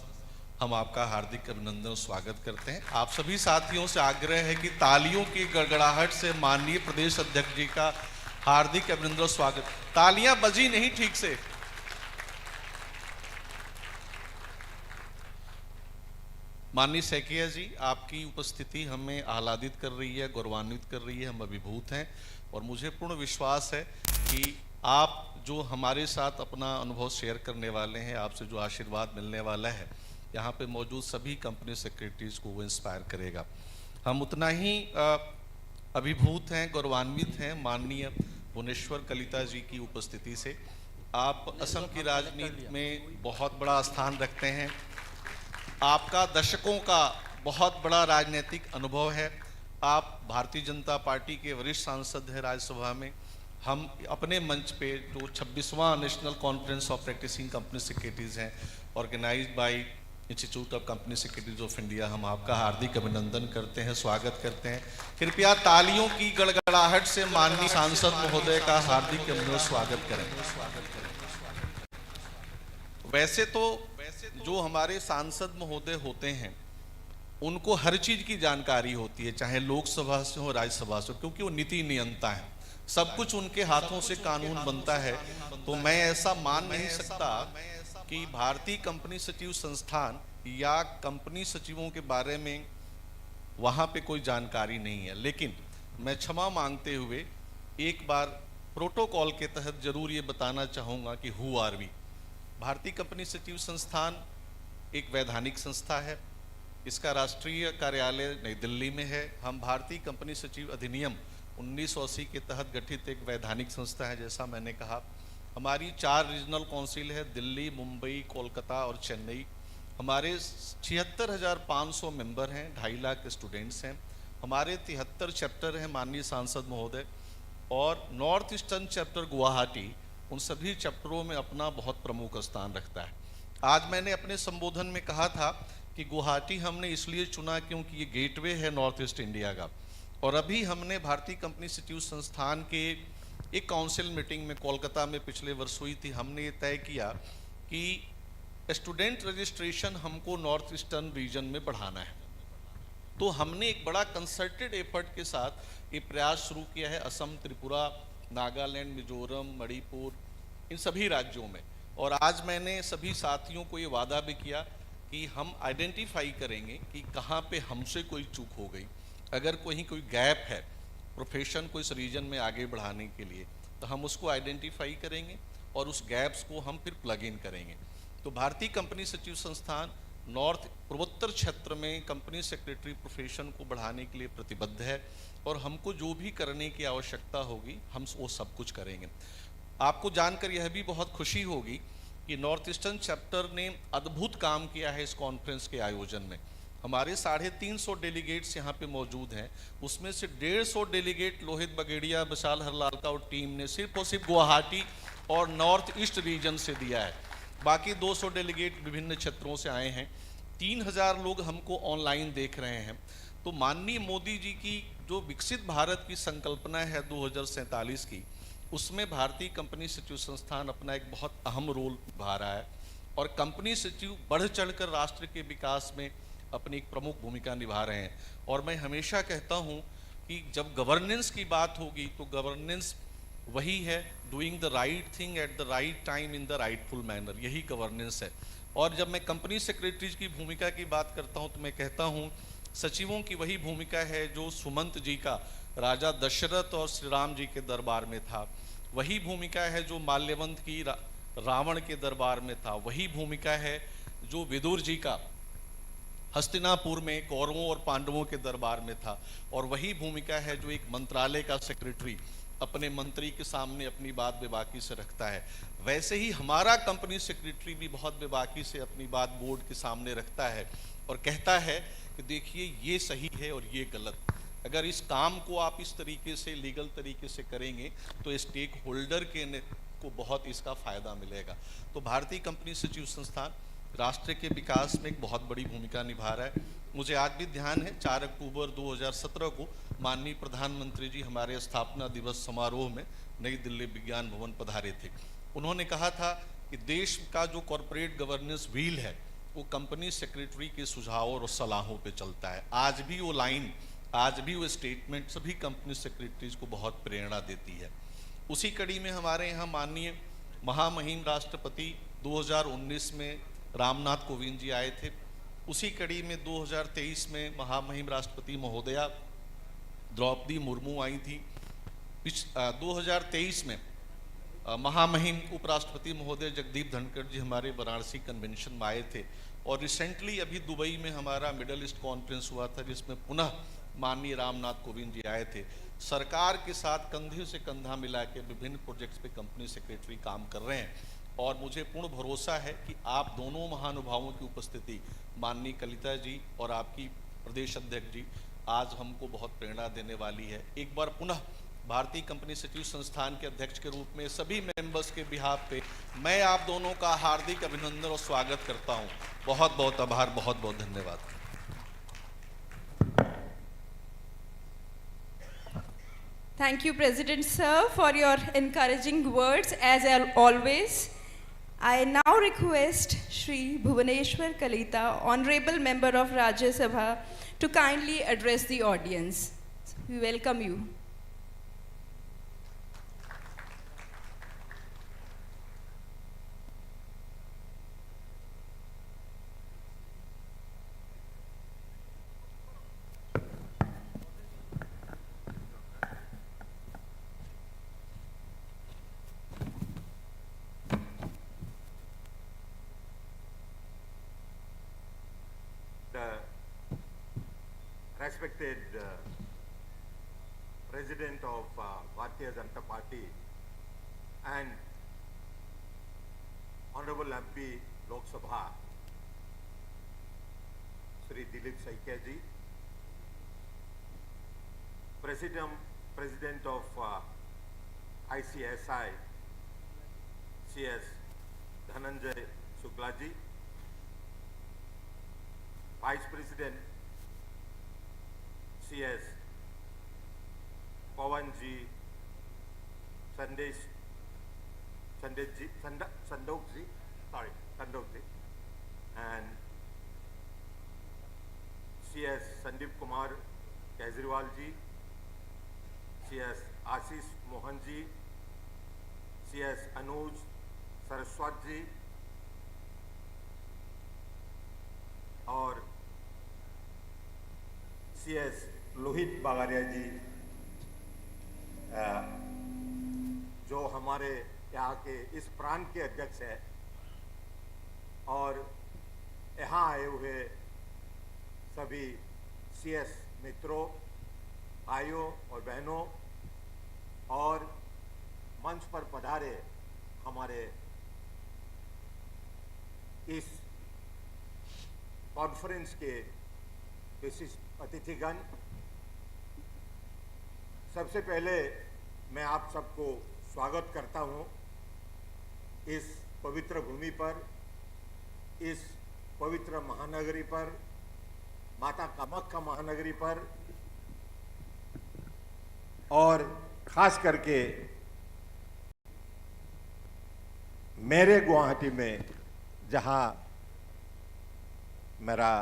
हम आपका हार्दिक अभिनंदन और स्वागत करते हैं। आप सभी साथियों से आग्रह है कि तालियों की गड़गड़ाहट से माननीय प्रदेश अध्यक्ष जी का हार्दिक अभिनंदन और स्वागत। तालियां बजी नहीं ठीक से। माननीय सैकिया जी, आपकी उपस्थिति हमें आह्लादित कर रही है, गौरवान्वित कर रही है, हम अभिभूत हैं और मुझे पूर्ण विश्वास है कि आप जो हमारे साथ अपना अनुभव शेयर करने वाले हैं, आपसे जो आशीर्वाद मिलने वाला है, यहाँ पे मौजूद सभी कंपनी सेक्रेटरीज को वो इंस्पायर करेगा। हम उतना ही अभिभूत हैं, गौरवान्वित हैं माननीय भुवनेश्वर कलिता जी की उपस्थिति से। आप असम की राजनीति में बहुत बड़ा स्थान रखते हैं, आपका दशकों का बहुत बड़ा राजनीतिक अनुभव है, आप भारतीय जनता पार्टी के वरिष्ठ सांसद हैं राज्यसभा में। हम अपने मंच पे जो 26वां national conference of practising company secretaries हैं, organised by institute of company secretaries of India, हम आपका हार्दिक अभिनंदन करते हैं, स्वागत करते हैं। कृपया तालियों की गड़गड़ाहट से माननीय सांसद महोदय का हार्दिक अभिनंदन स्वागत करें। वैसे तो जो हमारे सांसद महोदय होते हैं उनको हर चीज की जानकारी होती है, चाहे लोकसभा से हो राज्यसभा से, क्योंकि वो नीति नियंता है, सब कुछ उनके हाथों से कानून बनता है। तो मैं ऐसा मान नहीं सकता कि भारतीय कंपनी सचिव संस्थान या कंपनी सचिवों के बारे में वहाँ पे कोई जानकारी नहीं है। लेकिन मैं क्षमा मांगते हुए एक बार प्रोटोकॉल के तहत जरूर ये बताना चाहूँगा कि हु आर वी। भारतीय कंपनी सचिव संस्थान एक वैधानिक संस्था है, इसका राष्ट्रीय कार्यालय नई दिल्ली में है। हम भारतीय कंपनी सचिव अधिनियम 1980 के तहत गठित एक वैधानिक संस्था है। जैसा मैंने कहा, हमारी 4 रीजनल काउंसिल है, दिल्ली, मुंबई, कोलकाता और चेन्नई। हमारे 76,500 मेंबर हैं, 2.5 लाख स्टूडेंट्स हैं। हमारे 73 चैप्टर हैं माननीय सांसद महोदय, और नॉर्थ ईस्टर्न चैप्टर गुवाहाटी उन सभी चैप्टरों में अपना बहुत प्रमुख स्थान रखता है। आज मैंने अपने संबोधन में कहा था कि गुवाहाटी हमने इसलिए चुना क्योंकि ये गेटवे है नॉर्थ ईस्ट इंडिया का। और अभी हमने भारतीय कंपनी सचिव संस्थान के एक काउंसिल मीटिंग में कोलकाता में पिछले वर्ष हुई थी, हमने ये तय किया कि स्टूडेंट रजिस्ट्रेशन हमको नॉर्थ ईस्टर्न रीजन में बढ़ाना है। तो हमने एक बड़ा कंसर्टेड एफर्ट के साथ ये प्रयास शुरू किया है असम, त्रिपुरा, नागालैंड, मिजोरम, मणिपुर, इन सभी राज्यों में। और आज मैंने सभी साथियों को ये वादा भी किया कि हम आइडेंटिफाई करेंगे कि कहाँ पे हमसे कोई चूक हो गई, अगर कोई गैप है प्रोफेशन को इस रीजन में आगे बढ़ाने के लिए, तो हम उसको आइडेंटिफाई करेंगे और उस गैप्स को हम फिर प्लग इन करेंगे। तो भारतीय कंपनी सचिव संस्थान नॉर्थ पूर्वोत्तर क्षेत्र में कंपनी सेक्रेटरी प्रोफेशन को बढ़ाने के लिए प्रतिबद्ध है, और हमको जो भी करने की आवश्यकता होगी हम वो सब कुछ करेंगे। आपको जानकर यह भी बहुत खुशी होगी कि नॉर्थ ईस्टर्न चैप्टर ने अद्भुत काम किया है इस कॉन्फ्रेंस के आयोजन में। हमारे 350 डेलीगेट्स यहाँ पे मौजूद हैं, उसमें से 150 डेलीगेट लोहित बगेड़िया, विशाल हरलाल का और टीम ने सिर्फ और सिर्फ गुवाहाटी और नॉर्थ ईस्ट रीजन से दिया है। बाकी 200 डेलीगेट विभिन्न क्षेत्रों से आए हैं। 3000 लोग हमको ऑनलाइन देख रहे हैं। तो माननीय मोदी जी की जो विकसित भारत की संकल्पना है 2047 की, उसमें भारतीय कंपनी सचिव संस्थान अपना एक बहुत अहम रोल निभा रहा है, और कंपनी सचिव बढ़ चढ़कर राष्ट्र के विकास में अपनी एक प्रमुख भूमिका निभा रहे हैं। और मैं हमेशा कहता हूँ कि जब गवर्नेंस की बात होगी तो गवर्नेंस वही है, doing the right thing at the right time in the rightful manner, यही गवर्नेंस है। और जब मैं कंपनी सेक्रेटरीज की भूमिका की बात करता हूँ तो मैं कहता हूँ सचिवों की वही भूमिका है जो सुमंत जी का राजा दशरथ और श्री राम जी के दरबार में था, वही भूमिका है जो माल्यवंत की रावण के दरबार में था, वही भूमिका है जो विदुर जी का हस्तिनापुर में कौरवों और पांडवों के दरबार में था, और वही भूमिका है जो एक मंत्रालय का सेक्रेटरी अपने मंत्री के सामने अपनी बात बेबाकी से रखता है। वैसे ही हमारा कंपनी सेक्रेटरी भी बहुत बेबाकी से अपनी बात बोर्ड के सामने रखता है और कहता है कि देखिए ये सही है और ये गलत। अगर इस काम को आप इस तरीके से लीगल तरीके से करेंगे तो स्टेक होल्डर को बहुत इसका फायदा मिलेगा। तो भारतीय कंपनी सचिव संस्थान राष्ट्र के विकास में एक बहुत बड़ी भूमिका निभा रहा है। मुझे आज भी ध्यान है 4 अक्टूबर 2017 को माननीय प्रधानमंत्री जी हमारे स्थापना दिवस समारोह में नई दिल्ली विज्ञान भवन पधारे थे। उन्होंने कहा था कि देश का जो कॉरपोरेट गवर्नेंस व्हील है वो कंपनी सेक्रेटरी के सुझावों और सलाहों पे चलता है। आज भी वो लाइन, आज भी वो स्टेटमेंट सभी कंपनी सेक्रेटरीज को बहुत प्रेरणा देती है। उसी कड़ी में हमारे यहाँ माननीय महामहिम राष्ट्रपति 2019 में रामनाथ कोविंद जी आए थे। उसी कड़ी में 2023 में महामहिम राष्ट्रपति महोदया द्रौपदी मुर्मू आई थी। 2023 में महामहिम उपराष्ट्रपति महोदय जगदीप धनखड़ जी हमारे वाराणसी कन्वेंशन में आए थे। और रिसेंटली अभी दुबई में हमारा मिडल ईस्ट कॉन्फ्रेंस हुआ था जिसमें पुनः माननीय रामनाथ कोविंद जी आए थे। सरकार के साथ कंधे से कंधा मिला के विभिन्न प्रोजेक्ट्स पे कंपनी सेक्रेटरी काम कर रहे हैं और मुझे पूर्ण भरोसा है कि आप दोनों महानुभावों की उपस्थिति, माननीय कलिता जी और आपकी प्रदेश अध्यक्ष जी, आज हमको बहुत प्रेरणा देने वाली है। एक बार पुनः भारतीय कंपनी सचिव संस्थान के अध्यक्ष के रूप में सभी मेंबर्स के बिहाफ पे मैं आप दोनों का हार्दिक अभिनंदन और स्वागत करता हूं। बहुत बहुत आभार, बहुत बहुत धन्यवाद। Thank you, President Sir, for your encouraging words as always. I now request Shri Bhuvaneshwar Kalita, Honorable Member of Rajya Sabha, to kindly address the audience. We welcome you. Respected President of Bharatiya Janata Party and Honorable MP Lok Sabha, Shri Dilip Saikia ji, President of ICSI, CS Dhananjay Shukla ji, Vice President CS Pawan ji, Sandok ji, and CS Sandeep Kumar Kejriwal ji, CS Ashish Mohan ji, CS Anuj Saraswat ji, और CS Lohit बागारिया जी, जो हमारे यहाँ के इस प्रांत के अध्यक्ष हैं, और यहाँ आए हुए सभी CS मित्रों, भाइयों और बहनों, और मंच पर पधारे हमारे इस कॉन्फ्रेंस के विशिष्ट अतिथिगण, सबसे पहले मैं आप सबको स्वागत करता हूं इस पवित्र भूमि पर, इस पवित्र महानगरी पर, माता कामाख्या महानगरी पर, और खास करके मेरे गुवाहाटी में जहां मेरा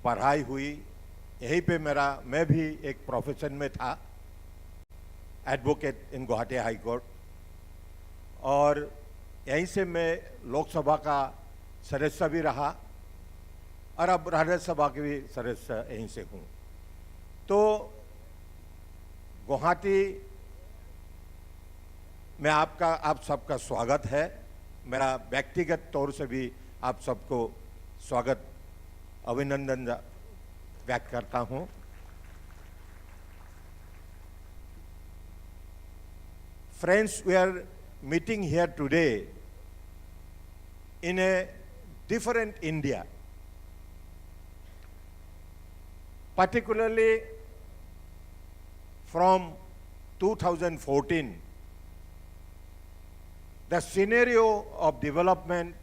पढ़ाई हुई, यहीं पे मैं भी एक प्रोफेशन में था, एडवोकेट इन गुवाहाटी हाई कोर्ट, और यहीं से मैं लोकसभा का सदस्य भी रहा और अब राज्यसभा के भी सदस्य यहीं से हूँ। तो गुवाहाटी में आप सबका स्वागत है। मेरा व्यक्तिगत तौर से भी आप सबको स्वागत, अभिनंदन व्यक्त करता हूँ। Friends, we are meeting here today in a different India, particularly from 2014. The scenario of development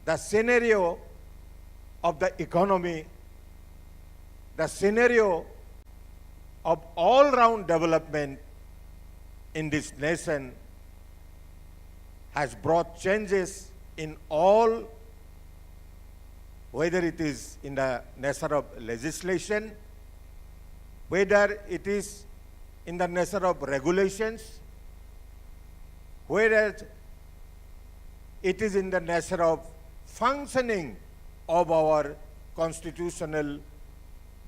the scenario of the economy, the scenario of all-round development in this nation has brought changes in all, whether it is in the nature of legislation, whether it is in the nature of regulations, whether it is in the nature of functioning of our constitutional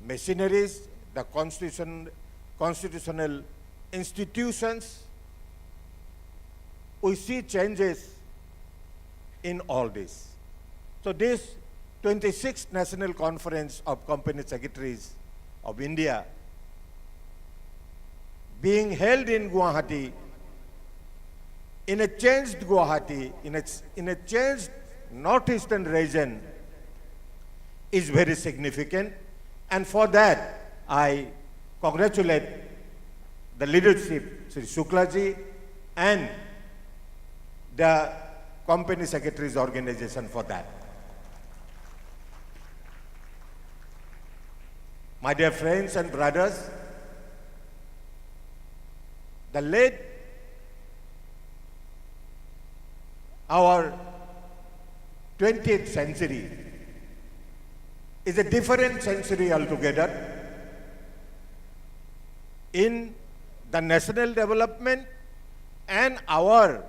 machineries, the constitutional institutions. We see changes in all this. So this 26th National Conference of Company Secretaries of India being held in Guwahati, in a changed Guwahati, in a changed northeastern region, is very significant. And for that, I congratulate the leadership, Sri Shuklaji, and the Company Secretaries Organization for that. My dear friends and brothers, the late our 20th century is a different century altogether in the national development and our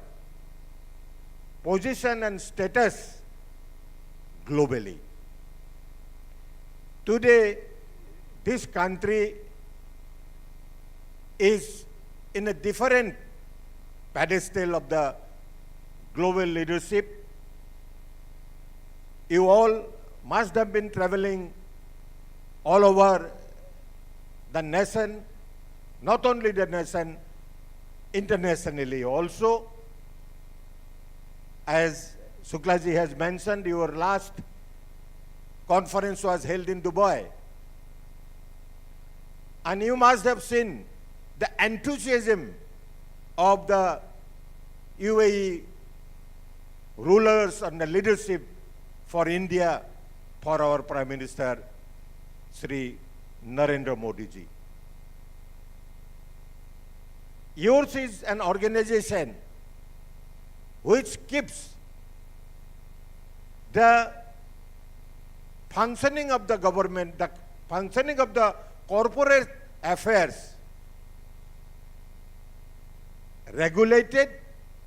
position and status globally. Today, this country is in a different pedestal of the global leadership. You all must have been traveling all over the nation, not only the nation, internationally also. As Shuklaji has mentioned, your last conference was held in Dubai. And you must have seen the enthusiasm of the UAE rulers and the leadership for India, for our Prime Minister, Sri Narendra Modi ji. Yours is an organization which keeps the functioning of the government, the functioning of the corporate affairs regulated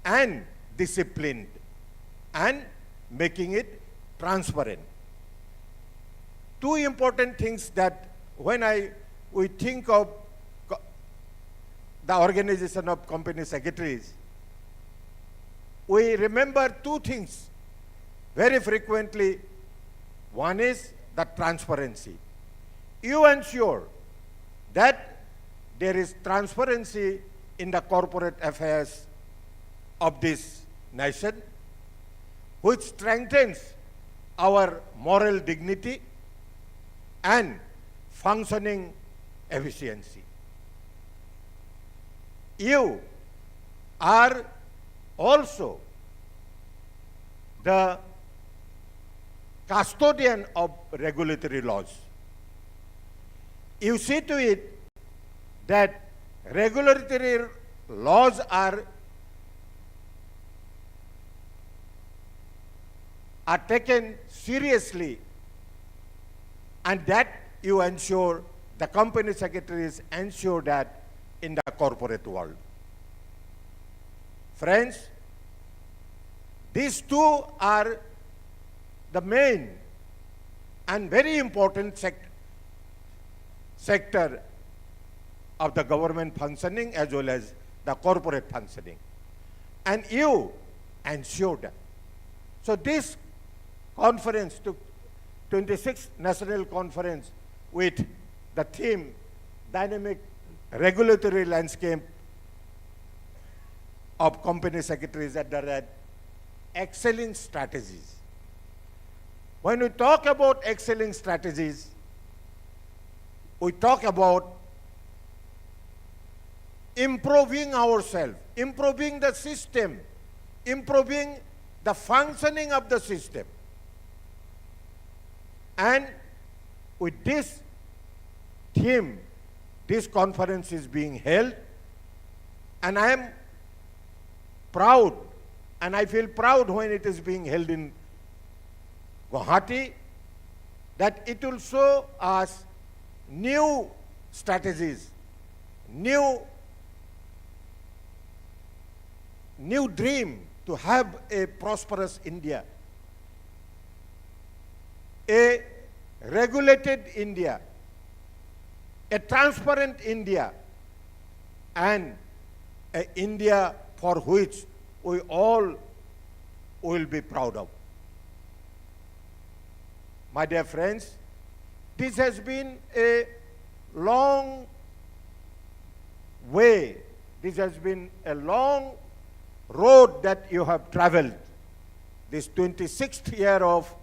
and disciplined and making it transparent. Two important things that when we think of the organization of company secretaries, we remember two things very frequently. One is the transparency. You ensure that there is transparency in the corporate affairs of this nation, which strengthens our moral dignity and functioning efficiency. You are also the custodian of regulatory laws. You see to it that regulatory laws are taken seriously, and that you ensure, the company secretaries ensure that in the corporate world. Friends, these two are the main and very important sector of the government functioning as well as the corporate functioning. And you ensure that. So this conference, 26th National Conference, with the theme Dynamic Regulatory Landscape of Company Secretaries at the red, excelling strategies. When we talk about excelling strategies, we talk about improving ourselves, improving the system, improving the functioning of the system. And with this theme, this conference is being held, and I am proud, and I feel proud when it is being held in Guwahati, that it will show us new strategies, new dream to have a prosperous India, a regulated India, a transparent India, and an India for which we all will be proud of. My dear friends, this has been a long way, this has been a long road that you have traveled. This 26th year of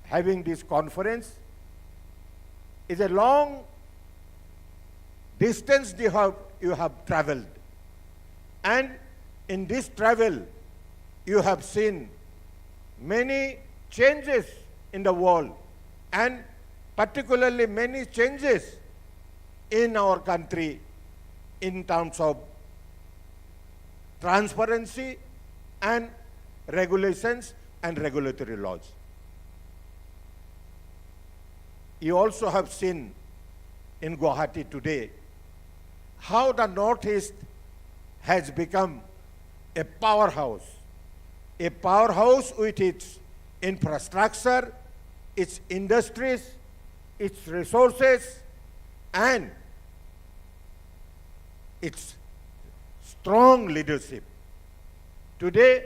having this conference is a long distance you have traveled. And in this travel, you have seen many changes in the world, and particularly many changes in our country in terms of transparency and regulations and regulatory laws. You also have seen in Guwahati today how the Northeast has become a powerhouse with its infrastructure, its industries, its resources, and its strong leadership. Today,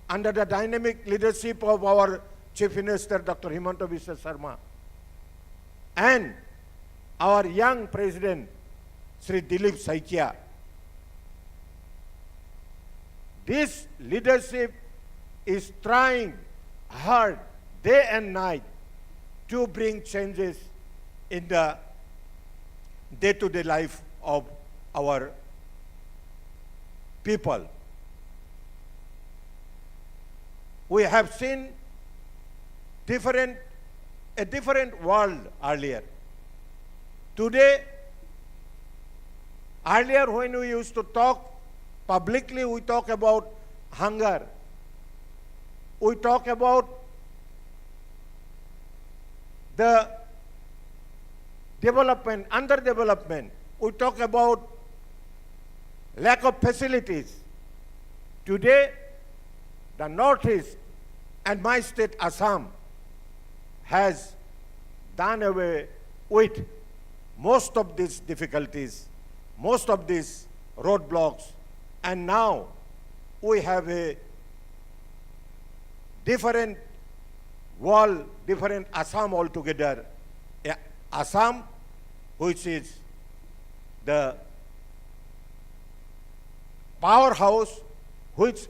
under the dynamic leadership of our Chief Minister, Dr. Himanta Biswa Sarma, and our young President, Sri Dilip Saikia, this leadership is trying hard day and night to bring changes in the day-to-day life of our people. We have seen a different world earlier. Today, earlier when we used to talk publicly, we talk about hunger. We talk about the development, underdevelopment. We talk about lack of facilities. Today, the Northeast and my state, Assam, has done away with most of these difficulties, most of these roadblocks, and now we have a different world, different Assam altogether. Assam, which is the powerhouse, which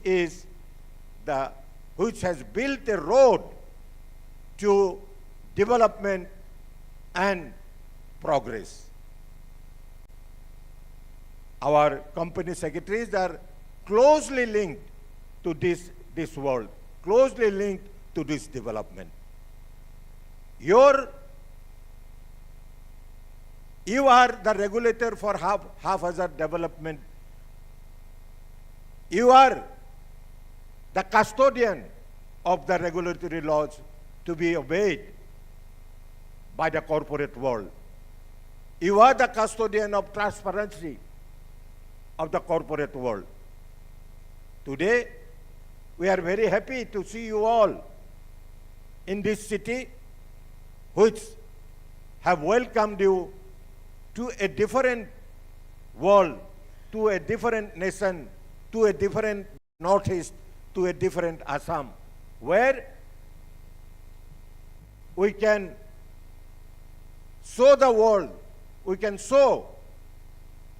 has built a road to development and progress. Our company secretaries are closely linked to this world, closely linked to this development. You are the regulator for haphazard development. You are the custodian of the regulatory laws to be obeyed by the corporate world. You are the custodian of transparency of the corporate world. Today, we are very happy to see you all in this city, which have welcomed you to a different world, to a different nation, to a different Northeast, to a different Assam, where we can show the world, we can show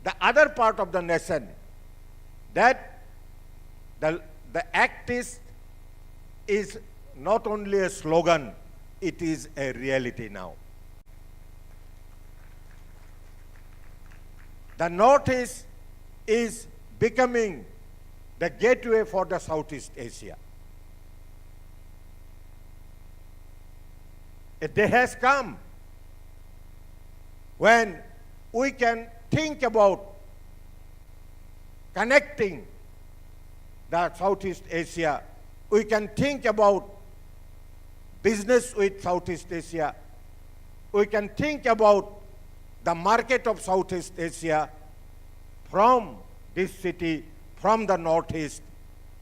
the other part of the nation that the act is not only a slogan, it is a reality now. The Northeast is becoming the gateway for the Southeast Asia. A day has come when we can think about connecting the Southeast Asia. We can think about business with Southeast Asia. We can think about the market of Southeast Asia from this city, from the Northeast,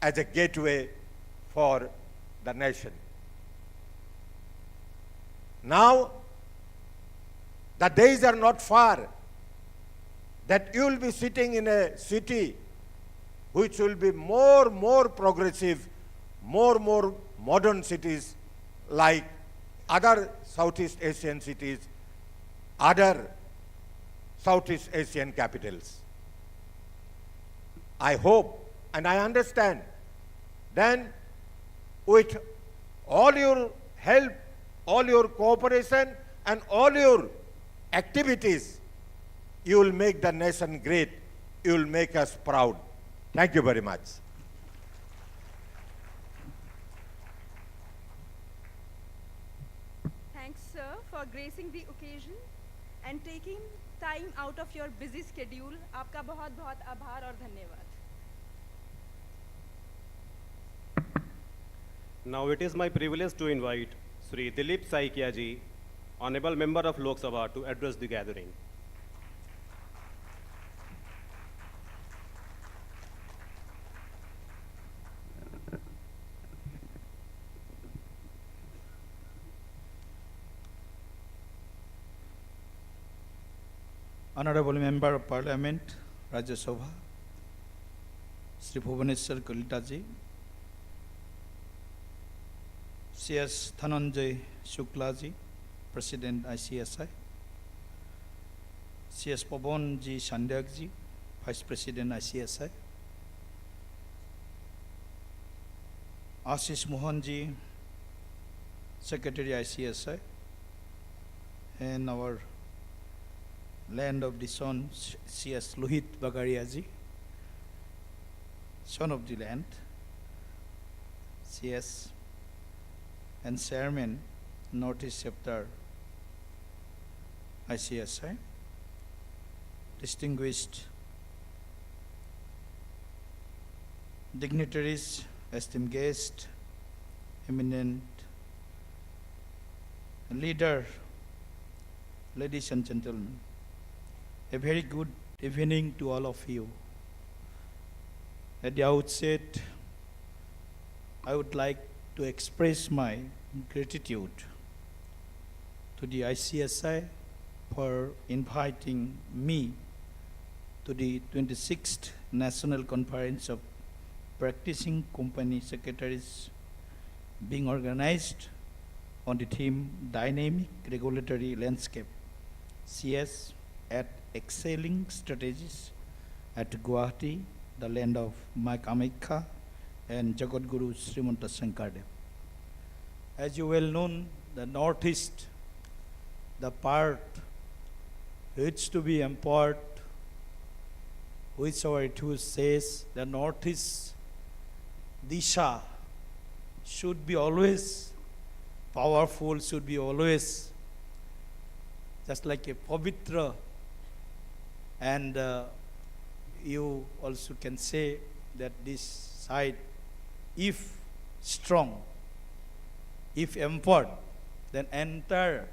as a gateway for the nation. Now, the days are not far that you will be sitting in a city which will be more progressive, more modern cities like other Southeast Asian cities, other Southeast Asian capitals. I hope and I understand then with all your help, all your cooperation and all your activities, you will make the nation great. You will make us proud. Thank you very much. Thanks, sir, for gracing the occasion and taking time out of your busy schedule. आपका बहुत बहुत आभार और धन्यवाद. Now it is my privilege to invite Sri Dilip Saikia ji, Honorable Member of Lok Sabha, to address the gathering. Honorable Member of Parliament, Rajya Sabha, Sri Bhubaneswar Kalita ji, CS Dhananjay Shukla ji, President ICSI, CS Pawan ji Sandyak ji, Vice President ICSI, Ashish Mohan ji, Secretary ICSI, and our land of the sun, CS Lohit Bagaria ji, son of the land, CS and Chairman, Northeast Chapter, ICSI, distinguished dignitaries, esteemed guests, eminent leader, ladies and gentlemen, a very good evening to all of you. At the outset, I would like to express my gratitude to the ICSI for inviting me to the 26th National Conference of Practicing Company Secretaries being organized on the theme Dynamic Regulatory Landscape, CS at Excelling Strategies at Guwahati, the land of Ma Kamakya and Jagat Guru Srimanta Shankardev. As you well know, the Northeast, the part which to be empowered, which our ethos says, the Northeast Disha should be always powerful, should be always just like a pavitra, and you also can say that this side, if strong, if empowered, then entire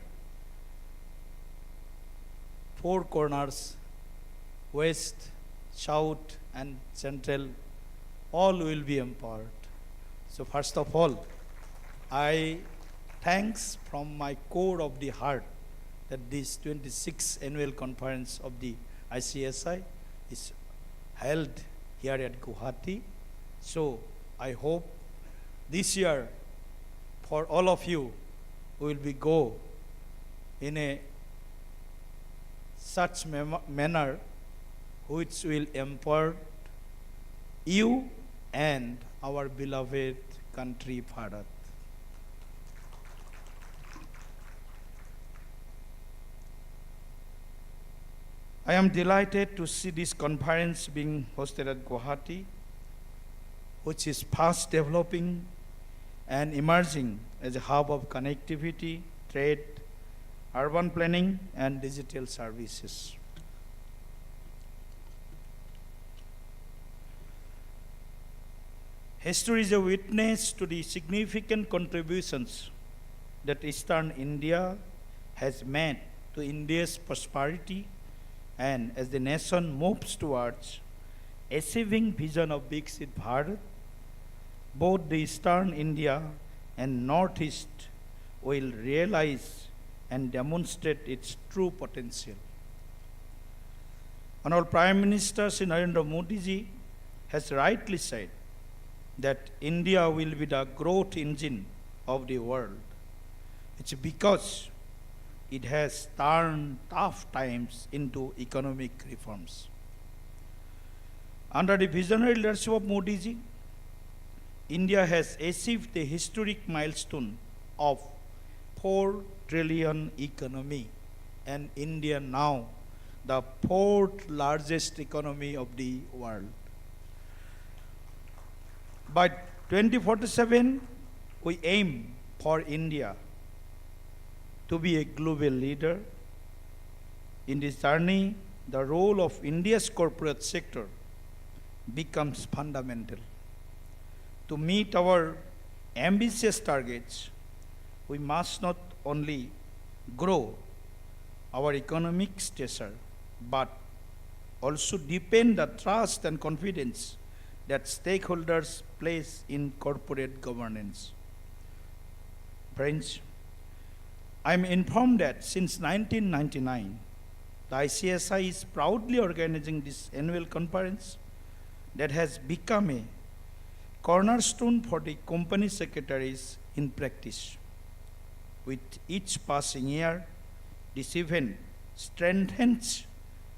four corners, west, south and central, all will be empowered. So first of all, I thanks from my core of the heart that this 26th annual conference of the ICSI is held here at Guwahati. So I hope this year for all of you will be go in a such manner which will empower you and our beloved country Bharat. I am delighted to see this conference being hosted at Guwahati, which is fast developing and emerging as a hub of connectivity, trade, urban planning, and digital services. History is a witness to the significant contributions that Eastern India has made to India's prosperity, and as the nation moves towards achieving vision of Viksit Bharat, both the Eastern India and Northeast will realize and demonstrate its true potential. Honorable Prime Minister Shri Narendra Modi ji has rightly said that India will be the growth engine of the world. It's because it has turned tough times into economic reforms. Under the visionary leadership of Modi ji, India has achieved the historic milestone of 4 trillion economy, and India now the 4th largest economy of the world. By 2047, we aim for India to be a global leader. In this journey, the role of India's corporate sector becomes fundamental. To meet our ambitious targets, we must not only grow our economic stature, but also deepen the trust and confidence that stakeholders place in corporate governance. Friends, I am informed that since 1999, the ICSI is proudly organizing this annual conference that has become a cornerstone for the company secretaries in practice. With each passing year, this event strengthens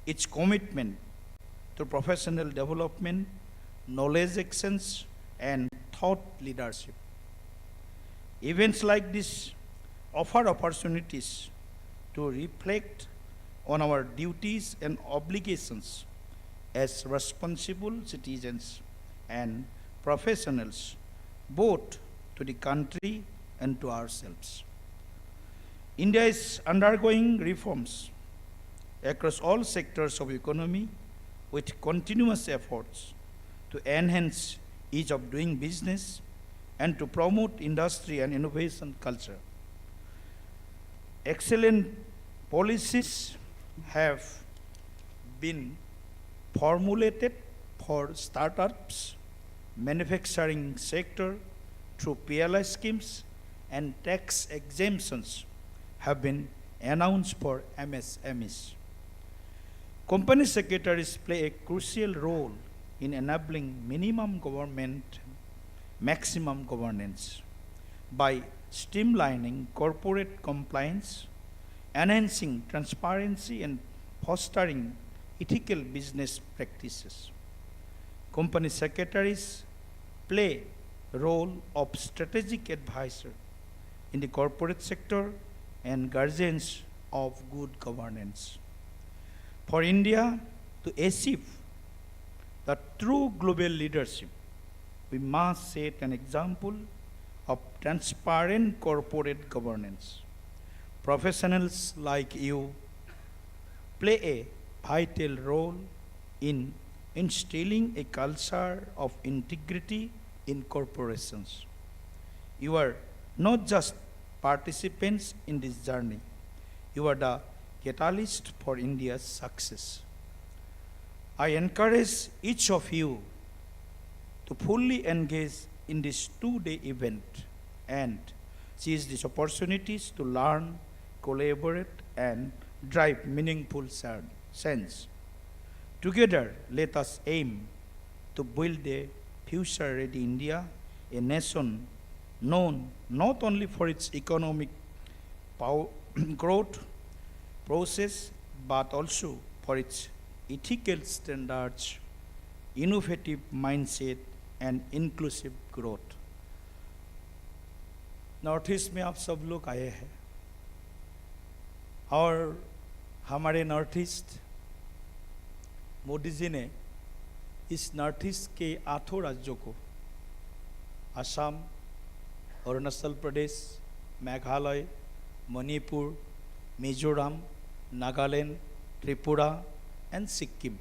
its commitment to professional development, knowledge exchange, and thought leadership. Events like this offer opportunities to reflect on our duties and obligations as responsible citizens and professionals, both to the country and to ourselves. India is undergoing reforms across all sectors of economy with continuous efforts to enhance ease of doing business and to promote industry and innovation culture. Excellent policies have been formulated for startups, manufacturing sector through PLI schemes, and tax exemptions have been announced for MSMEs. Company secretaries play a crucial role in enabling minimum government, maximum governance by streamlining corporate compliance, enhancing transparency, and fostering ethical business practices. Company secretaries play a role of strategic advisor in the corporate sector and guardians of good governance. For India to achieve the true global leadership, we must set an example of transparent corporate governance. Professionals like you play a vital role in instilling a culture of integrity in corporations. You are not just participants in this journey, you are the catalyst for India's success. I encourage each of you to fully engage in this two-day event and seize these opportunities to learn, collaborate, and drive meaningful change. Together, let us aim to build a future-ready India, a nation known not only for its economic growth process, but also for its ethical standards, innovative mindset, and inclusive growth. North east में आप सब लोग आए हैं और हमारे north east Modi ji ने इस नॉर्थ ईस्ट के 8 राज्यों को Assam, Arunachal Pradesh, Meghalaya, Manipur, Mizoram, Nagaland, Tripura, and Sikkim.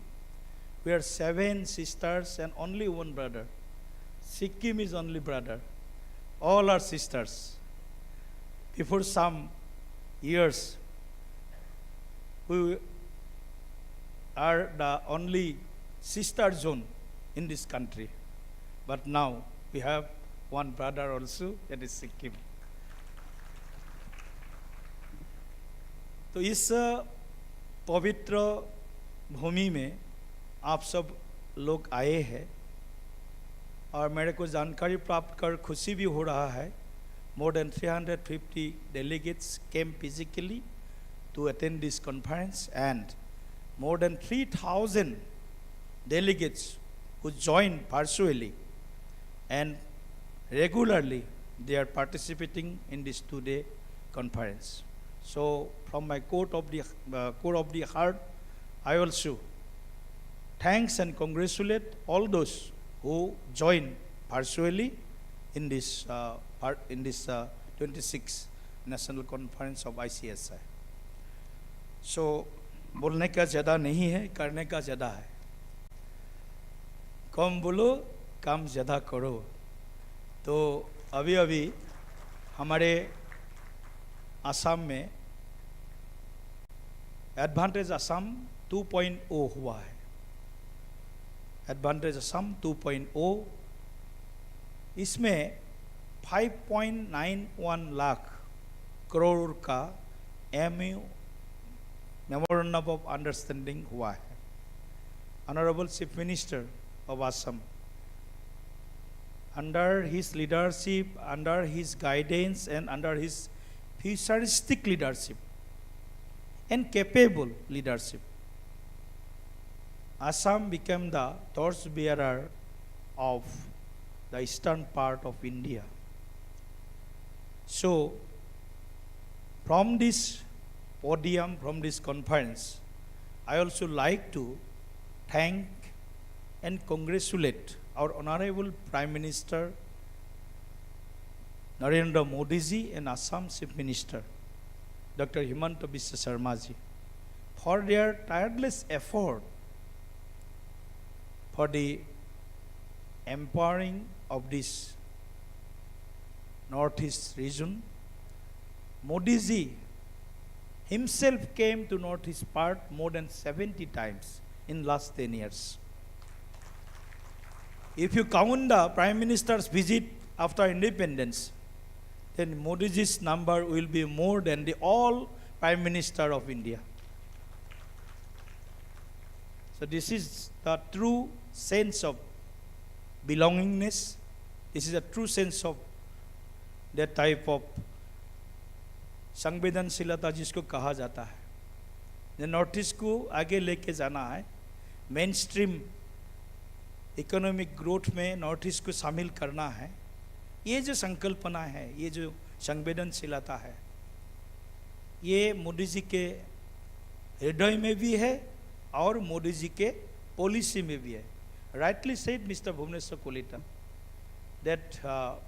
We are 7 sisters and only one brother. Sikkim is only brother. All are sisters. Before some years, we are the only sister zone in this country. But now we have one brother also, that is Sikkim. तो इस पवित्र भूमि में आप सब लोग आए हैं और मेरे को जानकारी प्राप्त कर खुशी भी हो रहा है. More than 350 delegates came physically to attend this conference, and more than 3,000 delegates who joined virtually, and regularly they are participating in this 2-day conference. So from my core of the heart, I also thanks and congratulate all those who join virtually in this 26th National Conference of ICSI. So बोलने का ज़्यादा नहीं है, करने का ज़्यादा है. कम बोलो, काम ज़्यादा करो. तो अभी हमारे असम में एडवांटेज असम 2.0 हुआ है. एडवांटेज असम 2.0, इसमें 5.91 लाख करोड़ का MOU, Memorandum of Understanding हुआ है. Honorable Chief Minister of Assam, under his leadership, under his guidance, and under his futuristic leadership and capable leadership, Assam became the torchbearer of the eastern part of India. So, from this podium, from this conference, I also like to thank and congratulate our Honorable Prime Minister Narendra Modi ji and Assam Chief Minister Dr. Himanta Biswa Sarma ji for their tireless effort for the empowering of this Northeast region. Modi ji himself came to Northeast part more than 70 times in last 10 years. If you count the Prime Minister's visit after independence, then Modi ji's number will be more than the all Prime Minister of India. So this is the true sense of belongingness. This is a true sense of that type of संवेदनशीलता जिसको कहा जाता है. North east को आगे लेके जाना है, मेन स्ट्रीम इकोनॉमिक ग्रोथ में नॉर्थ ईस्ट को शामिल करना है. ये जो संकल्पना है, ये जो संवेदनशीलता है, ये मोदी जी के हृदय में भी है और मोदी जी के पॉलिसी में भी है. Rightly said Mr. Bhuvneshwar Kolita that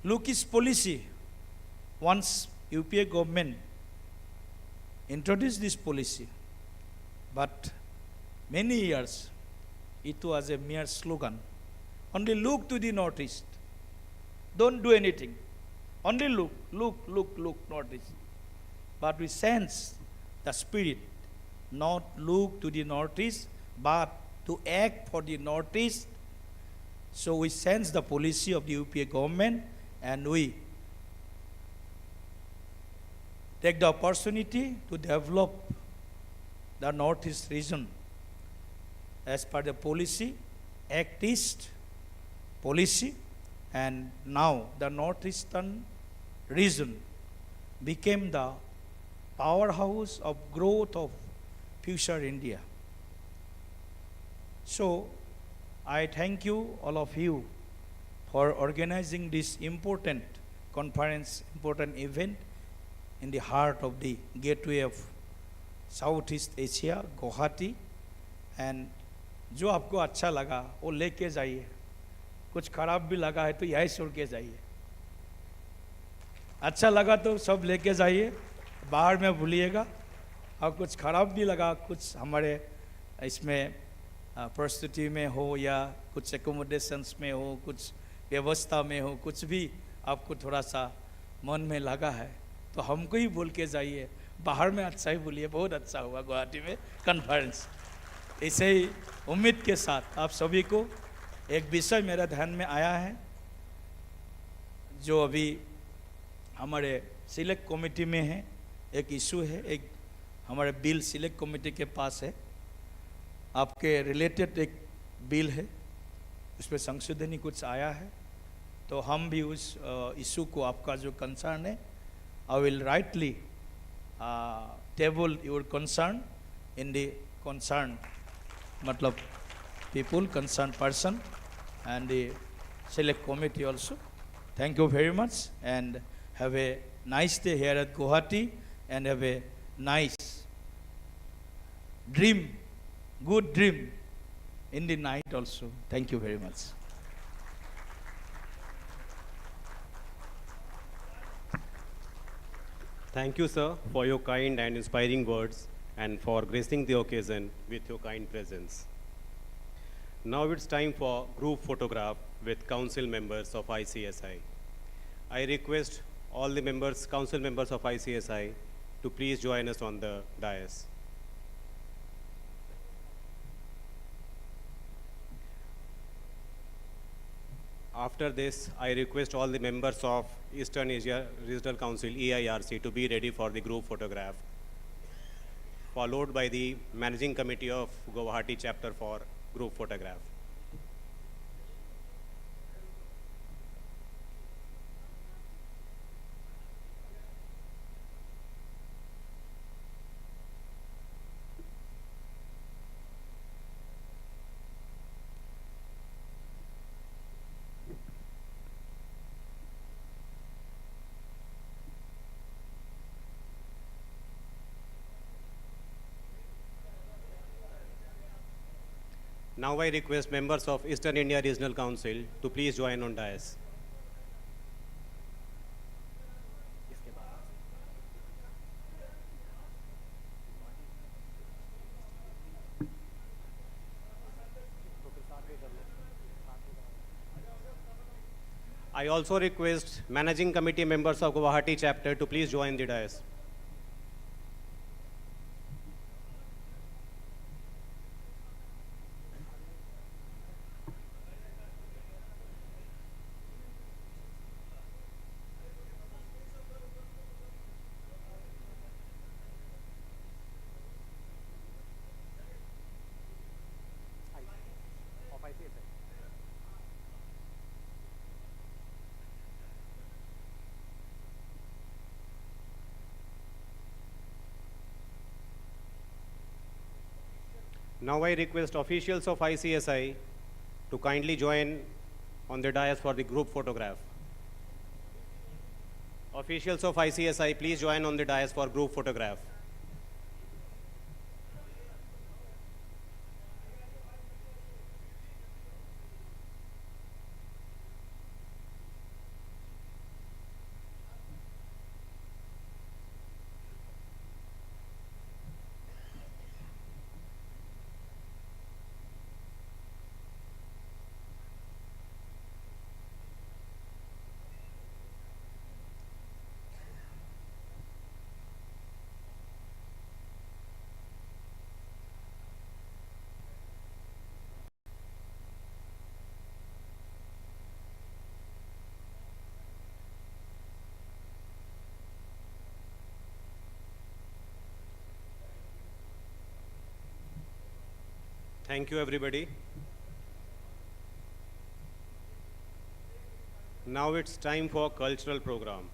look his policy. Once UPA government introduced this policy, but many years it was a mere slogan. Only look to the northeast. Don't do anything. Only look, northeast. But we sense the spirit, not look to the northeast, but to act for the northeast. So we sense the policy of the UPA government, and we take the opportunity to develop the Northeast region as per the policy, Act East policy, and now the Northeastern region became the powerhouse of growth of future India. So I thank you, all of you, for organizing this important conference, important event in the heart of the gateway of Southeast Asia, Guwahati. And जो आपको अच्छा लगा वो लेके जाइए, कुछ खराब भी लगा है तो यही छोड़ के जाइए. अच्छा लगा तो सब लेके जाइए, बाहर में भूलिएगा। और कुछ खराब भी लगा कुछ हमारे इसमें प्रस्तुति में हो या कुछ एकोमोडेशंस में हो, कुछ व्यवस्था में हो, कुछ भी आपको थोड़ा सा मन में लगा है तो हमको ही बोल के जाइए, बाहर में अच्छा ही बोलिए। बहुत अच्छा हुआ गुवाहाटी में कॉन्फ्रेंस। ऐसे ही उम्मीद के साथ आप सभी को एक विषय मेरा ध्यान में आया है जो अभी हमारे सिलेक्ट कमेटी में है। एक इशू है, एक हमारे बिल सिलेक्ट कमेटी के पास है, आपके रिलेटेड एक बिल है, उस पर संशोधनी कुछ आया है, तो हम भी उस इशू को, आपका जो कंसर्न है, I will rightly table your concern in the concern, मतलब people, concerned person, and the select committee also. Thank you very much and have a nice day here at Guwahati and have a nice dream, good dream in the night also. Thank you very much. Thank you, sir, for your kind and inspiring words and for gracing the occasion with your kind presence. Now it's time for group photograph with council members of ICSI. I request all the members, council members of ICSI to please join us on the dais. After this, I request all the members of Eastern Asia Regional Council, EIRC, to be ready for the group photograph, followed by the Managing Committee of Guwahati chapter for group photograph. Now I request members of Eastern India Regional Council to please join on dais. I also request Managing Committee members of Guwahati chapter to please join the dais. Now I request officials of ICSI to kindly join on the dais for the group photograph. Officials of ICSI, please join on the dais for group photograph. Thank you, everybody. Now it's time for cultural program.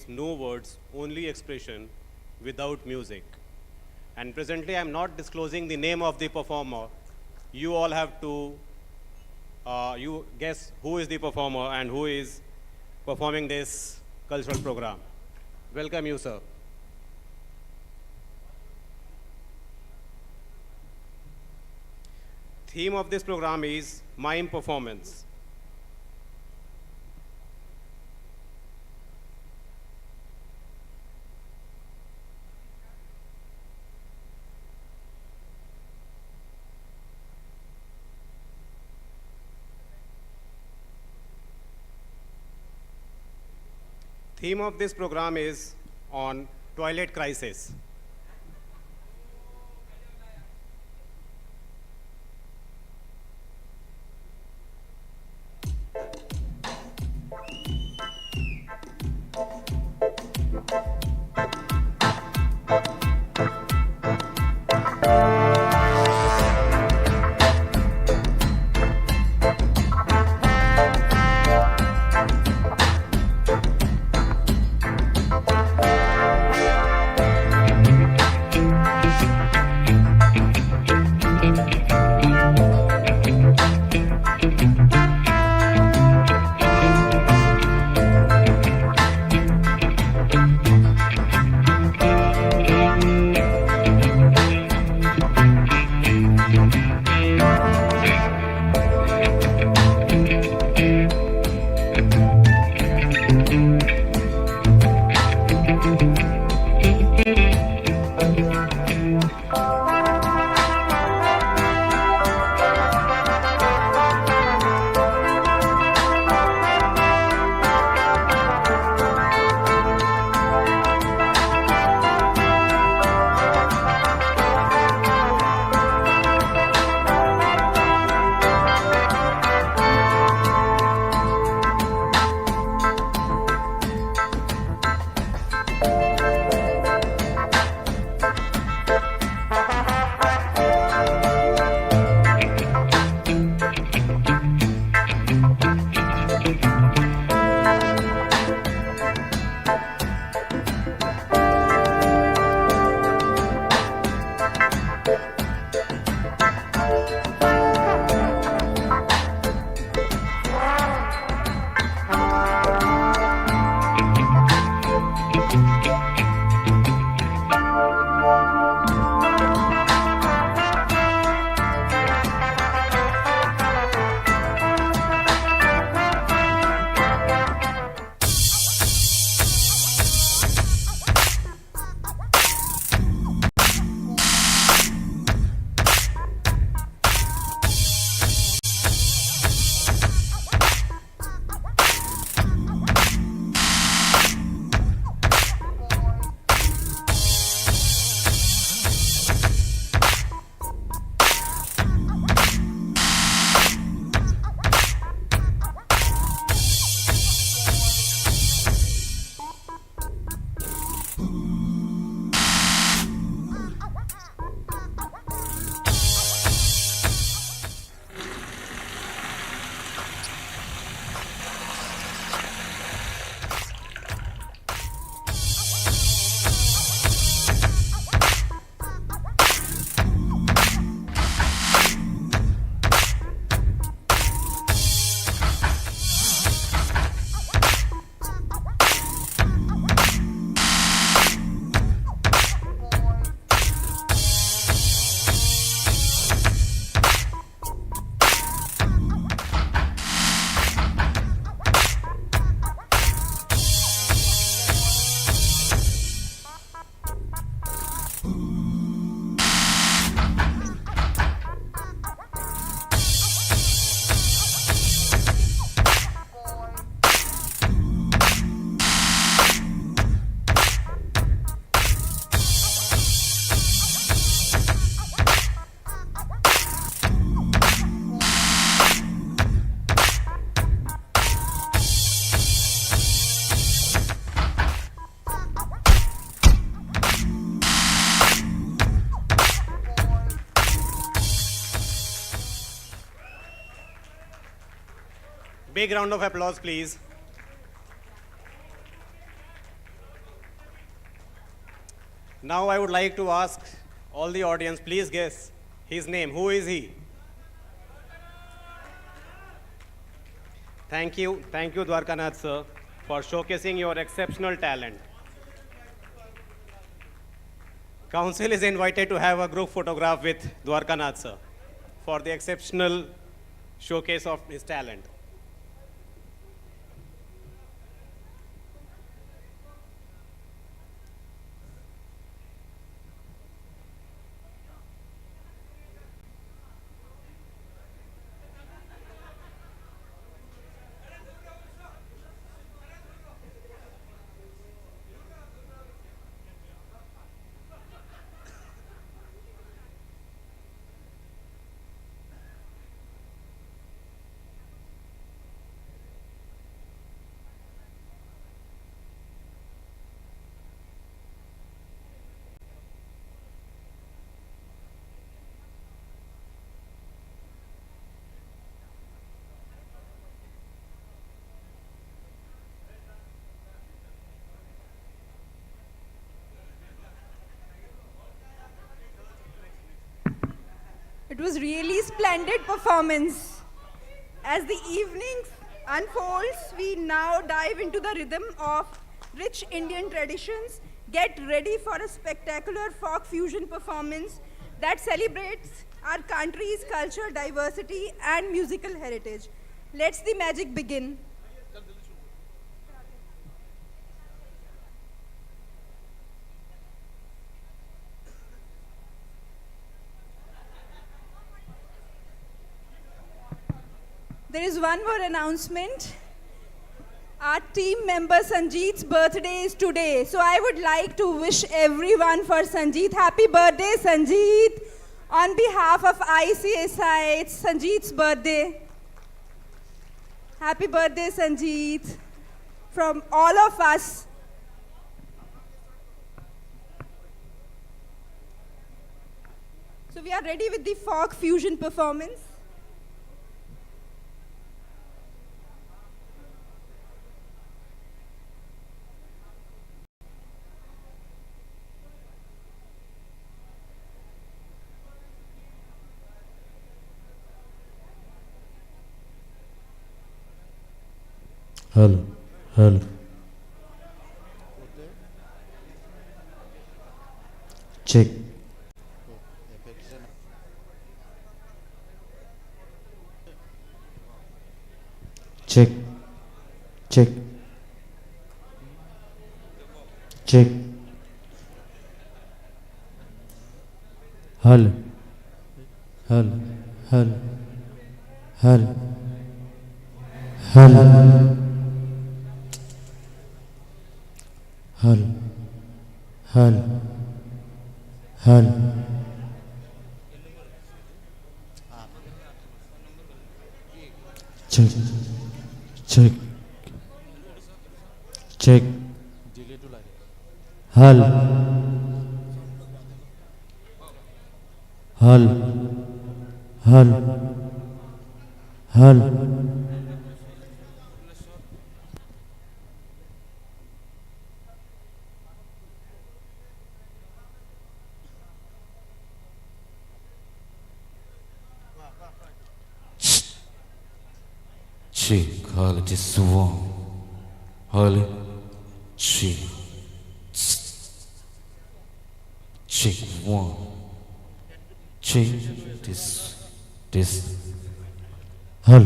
says no words, only expression without music. And presently, I'm not disclosing the name of the performer. You all have to you guess who is the performer and who is performing this cultural program. Welcome you, sir. Theme of this program is mime performance. Theme of this program is on toilet crisis. Big round of applause, please. Now I would like to ask all the audience, please guess his name. Who is he? Thank you, Dwarkanath sir, for showcasing your exceptional talent. Council is invited to have a group photograph with Dwarkanath sir for the exceptional showcase of his talent. It was really splendid performance. As the evening unfolds, we now dive into the rhythm of rich Indian traditions. Get ready for a spectacular folk fusion performance that celebrates our country's culture, diversity, and musical heritage. Let's the magic begin. There is one more announcement. Our team member Sanjeet's birthday is today. So I would like to wish everyone for Sanjeet. Happy birthday, Sanjeet. On behalf of ICSI, it's Sanjeet's birthday. Happy birthday, Sanjeet. From all of us. So we are ready with the folk fusion performance. Hello, hello. Check. Check. Check. Check. Hello. Hello. Hello. Hello. Hello. Hello. Hello. Hello. Check. Check. Check. Hello. Hello. Hello. Hello. Check, hali this one. Hali. Check. Check one. Check this. Hali.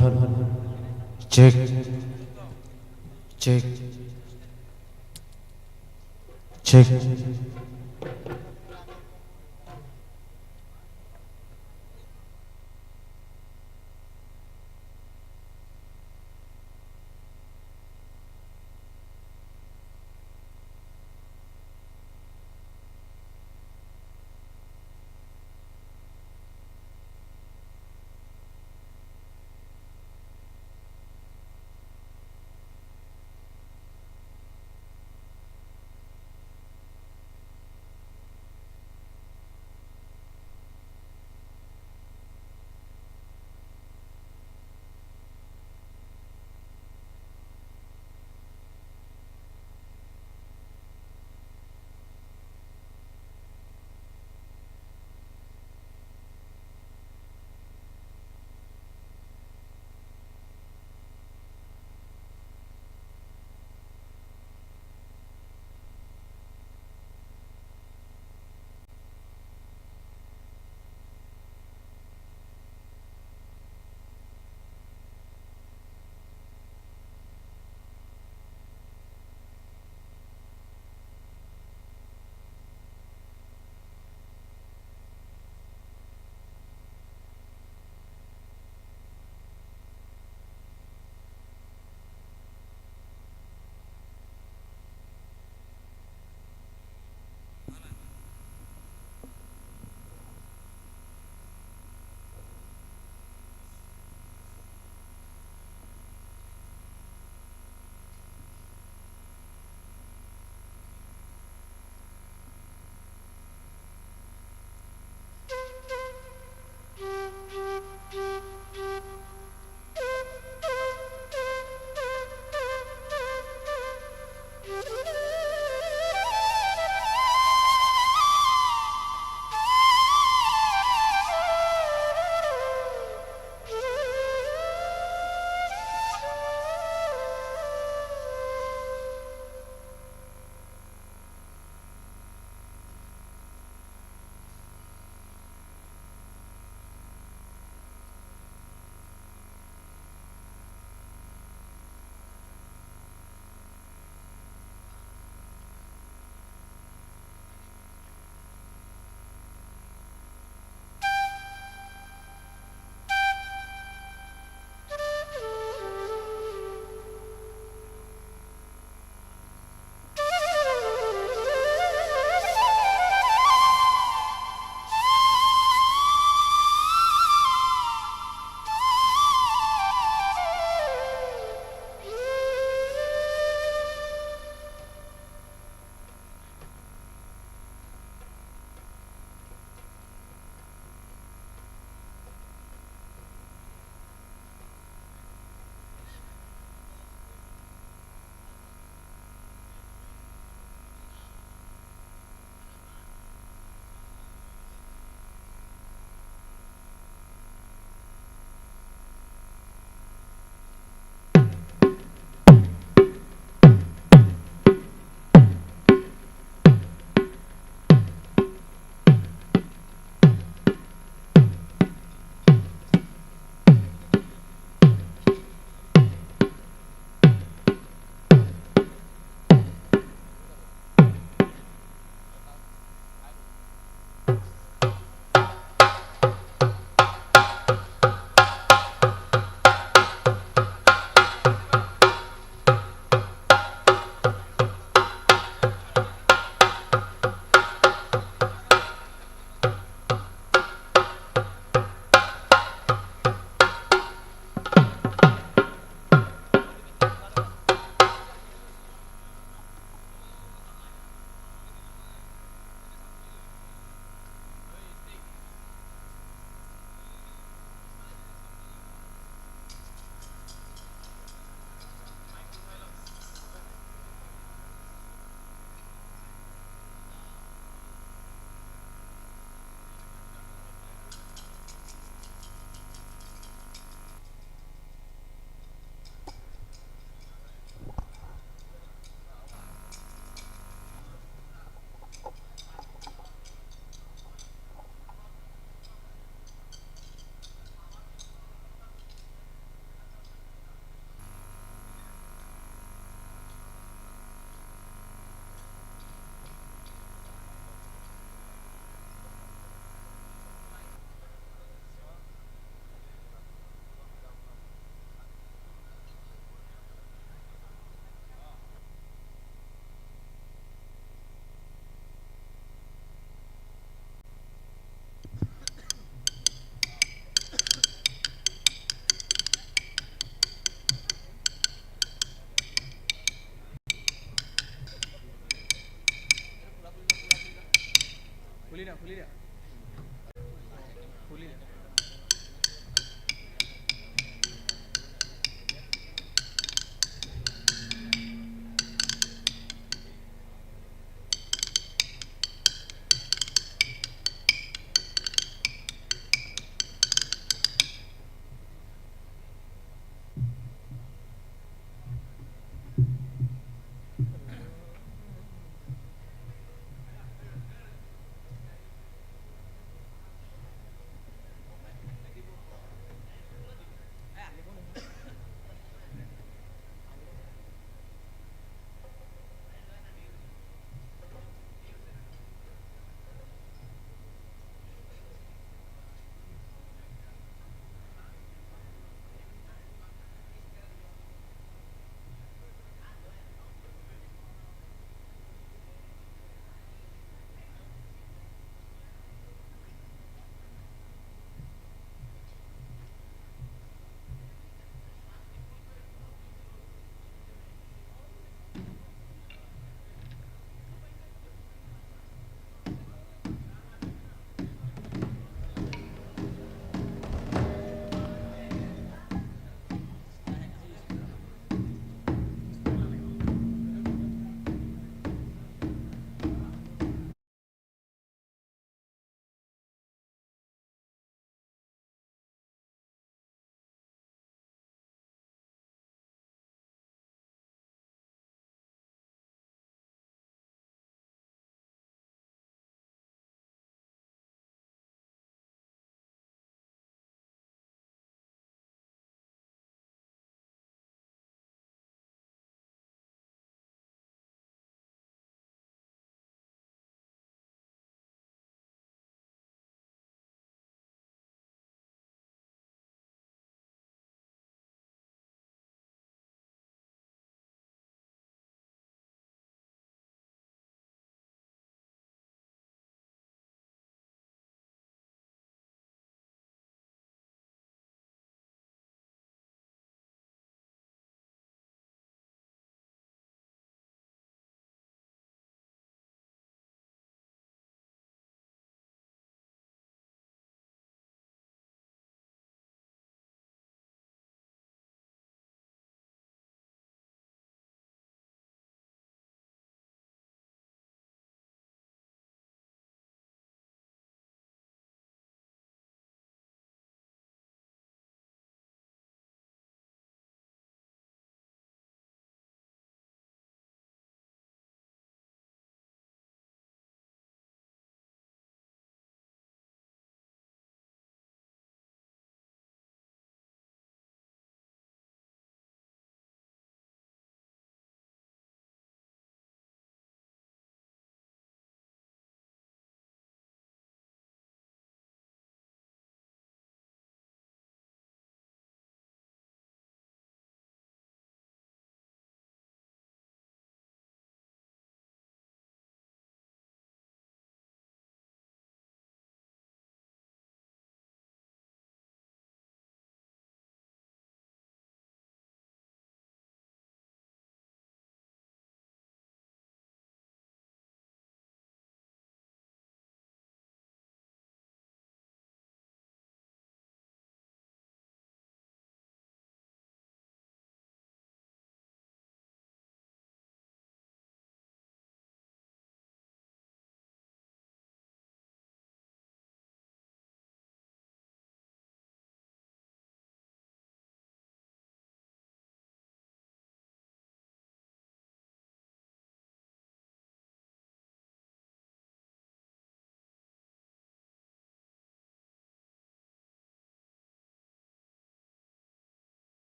Check. Check. Check.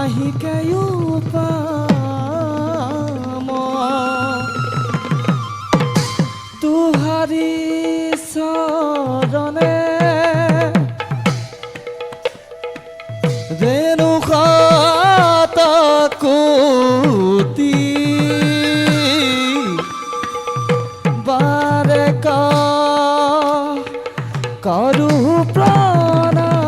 নাহি কেউ পাম তুহারি চরণে রেণুকাত কোটি বারে করু প্রণাম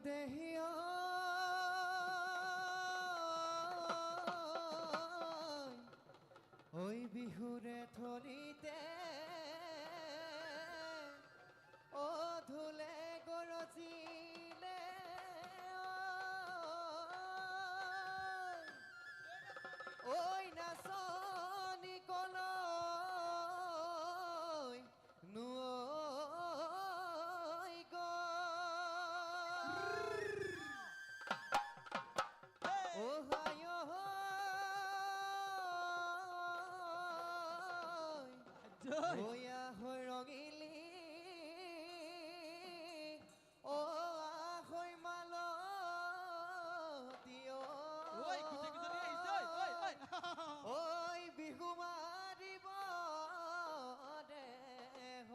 দেহিয়া ওই বিহুরে থলিতে ও ধুলে গরজিলে ওই নাচনি কলৈ নুই ও হায় ওয়া হৈ ৰঙিলি ও হৈ মালতী ঐ বিহু মাৰিব দেহ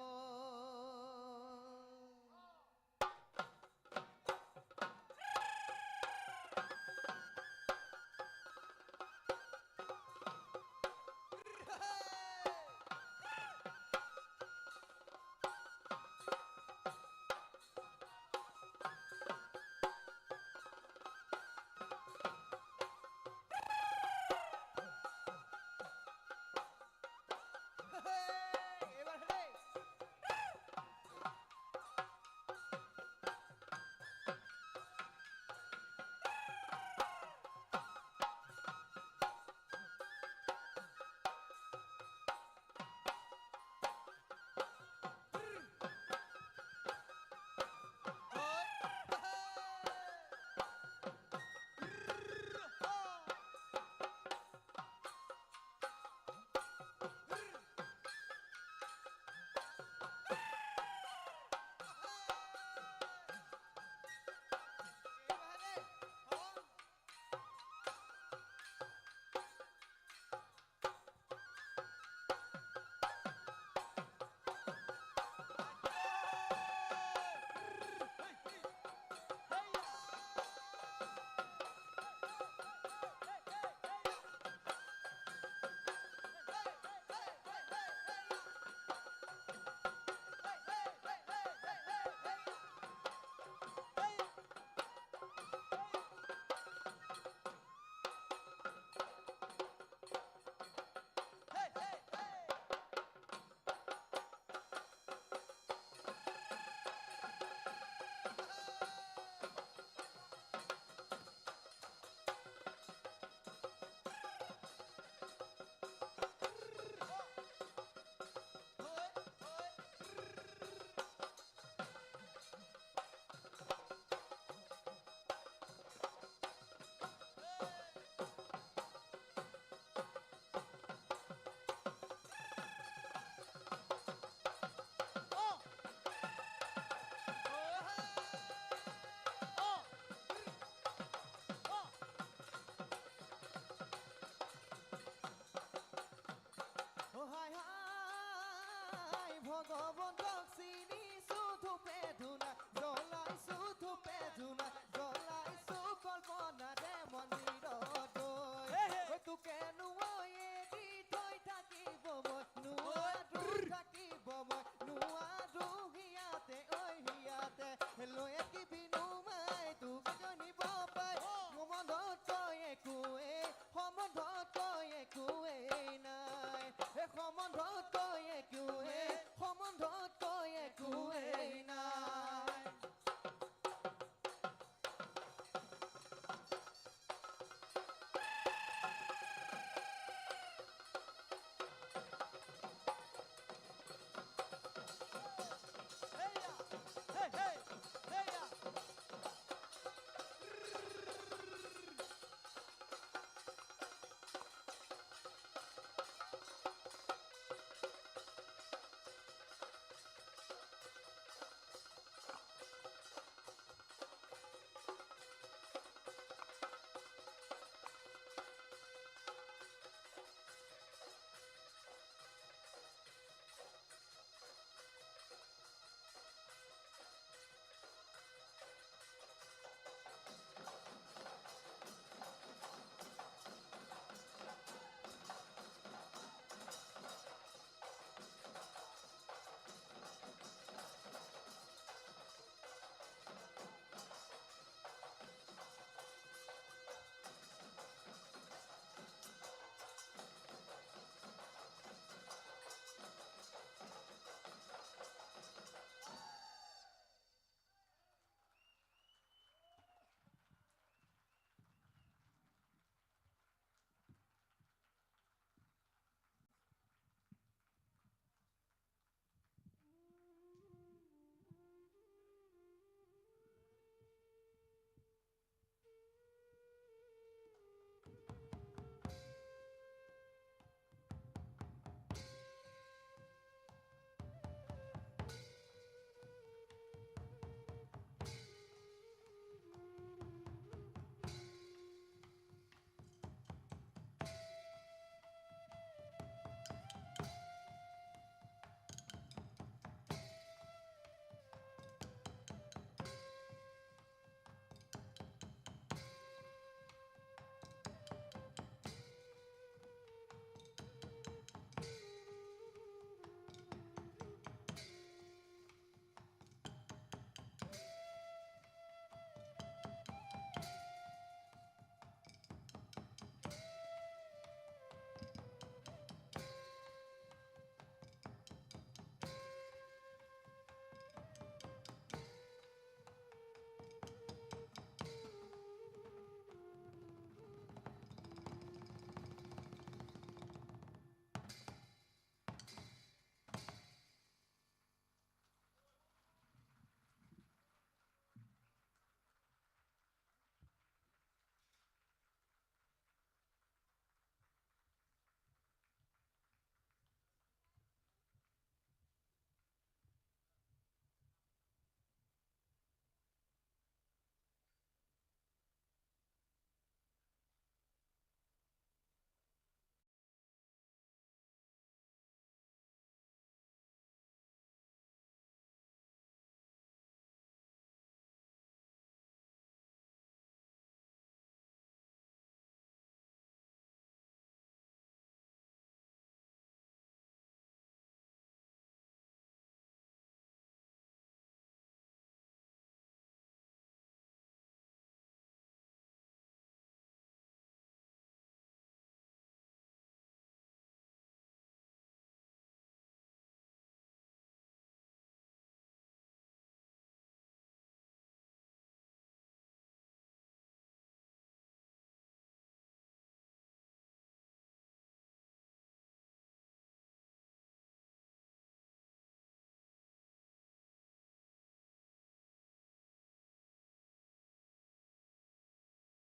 হায় হায় ভগবন্ত